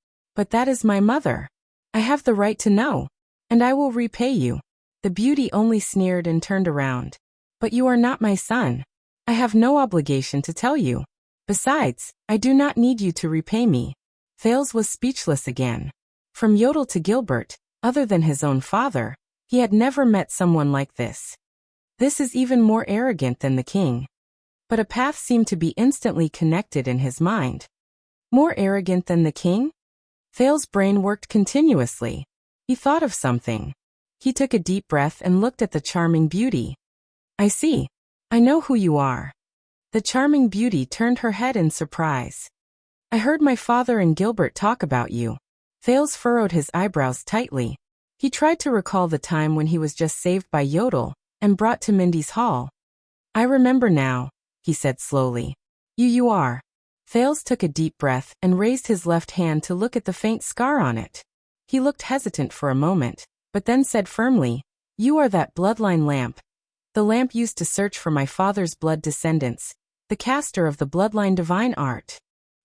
that is my mother. I have the right to know. And I will repay you. The beauty only sneered and turned around. But you are not my son. I have no obligation to tell you. Besides, I do not need you to repay me. Thales was speechless again. From Yodel to Gilbert, other than his own father, he had never met someone like this. This is even more arrogant than the king. But a path seemed to be instantly connected in his mind. More arrogant than the king? Thales' brain worked continuously. He thought of something. He took a deep breath and looked at the charming beauty. I see. I know who you are. The charming beauty turned her head in surprise. I heard my father and Gilbert talk about you. Thales furrowed his eyebrows tightly. He tried to recall the time when he was just saved by Yodel and brought to Mindy's hall. I remember now, he said slowly. You are. Thales took a deep breath and raised his left hand to look at the faint scar on it. He looked hesitant for a moment, but then said firmly, You are that bloodline lamp. The lamp used to search for my father's blood descendants, the caster of the bloodline divine art.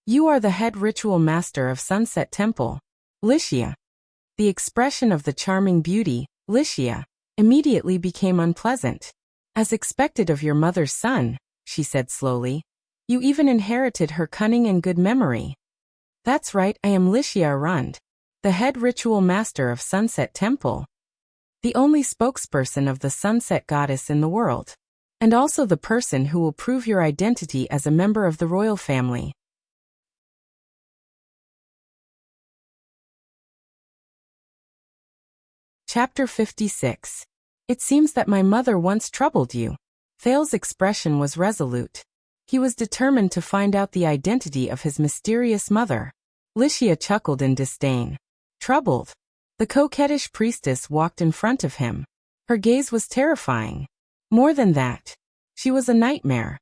You are the head ritual master of Sunset Temple. Lycia. The expression of the charming beauty, Lycia, immediately became unpleasant. As expected of your mother's son, she said slowly. You even inherited her cunning and good memory. That's right, I am Lycia Arund, the head ritual master of Sunset Temple. the only spokesperson of the sunset goddess in the world, and also the person who will prove your identity as a member of the royal family. Chapter 56. It seems that my mother once troubled you. Thales's expression was resolute. He was determined to find out the identity of his mysterious mother. Lycia chuckled in disdain. Troubled? The coquettish priestess walked in front of him. Her gaze was terrifying. More than that, she was a nightmare.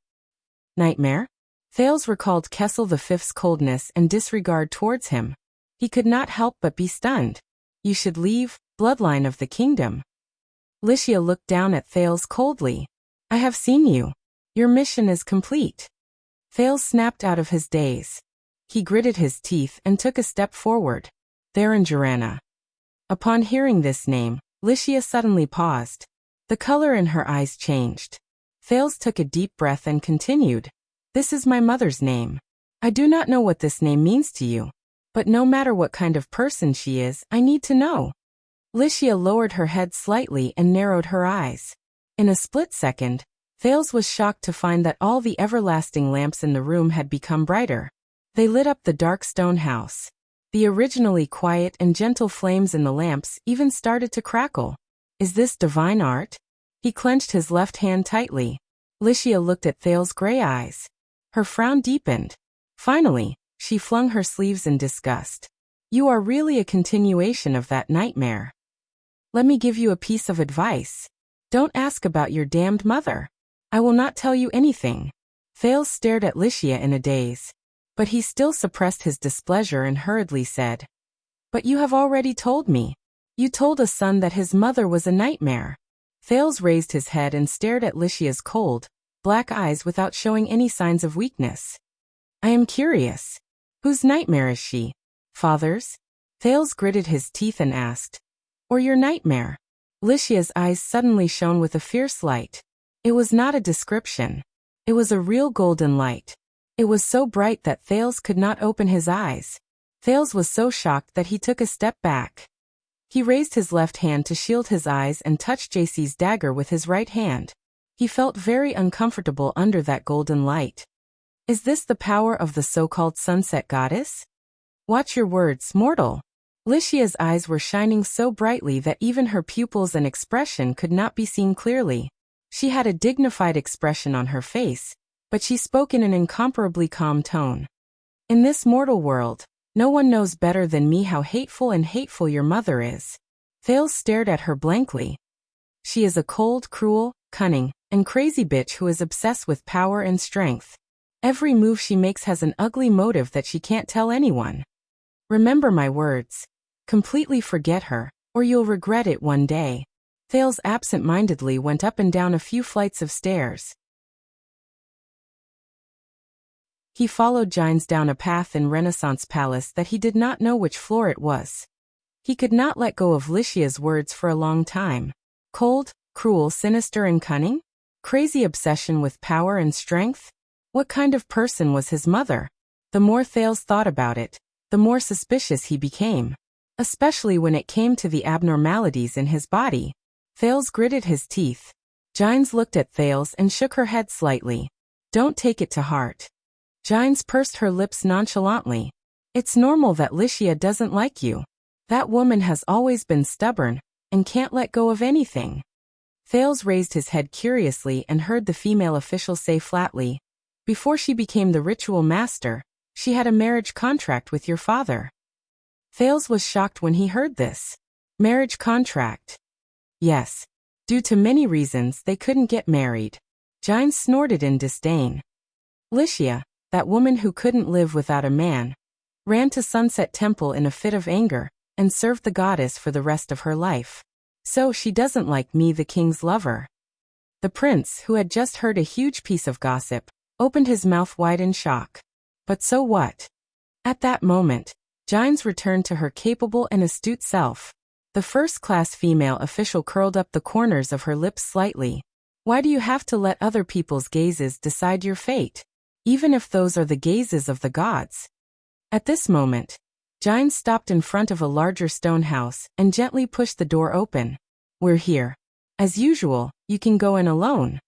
Nightmare? Thales recalled Kessel V's coldness and disregard towards him. He could not help but be stunned. You should leave, bloodline of the kingdom. Lycia looked down at Thales coldly. I have seen you. Your mission is complete. Thales snapped out of his daze. He gritted his teeth and took a step forward. Therangerana. Upon hearing this name, Lycia suddenly paused. The color in her eyes changed. Thales took a deep breath and continued. This is my mother's name. I do not know what this name means to you, but no matter what kind of person she is, I need to know. Lycia lowered her head slightly and narrowed her eyes. In a split second, Thales was shocked to find that all the everlasting lamps in the room had become brighter. They lit up the dark stone house. The originally quiet and gentle flames in the lamps even started to crackle. Is this divine art? He clenched his left hand tightly. Lycia looked at Thales' gray eyes. Her frown deepened. Finally, she flung her sleeves in disgust. You are really a continuation of that nightmare. Let me give you a piece of advice. Don't ask about your damned mother. I will not tell you anything. Thales stared at Lycia in a daze. But he still suppressed his displeasure and hurriedly said, But you have already told me. You told a son that his mother was a nightmare. Thales raised his head and stared at Lycia's cold, black eyes without showing any signs of weakness. I am curious. Whose nightmare is she? Father's? Thales gritted his teeth and asked, Or your nightmare? Lycia's eyes suddenly shone with a fierce light. It was not a description. It was a real golden light. It was so bright that Thales could not open his eyes. Thales was so shocked that he took a step back. He raised his left hand to shield his eyes and touched JC's dagger with his right hand. He felt very uncomfortable under that golden light. Is this the power of the so-called sunset goddess? Watch your words, mortal. Lycia's eyes were shining so brightly that even her pupils and expression could not be seen clearly. She had a dignified expression on her face, but she spoke in an incomparably calm tone. In this mortal world, no one knows better than me how hateful your mother is. Thales stared at her blankly. She is a cold, cruel, cunning, and crazy bitch who is obsessed with power and strength. Every move she makes has an ugly motive that she can't tell anyone. Remember my words. Completely forget her, or you'll regret it one day. Thales absent-mindedly went up and down a few flights of stairs. He followed Gines down a path in Renaissance Palace that he did not know which floor it was. He could not let go of Lycia's words for a long time. Cold, cruel, sinister and cunning? Crazy obsession with power and strength? What kind of person was his mother? The more Thales thought about it, the more suspicious he became. Especially when it came to the abnormalities in his body. Thales gritted his teeth. Gines looked at Thales and shook her head slightly. Don't take it to heart. Gines pursed her lips nonchalantly. It's normal that Lycia doesn't like you. That woman has always been stubborn, and can't let go of anything. Thales raised his head curiously and heard the female official say flatly, Before she became the ritual master, she had a marriage contract with your father. Thales was shocked when he heard this. Marriage contract? Yes. Due to many reasons they couldn't get married. Gines snorted in disdain. Lycia, that woman who couldn't live without a man, ran to Sunset Temple in a fit of anger, and served the goddess for the rest of her life. So she doesn't like me, the king's lover. The prince, who had just heard a huge piece of gossip, opened his mouth wide in shock. But so what? At that moment, Gines returned to her capable and astute self. The first-class female official curled up the corners of her lips slightly. Why do you have to let other people's gazes decide your fate, even if those are the gazes of the gods? At this moment, Gines stopped in front of a larger stone house and gently pushed the door open. We're here. As usual, you can go in alone.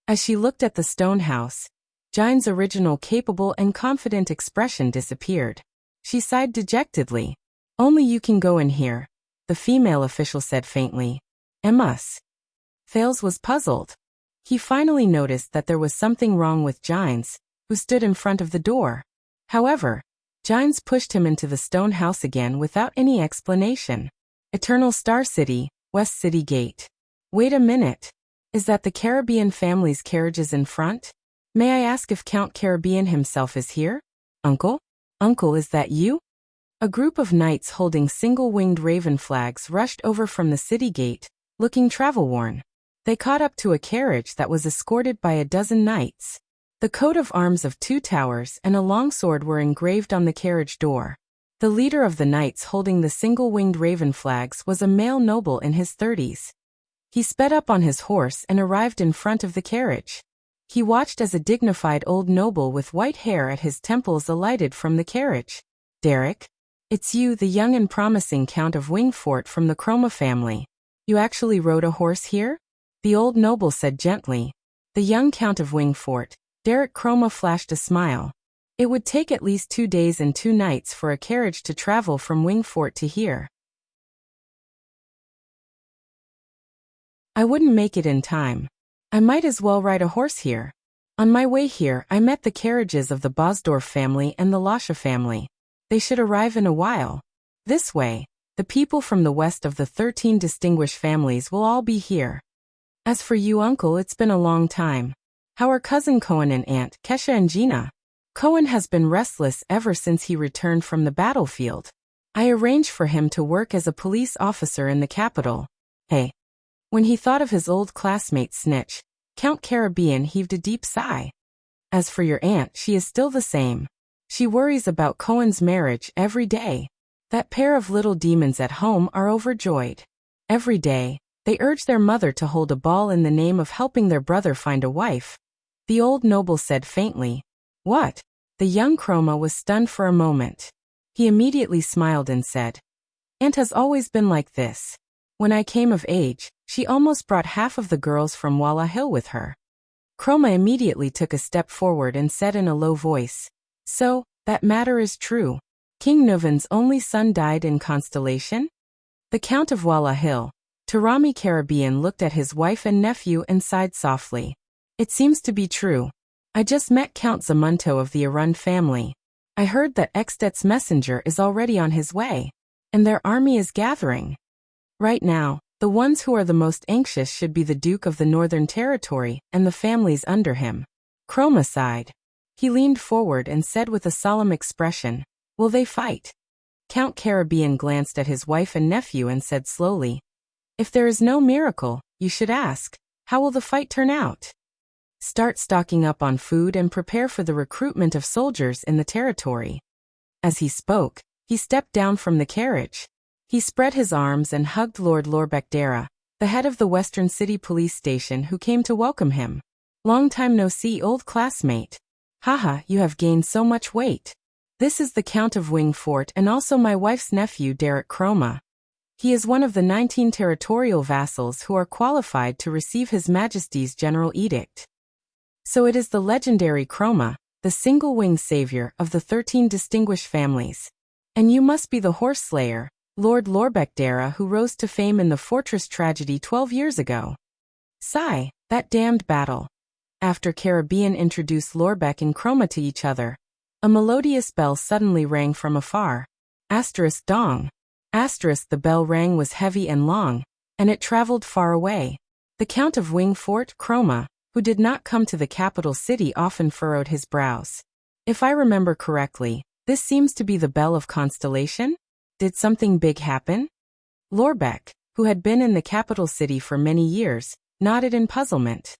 As she looked at the stone house, Jine's original capable and confident expression disappeared. She sighed dejectedly. Only you can go in here, the female official said faintly. Emma's. Thales was puzzled. He finally noticed that there was something wrong with Gines, who stood in front of the door. However, Gines pushed him into the stone house again without any explanation. Eternal Star City, West City Gate. Wait a minute. Is that the Caribbean family's carriages in front? May I ask if Count Caribbean himself is here? Uncle? Uncle, is that you? A group of knights holding single-winged raven flags rushed over from the city gate, looking travel-worn. They caught up to a carriage that was escorted by a dozen knights. The coat of arms of 2 towers and a longsword were engraved on the carriage door. The leader of the knights holding the single-winged raven flags was a male noble in his 30s. He sped up on his horse and arrived in front of the carriage. He watched as a dignified old noble with white hair at his temples alighted from the carriage. Derek? It's you, the young and promising Count of Wingfort from the Chroma family. You actually rode a horse here? The old noble said gently. The young Count of Wingfort, Derek Chroma flashed a smile. It would take at least 2 days and 2 nights for a carriage to travel from Wingfort to here. I wouldn't make it in time. I might as well ride a horse here. On my way here, I met the carriages of the Bosdorf family and the Lasche family. They should arrive in a while. This way, the people from the west of the 13 distinguished families will all be here. As for you, uncle, it's been a long time. How are cousin Cohen and aunt Kesha and Gina? Cohen has been restless ever since he returned from the battlefield. I arranged for him to work as a police officer in the capital. Hey. When he thought of his old classmate Snitch, Count Caribbean heaved a deep sigh. As for your aunt, she is still the same. She worries about Cohen's marriage every day. That pair of little demons at home are overjoyed. Every day, they urge their mother to hold a ball in the name of helping their brother find a wife. The old noble said faintly. What? The young Chroma was stunned for a moment. He immediately smiled and said, Aunt has always been like this. When I came of age, she almost brought half of the girls from Walla Hill with her. Chroma immediately took a step forward and said in a low voice, So, that matter is true. King Nuvan's only son died in Constellation? The Count of Walla Hill, Tarami Caribbean, looked at his wife and nephew and sighed softly. It seems to be true. I just met Count Zamunto of the Arun family. I heard that Extet's messenger is already on his way, and their army is gathering. Right now, the ones who are the most anxious should be the Duke of the Northern Territory and the families under him. Chroma sighed. He leaned forward and said with a solemn expression, Will they fight? Count Caribbean glanced at his wife and nephew and said slowly, If there is no miracle, you should ask, how will the fight turn out? Start stocking up on food and prepare for the recruitment of soldiers in the territory. As he spoke, he stepped down from the carriage. He spread his arms and hugged Lord Lorbeck Dara, the head of the Western City Police Station, who came to welcome him. Long time no see, old classmate. Haha, you have gained so much weight. This is the Count of Wingfort and also my wife's nephew, Derek Chroma. He is one of the 19 territorial vassals who are qualified to receive His Majesty's General Edict. So it is the legendary Chroma, the single-winged savior of the 13 distinguished families. And you must be the horse slayer, Lord Lorbeck Dara, who rose to fame in the fortress tragedy 12 years ago. Sigh, that damned battle. After Caribbean introduced Lorbeck and Chroma to each other, a melodious bell suddenly rang from afar. Asterisk dong. Asterisk, the bell rang was heavy and long, and it traveled far away. The Count of Wingfort, Chroma, who did not come to the capital city, often furrowed his brows. If I remember correctly, this seems to be the bell of Constellation? Did something big happen? Lorbeck, who had been in the capital city for many years, nodded in puzzlement.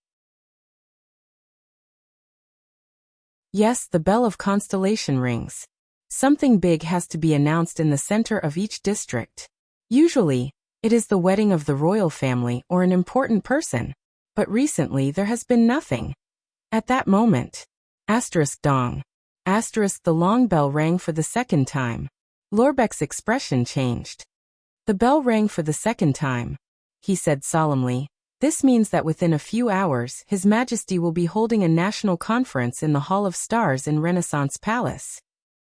Yes, the bell of Constellation rings. Something big has to be announced in the center of each district. Usually, it is the wedding of the royal family or an important person, but recently there has been nothing. At that moment, asterisk dong. Asterisk, the long bell rang for the second time. Lorbeck's expression changed. The bell rang for the second time. he said solemnly. This means that within a few hours, His Majesty will be holding a national conference in the Hall of Stars in Renaissance Palace.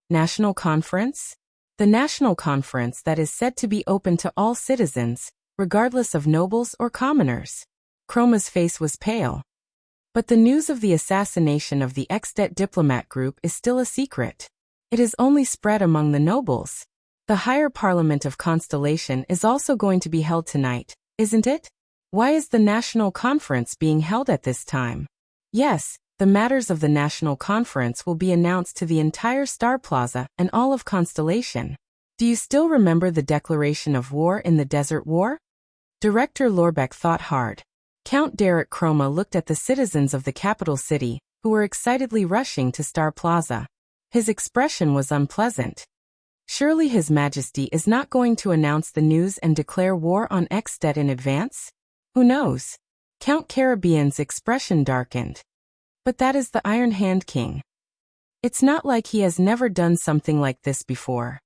National conference? The national conference that is said to be open to all citizens, regardless of nobles or commoners. Chroma's face was pale. But the news of the assassination of the ex-det diplomat group is still a secret. It is only spread among the nobles. The higher parliament of Constellation is also going to be held tonight, isn't it? Why is the national conference being held at this time? Yes, the matters of the national conference will be announced to the entire Star Plaza and all of Constellation. Do you still remember the declaration of war in the Desert War? Director Lorbeck thought hard. Count Derek Chroma looked at the citizens of the capital city, who were excitedly rushing to Star Plaza. His expression was unpleasant. Surely His Majesty is not going to announce the news and declare war on ex-det in advance? Who knows? Count Caribbean's expression darkened. But that is the Iron Hand King. It's not like he has never done something like this before.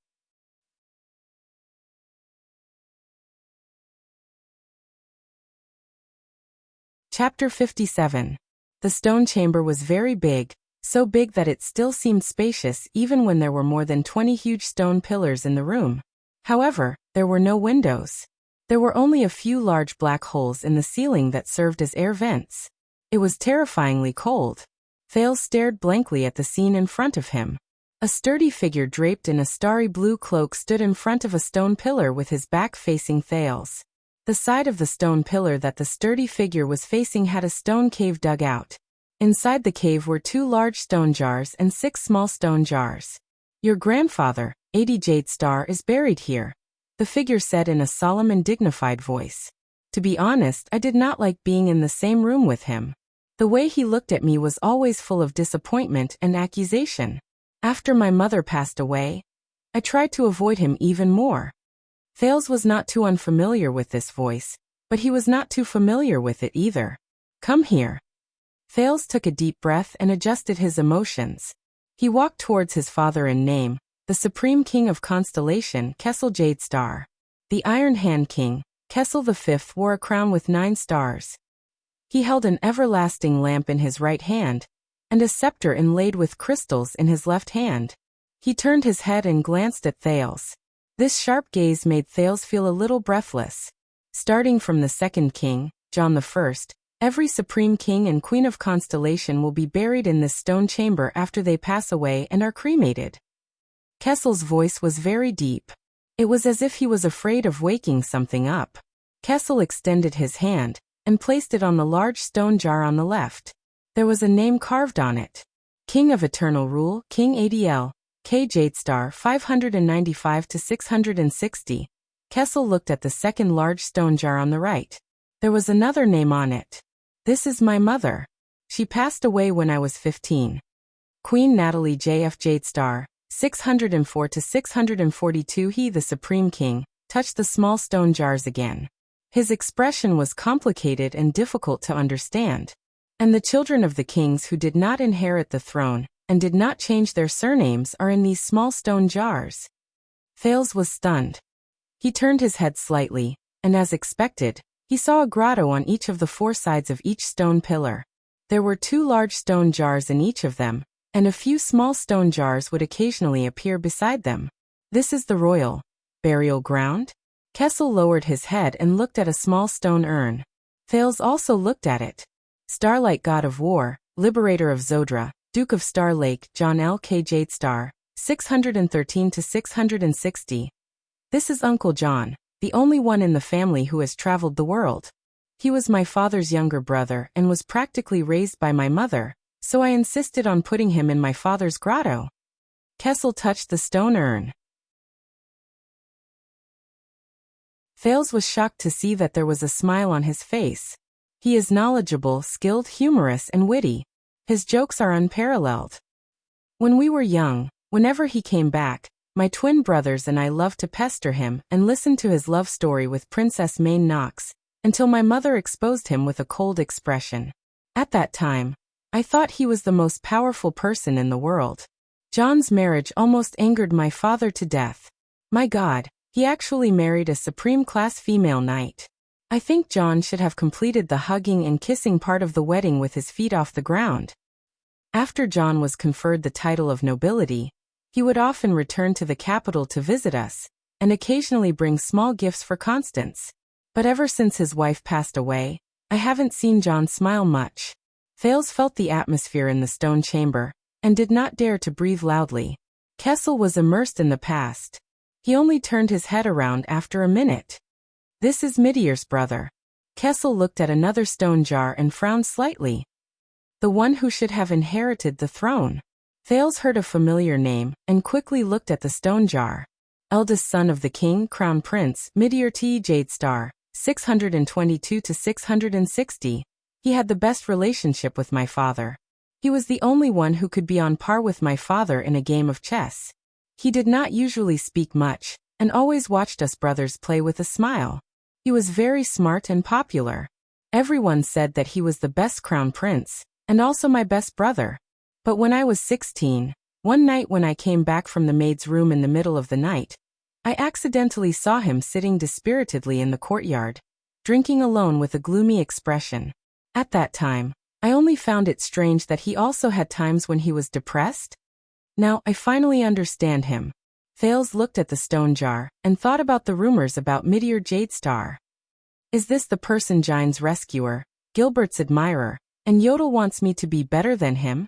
Chapter 57. The stone chamber was very big, so big that it still seemed spacious even when there were more than 20 huge stone pillars in the room. However, there were no windows. There were only a few large black holes in the ceiling that served as air vents. It was terrifyingly cold. Thales stared blankly at the scene in front of him. A sturdy figure draped in a starry blue cloak stood in front of a stone pillar with his back facing Thales. The side of the stone pillar that the sturdy figure was facing had a stone cave dug out. Inside the cave were 2 large stone jars and 6 small stone jars. Your grandfather, 80 Jade Star, is buried here, the figure said in a solemn and dignified voice. To be honest, I did not like being in the same room with him. The way he looked at me was always full of disappointment and accusation. After my mother passed away, I tried to avoid him even more. Thales was not too unfamiliar with this voice, but he was not too familiar with it either. Come here. Thales took a deep breath and adjusted his emotions. He walked towards his father in name, the Supreme King of Constellation, Kessel Jade Star. The Iron Hand King, Kessel V, wore a crown with 9 stars. He held an everlasting lamp in his right hand, and a scepter inlaid with crystals in his left hand. He turned his head and glanced at Thales. This sharp gaze made Thales feel a little breathless. Starting from the second king, John I, every Supreme King and Queen of Constellation will be buried in this stone chamber after they pass away and are cremated. Kessel's voice was very deep. It was as if he was afraid of waking something up. Kessel extended his hand and placed it on the large stone jar on the left. There was a name carved on it. King of Eternal Rule, King ADL, K Jade Star 595 to 660. Kessel looked at the second large stone jar on the right. There was another name on it. This is my mother. She passed away when I was 15. Queen Natalie JF Jade Star 604 to 642. He, the Supreme King, touched the small stone jars again. His expression was complicated and difficult to understand. And the children of the kings who did not inherit the throne and did not change their surnames are in these small stone jars. Thales was stunned. He turned his head slightly, and as expected, he saw a grotto on each of the 4 sides of each stone pillar. There were 2 large stone jars in each of them, and a few small stone jars would occasionally appear beside them. This is the royal burial ground? Kessel lowered his head and looked at a small stone urn. Thales also looked at it. Starlight God of War, Liberator of Zodra, Duke of Star Lake, John L. K. Jade Star, 613 to 660. This is Uncle John, the only one in the family who has traveled the world. He was my father's younger brother and was practically raised by my mother, so I insisted on putting him in my father's grotto. Kessel touched the stone urn. Thales was shocked to see that there was a smile on his face. He is knowledgeable, skilled, humorous, and witty. His jokes are unparalleled. When we were young, whenever he came back, my twin brothers and I loved to pester him and listen to his love story with Princess Maine Knox, until my mother exposed him with a cold expression. At that time, I thought he was the most powerful person in the world. John's marriage almost angered my father to death. My God, he actually married a supreme-class female knight. I think John should have completed the hugging and kissing part of the wedding with his feet off the ground. After John was conferred the title of nobility, he would often return to the capital to visit us, and occasionally bring small gifts for Constance. But ever since his wife passed away, I haven't seen John smile much. Thales felt the atmosphere in the stone chamber, and did not dare to breathe loudly. Kessel was immersed in the past. He only turned his head around after a minute. This is Midier's brother. Kessel looked at another stone jar and frowned slightly. The one who should have inherited the throne. Thales heard a familiar name, and quickly looked at the stone jar. Eldest son of the king, crown prince, Midier T. Jadestar, 622 to 660. He had the best relationship with my father. He was the only one who could be on par with my father in a game of chess. He did not usually speak much, and always watched us brothers play with a smile. He was very smart and popular. Everyone said that he was the best crown prince, and also my best brother. But when I was 16, one night when I came back from the maid's room in the middle of the night, I accidentally saw him sitting dispiritedly in the courtyard, drinking alone with a gloomy expression. At that time, I only found it strange that he also had times when he was depressed. Now I finally understand him. Thales looked at the stone jar, and thought about the rumors about Midier Jadestar. Is this the person Gine's rescuer, Gilbert's admirer, and Yodel wants me to be better than him?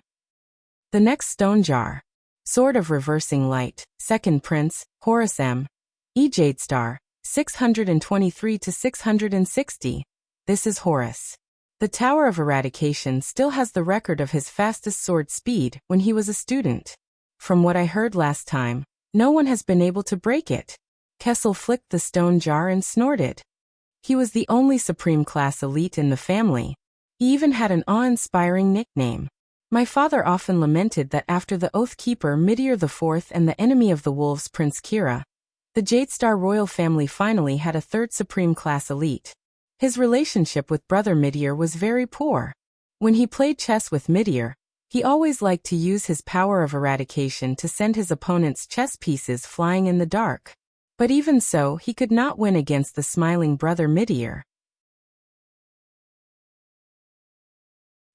The next stone jar. Sword of Reversing Light, Second Prince, Horace M. E. Jadestar, 623 to 660. This is Horace. The Tower of Eradication still has the record of his fastest sword speed when he was a student. From what I heard last time, no one has been able to break it. Kessel flicked the stone jar and snorted. He was the only supreme class elite in the family. He even had an awe-inspiring nickname. My father often lamented that after the Oath Keeper Midier IV and the enemy of the wolves Prince Kira, the Jadestar royal family finally had a third supreme class elite. His relationship with brother Midier was very poor. When he played chess with Midier, he always liked to use his power of eradication to send his opponent's chess pieces flying in the dark. But even so, he could not win against the smiling brother Midier.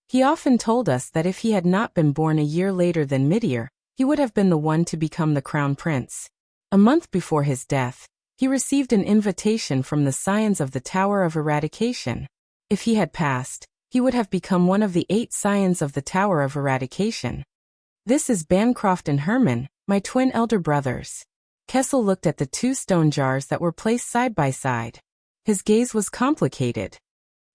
He often told us that if he had not been born a year later than Midier, he would have been the one to become the crown prince. A month before his death, he received an invitation from the Scions of the Tower of Eradication. If he had passed, he would have become one of the 8 Scions of the Tower of Eradication. This is Bancroft and Herman, my twin elder brothers. Kessel looked at the 2 stone jars that were placed side by side. His gaze was complicated.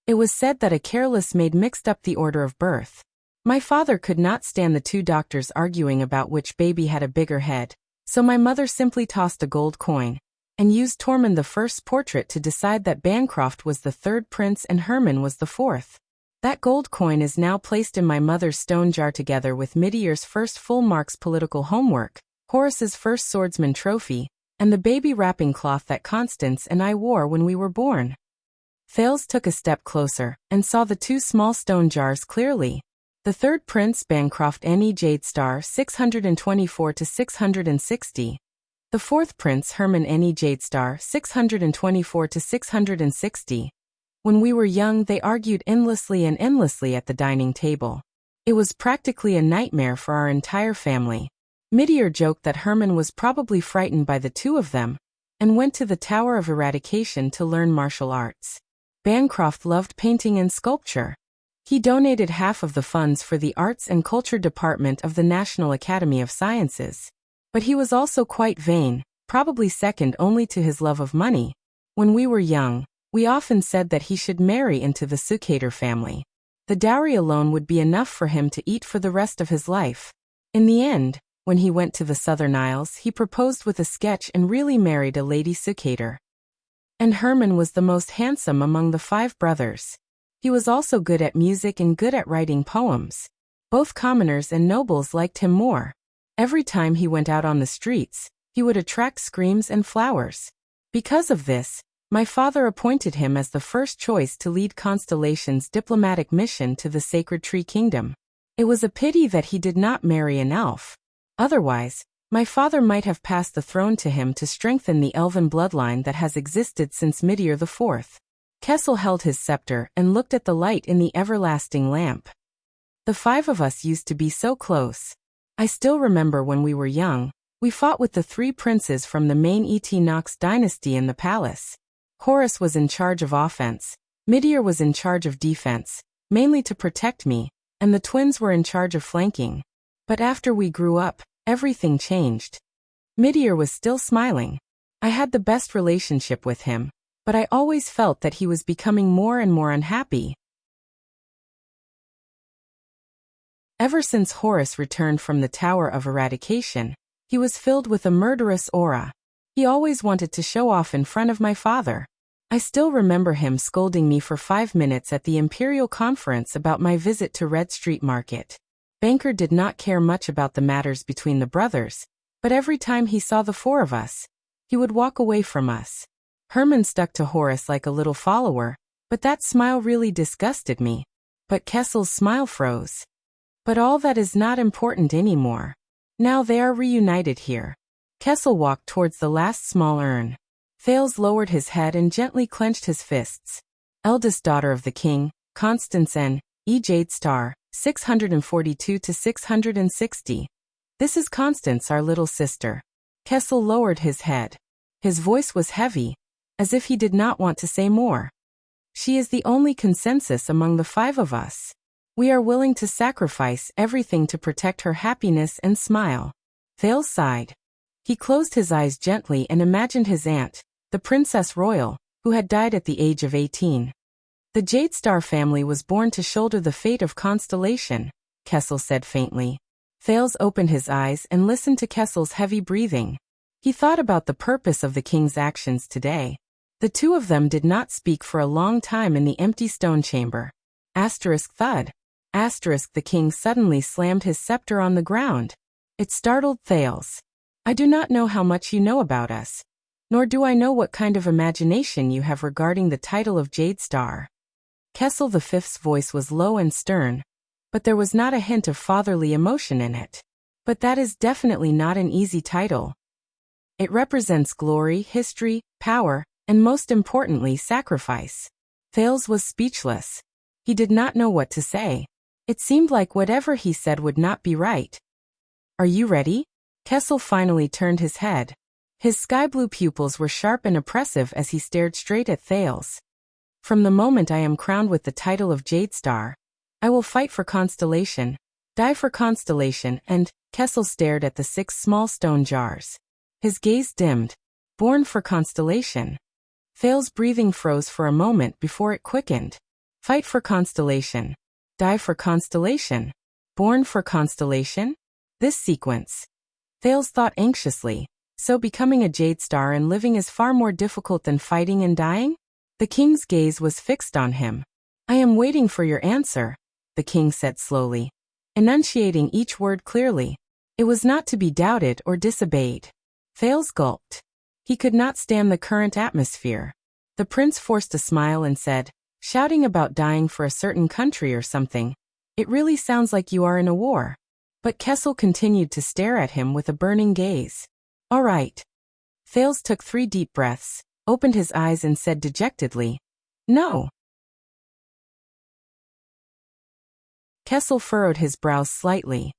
It was said that a careless maid mixed up the order of birth. My father could not stand the 2 doctors arguing about which baby had a bigger head, so my mother simply tossed a gold coin, and used Tormund I's portrait to decide that Bancroft was the 3rd prince and Herman was the 4th. That gold coin is now placed in my mother's stone jar together with Midier's first full marks political homework, Horace's first swordsman trophy, and the baby wrapping cloth that Constance and I wore when we were born. Thales took a step closer, and saw the 2 small stone jars clearly. The 3rd prince Bancroft N.E. Jadestar 624 to 660. The 4th prince Herman N.E. Jadestar 624 to 660. When we were young they argued endlessly at the dining table. It was practically a nightmare for our entire family. Midier joked that Herman was probably frightened by the 2 of them, and went to the Tower of Eradication to learn martial arts. Bancroft loved painting and sculpture. He donated half of the funds for the Arts and Culture Department of the National Academy of Sciences. But he was also quite vain, probably second only to his love of money. When we were young, we often said that he should marry into the Sucator family. The dowry alone would be enough for him to eat for the rest of his life. In the end, when he went to the Southern Isles, he proposed with a sketch and really married a lady Sucator. And Herman was the most handsome among the 5 brothers. He was also good at music and good at writing poems. Both commoners and nobles liked him more. Every time he went out on the streets, he would attract screams and flowers. Because of this, my father appointed him as the first choice to lead Constellation's diplomatic mission to the Sacred Tree Kingdom. It was a pity that he did not marry an elf. Otherwise, my father might have passed the throne to him to strengthen the elven bloodline that has existed since Midier IV. Kessel held his scepter and looked at the light in the everlasting lamp. The five of us used to be so close. I still remember when we were young, we fought with the three princes from the main Knox dynasty in the palace. Horus was in charge of offense, Midir was in charge of defense, mainly to protect me, and the twins were in charge of flanking. But after we grew up, everything changed. Midir was still smiling. I had the best relationship with him, but I always felt that he was becoming more and more unhappy. Ever since Horus returned from the Tower of Eradication, he was filled with a murderous aura. He always wanted to show off in front of my father. I still remember him scolding me for 5 minutes at the Imperial Conference about my visit to Red Street Market. Banker did not care much about the matters between the brothers, but every time he saw the four of us, he would walk away from us. Herman stuck to Horus like a little follower, but that smile really disgusted me. But Kessel's smile froze. But all that is not important anymore. Now they are reunited here. Kessel walked towards the last small urn. Thales lowered his head and gently clenched his fists. Eldest daughter of the king, Constance N. E. Jade Star, 642 to 660. This is Constance, our little sister. Kessel lowered his head. His voice was heavy, as if he did not want to say more. She is the only consensus among the five of us. We are willing to sacrifice everything to protect her happiness and smile. Thales sighed. He closed his eyes gently and imagined his aunt, the Princess Royal, who had died at the age of 18. The Jade Star family was born to shoulder the fate of Constellation, Kessel said faintly. Thales opened his eyes and listened to Kessel's heavy breathing. He thought about the purpose of the king's actions today. The two of them did not speak for a long time in the empty stone chamber. Thud. The king suddenly slammed his scepter on the ground. It startled Thales. I do not know how much you know about us, nor do I know what kind of imagination you have regarding the title of Jade Star. Kessel V's voice was low and stern, but there was not a hint of fatherly emotion in it. But that is definitely not an easy title. It represents glory, history, power, and most importantly, sacrifice. Thales was speechless. He did not know what to say. It seemed like whatever he said would not be right. Are you ready? Kessel finally turned his head. His sky-blue pupils were sharp and oppressive as he stared straight at Thales. From the moment I am crowned with the title of Jade Star, I will fight for Constellation, die for Constellation, and Kessel stared at the 6 small stone jars. His gaze dimmed. Born for Constellation. Thales' breathing froze for a moment before it quickened. Fight for Constellation. Die for Constellation. Born for Constellation? This sequence. Thales thought anxiously. So becoming a Jade Star and living is far more difficult than fighting and dying? The king's gaze was fixed on him. I am waiting for your answer, the king said slowly, enunciating each word clearly. It was not to be doubted or disobeyed. Thales gulped. He could not stand the current atmosphere. The prince forced a smile and said, shouting about dying for a certain country or something. It really sounds like you are in a war. But Kessel continued to stare at him with a burning gaze. All right. Thales took 3 deep breaths, opened his eyes and said dejectedly, no. Kessel furrowed his brows slightly.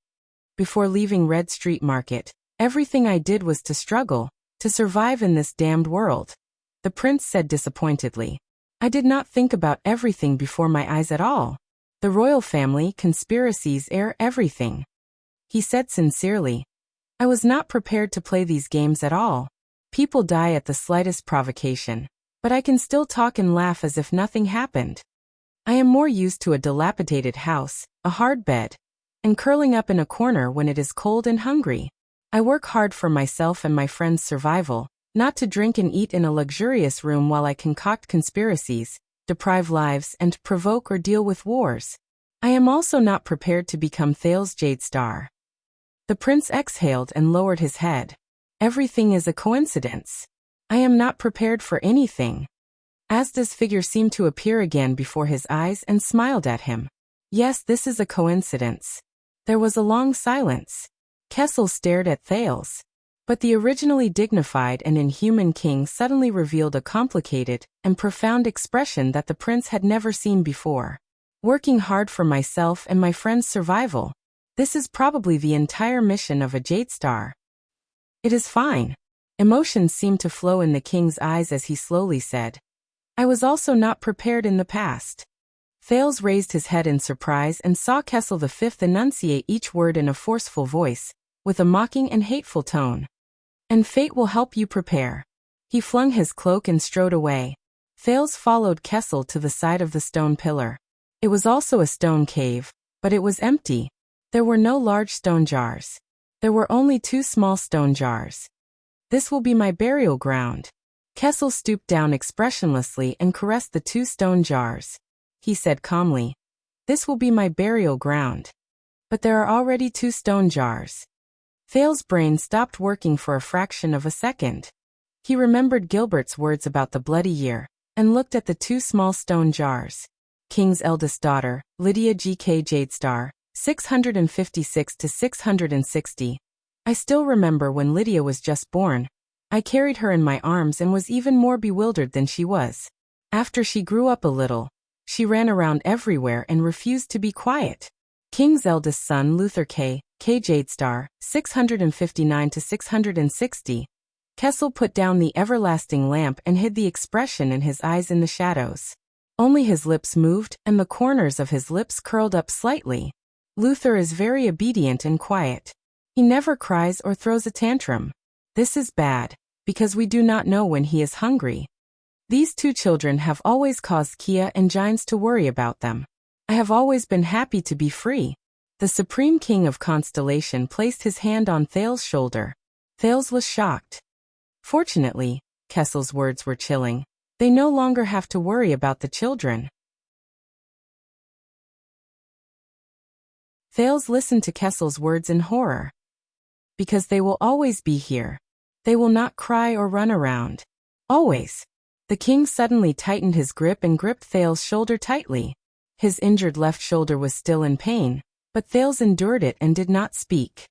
Before leaving Red Street Market, everything I did was to struggle, to survive in this damned world. The prince said disappointedly. I did not think about everything before my eyes at all. The royal family, conspiracies, everything. He said sincerely. I was not prepared to play these games at all. People die at the slightest provocation, but I can still talk and laugh as if nothing happened. I am more used to a dilapidated house, a hard bed, and curling up in a corner when it is cold and hungry. I work hard for myself and my friends' survival, not to drink and eat in a luxurious room while I concoct conspiracies, deprive lives, and provoke or deal with wars. I am also not prepared to become Thales Jade Star. The prince exhaled and lowered his head. Everything is a coincidence. I am not prepared for anything. Asda's figure seemed to appear again before his eyes and smiled at him. Yes, this is a coincidence. There was a long silence. Kessel stared at Thales. But the originally dignified and inhuman king suddenly revealed a complicated and profound expression that the prince had never seen before. Working hard for myself and my friend's survival. This is probably the entire mission of a Jadestar. It is fine. Emotions seemed to flow in the king's eyes as he slowly said, I was also not prepared in the past. Thales raised his head in surprise and saw Kessel V enunciate each word in a forceful voice, with a mocking and hateful tone. And fate will help you prepare. He flung his cloak and strode away. Thales followed Kessel to the side of the stone pillar. It was also a stone cave, but it was empty. There were no large stone jars. There were only 2 small stone jars. This will be my burial ground. Kessel stooped down expressionlessly and caressed the 2 stone jars. He said calmly, This will be my burial ground. But there are already 2 stone jars. Thales' brain stopped working for a fraction of a second. He remembered Gilbert's words about the bloody year, and looked at the 2 small stone jars. King's eldest daughter, Lydia G.K. Jadestar, 656 to 660. I still remember when Lydia was just born. I carried her in my arms and was even more bewildered than she was. After she grew up a little, she ran around everywhere and refused to be quiet. King's eldest son Luther K. Jadestar, 659 to 660. Kessel put down the everlasting lamp and hid the expression in his eyes in the shadows. Only his lips moved and the corners of his lips curled up slightly. Luther is very obedient and quiet. He never cries or throws a tantrum. This is bad, because we do not know when he is hungry. These 2 children have always caused Kia and Gines to worry about them. I have always been happy to be free. The Supreme King of Constellation placed his hand on Thales' shoulder. Thales was shocked. Fortunately, Kessel's words were chilling. They no longer have to worry about the children. Thales listened to Kessel's words in horror. Because they will always be here. They will not cry or run around. Always. The king suddenly tightened his grip and gripped Thales' shoulder tightly. His injured left shoulder was still in pain, but Thales endured it and did not speak.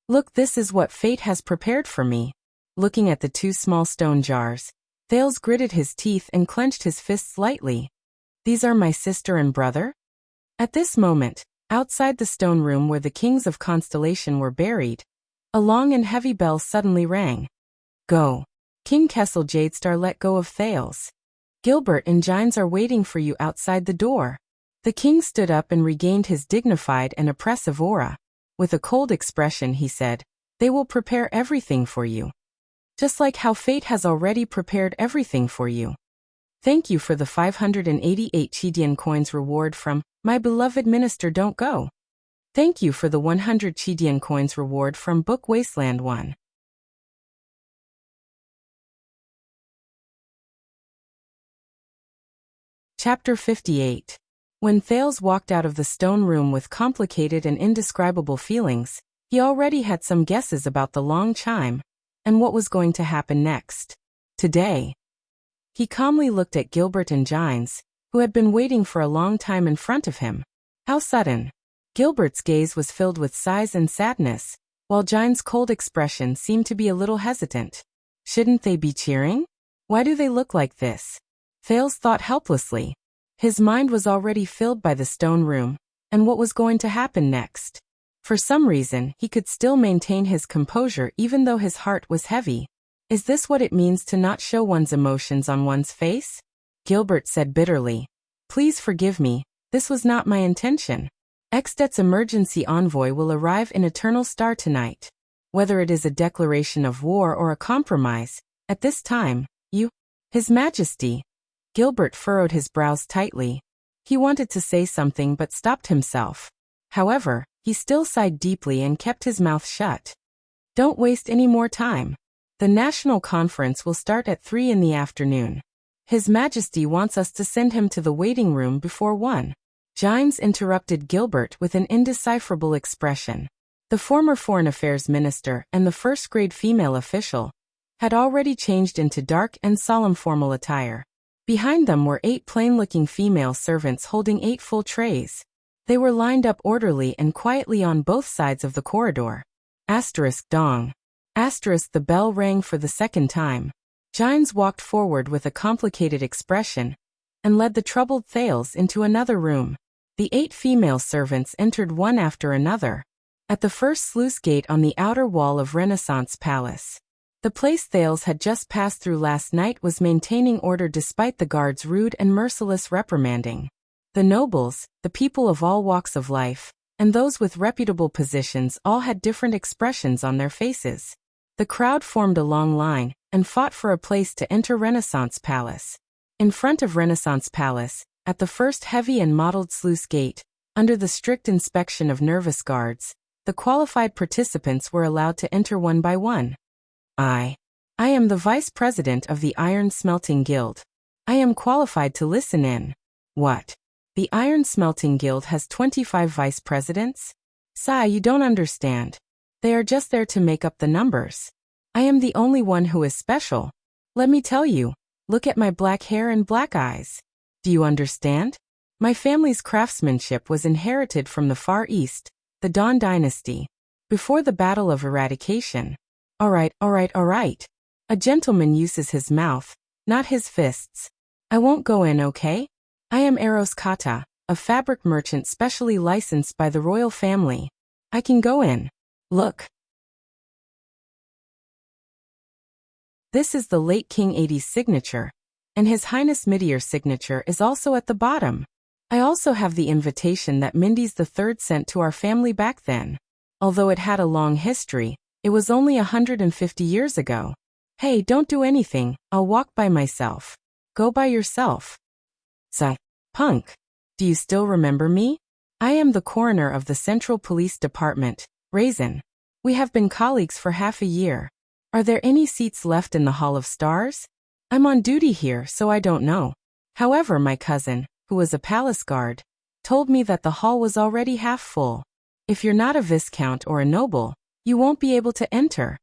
Look, this is what fate has prepared for me. Looking at the 2 small stone jars, Thales gritted his teeth and clenched his fists lightly. These are my sister and brother? At this moment, outside the stone room where the kings of Constellation were buried, a long and heavy bell suddenly rang. Go. King Kessel Jadestar let go of Thales. Gilbert and Gines are waiting for you outside the door. The king stood up and regained his dignified and oppressive aura. With a cold expression he said, They will prepare everything for you. Just like how fate has already prepared everything for you. Thank you for the 588 Chidian coins reward from my beloved minister Don't Go. Thank you for the 100 Chidian coins reward from Book Wasteland 1. Chapter 58. When Thales walked out of the stone room with complicated and indescribable feelings, he already had some guesses about the long chime, and what was going to happen next. Today. He calmly looked at Gilbert and Gines, who had been waiting for a long time in front of him. How sudden. Gilbert's gaze was filled with sighs and sadness, while Gines' cold expression seemed to be a little hesitant. Shouldn't they be cheering? Why do they look like this? Thales thought helplessly. His mind was already filled by the stone room, and what was going to happen next. For some reason, he could still maintain his composure even though his heart was heavy. Is this what it means to not show one's emotions on one's face? Gilbert said bitterly. Please forgive me, this was not my intention. Extet's emergency envoy will arrive in Eternal Star tonight. Whether it is a declaration of war or a compromise, at this time, His Majesty. Gilbert furrowed his brows tightly. He wanted to say something but stopped himself. However, he still sighed deeply and kept his mouth shut. Don't waste any more time. The national conference will start at 3 in the afternoon. His Majesty wants us to send him to the waiting room before 1. Gines interrupted Gilbert with an indecipherable expression. The former Foreign Affairs Minister and the first-grade female official had already changed into dark and solemn formal attire. Behind them were 8 plain-looking female servants holding 8 full trays. They were lined up orderly and quietly on both sides of the corridor. Dong. The bell rang for the second time. Gines walked forward with a complicated expression and led the troubled Thales into another room. The 8 female servants entered one after another. At the first sluice gate on the outer wall of Renaissance Palace. The place Thales had just passed through last night was maintaining order despite the guards' rude and merciless reprimanding. The nobles, the people of all walks of life, and those with reputable positions all had different expressions on their faces. The crowd formed a long line and fought for a place to enter Renaissance Palace. In front of Renaissance Palace, at the first heavy and mottled sluice gate, under the strict inspection of nervous guards, the qualified participants were allowed to enter one by one. I am the vice president of the Iron Smelting Guild. I am qualified to listen in. What? The Iron Smelting Guild has 25 vice presidents? Sigh, you don't understand. They are just there to make up the numbers. I am the only one who is special. Let me tell you, look at my black hair and black eyes. Do you understand? My family's craftsmanship was inherited from the Far East, the Don Dynasty, before the Battle of Eradication. All right. A gentleman uses his mouth, not his fists. I won't go in, okay? I am Eros Kata, a fabric merchant specially licensed by the royal family. I can go in. Look. This is the late King Adie's signature, and His Highness Midier's signature is also at the bottom. I also have the invitation that Mindes III sent to our family back then. Although it had a long history, it was only 150 years ago. Hey, don't do anything, I'll walk by myself. Go by yourself. Punk. Do you still remember me? I am the coroner of the Central Police Department, Raisin. We have been colleagues for half a year. Are there any seats left in the Hall of Stars? I'm on duty here, so I don't know. However, my cousin, who was a palace guard, told me that the hall was already half full. If you're not a viscount or a noble, you won't be able to enter.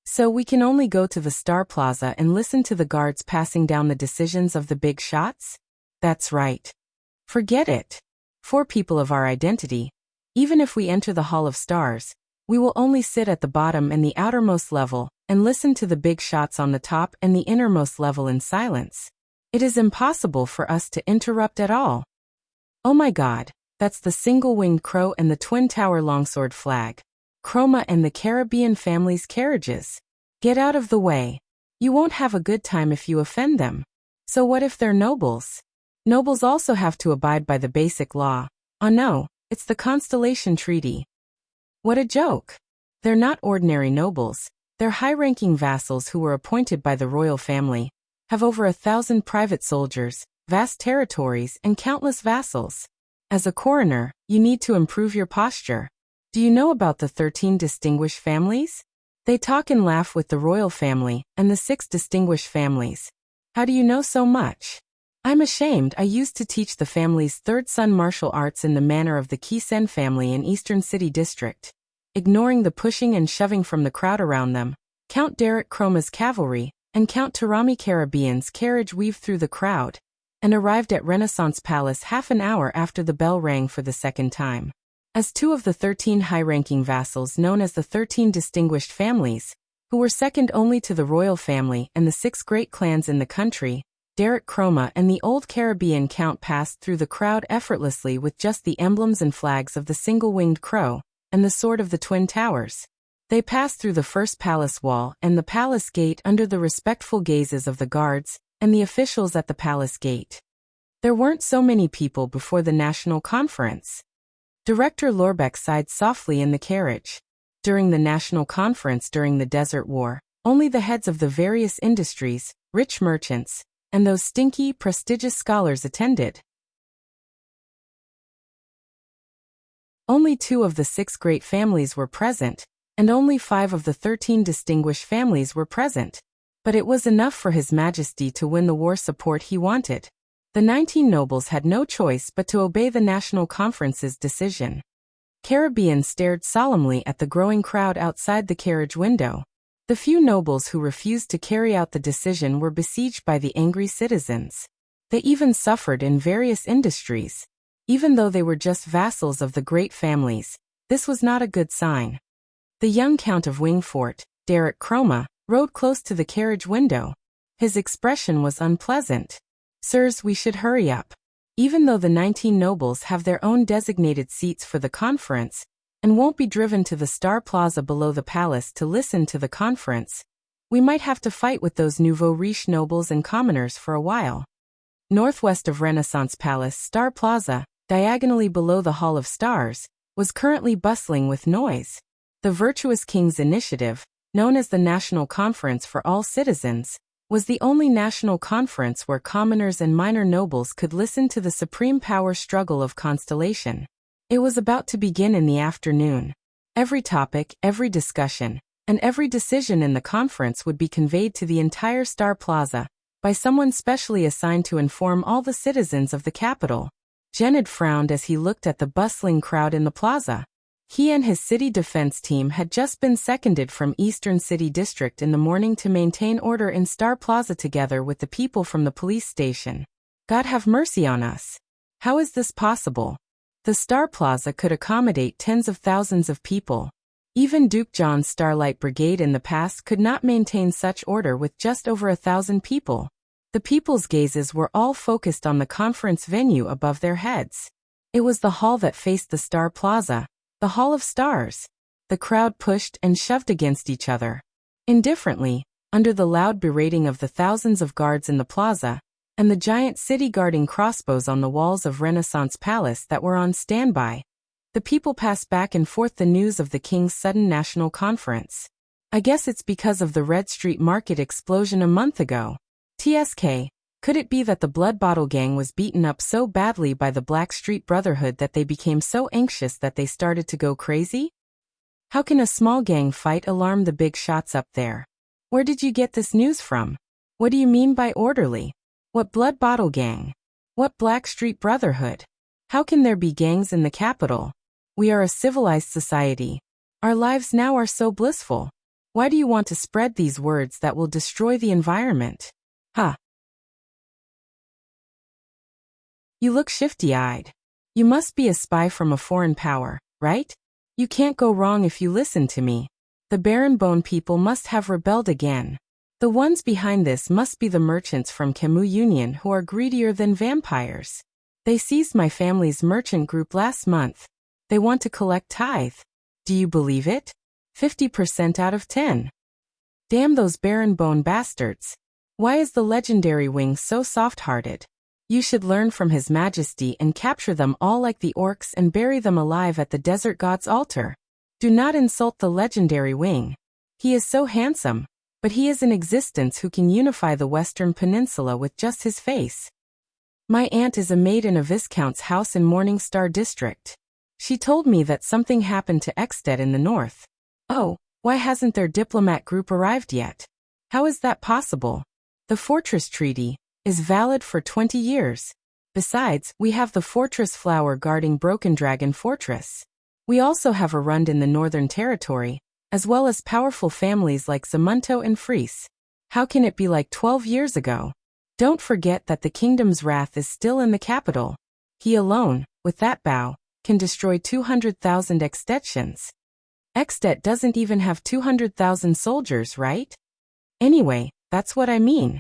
So we can only go to the Star Plaza and listen to the guards passing down the decisions of the big shots? That's right. Forget it. For people of our identity, even if we enter the Hall of Stars, we will only sit at the bottom and the outermost level and listen to the big shots on the top and the innermost level in silence. It is impossible for us to interrupt at all. Oh my God, that's the single-winged crow and the twin-tower longsword flag. Chroma and the Caribbean family's carriages. Get out of the way. You won't have a good time if you offend them. So what if they're nobles? Nobles also have to abide by the basic law. Oh no, it's the Constellation Treaty. What a joke. They're not ordinary nobles. They're high-ranking vassals who were appointed by the royal family, have over 1,000 private soldiers, vast territories, and countless vassals. As a coroner, you need to improve your posture. Do you know about the 13 distinguished families? They talk and laugh with the royal family and the 6 distinguished families. How do you know so much? I'm ashamed. I used to teach the family's third son martial arts in the manner of the Kisen family in Eastern City District. Ignoring the pushing and shoving from the crowd around them, Count Derek Chroma's cavalry and Count Tarami Caribbean's carriage weaved through the crowd and arrived at Renaissance Palace half an hour after the bell rang for the second time. As 2 of the 13 high-ranking vassals known as the 13 distinguished families, who were second only to the royal family and the 6 great clans in the country, Derek Chroma and the old Caribbean count passed through the crowd effortlessly with just the emblems and flags of the single-winged crow and the sword of the Twin Towers. They passed through the first palace wall and the palace gate under the respectful gazes of the guards and the officials at the palace gate. There weren't so many people before the national conference. Director Lorbeck sighed softly in the carriage. During the national conference during the Desert War, only the heads of the various industries, rich merchants, and those stinky, prestigious scholars attended. Only 2 of the 6 great families were present, and only 5 of the 13 distinguished families were present. But it was enough for His Majesty to win the war support he wanted. The 19 nobles had no choice but to obey the National Conference's decision. Caribbean stared solemnly at the growing crowd outside the carriage window. The few nobles who refused to carry out the decision were besieged by the angry citizens. They even suffered in various industries. Even though they were just vassals of the great families, this was not a good sign. The young Count of Wingfort, Derek Chroma, rode close to the carriage window. His expression was unpleasant. Sirs, we should hurry up. Even though the 19 nobles have their own designated seats for the conference, and won't be driven to the Star Plaza below the palace to listen to the conference, we might have to fight with those nouveau riche nobles and commoners for a while. Northwest of Renaissance Palace, Star Plaza, diagonally below the Hall of Stars, was currently bustling with noise. The virtuous king's initiative, known as the National Conference for All Citizens, was the only national conference where commoners and minor nobles could listen to the supreme power struggle of Constellation. It was about to begin in the afternoon. Every topic, every discussion, and every decision in the conference would be conveyed to the entire Star Plaza by someone specially assigned to inform all the citizens of the capital. Jennard frowned as he looked at the bustling crowd in the plaza. He and his city defense team had just been seconded from Eastern City District in the morning to maintain order in Star Plaza together with the people from the police station. God have mercy on us. How is this possible? The Star Plaza could accommodate tens of thousands of people. Even Duke John's Starlight Brigade in the past could not maintain such order with just over 1,000 people. The people's gazes were all focused on the conference venue above their heads. It was the hall that faced the Star Plaza, the Hall of Stars. The crowd pushed and shoved against each other. Indifferently, under the loud berating of the thousands of guards in the plaza, and the giant city-guarding crossbows on the walls of Renaissance Palace that were on standby, the people passed back and forth the news of the king's sudden national conference. I guess it's because of the Red Street Market explosion a month ago. TSK, could it be that the Blood Bottle Gang was beaten up so badly by the Black Street Brotherhood that they became so anxious that they started to go crazy? How can a small gang fight alarm the big shots up there? Where did you get this news from? What do you mean by orderly? What Blood Bottle Gang? What Black Street Brotherhood? How can there be gangs in the capital? We are a civilized society. Our lives now are so blissful. Why do you want to spread these words that will destroy the environment? Huh. You look shifty-eyed. You must be a spy from a foreign power, right? You can't go wrong if you listen to me. The Barenbone people must have rebelled again. The ones behind this must be the merchants from Camus Union who are greedier than vampires. They seized my family's merchant group last month. They want to collect tithe. Do you believe it? 50% out of 10. Damn those Barenbone bastards. Why is the legendary wing so soft-hearted? You should learn from His Majesty and capture them all like the orcs and bury them alive at the desert god's altar. Do not insult the legendary wing. He is so handsome, but he is in existence who can unify the Western Peninsula with just his face. My aunt is a maid in a viscount's house in Morningstar District. She told me that something happened to Ekstedt in the north. Oh, why hasn't their diplomat group arrived yet? How is that possible? The Fortress Treaty is valid for 20 years. Besides, we have the Fortress Flower guarding Broken Dragon Fortress. We also have a Rund in the Northern Territory, as well as powerful families like Zamunto and Fries. How can it be like 12 years ago? Don't forget that the kingdom's wrath is still in the capital. He alone, with that bow, can destroy 200,000 Ekstettians. Ekstedt doesn't even have 200,000 soldiers, right? Anyway, that's what I mean.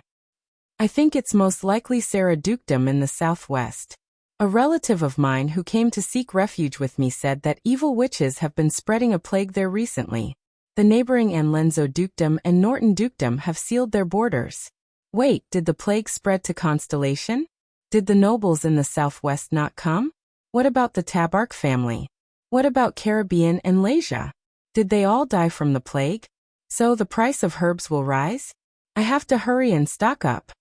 I think it's most likely Sarah Dukedom in the southwest. A relative of mine who came to seek refuge with me said that evil witches have been spreading a plague there recently. The neighboring Anlenzo Dukedom and Norton Dukedom have sealed their borders. Wait, did the plague spread to Constellation? Did the nobles in the southwest not come? What about the Tabark family? What about Caribbean and Lasia? Did they all die from the plague? So the price of herbs will rise? I have to hurry and stock up.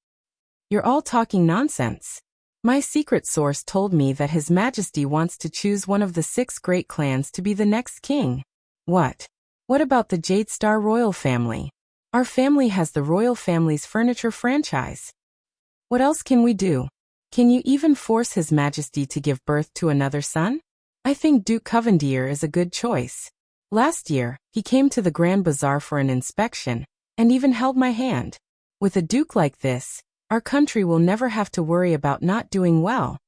You're all talking nonsense. My secret source told me that His Majesty wants to choose one of the 6 great clans to be the next king. What? What about the Jade Star royal family? Our family has the royal family's furniture franchise. What else can we do? Can you even force His Majesty to give birth to another son? I think Duke Covendier is a good choice. Last year, he came to the Grand Bazaar for an inspection, and even held my hand. With a duke like this, our country will never have to worry about not doing well.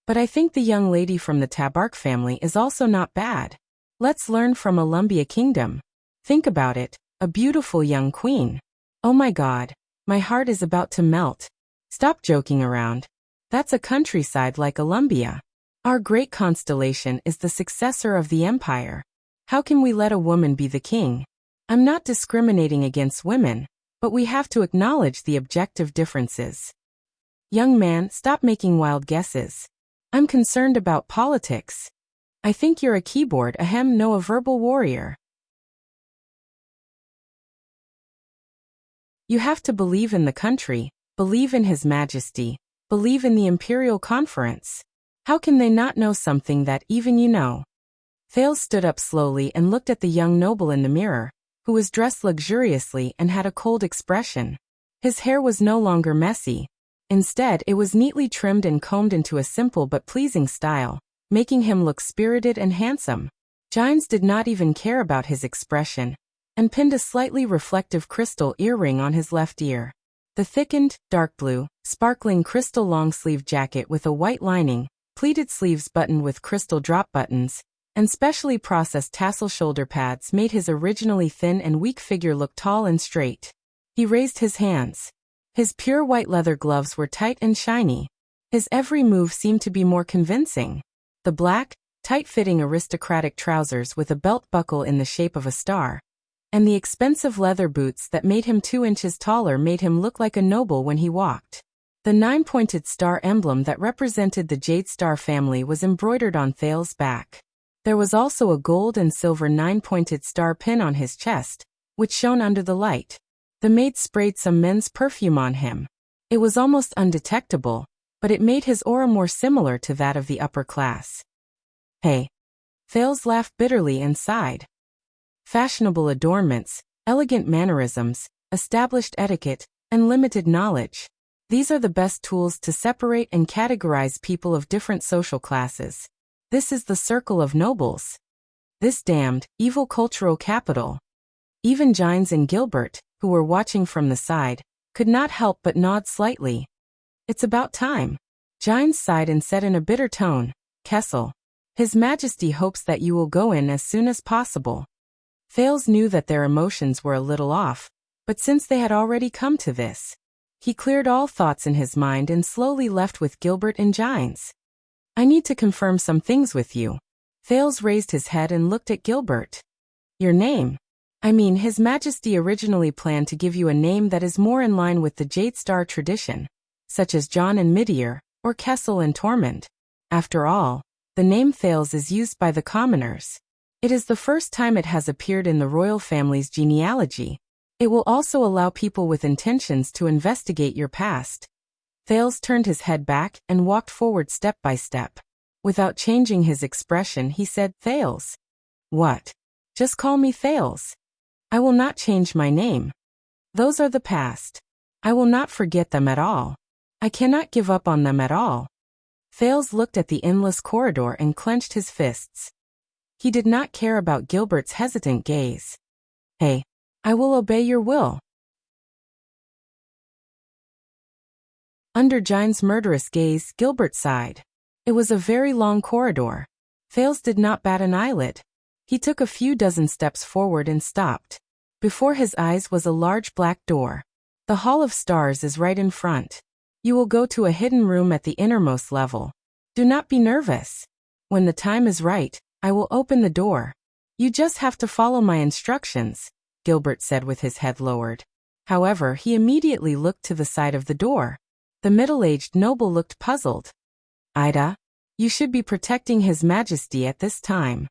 But I think the young lady from the Tabark family is also not bad. Let's learn from Alumbia Kingdom. Think about it, a beautiful young queen. Oh my God, my heart is about to melt. Stop joking around. That's a countryside like Columbia. Our great constellation is the successor of the empire. How can we let a woman be the king? I'm not discriminating against women, but we have to acknowledge the objective differences. Young man, stop making wild guesses. I'm concerned about politics. I think you're a keyboard, no a verbal warrior. You have to believe in the country, believe in His Majesty, believe in the Imperial Conference. How can they not know something that even you know? Thales stood up slowly and looked at the young noble in the mirror, who was dressed luxuriously and had a cold expression. His hair was no longer messy. Instead, it was neatly trimmed and combed into a simple but pleasing style, making him look spirited and handsome. Gines did not even care about his expression, and pinned a slightly reflective crystal earring on his left ear. The thickened, dark blue, sparkling crystal long-sleeve jacket with a white lining, pleated sleeves buttoned with crystal drop buttons, and specially processed tassel shoulder pads made his originally thin and weak figure look tall and straight. He raised his hands. His pure white leather gloves were tight and shiny. His every move seemed to be more convincing. The black, tight-fitting aristocratic trousers with a belt buckle in the shape of a star, and the expensive leather boots that made him 2 inches taller made him look like a noble when he walked. The 9-pointed star emblem that represented the Jade Star family was embroidered on Thales' back. There was also a gold and silver 9-pointed star pin on his chest, which shone under the light. The maid sprayed some men's perfume on him. It was almost undetectable, but it made his aura more similar to that of the upper class. Hey. Thales laughed bitterly and sighed. Fashionable adornments, elegant mannerisms, established etiquette, and limited knowledge. These are the best tools to separate and categorize people of different social classes. This is the circle of nobles. This damned, evil cultural capital. Even Gines and Gilbert, who were watching from the side, could not help but nod slightly. It's about time. Gines sighed and said in a bitter tone, Kessel. His Majesty hopes that you will go in as soon as possible. Thales knew that their emotions were a little off, but since they had already come to this, he cleared all thoughts in his mind and slowly left with Gilbert and Gines. I need to confirm some things with you. Thales raised his head and looked at Gilbert. Your name? I mean, His Majesty originally planned to give you a name that is more in line with the Jade Star tradition, such as John and Midier, or Kessel and Tormund. After all, the name Thales is used by the commoners. It is the first time it has appeared in the royal family's genealogy. It will also allow people with intentions to investigate your past. Thales turned his head back and walked forward step by step. Without changing his expression, he said, Thales. What? Just call me Thales. I will not change my name. Those are the past. I will not forget them at all. I cannot give up on them at all. Thales looked at the endless corridor and clenched his fists. He did not care about Gilbert's hesitant gaze. Hey, I will obey your will. Under Gines' murderous gaze, Gilbert sighed. It was a very long corridor. Thales did not bat an eyelid. He took a few dozen steps forward and stopped. Before his eyes was a large black door. The Hall of Stars is right in front. You will go to a hidden room at the innermost level. Do not be nervous. When the time is right, I will open the door. You just have to follow my instructions, Gilbert said with his head lowered. However, he immediately looked to the side of the door. The middle-aged noble looked puzzled. Ida, you should be protecting His Majesty at this time.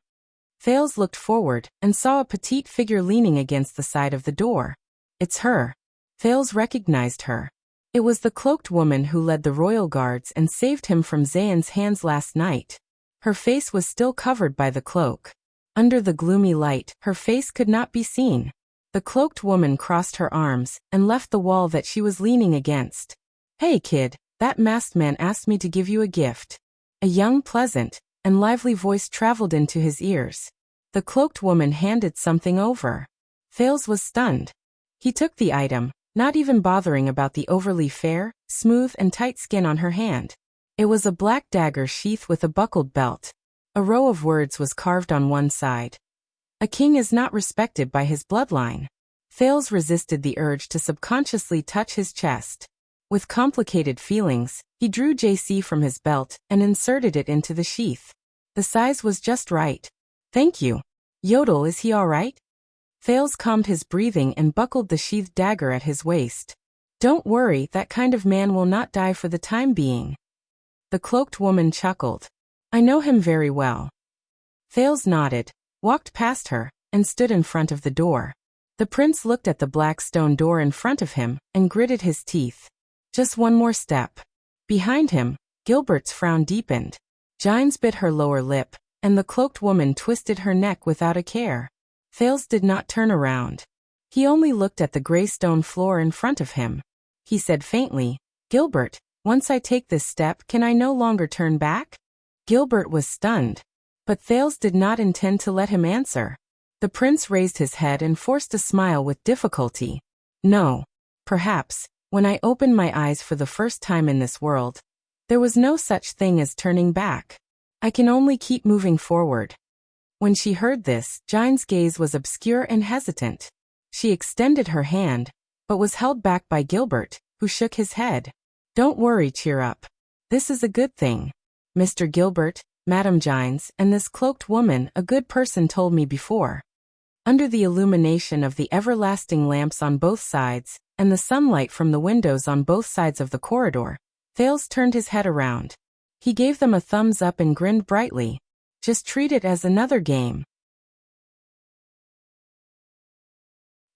Thales looked forward and saw a petite figure leaning against the side of the door. It's her. Thales recognized her. It was the cloaked woman who led the royal guards and saved him from Zayn's hands last night. Her face was still covered by the cloak. Under the gloomy light, her face could not be seen. The cloaked woman crossed her arms and left the wall that she was leaning against. Hey kid, that masked man asked me to give you a gift. A young, pleasant, and lively voice traveled into his ears. The cloaked woman handed something over. Thales was stunned. He took the item, not even bothering about the overly fair, smooth and tight skin on her hand. It was a black dagger sheath with a buckled belt. A row of words was carved on one side. A king is not respected by his bloodline. Thales resisted the urge to subconsciously touch his chest. With complicated feelings, he drew JC from his belt and inserted it into the sheath. The size was just right. Thank you. Yodel, is he all right? Thales calmed his breathing and buckled the sheathed dagger at his waist. Don't worry, that kind of man will not die for the time being. The cloaked woman chuckled. I know him very well. Thales nodded, walked past her, and stood in front of the door. The prince looked at the black stone door in front of him and gritted his teeth. Just one more step. Behind him, Gilbert's frown deepened. Gines bit her lower lip, and the cloaked woman twisted her neck without a care. Thales did not turn around. He only looked at the gray stone floor in front of him. He said faintly, Gilbert, once I take this step, can I no longer turn back? Gilbert was stunned. But Thales did not intend to let him answer. The prince raised his head and forced a smile with difficulty. No. Perhaps, when I opened my eyes for the first time in this world, there was no such thing as turning back. I can only keep moving forward. When she heard this, Gine's gaze was obscure and hesitant. She extended her hand, but was held back by Gilbert, who shook his head. Don't worry, cheer up. This is a good thing. Mr. Gilbert, Madame Gines, and this cloaked woman, a good person, told me before. Under the illumination of the everlasting lamps on both sides, and the sunlight from the windows on both sides of the corridor, Thales turned his head around. He gave them a thumbs up and grinned brightly. Just treat it as another game.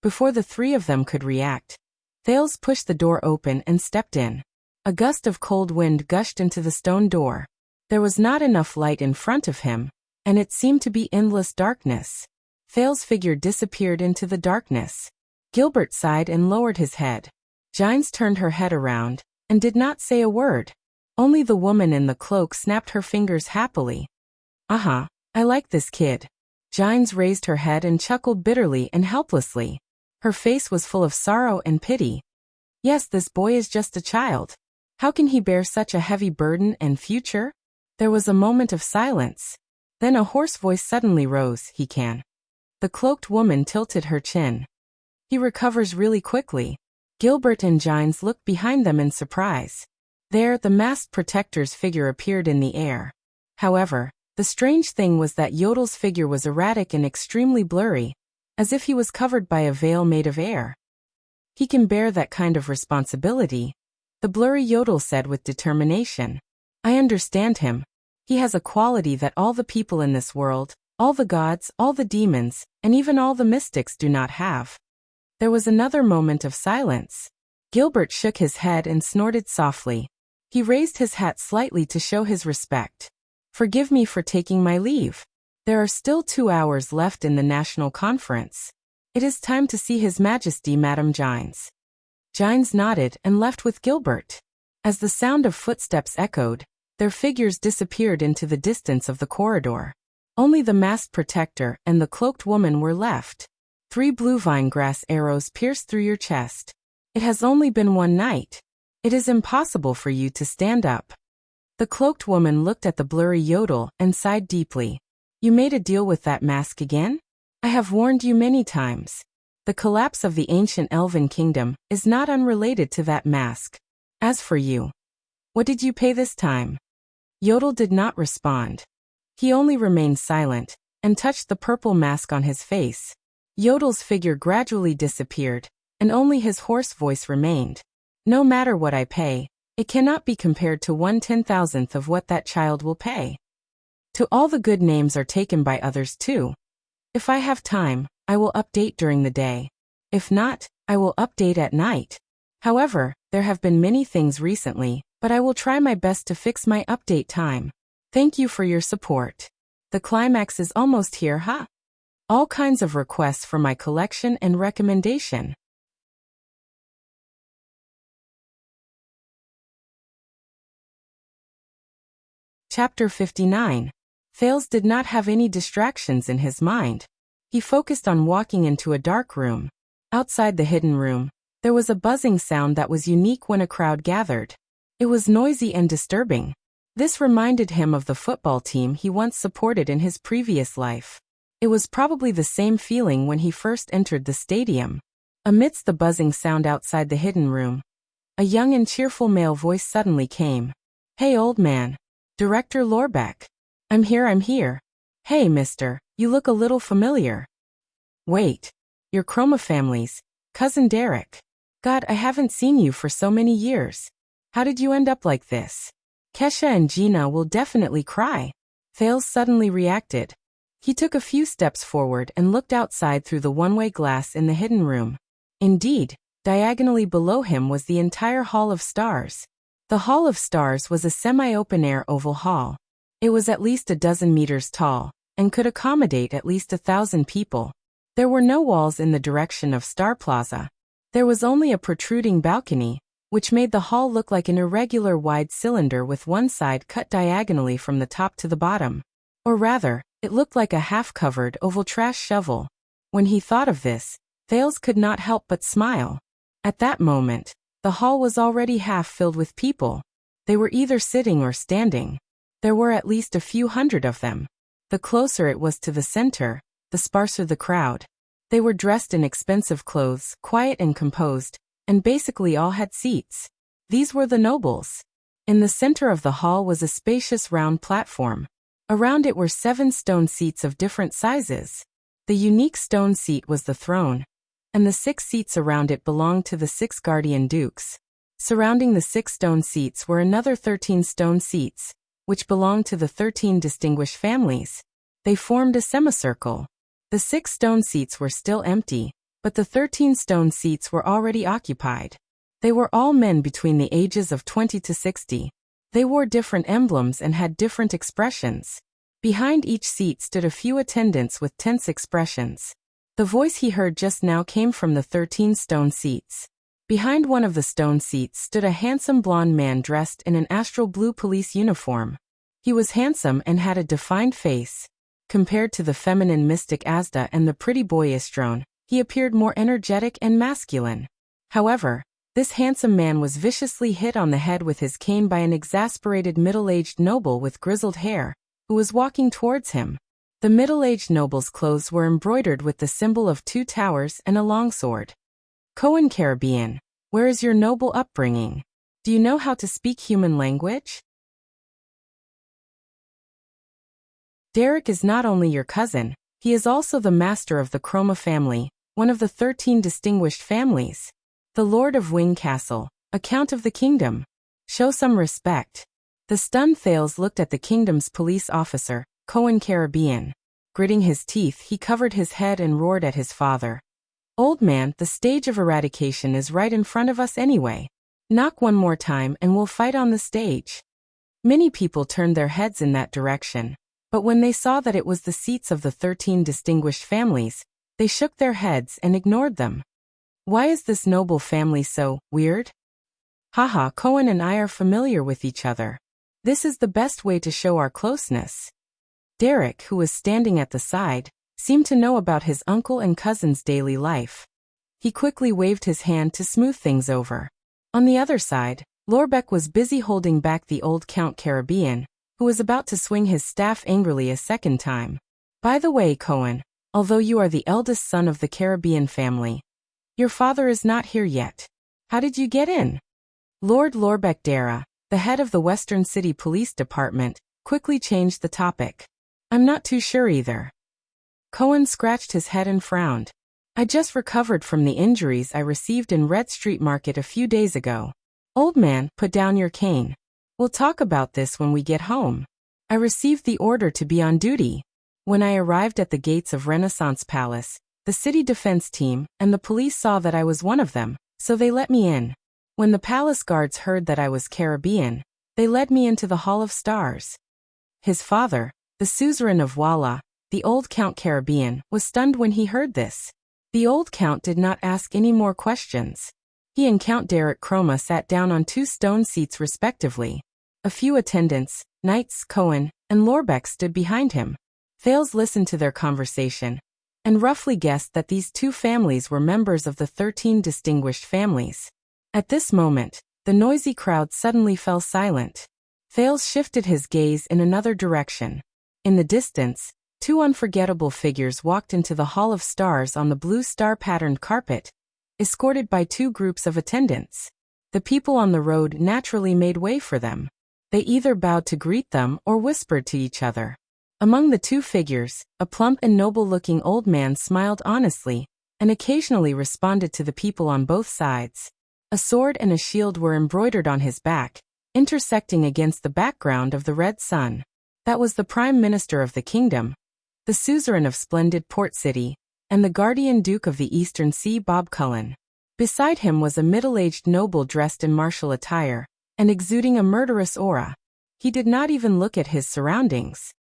Before the three of them could react, Thales pushed the door open and stepped in. A gust of cold wind gushed into the stone door. There was not enough light in front of him, and it seemed to be endless darkness. Thales' figure disappeared into the darkness. Gilbert sighed and lowered his head. Gines turned her head around, and did not say a word. Only the woman in the cloak snapped her fingers happily. I like this kid. Gines raised her head and chuckled bitterly and helplessly. Her face was full of sorrow and pity. Yes, this boy is just a child. How can he bear such a heavy burden and future? There was a moment of silence. Then a hoarse voice suddenly rose, he can. The cloaked woman tilted her chin. He recovers really quickly. Gilbert and Gines looked behind them in surprise. There, the masked protector's figure appeared in the air. However, the strange thing was that Yodel's figure was erratic and extremely blurry, as if he was covered by a veil made of air. He can bear that kind of responsibility, the blurry Yodel said with determination. I understand him. He has a quality that all the people in this world, all the gods, all the demons, and even all the mystics do not have. There was another moment of silence. Gilbert shook his head and snorted softly. He raised his hat slightly to show his respect. Forgive me for taking my leave. There are still 2 hours left in the national conference. It is time to see His Majesty Madame Gines. Gines nodded and left with Gilbert. As the sound of footsteps echoed, their figures disappeared into the distance of the corridor. Only the masked protector and the cloaked woman were left. 3 blue vine grass arrows pierced through your chest. It has only been 1 night. It is impossible for you to stand up. The cloaked woman looked at the blurry Yodel and sighed deeply. You made a deal with that mask again? I have warned you many times. The collapse of the ancient elven kingdom is not unrelated to that mask. As for you, what did you pay this time? Yodel did not respond. He only remained silent and touched the purple mask on his face. Yodel's figure gradually disappeared, and only his hoarse voice remained. No matter what I pay, it cannot be compared to 1/10,000th of what that child will pay. To all the good names are taken by others too. If I have time, I will update during the day. If not, I will update at night. However, there have been many things recently, but I will try my best to fix my update time. Thank you for your support. The climax is almost here, huh? All kinds of requests for my collection and recommendation. Chapter 59. Thales did not have any distractions in his mind. He focused on walking into a dark room. Outside the hidden room, there was a buzzing sound that was unique when a crowd gathered. It was noisy and disturbing. This reminded him of the football team he once supported in his previous life. It was probably the same feeling when he first entered the stadium. Amidst the buzzing sound outside the hidden room, a young and cheerful male voice suddenly came. "Hey, old man. Director Lorbeck. I'm here. Hey, mister, you look a little familiar. Wait. You're Chroma family's cousin Derek. God, I haven't seen you for so many years. How did you end up like this? Kesha and Gina will definitely cry." Thales suddenly reacted. He took a few steps forward and looked outside through the one-way glass in the hidden room. Indeed, diagonally below him was the entire Hall of Stars. The Hall of Stars was a semi-open-air oval hall. It was at least a dozen meters tall, and could accommodate at least 1,000 people. There were no walls in the direction of Star Plaza. There was only a protruding balcony, which made the hall look like an irregular wide cylinder with one side cut diagonally from the top to the bottom. Or rather, it looked like a half-covered oval trash shovel. When he thought of this, Thales could not help but smile. At that moment, the hall was already half filled with people. They were either sitting or standing. There were at least a few hundred of them. The closer it was to the center, the sparser the crowd. They were dressed in expensive clothes, quiet and composed, and basically all had seats. These were the nobles. In the center of the hall was a spacious round platform. Around it were 7 stone seats of different sizes. The unique stone seat was the throne, and the 6 seats around it belonged to the 6 guardian dukes. Surrounding the 6 stone seats were another 13 stone seats, which belonged to the 13 distinguished families. They formed a semicircle. The 6 stone seats were still empty, but the 13 stone seats were already occupied. They were all men between the ages of 20 to 60. They wore different emblems and had different expressions. Behind each seat stood a few attendants with tense expressions. The voice he heard just now came from the 13 stone seats. Behind one of the stone seats stood a handsome blonde man dressed in an astral blue police uniform. He was handsome and had a defined face. Compared to the feminine mystic Asda and the pretty boy Istrone, he appeared more energetic and masculine. However, this handsome man was viciously hit on the head with his cane by an exasperated middle-aged noble with grizzled hair, who was walking towards him. The middle-aged noble's clothes were embroidered with the symbol of 2 towers and a longsword. "Cohen Caribbean, where is your noble upbringing? Do you know how to speak human language? Derek is not only your cousin, he is also the master of the Chroma family, one of the 13 distinguished families. The Lord of Wing Castle, a count of the kingdom. Show some respect." The stunned Thales looked at the kingdom's police officer, Cohen Caribbean. Gritting his teeth, he covered his head and roared at his father. "Old man, the stage of eradication is right in front of us anyway. Knock one more time and we'll fight on the stage." Many people turned their heads in that direction, but when they saw that it was the seats of the 13 distinguished families, they shook their heads and ignored them. "Why is this noble family so weird? Haha, Cohen and I are familiar with each other. This is the best way to show our closeness." Derek, who was standing at the side, seemed to know about his uncle and cousin's daily life. He quickly waved his hand to smooth things over. On the other side, Lorbeck was busy holding back the old Count Caribbean, who was about to swing his staff angrily a second time. "By the way, Cohen, although you are the eldest son of the Caribbean family, your father is not here yet. How did you get in?" Lord Lorbeck Dara, the head of the Western City Police Department, quickly changed the topic. "I'm not too sure either." Cohen scratched his head and frowned. "I just recovered from the injuries I received in Red Street Market a few days ago." "Old man, put down your cane. We'll talk about this when we get home. I received the order to be on duty. When I arrived at the gates of Renaissance Palace, the city defense team and the police saw that I was one of them, so they let me in. When the palace guards heard that I was Caribbean, they led me into the Hall of Stars." His father, the suzerain of Walla, the old Count Caribbean, was stunned when he heard this. The old Count did not ask any more questions. He and Count Derek Chroma sat down on 2 stone seats respectively. A few attendants, knights, Cohen, and Lorbeck stood behind him. Thales listened to their conversation, and roughly guessed that these 2 families were members of the 13 distinguished families. At this moment, the noisy crowd suddenly fell silent. Thales shifted his gaze in another direction. In the distance, 2 unforgettable figures walked into the Hall of Stars on the blue star-patterned carpet. escorted by two groups of attendants. The people on the road naturally made way for them. They either bowed to greet them or whispered to each other. Among the two figures, a plump and noble-looking old man smiled honestly, and occasionally responded to the people on both sides. A sword and a shield were embroidered on his back, intersecting against the background of the red sun. That was the Prime Minister of the kingdom, the suzerain of splendid port city, and the guardian duke of the Eastern Sea, Bob Cullen. Beside him was a middle-aged noble dressed in martial attire, and exuding a murderous aura. He did not even look at his surroundings.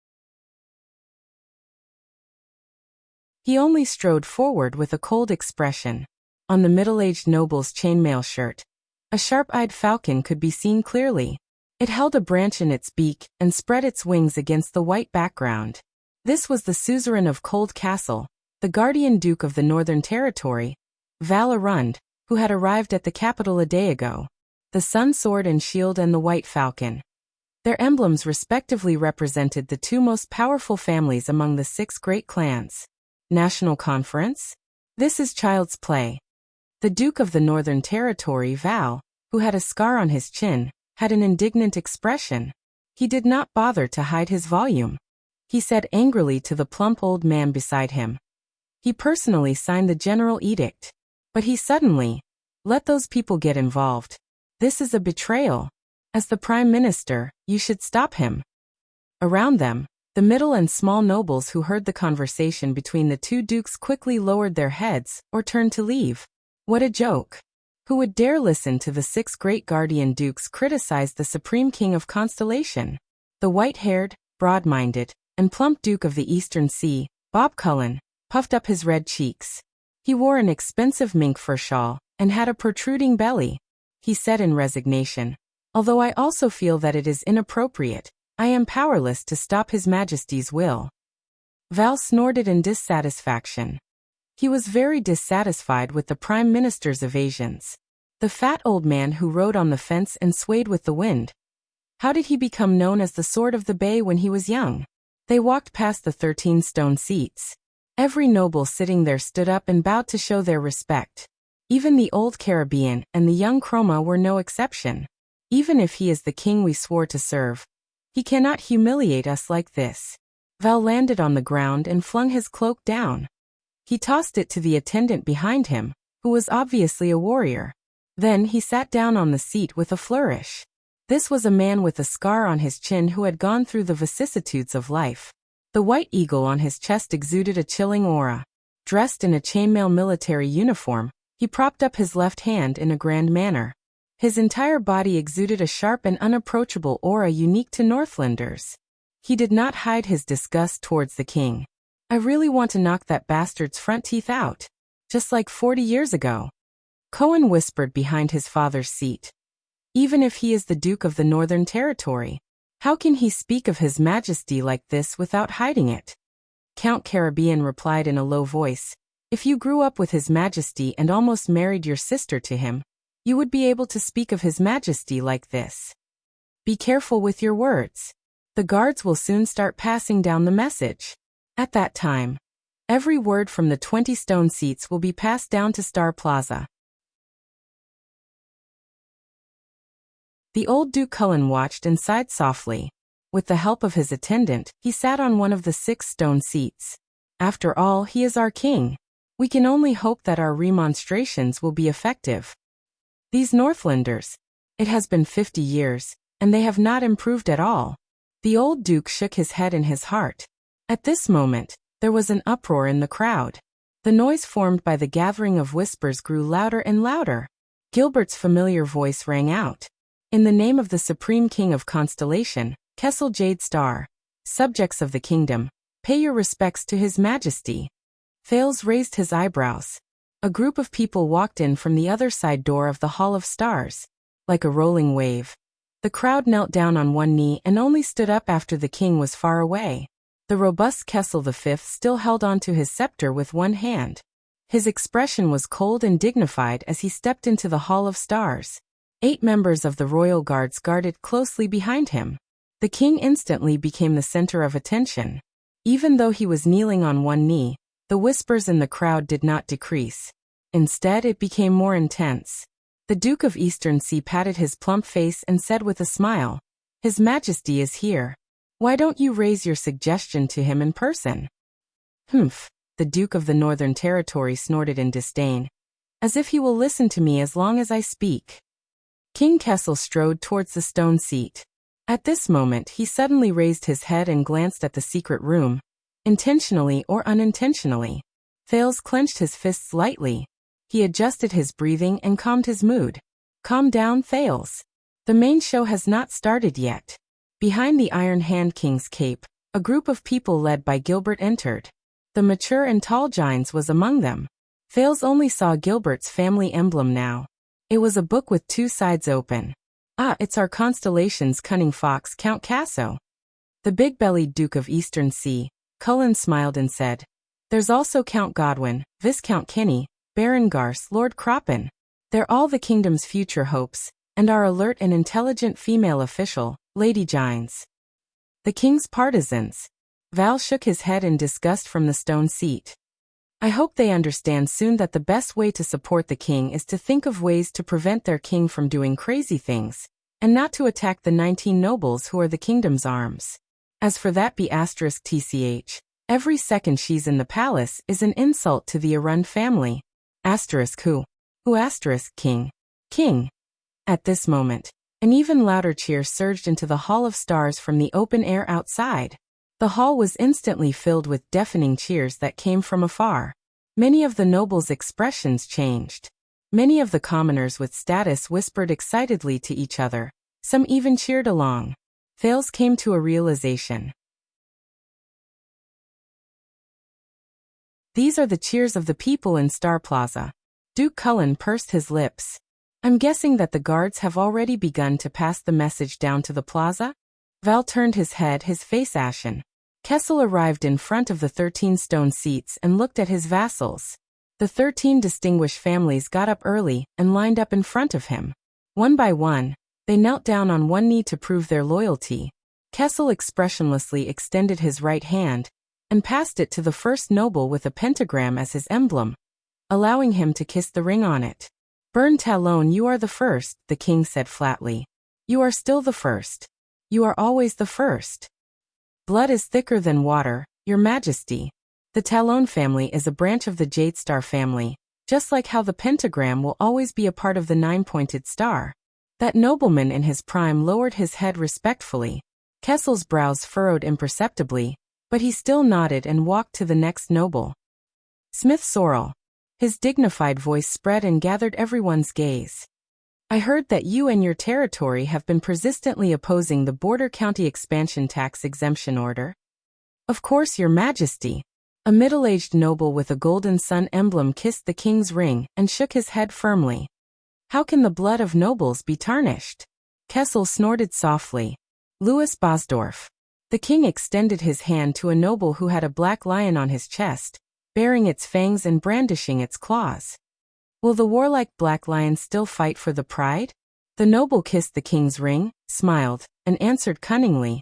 He only strode forward with a cold expression. On the middle-aged noble's chainmail shirt, a sharp-eyed falcon could be seen clearly. It held a branch in its beak and spread its wings against the white background. This was the suzerain of Cold Castle, the guardian duke of the Northern Territory, Val Arund, who had arrived at the capital a day ago. The sun sword and shield and the white falcon. Their emblems respectively represented the two most powerful families among the 6 great clans. National Conference? This is child's play. The Duke of the Northern Territory, Val, who had a scar on his chin, had an indignant expression. He did not bother to hide his volume. He said angrily to the plump old man beside him. He personally signed the general edict. But he suddenly, let those people get involved. This is a betrayal. As the Prime Minister, you should stop him. Around them, the middle and small nobles who heard the conversation between the two dukes quickly lowered their heads or turned to leave. What a joke. Who would dare listen to the 6 great guardian dukes criticize the Supreme King of Constellation? The white-haired, broad-minded, and plump Duke of the Eastern Sea, Bob Cullen, puffed up his red cheeks. He wore an expensive mink fur shawl and had a protruding belly. He said in resignation, "Although I also feel that it is inappropriate, I am powerless to stop His Majesty's will." Val snorted in dissatisfaction. He was very dissatisfied with the Prime Minister's evasions. The fat old man who rode on the fence and swayed with the wind. How did he become known as the Sword of the Bay when he was young? They walked past the 13 stone seats. Every noble sitting there stood up and bowed to show their respect. Even the old Caribbean and the young Chroma were no exception. Even if he is the king we swore to serve, he cannot humiliate us like this. Val landed on the ground and flung his cloak down. He tossed it to the attendant behind him, who was obviously a warrior. Then he sat down on the seat with a flourish. This was a man with a scar on his chin who had gone through the vicissitudes of life. The white eagle on his chest exuded a chilling aura. Dressed in a chainmail military uniform, he propped up his left hand in a grand manner. His entire body exuded a sharp and unapproachable aura unique to Northlanders. He did not hide his disgust towards the king. "I really want to knock that bastard's front teeth out. Just like 40 years ago." Cohen whispered behind his father's seat. "Even if he is the Duke of the Northern Territory, how can he speak of His Majesty like this without hiding it?" Count Caribbean replied in a low voice, "If you grew up with His Majesty and almost married your sister to him, you would be able to speak of His Majesty like this. Be careful with your words. The guards will soon start passing down the message. At that time, every word from the 20 stone seats will be passed down to Star Plaza." The old Duke Cullen watched and sighed softly. With the help of his attendant, he sat on one of the 6 stone seats. After all, he is our king. We can only hope that our remonstrations will be effective. These Northlanders. It has been 50 years, and they have not improved at all. The old Duke shook his head in his heart. At this moment, there was an uproar in the crowd. The noise formed by the gathering of whispers grew louder and louder. Gilbert's familiar voice rang out. "In the name of the Supreme King of Constellation, Kessel Jade Star, subjects of the kingdom, pay your respects to His Majesty." Thales raised his eyebrows. A group of people walked in from the other side door of the Hall of Stars. Like a rolling wave, the crowd knelt down on one knee and only stood up after the king was far away. The robust Kessel V still held on to his scepter with one hand. His expression was cold and dignified as he stepped into the Hall of Stars. 8 members of the royal guards guarded closely behind him. The king instantly became the center of attention. Even though he was kneeling on one knee, the whispers in the crowd did not decrease. Instead, it became more intense. The Duke of Eastern Sea patted his plump face and said with a smile, "His Majesty is here. Why don't you raise your suggestion to him in person?" "Humph," the Duke of the Northern Territory snorted in disdain. "As if he will listen to me as long as I speak." King Kessel strode towards the stone seat. At this moment he suddenly raised his head and glanced at the secret room. Intentionally or unintentionally, Thales clenched his fists lightly. He adjusted his breathing and calmed his mood. "Calm down, Thales. The main show has not started yet." Behind the Iron Hand King's cape, a group of people led by Gilbert entered. The mature and tall giants was among them. Thales only saw Gilbert's family emblem now. It was a book with two sides open. "Ah, it's our constellation's cunning fox, Count Casso." The big-bellied Duke of Eastern Sea, Cullen smiled and said, "There's also Count Godwin, Viscount Kenny, Baron Garce, Lord Croppen. They're all the kingdom's future hopes, and our alert and intelligent female official, Lady Gines." "The king's partisans." Val shook his head in disgust from the stone seat. "I hope they understand soon that the best way to support the king is to think of ways to prevent their king from doing crazy things, and not to attack the 19 nobles who are the kingdom's arms. As for that B*TCH, every second she's in the palace is an insult to the Arund family. Who? Who king? King." At this moment, an even louder cheer surged into the Hall of Stars from the open air outside. The hall was instantly filled with deafening cheers that came from afar. Many of the nobles' expressions changed. Many of the commoners with status whispered excitedly to each other. Some even cheered along. Thales came to a realization. These are the cheers of the people in Star Plaza. Duke Cullen pursed his lips. "I'm guessing that the guards have already begun to pass the message down to the plaza?" Val turned his head, his face ashen. Kessel arrived in front of the 13 stone seats and looked at his vassals. The 13 distinguished families got up early and lined up in front of him. One by one, they knelt down on one knee to prove their loyalty. Kessel expressionlessly extended his right hand and passed it to the first noble with a pentagram as his emblem, allowing him to kiss the ring on it. "Burn Talon, you are the first," the king said flatly. "You are still the first. You are always the first. Blood is thicker than water, Your Majesty. The Talon family is a branch of the Jade Star family, just like how the pentagram will always be a part of the 9-pointed star." That nobleman in his prime lowered his head respectfully. Kessel's brows furrowed imperceptibly, but he still nodded and walked to the next noble. Smith Sorrel. His dignified voice spread and gathered everyone's gaze. "I heard that you and your territory have been persistently opposing the Border County Expansion Tax Exemption Order." "Of course, Your Majesty." A middle-aged noble with a golden sun emblem kissed the king's ring and shook his head firmly. "How can the blood of nobles be tarnished?" Kessel snorted softly. "Louis Bosdorf." The king extended his hand to a noble who had a black lion on his chest, baring its fangs and brandishing its claws. "Will the warlike black lion still fight for the pride?" The noble kissed the king's ring, smiled, and answered cunningly,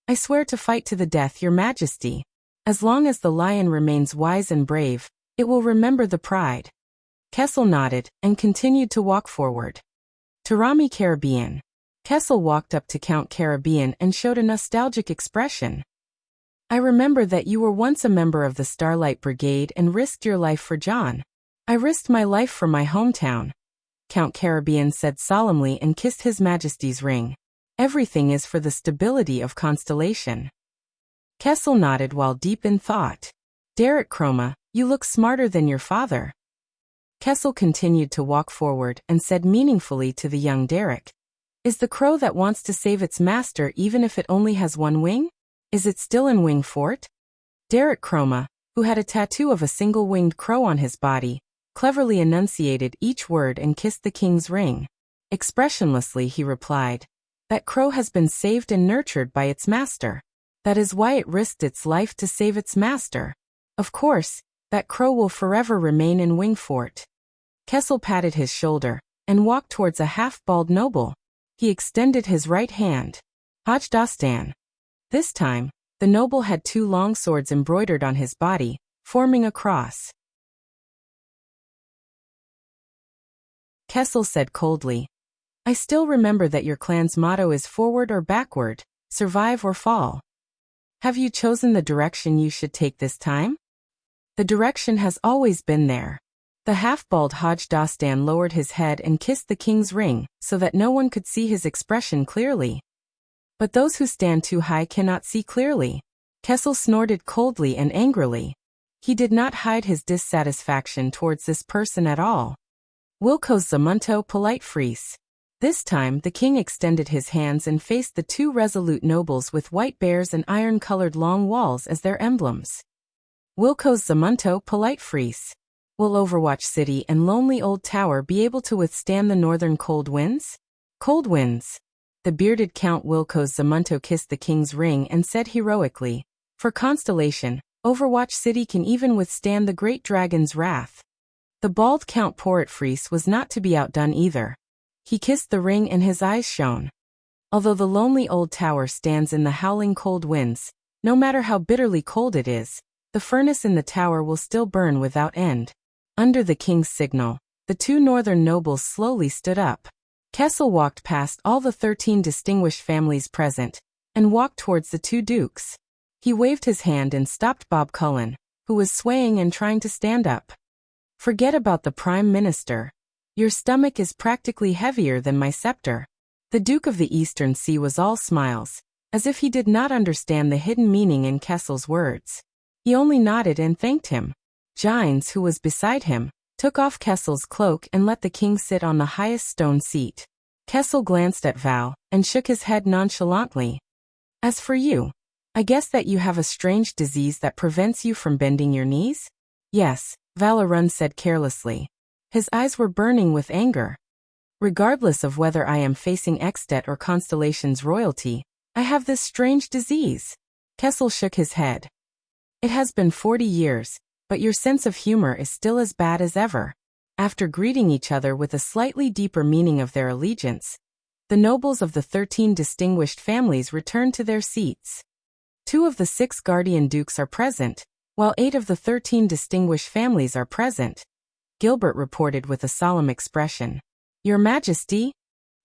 "I swear to fight to the death, Your Majesty. As long as the lion remains wise and brave, it will remember the pride." Kessel nodded and continued to walk forward. Tarami Caribbean. Kessel walked up to Count Caribbean and showed a nostalgic expression. "I remember that you were once a member of the Starlight Brigade and risked your life for John." "I risked my life for my hometown," Count Caribbean said solemnly and kissed His Majesty's ring. "Everything is for the stability of Constellation." Kessel nodded while deep in thought. "Derek Chroma, you look smarter than your father." Kessel continued to walk forward and said meaningfully to the young Derek, "Is the crow that wants to save its master even if it only has one wing? Is it still in Wing Fort?" Derek Chroma, who had a tattoo of a single-winged crow on his body, cleverly enunciated each word and kissed the king's ring. Expressionlessly he replied, "That crow has been saved and nurtured by its master. That is why it risked its life to save its master. Of course, that crow will forever remain in Wing Fort." Kessel patted his shoulder and walked towards a half-bald noble. He extended his right hand. "Haj Dastan." This time, the noble had 2 long swords embroidered on his body, forming a cross. Kessel said coldly. I still remember that your clan's motto is forward or backward, survive or fall. Have you chosen the direction you should take this time? The direction has always been there. The half-bald Hajj Dostan lowered his head and kissed the king's ring, so that no one could see his expression clearly. But those who stand too high cannot see clearly. Kessel snorted coldly and angrily. He did not hide his dissatisfaction towards this person at all. Wilkos Zamunto polite Fries. This time the king extended his hands and faced the two resolute nobles with white bears and iron-colored long walls as their emblems. Wilkos Zamunto polite Fries. Will Overwatch City and Lonely Old Tower be able to withstand the northern cold winds? Cold winds. The bearded Count Wilkos Zamunto kissed the king's ring and said heroically, for Constellation, Overwatch City can even withstand the great dragon's wrath. The bald Count Porotfries was not to be outdone either. He kissed the ring and his eyes shone. Although the lonely old tower stands in the howling cold winds, no matter how bitterly cold it is, the furnace in the tower will still burn without end. Under the king's signal, the two northern nobles slowly stood up. Kessel walked past all the 13 distinguished families present, and walked towards the two dukes. He waved his hand and stopped Bob Cullen, who was swaying and trying to stand up. Forget about the Prime Minister. Your stomach is practically heavier than my scepter. The Duke of the Eastern Sea was all smiles, as if he did not understand the hidden meaning in Kessel's words. He only nodded and thanked him. Gines, who was beside him, took off Kessel's cloak and let the king sit on the highest stone seat. Kessel glanced at Val and shook his head nonchalantly. As for you, I guess that you have a strange disease that prevents you from bending your knees? Yes, Valerun said carelessly. His eyes were burning with anger. Regardless of whether I am facing Extet or Constellation's royalty, I have this strange disease. Kessel shook his head. It has been 40 years, but your sense of humor is still as bad as ever. After greeting each other with a slightly deeper meaning of their allegiance, the nobles of the 13 distinguished families returned to their seats. 2 of the 6 guardian dukes are present, while 8 of the 13 distinguished families are present. Gilbert reported with a solemn expression. Your Majesty?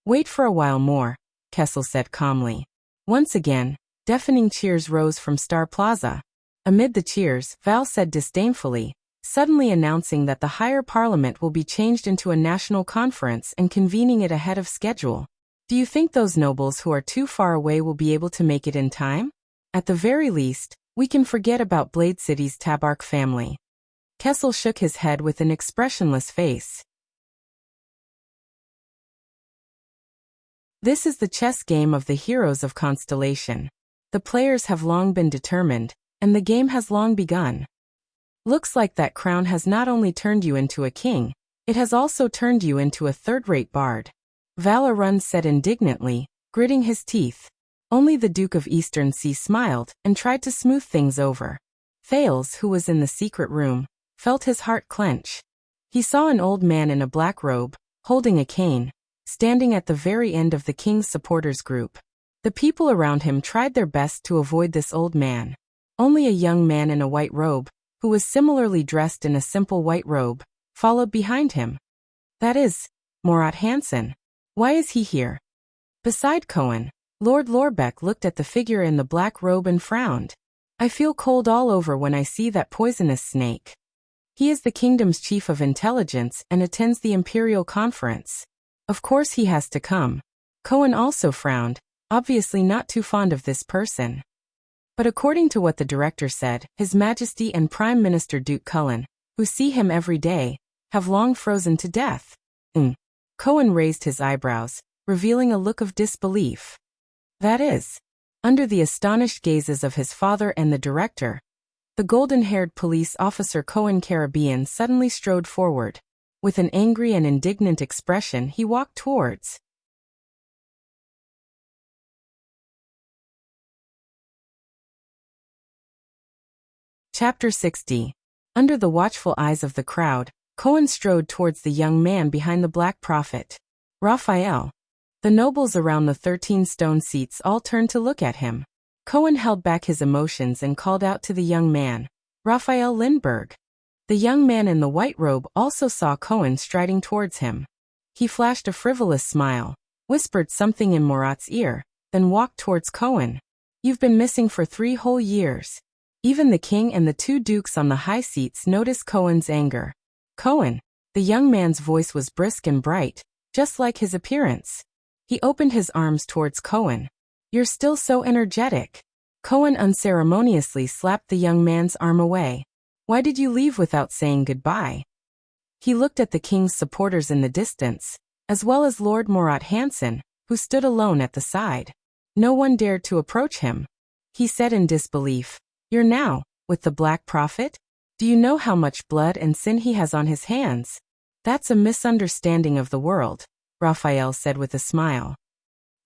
Wait for a while more, Kessel said calmly. Once again, deafening cheers rose from Star Plaza. Amid the cheers, Val said disdainfully, suddenly announcing that the higher parliament will be changed into a national conference and convening it ahead of schedule. Do you think those nobles who are too far away will be able to make it in time? At the very least, we can forget about Blade City's Tabark family. Kessel shook his head with an expressionless face. This is the chess game of the heroes of Constellation. The players have long been determined, and the game has long begun. Looks like that crown has not only turned you into a king, it has also turned you into a third-rate bard. Valerun said indignantly, gritting his teeth. Only the Duke of Eastern Sea smiled and tried to smooth things over. Thales, who was in the secret room, felt his heart clench. He saw an old man in a black robe, holding a cane, standing at the very end of the king's supporters group. The people around him tried their best to avoid this old man. Only a young man in a white robe, who was similarly dressed in a simple white robe, followed behind him. That is, Morat Hansen. Why is he here? Beside Cohen, Lord Lorbeck looked at the figure in the black robe and frowned. I feel cold all over when I see that poisonous snake. He is the kingdom's chief of intelligence and attends the Imperial Conference. Of course he has to come. Cohen also frowned, obviously not too fond of this person. But according to what the director said, His Majesty and Prime Minister Duke Cullen, who see him every day, have long frozen to death. Cohen raised his eyebrows, revealing a look of disbelief. That is, under the astonished gazes of his father and the director, the golden-haired police officer Cohen Caribbean suddenly strode forward. With an angry and indignant expression he walked towards. Chapter 60. Under the watchful eyes of the crowd, Cohen strode towards the young man behind the Black Prophet. Raphael. The nobles around the 13 stone seats all turned to look at him. Cohen held back his emotions and called out to the young man, Raphael Lindbergh. The young man in the white robe also saw Cohen striding towards him. He flashed a frivolous smile, whispered something in Murat's ear, then walked towards Cohen. You've been missing for 3 whole years. Even the king and the 2 dukes on the high seats noticed Cohen's anger. Cohen. The young man's voice was brisk and bright, just like his appearance. He opened his arms towards Cohen. You're still so energetic. Cohen unceremoniously slapped the young man's arm away. Why did you leave without saying goodbye? He looked at the king's supporters in the distance, as well as Lord Murat Hansen, who stood alone at the side. No one dared to approach him. He said in disbelief, You're now, with the Black Prophet? Do you know how much blood and sin he has on his hands? That's a misunderstanding of the world, Raphael said with a smile.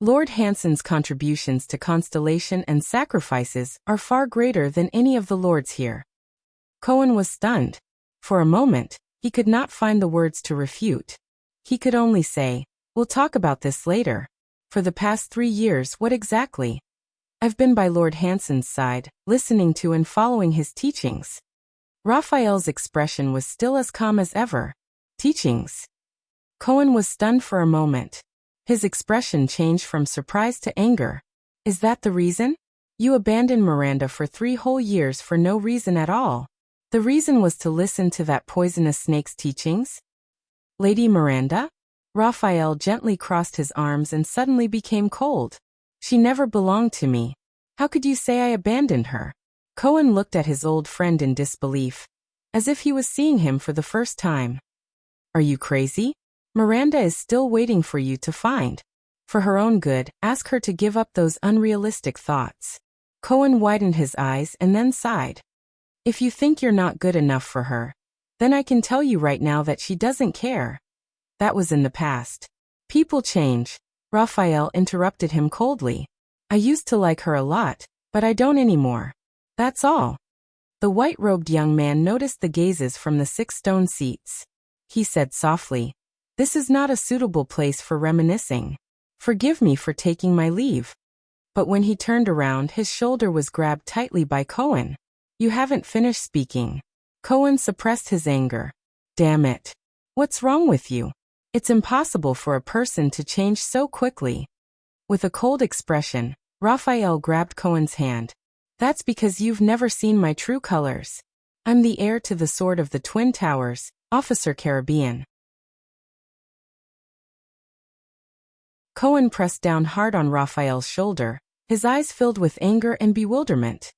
Lord Hansen's contributions to constellation and sacrifices are far greater than any of the lords here. Cohen was stunned. For a moment, he could not find the words to refute. He could only say, We'll talk about this later. For the past 3 years, what exactly? I've been by Lord Hansen's side, listening to and following his teachings. Raphael's expression was still as calm as ever. Teachings? Cohen was stunned for a moment. His expression changed from surprise to anger. Is that the reason? You abandoned Miranda for 3 whole years for no reason at all. The reason was to listen to that poisonous snake's teachings? Lady Miranda? Raphael gently crossed his arms and suddenly became cold. She never belonged to me. How could you say I abandoned her? Cohen looked at his old friend in disbelief, as if he was seeing him for the first time. Are you crazy? Miranda is still waiting for you to find. For her own good, ask her to give up those unrealistic thoughts. Cohen widened his eyes and then sighed. If you think you're not good enough for her, then I can tell you right now that she doesn't care. That was in the past. People change. Raphael interrupted him coldly. I used to like her a lot, but I don't anymore. That's all. The white-robed young man noticed the gazes from the 6 stone seats. He said softly, This is not a suitable place for reminiscing. Forgive me for taking my leave. But when he turned around, his shoulder was grabbed tightly by Cohen. You haven't finished speaking. Cohen suppressed his anger. Damn it. What's wrong with you? It's impossible for a person to change so quickly. With a cold expression, Raphael grabbed Cohen's hand. That's because you've never seen my true colors. I'm the heir to the sword of the Twin Towers, Officer Caribbean. Cohen pressed down hard on Raphael's shoulder, his eyes filled with anger and bewilderment.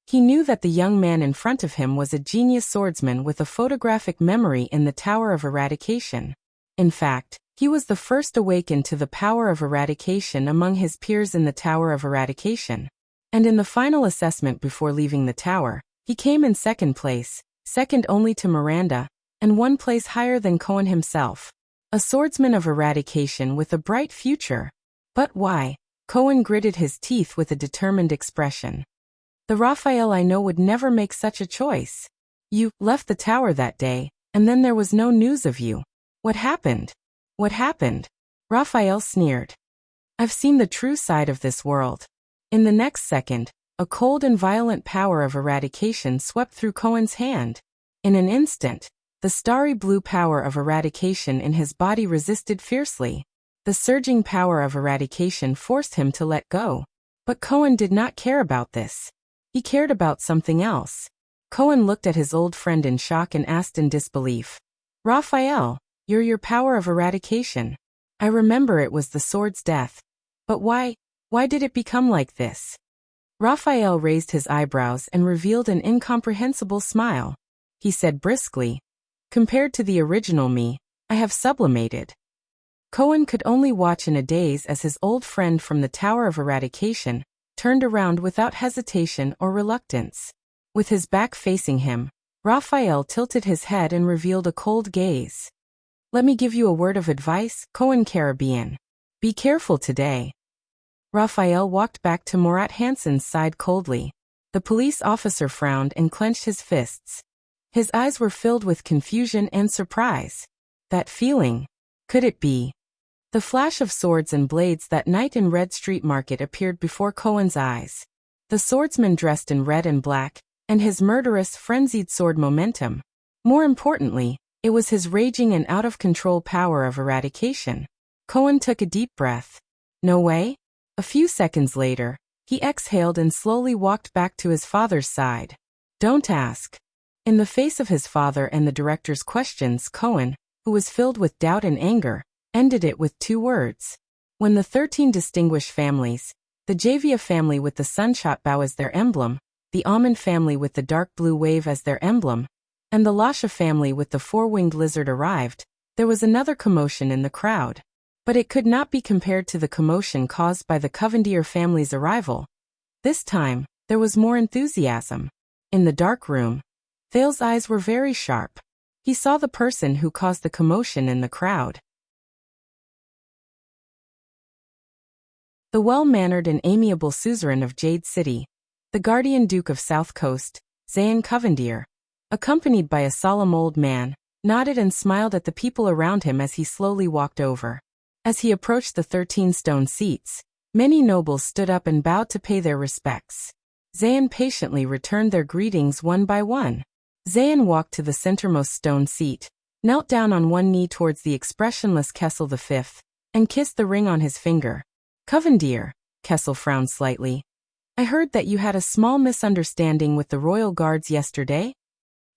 He knew that the young man in front of him was a genius swordsman with a photographic memory in the Tower of Eradication. In fact, he was the first awakened to the power of eradication among his peers in the Tower of Eradication. And in the final assessment before leaving the tower, he came in 2nd place, second only to Miranda, and 1 place higher than Cohen himself. A swordsman of eradication with a bright future. But why? Cohen gritted his teeth with a determined expression. The Raphael I know would never make such a choice. You left the tower that day, and then there was no news of you. What happened? What happened? Raphael sneered. I've seen the true side of this world. In the next second, a cold and violent power of eradication swept through Cohen's hand. In an instant, the starry blue power of eradication in his body resisted fiercely. The surging power of eradication forced him to let go. But Cohen did not care about this. He cared about something else. Cohen looked at his old friend in shock and asked in disbelief. Raphael, you're your power of eradication. I remember it was the sword's death. But why did it become like this? Raphael raised his eyebrows and revealed an incomprehensible smile. He said briskly, Compared to the original me, I have sublimated. Cohen could only watch in a daze as his old friend from the Tower of Eradication turned around without hesitation or reluctance. With his back facing him, Raphael tilted his head and revealed a cold gaze. Let me give you a word of advice, Cohen Caribbean. Be careful today. Raphael walked back to Murat Hansen's side coldly. The police officer frowned and clenched his fists. His eyes were filled with confusion and surprise. That feeling. Could it be? The flash of swords and blades that night in Red Street Market appeared before Cohen's eyes. The swordsman dressed in red and black, and his murderous, frenzied sword momentum. More importantly, It was his raging and out-of-control power of eradication. Cohen took a deep breath. No way? A few seconds later, he exhaled and slowly walked back to his father's side. Don't ask. In the face of his father and the director's questions, Cohen, who was filled with doubt and anger, ended it with 2 words. When the 13 distinguished families, the Javia family with the sunshot bow as their emblem, the almond family with the dark blue wave as their emblem, and the Lasha family with the 4-winged lizard arrived, there was another commotion in the crowd. But it could not be compared to the commotion caused by the Covendier family's arrival. This time, there was more enthusiasm. In the dark room, Thale's eyes were very sharp. He saw the person who caused the commotion in the crowd. The well-mannered and amiable suzerain of Jade City, the guardian duke of South Coast, Zayn Covendier, accompanied by a solemn old man, nodded and smiled at the people around him as he slowly walked over. As he approached the 13 stone seats, many nobles stood up and bowed to pay their respects. Zayn patiently returned their greetings one by one. Zayn walked to the centermost stone seat, knelt down on one knee towards the expressionless Kessel V, and kissed the ring on his finger. Covendier, Kessel frowned slightly. I heard that you had a small misunderstanding with the royal guards yesterday?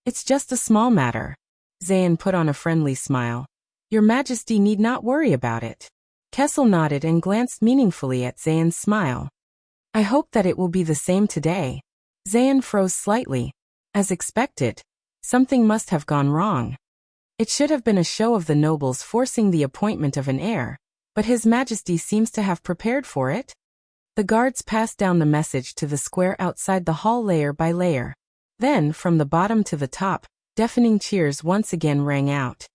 It's just a small matter. Zayn put on a friendly smile. Your Majesty need not worry about it. Kessel nodded and glanced meaningfully at Zayn's smile. I hope that it will be the same today. Zayn froze slightly. As expected, something must have gone wrong. It should have been a show of the nobles forcing the appointment of an heir, but His Majesty seems to have prepared for it. The guards passed down the message to the square outside the hall layer by layer. Then, from the bottom to the top, deafening cheers once again rang out.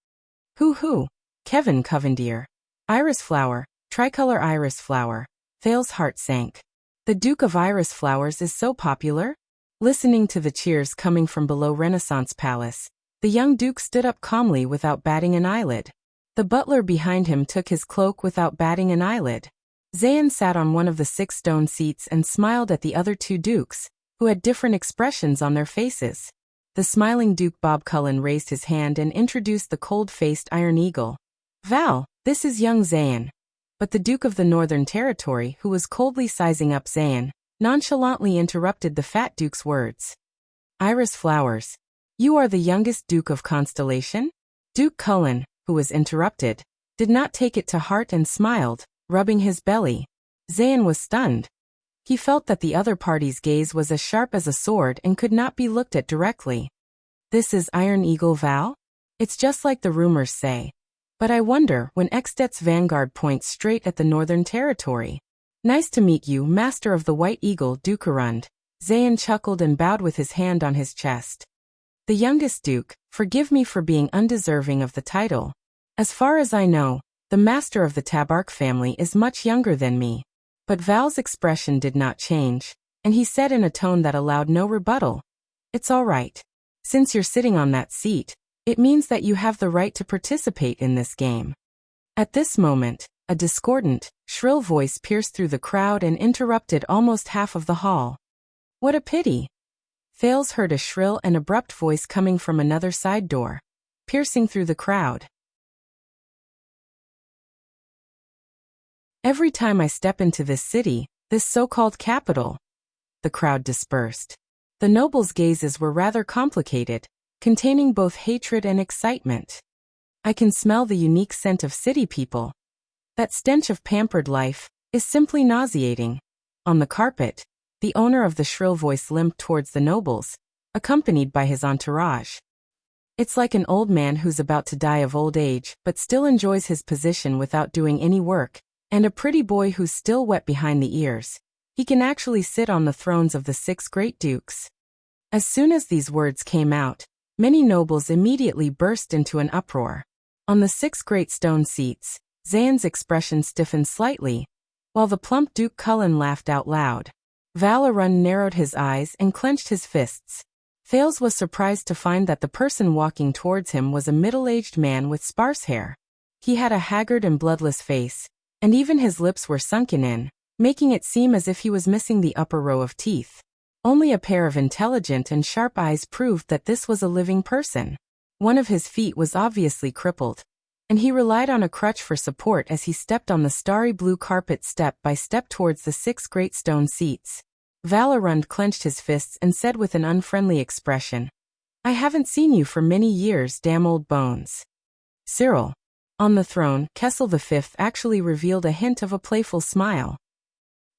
Hoo-hoo, Kevin Covendier. Iris flower, tricolor iris flower. Thale's heart sank. The Duke of Iris Flowers is so popular? Listening to the cheers coming from below Renaissance Palace, the young duke stood up calmly without batting an eyelid. The butler behind him took his cloak without batting an eyelid. Zayn sat on one of the 6 stone seats and smiled at the other 2 dukes, who had different expressions on their faces. The smiling Duke Bob Cullen raised his hand and introduced the cold-faced Iron Eagle. Val, this is young Zayn. But the Duke of the Northern Territory, who was coldly sizing up Zayn, nonchalantly interrupted the fat Duke's words. Iris Flowers. You are the youngest Duke of Constellation? Duke Cullen, who was interrupted, did not take it to heart and smiled, rubbing his belly. Zayn was stunned. He felt that the other party's gaze was as sharp as a sword and could not be looked at directly. This is Iron Eagle Val? It's just like the rumors say. But I wonder when Extet's vanguard points straight at the Northern Territory. Nice to meet you, Master of the White Eagle, Dukerund. Zayn chuckled and bowed with his hand on his chest. The youngest Duke, forgive me for being undeserving of the title. As far as I know, the Master of the Tabark family is much younger than me. But Val's expression did not change, and he said in a tone that allowed no rebuttal. It's all right. Since you're sitting on that seat, it means that you have the right to participate in this game. At this moment, a discordant, shrill voice pierced through the crowd and interrupted almost half of the hall. What a pity! Thales heard a shrill and abrupt voice coming from another side door, piercing through the crowd. Every time I step into this city, this so-called capital. The crowd dispersed. The nobles' gazes were rather complicated, containing both hatred and excitement. I can smell the unique scent of city people. That stench of pampered life is simply nauseating. On the carpet, the owner of the shrill voice limped towards the nobles, accompanied by his entourage. It's like an old man who's about to die of old age but still enjoys his position without doing any work, and a pretty boy who's still wet behind the ears. He can actually sit on the thrones of the 6 great dukes. As soon as these words came out, many nobles immediately burst into an uproar. On the 6 great stone seats, Zayn's expression stiffened slightly, while the plump Duke Cullen laughed out loud. Valerun narrowed his eyes and clenched his fists. Thales was surprised to find that the person walking towards him was a middle-aged man with sparse hair. He had a haggard and bloodless face, and even his lips were sunken in, making it seem as if he was missing the upper row of teeth. Only a pair of intelligent and sharp eyes proved that this was a living person. One of his feet was obviously crippled, and he relied on a crutch for support as he stepped on the starry blue carpet step by step towards the 6 great stone seats. Valorund clenched his fists and said with an unfriendly expression, "I haven't seen you for many years, damn old bones." Cyril. On the throne, Kessel V actually revealed a hint of a playful smile.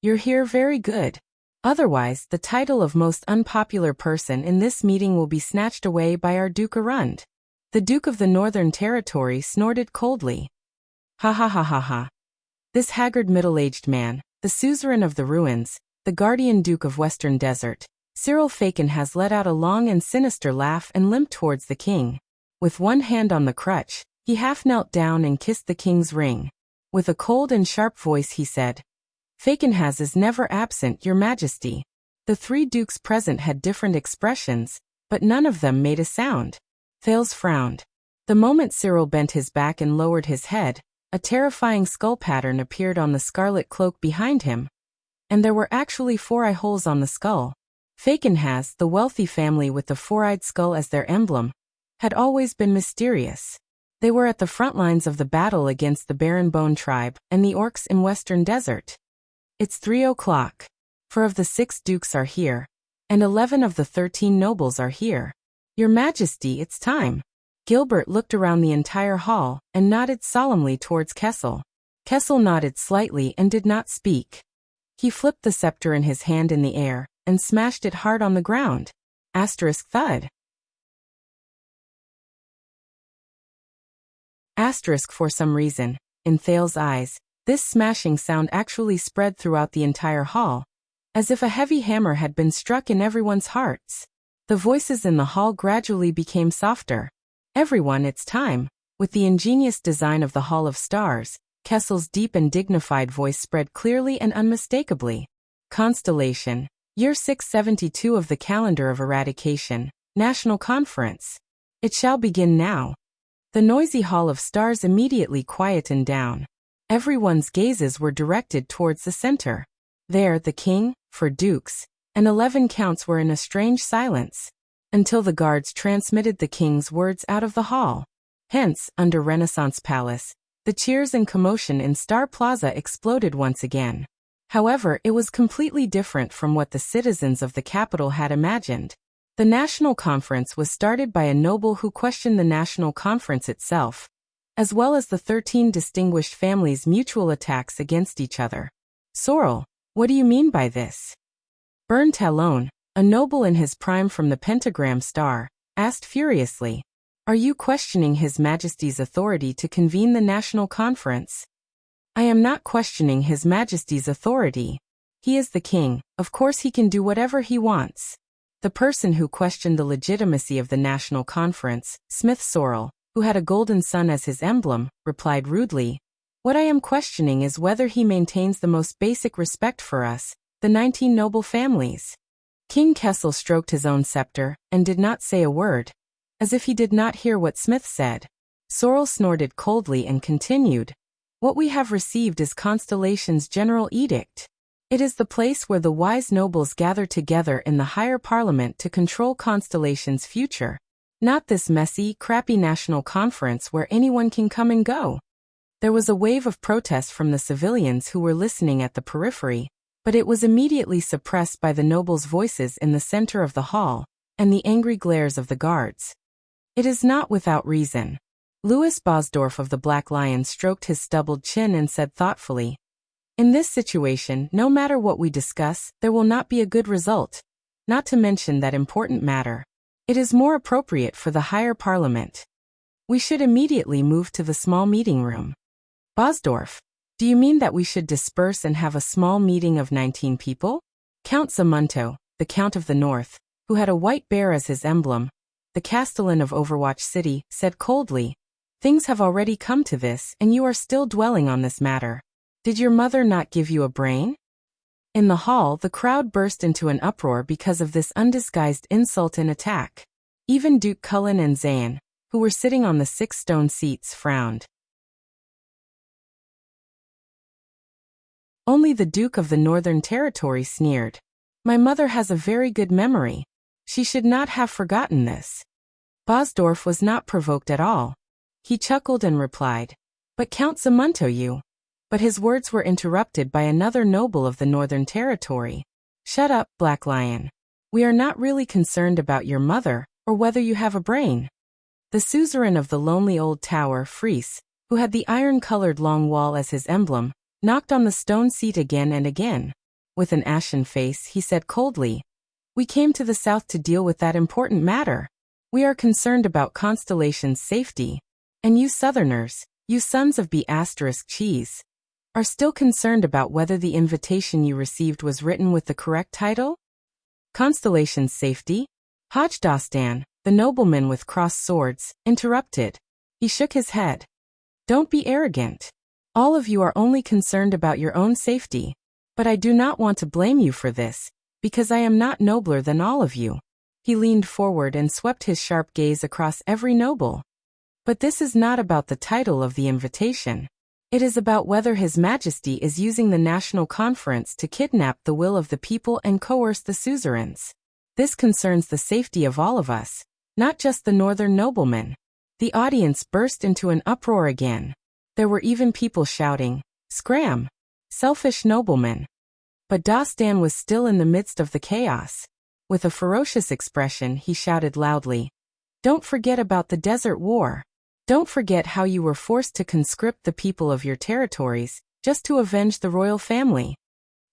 "You're here, very good. Otherwise, the title of most unpopular person in this meeting will be snatched away by our Duke Arund." The Duke of the Northern Territory snorted coldly. "Ha ha ha ha ha. This haggard middle-aged man, the suzerain of the ruins, the guardian Duke of Western Desert, Cyril Faken has let out a long and sinister laugh and limped towards the king. With one hand on the crutch, he half knelt down and kissed the king's ring. With a cold and sharp voice he said, "Fakenhas is never absent, your majesty." The 3 dukes present had different expressions, but none of them made a sound. Thales frowned. The moment Cyril bent his back and lowered his head, a terrifying skull pattern appeared on the scarlet cloak behind him. And there were actually 4 eye holes on the skull. Fakenhas, the wealthy family with the 4-eyed skull as their emblem, had always been mysterious. They were at the front lines of the battle against the Baron Bone tribe and the orcs in Western Desert. It's 3 o'clock. 4 of the 6 dukes are here, and 11 of the 13 nobles are here. Your Majesty, it's time. Gilbert looked around the entire hall and nodded solemnly towards Kessel. Kessel nodded slightly and did not speak. He flipped the scepter in his hand in the air and smashed it hard on the ground. Thud. For some reason, in Thale's eyes, this smashing sound actually spread throughout the entire hall, as if a heavy hammer had been struck in everyone's hearts. The voices in the hall gradually became softer. "Everyone, it's time." With the ingenious design of the Hall of Stars, Kessel's deep and dignified voice spread clearly and unmistakably. "Constellation, year 672 of the calendar of eradication, National Conference. It shall begin now." The noisy Hall of Stars immediately quietened down. Everyone's gazes were directed towards the center. There, the king, 4 dukes, and 11 counts were in a strange silence, until the guards transmitted the king's words out of the hall. Hence, under Renaissance Palace, the cheers and commotion in Star Plaza exploded once again. However, it was completely different from what the citizens of the capital had imagined. The National Conference was started by a noble who questioned the National Conference itself, as well as the 13 distinguished families' mutual attacks against each other. "Sorrel, what do you mean by this?" Bern Talon, a noble in his prime from the Pentagram Star, asked furiously. "Are you questioning His Majesty's authority to convene the National Conference?" "I am not questioning His Majesty's authority. He is the king, of course he can do whatever he wants." The person who questioned the legitimacy of the National Conference, Smith Sorrel, who had a golden sun as his emblem, replied rudely, "What I am questioning is whether he maintains the most basic respect for us, the 19 noble families." King Kessel stroked his own scepter and did not say a word, as if he did not hear what Smith said. Sorrel snorted coldly and continued, "What we have received is Constellation's general edict. It is the place where the wise nobles gather together in the higher parliament to control Constellation's future. Not this messy, crappy national conference where anyone can come and go." There was a wave of protest from the civilians who were listening at the periphery, but it was immediately suppressed by the nobles' voices in the center of the hall and the angry glares of the guards. It is not without reason. Louis Bosdorf of the Black Lion stroked his stubbled chin and said thoughtfully, "In this situation, no matter what we discuss, there will not be a good result. Not to mention that important matter. It is more appropriate for the higher parliament. We should immediately move to the small meeting room." "Bosdorf, do you mean that we should disperse and have a small meeting of 19 people?" Count Zamunto, the Count of the North, who had a white bear as his emblem, the Castellan of Overwatch City, said coldly, "Things have already come to this and you are still dwelling on this matter. Did your mother not give you a brain?" In the hall, the crowd burst into an uproar because of this undisguised insult and attack. Even Duke Cullen and Zayn, who were sitting on the 6 stone seats, frowned. Only the Duke of the Northern Territory sneered. "My mother has a very good memory. She should not have forgotten this." Bosdorf was not provoked at all. He chuckled and replied, "But Count Zamunto, But his words were interrupted by another noble of the Northern Territory. "Shut up, Black Lion. We are not really concerned about your mother, or whether you have a brain." The suzerain of the lonely old tower, Fries, who had the iron-colored long wall as his emblem, knocked on the stone seat again and again. With an ashen face, he said coldly, "We came to the south to deal with that important matter. We are concerned about Constellation's safety. And you Southerners, you sons of B*cheese, are still concerned about whether the invitation you received was written with the correct title? Constellation's safety?" Hodgdastan, the nobleman with crossed swords, interrupted. He shook his head. "Don't be arrogant. All of you are only concerned about your own safety. But I do not want to blame you for this, because I am not nobler than all of you." He leaned forward and swept his sharp gaze across every noble. "But this is not about the title of the invitation. It is about whether His Majesty is using the National Conference to kidnap the will of the people and coerce the suzerains. This concerns the safety of all of us, not just the northern noblemen." The audience burst into an uproar again. There were even people shouting, "Scram! Selfish noblemen!" But Dastan was still in the midst of the chaos. With a ferocious expression, he shouted loudly, "Don't forget about the Desert War. Don't forget how you were forced to conscript the people of your territories, just to avenge the royal family."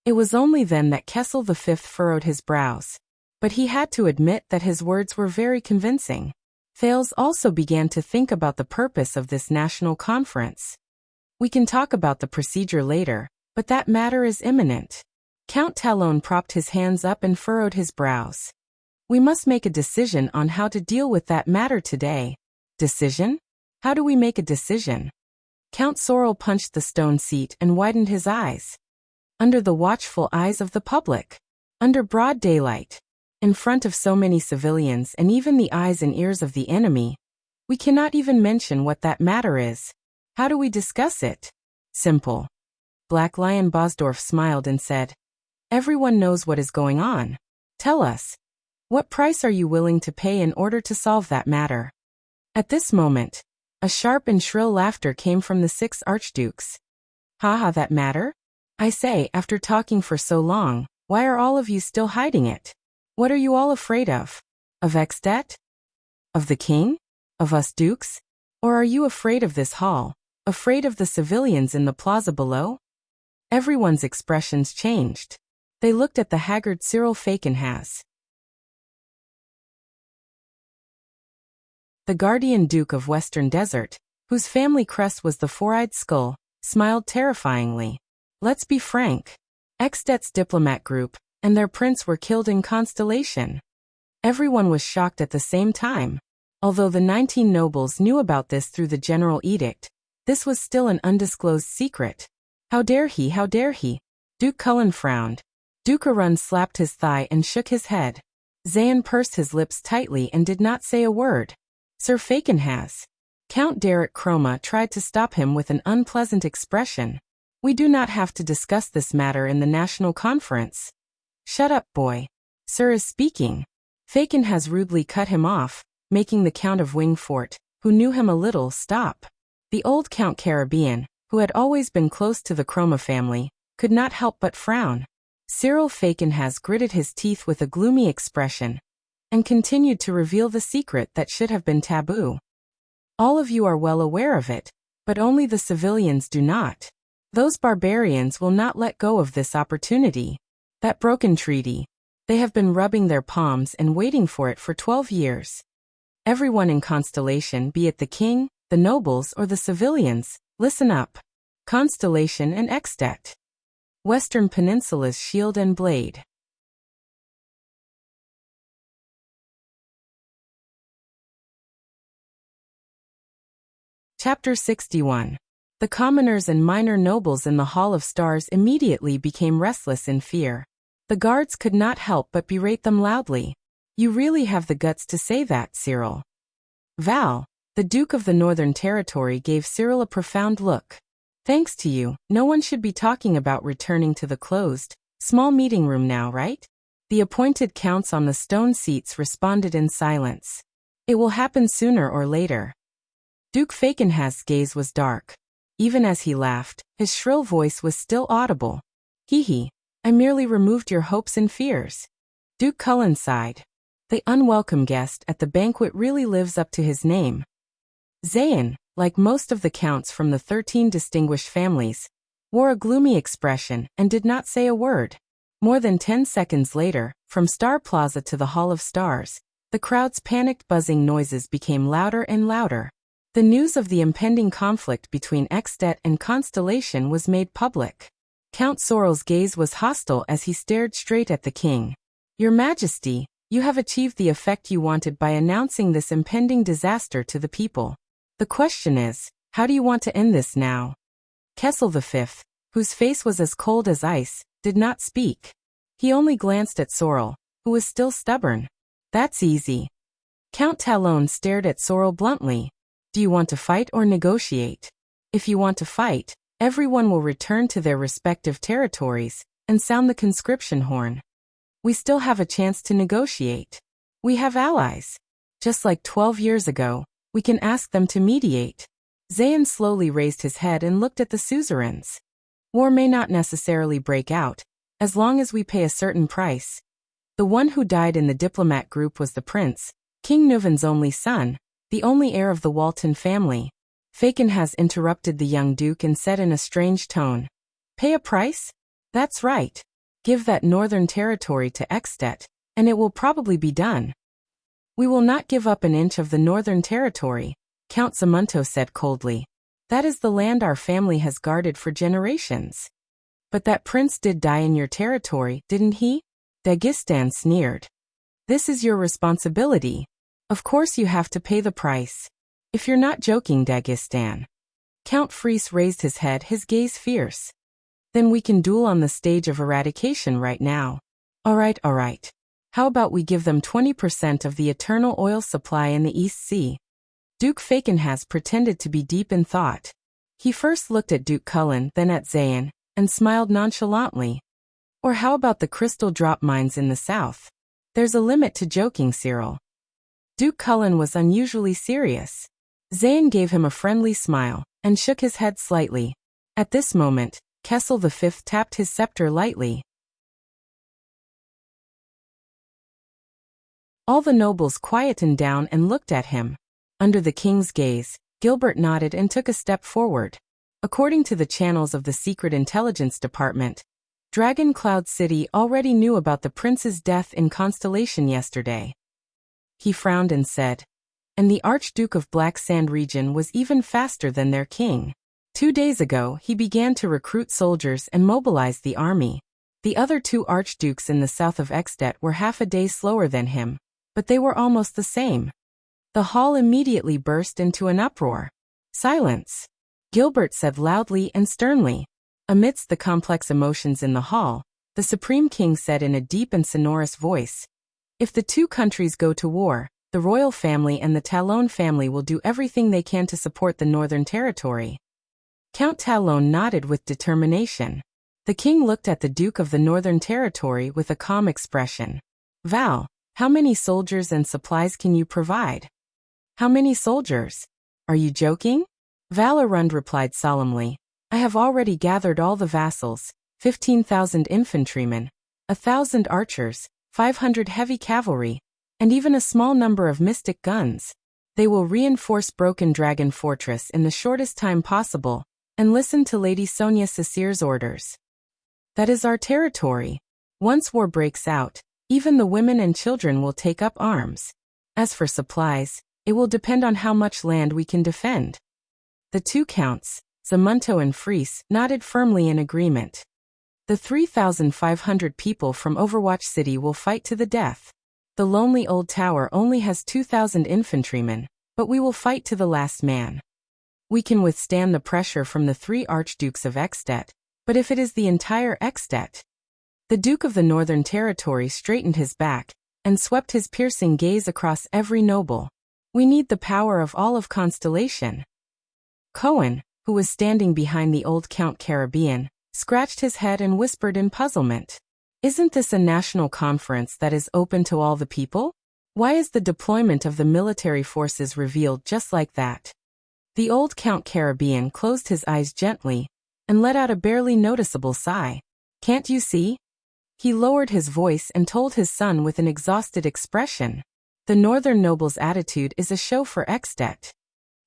It was only then that Kessel V furrowed his brows. But he had to admit that his words were very convincing. Thales also began to think about the purpose of this national conference. "We can talk about the procedure later, but that matter is imminent." Count Talon propped his hands up and furrowed his brows. "We must make a decision on how to deal with that matter today." "Decision? How do we make a decision?" Count Sorrel punched the stone seat and widened his eyes. "Under the watchful eyes of the public. Under broad daylight. In front of so many civilians and even the eyes and ears of the enemy. We cannot even mention what that matter is. How do we discuss it?" "Simple." Black Lion Bosdorf smiled and said, "Everyone knows what is going on. Tell us. What price are you willing to pay in order to solve that matter?" At this moment, a sharp and shrill laughter came from the 6 archdukes. "Ha, that matter? I say, after talking for so long, why are all of you still hiding it? What are you all afraid of? Of Ekstedt? Of the king? Of us dukes? Or are you afraid of this hall, afraid of the civilians in the plaza below?" Everyone's expressions changed. They looked at the haggard Cyril Falkenhaas. The guardian duke of Western Desert, whose family crest was the four-eyed skull, smiled terrifyingly. "Let's be frank. Ekstedt's diplomat group and their prince were killed in Constellation." Everyone was shocked at the same time. Although the 19 nobles knew about this through the general edict, this was still an undisclosed secret. How dare he, how dare he? Duke Cullen frowned. Duke Arun slapped his thigh and shook his head. Zayn pursed his lips tightly and did not say a word. Sir Falkenhaas. Count Derek Chroma tried to stop him with an unpleasant expression. "We do not have to discuss this matter in the National Conference." "Shut up, boy. Sir is speaking." Falkenhaas rudely cut him off, making the Count of Wingfort, who knew him a little, stop. The old Count Caribbean, who had always been close to the Chroma family, could not help but frown. Cyril Falkenhaas gritted his teeth with a gloomy expression and continued to reveal the secret that should have been taboo. "All of you are well aware of it, but only the civilians do not. Those barbarians will not let go of this opportunity. That broken treaty. They have been rubbing their palms and waiting for it for 12 years. Everyone in Constellation, be it the king, the nobles, or the civilians, listen up. Constellation and Ekstedt. Western Peninsula's shield and blade." Chapter 61. The commoners and minor nobles in the Hall of Stars immediately became restless in fear. The guards could not help but berate them loudly. "You really have the guts to say that, Cyril." Val, the Duke of the Northern Territory, gave Cyril a profound look. "Thanks to you, no one should be talking about returning to the closed, small meeting room now, right?" The appointed counts on the stone seats responded in silence. It will happen sooner or later. Duke Fakenhas's gaze was dark. Even as he laughed, his shrill voice was still audible. Hee, I merely removed your hopes and fears. Duke Cullen sighed. The unwelcome guest at the banquet really lives up to his name. Zayn, like most of the counts from the 13 distinguished families, wore a gloomy expression and did not say a word. More than 10 seconds later, from Star Plaza to the Hall of Stars, the crowd's panicked buzzing noises became louder and louder. The news of the impending conflict between Extet and Constellation was made public. Count Sorrel's gaze was hostile as he stared straight at the king. Your Majesty, you have achieved the effect you wanted by announcing this impending disaster to the people. The question is, how do you want to end this now? Kessel V, whose face was as cold as ice, did not speak. He only glanced at Sorrel, who was still stubborn. That's easy. Count Talon stared at Sorrel bluntly. Do you want to fight or negotiate? If you want to fight, everyone will return to their respective territories and sound the conscription horn. We still have a chance to negotiate. We have allies. Just like 12 years ago, we can ask them to mediate. Zayn slowly raised his head and looked at the suzerains. War may not necessarily break out, as long as we pay a certain price. The one who died in the diplomat group was the prince, King Nuvan's only son, the only heir of the Walton family. Fakenhas interrupted the young duke and said in a strange tone, Pay a price? That's right. Give that northern territory to Extet, and it will probably be done. We will not give up an inch of the northern territory, Count Zamunto said coldly. That is the land our family has guarded for generations. But that prince did die in your territory, didn't he? Dagestan sneered. This is your responsibility. Of course you have to pay the price. If you're not joking, Dagestan. Count Fries raised his head, his gaze fierce. Then we can duel on the stage of eradication right now. All right. How about we give them 20% of the eternal oil supply in the East Sea? Duke Fakenhas pretended to be deep in thought. He first looked at Duke Cullen, then at Zayn, and smiled nonchalantly. Or how about the crystal drop mines in the south? There's a limit to joking, Cyril. Duke Cullen was unusually serious. Zayn gave him a friendly smile, and shook his head slightly. At this moment, Kessel V tapped his scepter lightly. All the nobles quietened down and looked at him. Under the king's gaze, Gilbert nodded and took a step forward. According to the channels of the Secret Intelligence Department, Dragon Cloud City already knew about the prince's death in Constellation yesterday. He frowned and said, and the Archduke of Black Sand region was even faster than their king. 2 days ago, he began to recruit soldiers and mobilize the army. The other 2 archdukes in the south of Extet were half a day slower than him, but they were almost the same. The hall immediately burst into an uproar. Silence, Gilbert said loudly and sternly. Amidst the complex emotions in the hall, the Supreme King said in a deep and sonorous voice, If the 2 countries go to war, the royal family and the Talon family will do everything they can to support the Northern Territory. Count Talon nodded with determination. The king looked at the Duke of the Northern Territory with a calm expression. Val, how many soldiers and supplies can you provide? How many soldiers? Are you joking? Val Arund replied solemnly. I have already gathered all the vassals, 15,000 infantrymen, 1,000 archers, 500 heavy cavalry, and even a small number of mystic guns. They will reinforce Broken Dragon Fortress in the shortest time possible, and listen to Lady Sonia Cecir's orders. That is our territory. Once war breaks out, even the women and children will take up arms. As for supplies, it will depend on how much land we can defend. The 2 counts, Zamunto and Fries, nodded firmly in agreement. The 3,500 people from Overwatch City will fight to the death. The lonely old tower only has 2,000 infantrymen, but we will fight to the last man. We can withstand the pressure from the 3 archdukes of Extet, but if it is the entire Extet? The Duke of the Northern Territory straightened his back, and swept his piercing gaze across every noble. We need the power of all of Constellation. Cohen, who was standing behind the old Count Caribbean, scratched his head and whispered in puzzlement. Isn't this a national conference that is open to all the people? Why is the deployment of the military forces revealed just like that? The old Count Caribbean closed his eyes gently and let out a barely noticeable sigh. Can't you see? He lowered his voice and told his son with an exhausted expression. The northern noble's attitude is a show for Extet.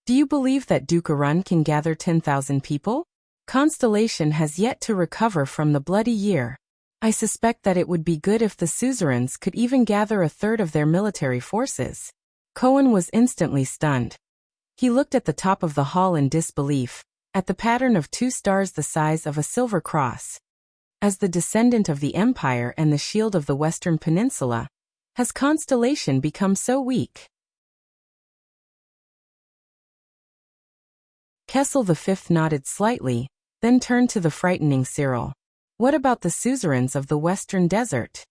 Do you believe that Duke Arun can gather 10,000 people? Constellation has yet to recover from the bloody year. I suspect that it would be good if the suzerains could even gather a third of their military forces. Cohen was instantly stunned. He looked at the top of the hall in disbelief, at the pattern of 2 stars the size of a silver cross. As the descendant of the empire and the shield of the Western Peninsula, has Constellation become so weak? Kessel V nodded slightly, then turned to the frightening Cyril. What about the suzerains of the Western Desert?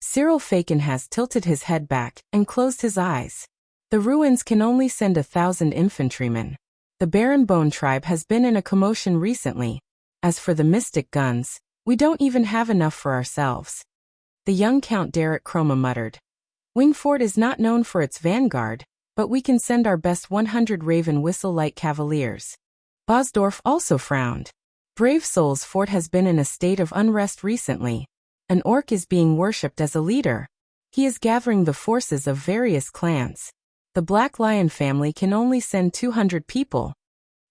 Cyril Fakenhas tilted his head back and closed his eyes. The ruins can only send 1,000 infantrymen. The Baron Bone tribe has been in a commotion recently. As for the mystic guns, we don't even have enough for ourselves. The young Count Derek Chroma muttered. Wingford is not known for its vanguard, but we can send our best 100 Raven Whistle Light Cavaliers. Bosdorf also frowned. Brave Souls Fort has been in a state of unrest recently. An orc is being worshipped as a leader. He is gathering the forces of various clans. The Black Lion family can only send 200 people.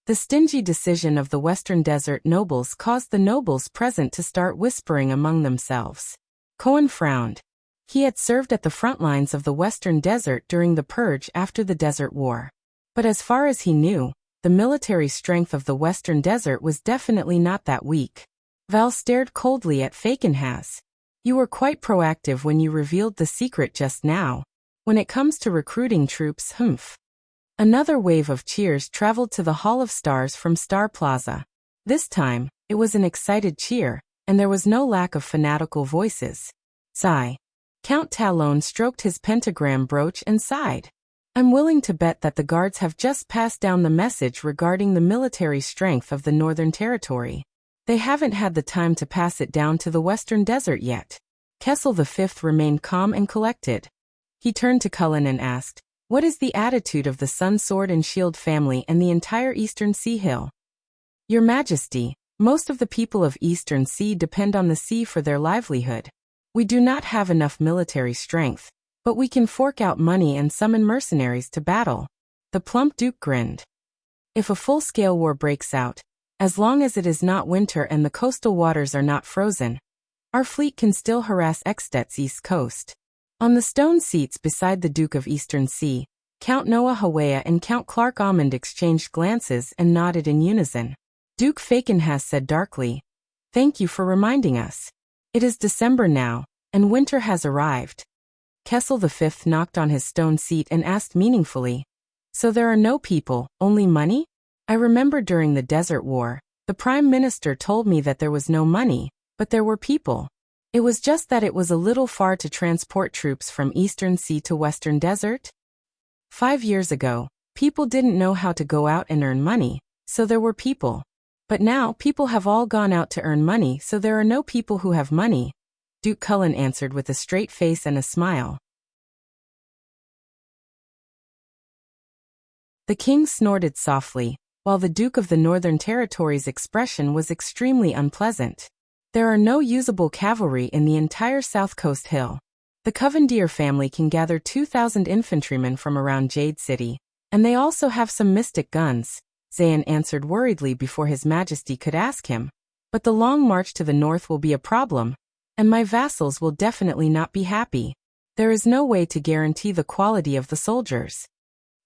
The stingy decision of the Western Desert nobles caused the nobles present to start whispering among themselves. Cohen frowned. He had served at the front lines of the Western Desert during the Purge after the Desert War. But as far as he knew, the military strength of the Western Desert was definitely not that weak. Val stared coldly at Fakenhas. You were quite proactive when you revealed the secret just now. When it comes to recruiting troops, humph. Another wave of cheers traveled to the Hall of Stars from Star Plaza. This time, it was an excited cheer, and there was no lack of fanatical voices. Sigh. Count Talon stroked his pentagram brooch and sighed. I'm willing to bet that the guards have just passed down the message regarding the military strength of the Northern Territory. They haven't had the time to pass it down to the Western Desert yet. Kessel V remained calm and collected. He turned to Cullen and asked, what is the attitude of the Sun Sword and Shield family and the entire Eastern Sea Hill? Your Majesty, most of the people of Eastern Sea depend on the sea for their livelihood. We do not have enough military strength, but we can fork out money and summon mercenaries to battle. The plump Duke grinned. If a full-scale war breaks out, as long as it is not winter and the coastal waters are not frozen, our fleet can still harass Extet's east coast. On the stone seats beside the Duke of Eastern Sea, Count Noah Hawea and Count Clark Almond exchanged glances and nodded in unison. Duke Fakenhas said darkly, Thank you for reminding us. It is December now, and winter has arrived. Kessel V knocked on his stone seat and asked meaningfully, So there are no people, only money? I remember during the Desert War, the Prime Minister told me that there was no money, but there were people. It was just that it was a little far to transport troops from Eastern Sea to Western Desert. 5 years ago, people didn't know how to go out and earn money, so there were people. But now people have all gone out to earn money, so there are no people who have money. Duke Cullen answered with a straight face and a smile. The king snorted softly, while the Duke of the Northern Territory's expression was extremely unpleasant. There are no usable cavalry in the entire South Coast Hill. The Covendier family can gather 2,000 infantrymen from around Jade City, and they also have some mystic guns, Zayn answered worriedly before His Majesty could ask him. But the long march to the north will be a problem, and my vassals will definitely not be happy. There is no way to guarantee the quality of the soldiers.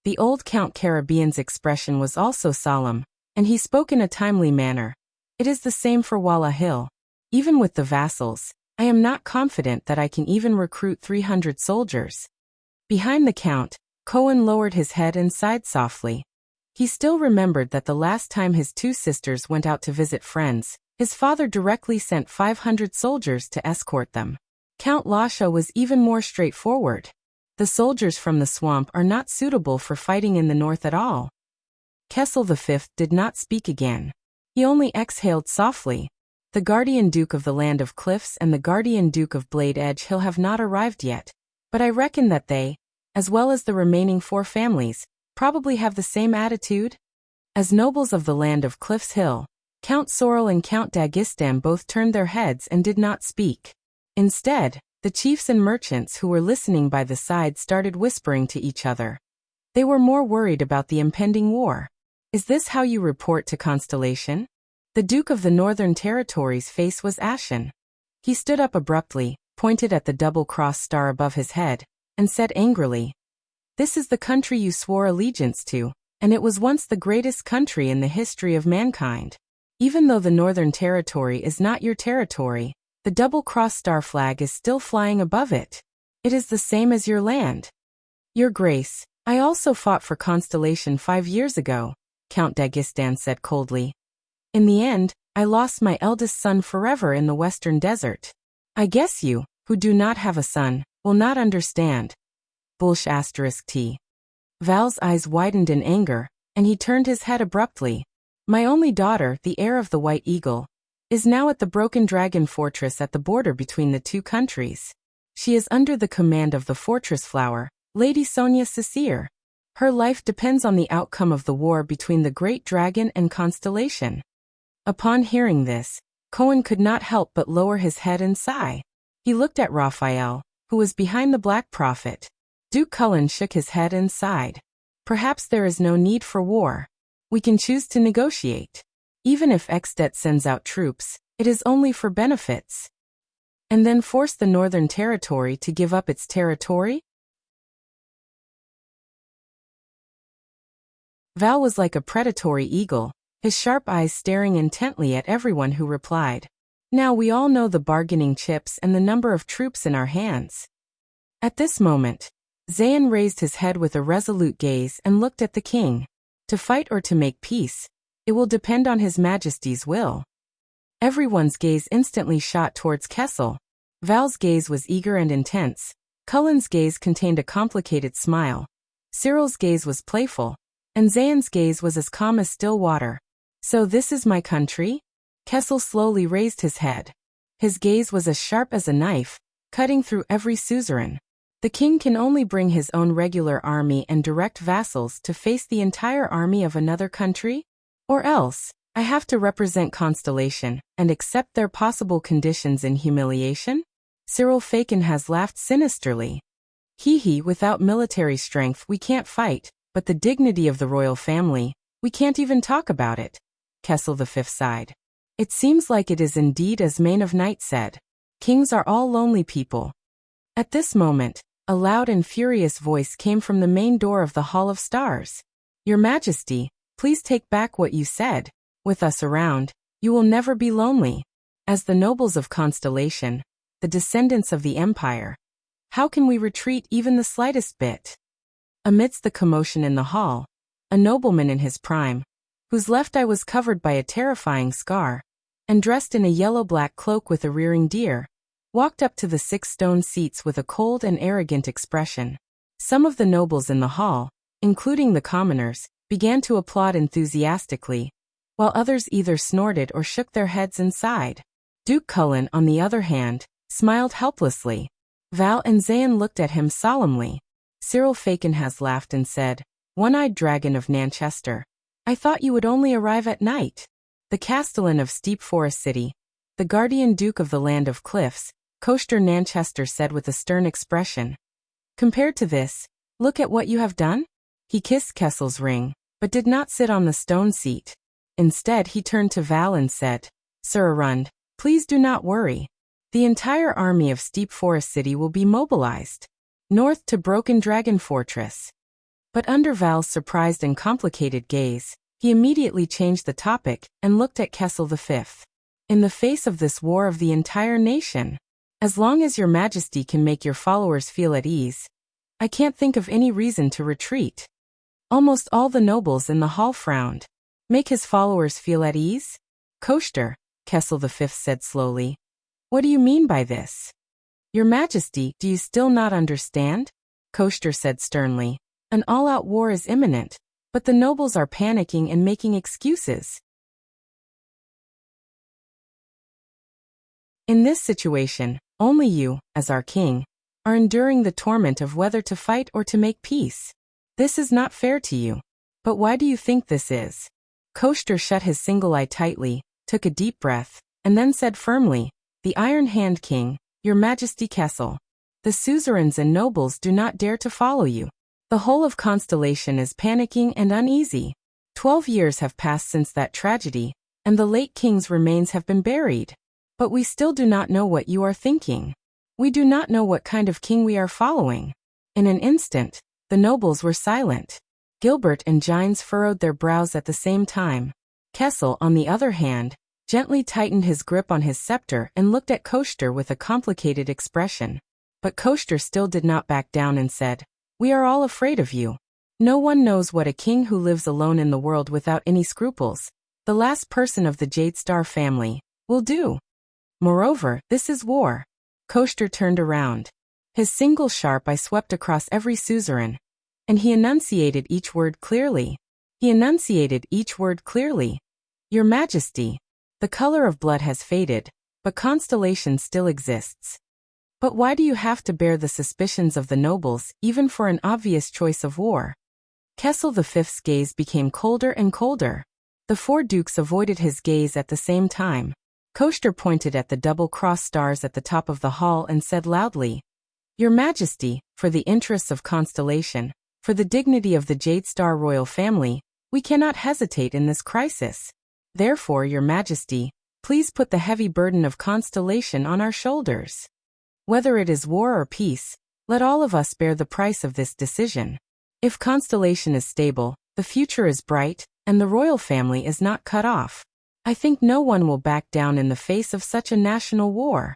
The old Count Caribbean's expression was also solemn, and he spoke in a timely manner. It is the same for Walla Hill. Even with the vassals, I am not confident that I can even recruit 300 soldiers. Behind the Count, Cohen lowered his head and sighed softly. He still remembered that the last time his 2 sisters went out to visit friends, his father directly sent 500 soldiers to escort them. Count Lasha was even more straightforward. The soldiers from the swamp are not suitable for fighting in the north at all. Kessel V did not speak again. He only exhaled softly. The Guardian Duke of the Land of Cliffs and the Guardian Duke of Blade Edge Hill have not arrived yet, but I reckon that they as well as the remaining 4 families, probably have the same attitude? As nobles of the land of Cliff's Hill, Count Sorrel and Count Dagestan both turned their heads and did not speak. Instead, the chiefs and merchants who were listening by the side started whispering to each other. They were more worried about the impending war. Is this how you report to Constellation? The Duke of the Northern Territory's face was ashen. He stood up abruptly, pointed at the double-cross star above his head, and said angrily, "This is the country you swore allegiance to, and it was once the greatest country in the history of mankind. Even though the Northern Territory is not your territory, the double-cross star flag is still flying above it. It is the same as your land." "Your Grace, I also fought for Constellation 5 years ago," Count Dagestan said coldly. "In the end, I lost my eldest son forever in the Western Desert. I guess you, who do not have a son, will not understand." Bullsh *T. Val's eyes widened in anger, and he turned his head abruptly. "My only daughter, the heir of the White Eagle, is now at the Broken Dragon Fortress at the border between the 2 countries. She is under the command of the Fortress Flower, Lady Sonia Cecere. Her life depends on the outcome of the war between the Great Dragon and Constellation." Upon hearing this, Cohen could not help but lower his head and sigh. He looked at Raphael, who was behind the Black Prophet. Duke Cullen shook his head and sighed. "Perhaps there is no need for war. We can choose to negotiate. Even if Extet sends out troops, it is only for benefits. And then force the Northern Territory to give up its territory?" Val was like a predatory eagle, his sharp eyes staring intently at everyone who replied. Now we all know the bargaining chips and the number of troops in our hands. At this moment, Zayn raised his head with a resolute gaze and looked at the king. To fight or to make peace, it will depend on His Majesty's will. Everyone's gaze instantly shot towards Kessel. Val's gaze was eager and intense. Cullen's gaze contained a complicated smile. Cyril's gaze was playful, and Zayn's gaze was as calm as still water. "So this is my country?" Kessel slowly raised his head. His gaze was as sharp as a knife, cutting through every suzerain. The king can only bring his own regular army and direct vassals to face the entire army of another country? Or else, I have to represent Constellation and accept their possible conditions in humiliation? Cyril Faken has laughed sinisterly. Without military strength we can't fight, but the dignity of the royal family, we can't even talk about it. Kessel V sighed. It seems like it is indeed as Main of Night said. Kings are all lonely people. At this moment, a loud and furious voice came from the main door of the Hall of Stars. Your Majesty, please take back what you said. With us around, you will never be lonely. As the nobles of Constellation, the descendants of the Empire, how can we retreat even the slightest bit? Amidst the commotion in the hall, a nobleman in his prime, whose left eye was covered by a terrifying scar, and dressed in a yellow-black cloak with a rearing deer, walked up to the 6 stone seats with a cold and arrogant expression. Some of the nobles in the hall, including the commoners, began to applaud enthusiastically, while others either snorted or shook their heads and sighed. Duke Cullen, on the other hand, smiled helplessly. Val and Zayn looked at him solemnly. Cyril Faken has laughed and said, One-eyed Dragon of Nanchester, I thought you would only arrive at night. The Castellan of Steep Forest City, the guardian duke of the land of cliffs, Coaster Nanchester said with a stern expression. Compared to this, look at what you have done. He kissed Kessel's ring, but did not sit on the stone seat. Instead he turned to Val and said, Sir Arund, please do not worry. The entire army of Steep Forest City will be mobilized north to Broken Dragon Fortress. But under Val's surprised and complicated gaze, he immediately changed the topic and looked at Kessel V. In the face of this war of the entire nation, as long as your Majesty can make your followers feel at ease, I can't think of any reason to retreat. Almost all the nobles in the hall frowned. Make his followers feel at ease? Coaster, Kessel V said slowly. What do you mean by this? Your Majesty, do you still not understand? Coaster said sternly. An all-out war is imminent, but the nobles are panicking and making excuses. In this situation, only you, as our king, are enduring the torment of whether to fight or to make peace. This is not fair to you. But why do you think this is? Koshter shut his single eye tightly, took a deep breath, and then said firmly, "The Iron Hand King, your Majesty Kessel. The suzerains and nobles do not dare to follow you. The whole of Constellation is panicking and uneasy. 12 years have passed since that tragedy, and the late king's remains have been buried. But we still do not know what you are thinking. We do not know what kind of king we are following." In an instant, the nobles were silent. Gilbert and Gines furrowed their brows at the same time. Kessel, on the other hand, gently tightened his grip on his scepter and looked at Koshter with a complicated expression. But Koshter still did not back down and said, "We are all afraid of you. No one knows what a king who lives alone in the world without any scruples, the last person of the Jade Star family, will do. Moreover, this is war." Koshter turned around. His single sharp eye swept across every suzerain, and he enunciated each word clearly. "Your Majesty, the color of blood has faded, but Constellation still exists. But why do you have to bear the suspicions of the nobles, even for an obvious choice of war?" Kessel V's gaze became colder and colder. The 4 dukes avoided his gaze at the same time. Koshter pointed at the double-cross stars at the top of the hall and said loudly, "Your Majesty, for the interests of Constellation, for the dignity of the Jade Star royal family, we cannot hesitate in this crisis. Therefore, Your Majesty, please put the heavy burden of Constellation on our shoulders. Whether it is war or peace, let all of us bear the price of this decision. If Constellation is stable, the future is bright, and the royal family is not cut off. I think no one will back down in the face of such a national war."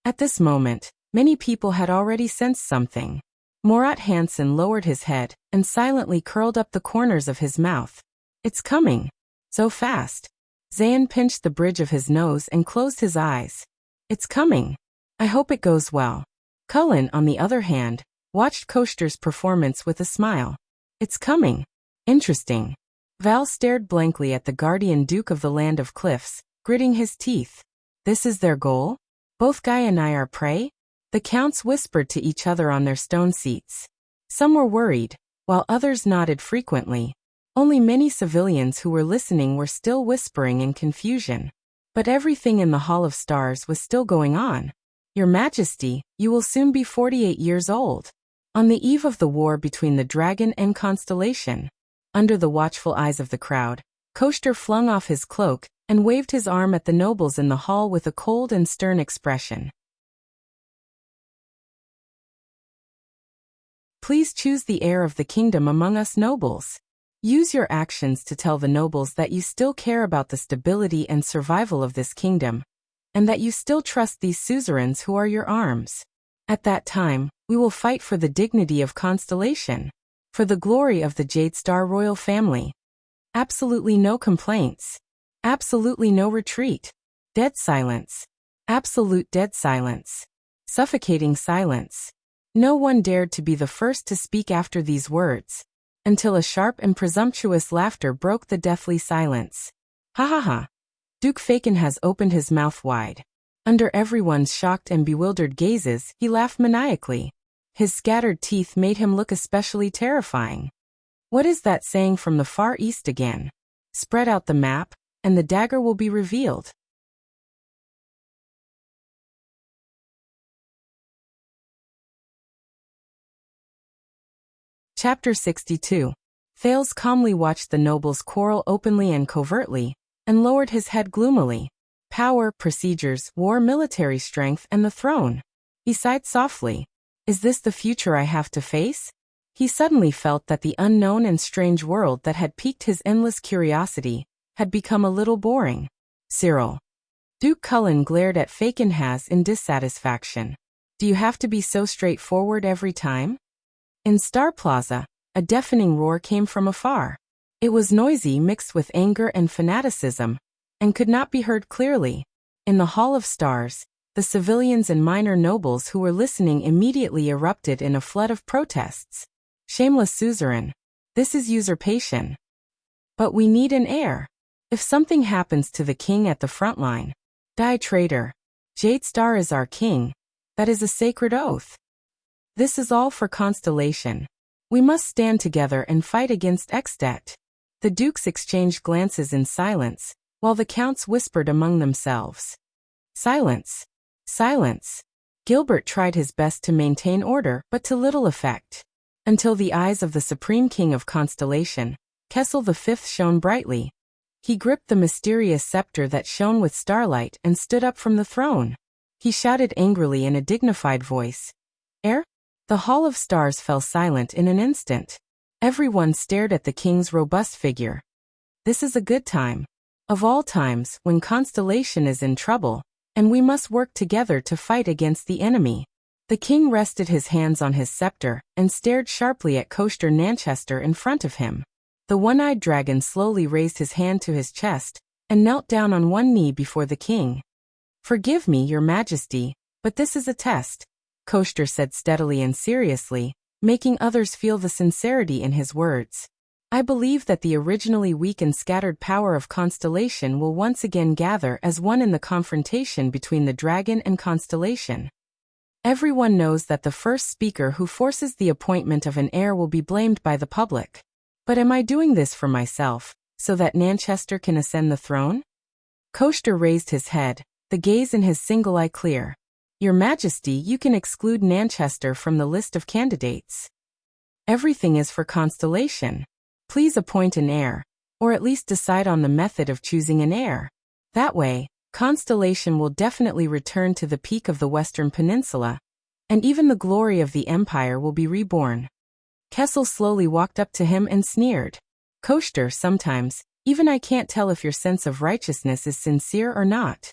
At this moment, many people had already sensed something. Morat Hansen lowered his head and silently curled up the corners of his mouth. "It's coming. So fast." Zayn pinched the bridge of his nose and closed his eyes. "It's coming. I hope it goes well." Cullen, on the other hand, watched Koshter's performance with a smile. "It's coming. Interesting." Val stared blankly at the guardian duke of the Land of Cliffs, gritting his teeth. "This is their goal? Both Guy and I are prey?" The counts whispered to each other on their stone seats. Some were worried, while others nodded frequently. Only many civilians who were listening were still whispering in confusion. But everything in the Hall of Stars was still going on. "Your Majesty, you will soon be 48 years old. On the eve of the war between the dragon and Constellation." Under the watchful eyes of the crowd, Koshter flung off his cloak and waved his arm at the nobles in the hall with a cold and stern expression. "Please choose the heir of the kingdom among us nobles. Use your actions to tell the nobles that you still care about the stability and survival of this kingdom, and that you still trust these suzerains who are your arms. At that time, we will fight for the dignity of Constellation, for the glory of the Jade Star royal family. Absolutely no complaints. Absolutely no retreat. Dead silence. Absolute dead silence. Suffocating silence. No one dared to be the first to speak after these words, until a sharp and presumptuous laughter broke the deathly silence. Ha ha ha. Duke Faken has opened his mouth wide. Under everyone's shocked and bewildered gazes, he laughed maniacally. His scattered teeth made him look especially terrifying. "What is that saying from the Far East again? Spread out the map, and the dagger will be revealed." Chapter 62. Thales calmly watched the nobles quarrel openly and covertly, and lowered his head gloomily. Power, procedures, war, military strength, and the throne. He sighed softly. Is this the future I have to face? He suddenly felt that the unknown and strange world that had piqued his endless curiosity had become a little boring. Cyril. Duke Cullen glared at Fakenhas in dissatisfaction. "Do you have to be so straightforward every time?" In Star Plaza, a deafening roar came from afar. It was noisy, mixed with anger and fanaticism, and could not be heard clearly. In the Hall of Stars, the civilians and minor nobles who were listening immediately erupted in a flood of protests. "Shameless suzerain. This is usurpation. But we need an heir. If something happens to the king at the front line, die traitor. Jade Star is our king. That is a sacred oath." This is all for Constellation. We must stand together and fight against Extet. The dukes exchanged glances in silence, while the counts whispered among themselves. Silence. Silence. Gilbert tried his best to maintain order, but to little effect. Until the eyes of the Supreme King of Constellation, Kessel V, shone brightly. He gripped the mysterious scepter that shone with starlight and stood up from the throne. He shouted angrily in a dignified voice. "Heir?" The Hall of Stars fell silent in an instant. Everyone stared at the king's robust figure. This is a good time. Of all times, when Constellation is in trouble, and we must work together to fight against the enemy. The king rested his hands on his scepter and stared sharply at Coaster Nanchester in front of him. The one-eyed dragon slowly raised his hand to his chest and knelt down on one knee before the king. "Forgive me, your majesty, but this is a test," Coaster said steadily and seriously, making others feel the sincerity in his words. "I believe that the originally weak and scattered power of Constellation will once again gather as one in the confrontation between the dragon and Constellation. Everyone knows that the first speaker who forces the appointment of an heir will be blamed by the public. But am I doing this for myself, so that Nanchester can ascend the throne?" Coaster raised his head, the gaze in his single eye clear. "Your Majesty, you can exclude Nanchester from the list of candidates. Everything is for Constellation. Please appoint an heir, or at least decide on the method of choosing an heir. That way, Constellation will definitely return to the peak of the Western Peninsula, and even the glory of the Empire will be reborn." Kessel slowly walked up to him and sneered. "Coaster, sometimes, even I can't tell if your sense of righteousness is sincere or not.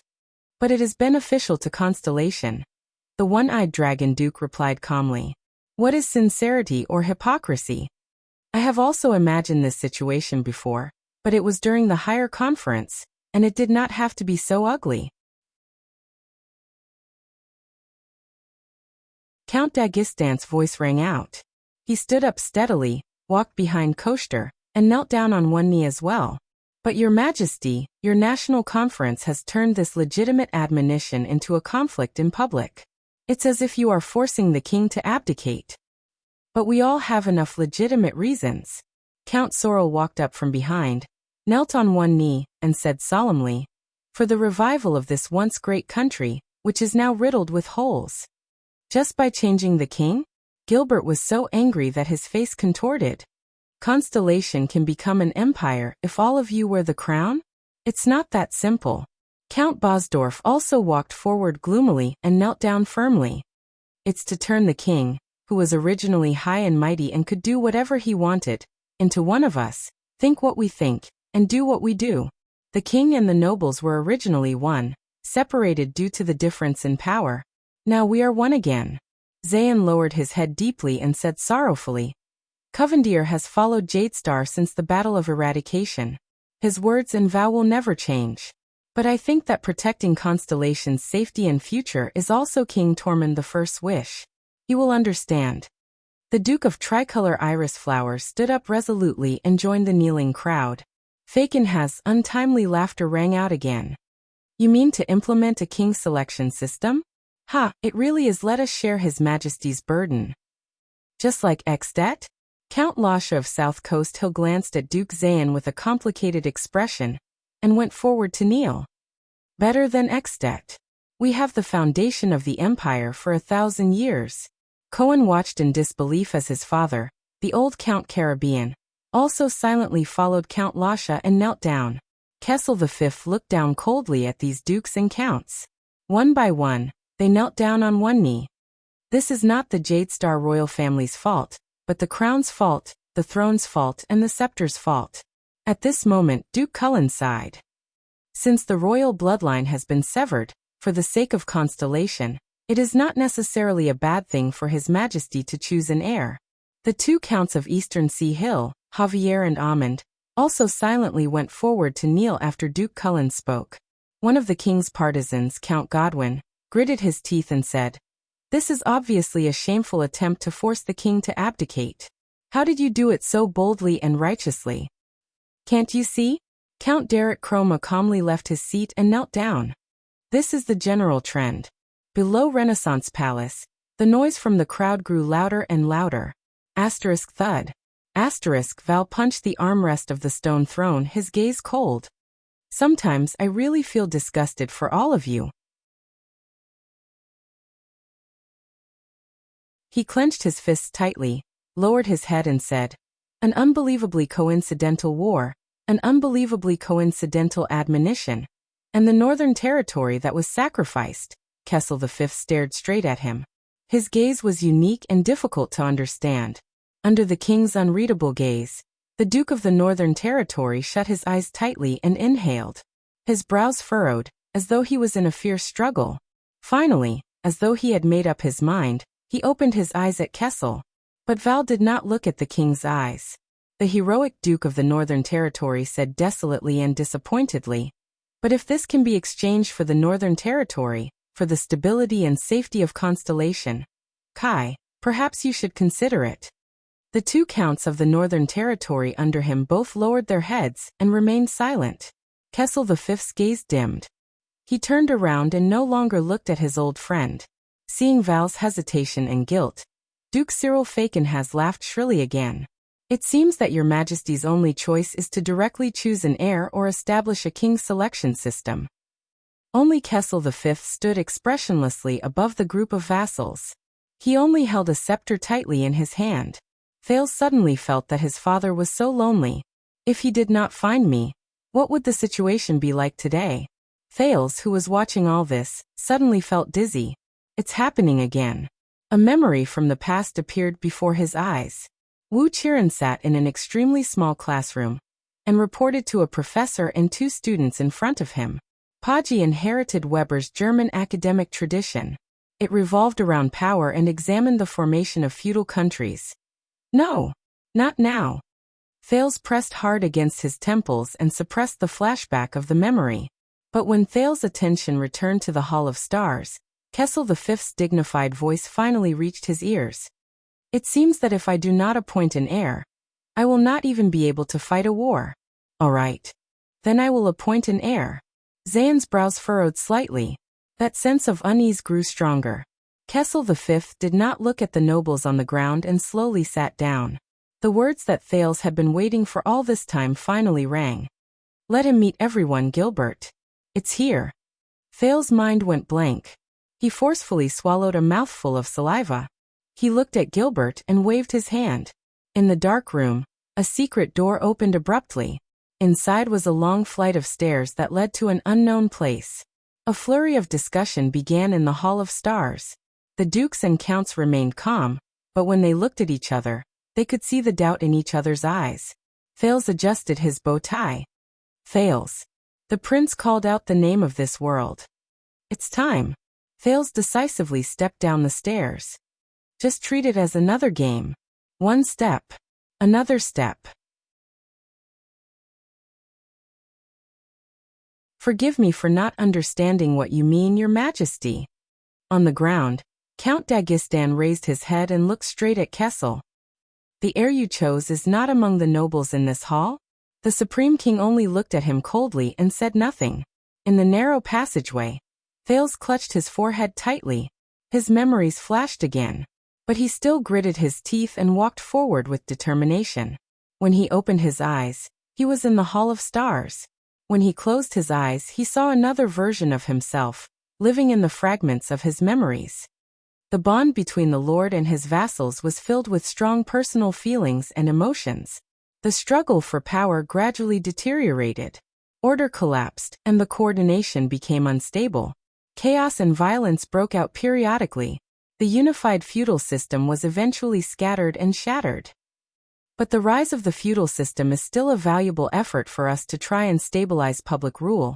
But it is beneficial to Constellation." The one-eyed dragon duke replied calmly. "What is sincerity or hypocrisy? I have also imagined this situation before, but it was during the higher conference, and it did not have to be so ugly." Count Dagistan's voice rang out. He stood up steadily, walked behind Coaster, and knelt down on one knee as well. "But your Majesty, your national conference has turned this legitimate admonition into a conflict in public. It's as if you are forcing the king to abdicate. But we all have enough legitimate reasons." Count Sorrel walked up from behind, knelt on one knee, and said solemnly, "For the revival of this once great country, which is now riddled with holes." Just by changing the king? Gilbert was so angry that his face contorted. "Constellation can become an empire if all of you wear the crown? It's not that simple." Count Bosdorf also walked forward gloomily and knelt down firmly. "It's to turn the king, who was originally high and mighty and could do whatever he wanted, into one of us, think what we think, and do what we do. The king and the nobles were originally one, separated due to the difference in power. Now we are one again." Zayn lowered his head deeply and said sorrowfully, "Covendier has followed Jadestar since the Battle of Eradication. His words and vow will never change. But I think that protecting Constellation's safety and future is also King Tormund I's wish. He will understand." The Duke of Tricolor Iris Flowers stood up resolutely and joined the kneeling crowd. Fakenhas's untimely laughter rang out again. "You mean to implement a king selection system? Ha, it really is. Let us share His Majesty's burden." "Just like Extet?" Count Lasha of South Coast Hill glanced at Duke Zayn with a complicated expression, and went forward to kneel. "Better than Extet. We have the foundation of the empire for 1,000 years. Cohen watched in disbelief as his father, the old Count Caribbean, also silently followed Count Lasha and knelt down. Kessel V looked down coldly at these dukes and counts. One by one, they knelt down on one knee. This is not the Jadestar royal family's fault, but the crown's fault, the throne's fault, and the scepter's fault. At this moment, Duke Cullen sighed. Since the royal bloodline has been severed, for the sake of Constellation, it is not necessarily a bad thing for His Majesty to choose an heir. The two counts of Eastern Sea Hill, Javier and Amand, also silently went forward to kneel after Duke Cullen spoke. One of the king's partisans, Count Godwin, gritted his teeth and said, "This is obviously a shameful attempt to force the king to abdicate. How did you do it so boldly and righteously? Can't you see?" Count Derek Chroma calmly left his seat and knelt down. "This is the general trend. Below Renaissance Palace, The noise from the crowd grew louder and louder. Asterisk thud. Asterisk Val punched the armrest of the stone throne, his gaze cold. Sometimes I really feel disgusted for all of you. He clenched his fists tightly, lowered his head and said, "An unbelievably coincidental war, an unbelievably coincidental admonition, and the Northern Territory that was sacrificed." Kessel V stared straight at him. His gaze was unique and difficult to understand. Under the king's unreadable gaze, the Duke of the Northern Territory shut his eyes tightly and inhaled. His brows furrowed, as though he was in a fierce struggle. Finally, as though he had made up his mind, he opened his eyes at Kessel. But Val did not look at the king's eyes. The heroic Duke of the Northern Territory said desolately and disappointedly, "But if this can be exchanged for the Northern Territory, for the stability and safety of Constellation, Kai, perhaps you should consider it." The two counts of the Northern Territory under him both lowered their heads and remained silent. Kessel V's gaze dimmed. He turned around and no longer looked at his old friend. Seeing Val's hesitation and guilt, Duke Cyril Fakenhas laughed shrilly again. "It seems that your Majesty's only choice is to directly choose an heir or establish a king's selection system." Only Kessel V stood expressionlessly above the group of vassals. He only held a scepter tightly in his hand. Thales suddenly felt that his father was so lonely. If he did not find me, what would the situation be like today? Thales, who was watching all this, suddenly felt dizzy. It's happening again. A memory from the past appeared before his eyes. Wu Qiren sat in an extremely small classroom and reported to a professor and two students in front of him. Paji inherited Weber's German academic tradition. It revolved around power and examined the formation of feudal countries. "No, not now." Thales pressed hard against his temples and suppressed the flashback of the memory. But when Thales' attention returned to the Hall of Stars, Kessel V's dignified voice finally reached his ears. "It seems that if I do not appoint an heir, I will not even be able to fight a war." "All right. Then I will appoint an heir." Zayn's brows furrowed slightly. That sense of unease grew stronger. Kessel V did not look at the nobles on the ground and slowly sat down. The words that Thales had been waiting for all this time finally rang. "Let him meet everyone, Gilbert. It's here." Thales' mind went blank. He forcefully swallowed a mouthful of saliva. He looked at Gilbert and waved his hand. In the dark room, a secret door opened abruptly. Inside was a long flight of stairs that led to an unknown place. A flurry of discussion began in the Hall of Stars. The dukes and counts remained calm, but when they looked at each other, they could see the doubt in each other's eyes. Thales adjusted his bow tie. "Thales." The prince called out the name of this world. "It's time." Thales decisively stepped down the stairs. "Just treat it as another game. One step. Another step." "Forgive me for not understanding what you mean, Your Majesty." On the ground, Count Dagestan raised his head and looked straight at Kessel. "The heir you chose is not among the nobles in this hall?" The Supreme King only looked at him coldly and said nothing. In the narrow passageway, Thales clutched his forehead tightly. His memories flashed again. But he still gritted his teeth and walked forward with determination. When he opened his eyes, he was in the Hall of Stars. When he closed his eyes, he saw another version of himself, living in the fragments of his memories. The bond between the lord and his vassals was filled with strong personal feelings and emotions. The struggle for power gradually deteriorated. Order collapsed, and the coordination became unstable. Chaos and violence broke out periodically. The unified feudal system was eventually scattered and shattered. But the rise of the feudal system is still a valuable effort for us to try and stabilize public rule.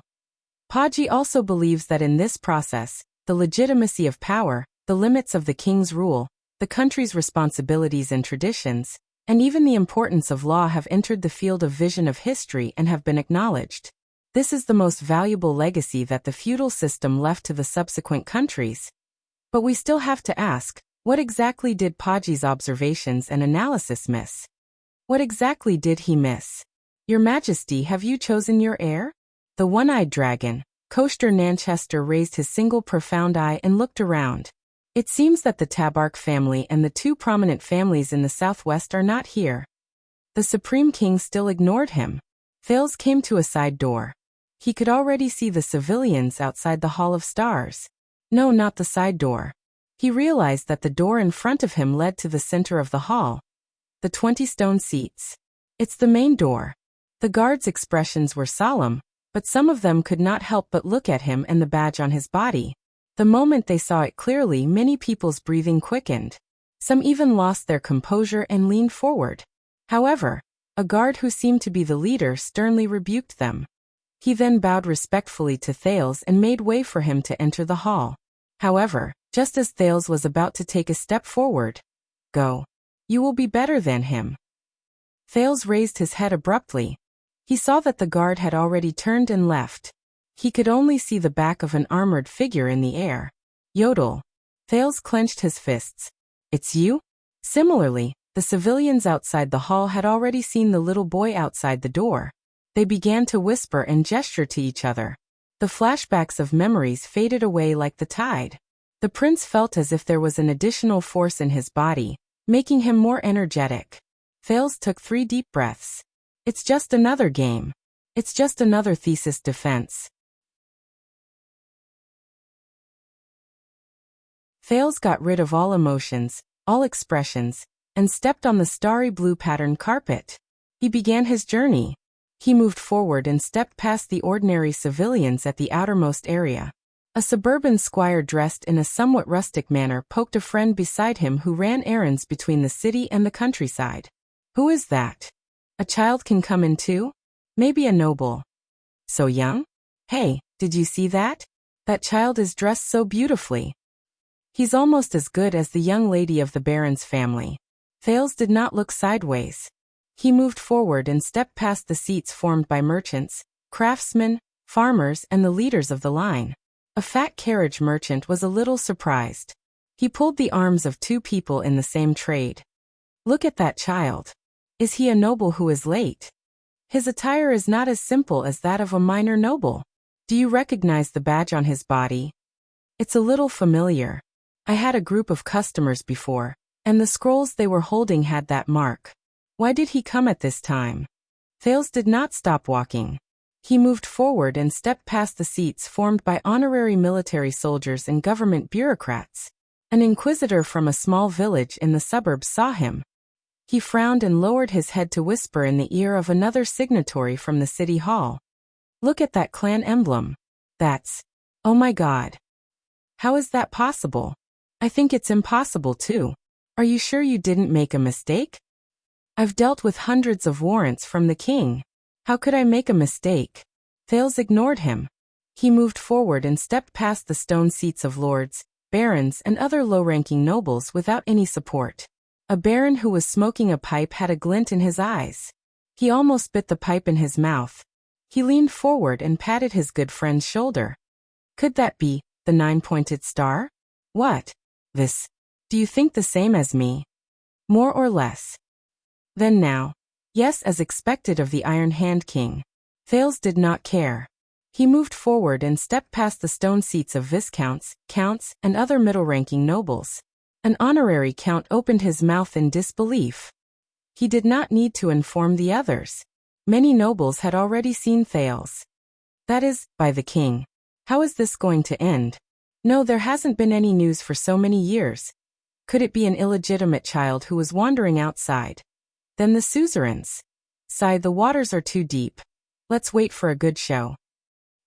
Paji also believes that in this process, the legitimacy of power, the limits of the king's rule, the country's responsibilities and traditions, and even the importance of law have entered the field of vision of history and have been acknowledged. This is the most valuable legacy that the feudal system left to the subsequent countries. But we still have to ask, what exactly did Paji's observations and analysis miss? What exactly did he miss? Your Majesty, have you chosen your heir? The one-eyed dragon, Koster Nanchester, raised his single profound eye and looked around. It seems that the Tabark family and the two prominent families in the southwest are not here. The Supreme King still ignored him. Thales came to a side door. He could already see the civilians outside the Hall of Stars. No, not the side door. He realized that the door in front of him led to the center of the hall. The 20 stone seats. It's the main door. The guards' expressions were solemn, but some of them could not help but look at him and the badge on his body. The moment they saw it clearly, many people's breathing quickened. Some even lost their composure and leaned forward. However, a guard who seemed to be the leader sternly rebuked them. He then bowed respectfully to Thales and made way for him to enter the hall. However, just as Thales was about to take a step forward, "Go. You will be better than him." Thales raised his head abruptly. He saw that the guard had already turned and left. He could only see the back of an armored figure in the air. Yodel. Thales clenched his fists. "It's you?" Similarly, the civilians outside the hall had already seen the little boy outside the door. They began to whisper and gesture to each other. The flashbacks of memories faded away like the tide. The prince felt as if there was an additional force in his body, making him more energetic. Thales took 3 deep breaths. It's just another game. It's just another thesis defense. Thales got rid of all emotions, all expressions, and stepped on the starry blue patterned carpet. He began his journey. He moved forward and stepped past the ordinary civilians at the outermost area. A suburban squire dressed in a somewhat rustic manner poked a friend beside him who ran errands between the city and the countryside. "Who is that? A child can come in too? Maybe a noble. So young? Hey, did you see that? That child is dressed so beautifully. He's almost as good as the young lady of the baron's family." Thales did not look sideways. He moved forward and stepped past the seats formed by merchants, craftsmen, farmers, and the leaders of the line. A fat carriage merchant was a little surprised. He pulled the arms of 2 people in the same trade. "Look at that child. Is he a noble who is late? His attire is not as simple as that of a minor noble. Do you recognize the badge on his body? It's a little familiar. I had a group of customers before, and the scrolls they were holding had that mark. Why did he come at this time?" Thales did not stop walking. He moved forward and stepped past the seats formed by honorary military soldiers and government bureaucrats. An inquisitor from a small village in the suburbs saw him. He frowned and lowered his head to whisper in the ear of another signatory from the city hall. "Look at that clan emblem. That's... Oh my God. How is that possible? I think it's impossible too. Are you sure you didn't make a mistake? I've dealt with hundreds of warrants from the king. How could I make a mistake?" Thales ignored him. He moved forward and stepped past the stone seats of lords, barons, and other low-ranking nobles without any support. A baron who was smoking a pipe had a glint in his eyes. He almost bit the pipe in his mouth. He leaned forward and patted his good friend's shoulder. "Could that be the 9-pointed star? What? This? Do you think the same as me? More or less?" Then now. Yes, as expected of the Iron Hand King. Thales did not care. He moved forward and stepped past the stone seats of viscounts, counts, and other middle-ranking nobles. An honorary count opened his mouth in disbelief. He did not need to inform the others. Many nobles had already seen Thales. "That is, by the king. How is this going to end? No, there hasn't been any news for so many years. Could it be an illegitimate child who was wandering outside? Then the suzerains. Sigh, the waters are too deep. Let's wait for a good show."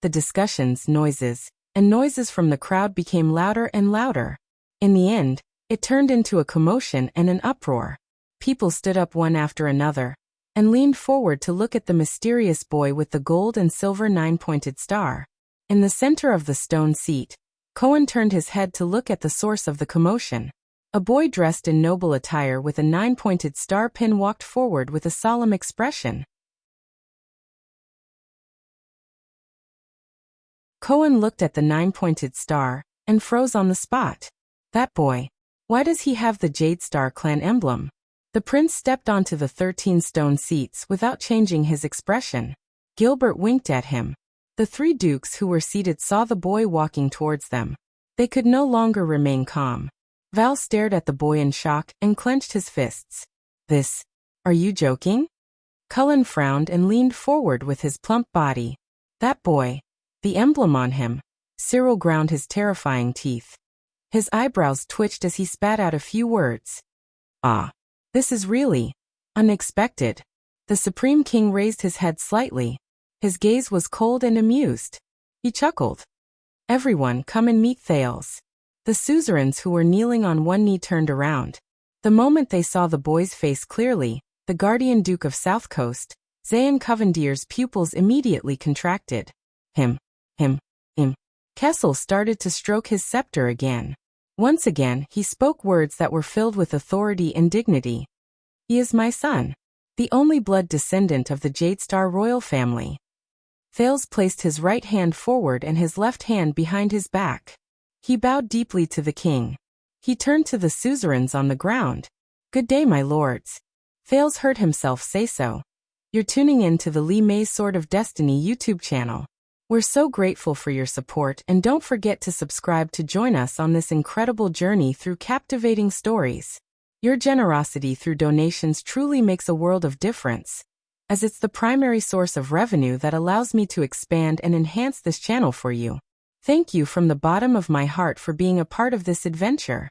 The discussions, noises, and noises from the crowd became louder and louder. In the end, it turned into a commotion and an uproar. People stood up one after another, and leaned forward to look at the mysterious boy with the gold and silver 9-pointed star. In the center of the stone seat, Cohen turned his head to look at the source of the commotion. A boy dressed in noble attire with a 9-pointed star pin walked forward with a solemn expression. Cohen looked at the 9-pointed star and froze on the spot. That boy. Why does he have the Jade Star clan emblem? The prince stepped onto the 13 stone seats without changing his expression. Gilbert winked at him. The 3 dukes who were seated saw the boy walking towards them. They could no longer remain calm. Val stared at the boy in shock and clenched his fists. This, are you joking? Cullen frowned and leaned forward with his plump body. That boy, the emblem on him. Cyril ground his terrifying teeth. His eyebrows twitched as he spat out a few words. Ah, this is really unexpected. The Supreme King raised his head slightly. His gaze was cold and amused. He chuckled. Everyone, come and meet Thales. The suzerains who were kneeling on one knee turned around. The moment they saw the boy's face clearly, the guardian Duke of South Coast, Zayn Covendier's pupils immediately contracted. Him. Kessel started to stroke his scepter again. Once again, he spoke words that were filled with authority and dignity. He is my son, the only blood descendant of the Jadestar royal family. Thales placed his right hand forward and his left hand behind his back. He bowed deeply to the king. He turned to the suzerains on the ground. Good day, my lords. Thales heard himself say so. You're tuning in to the Li Mei's Sword of Destiny YouTube channel. We're so grateful for your support, and don't forget to subscribe to join us on this incredible journey through captivating stories. Your generosity through donations truly makes a world of difference, as it's the primary source of revenue that allows me to expand and enhance this channel for you. Thank you from the bottom of my heart for being a part of this adventure.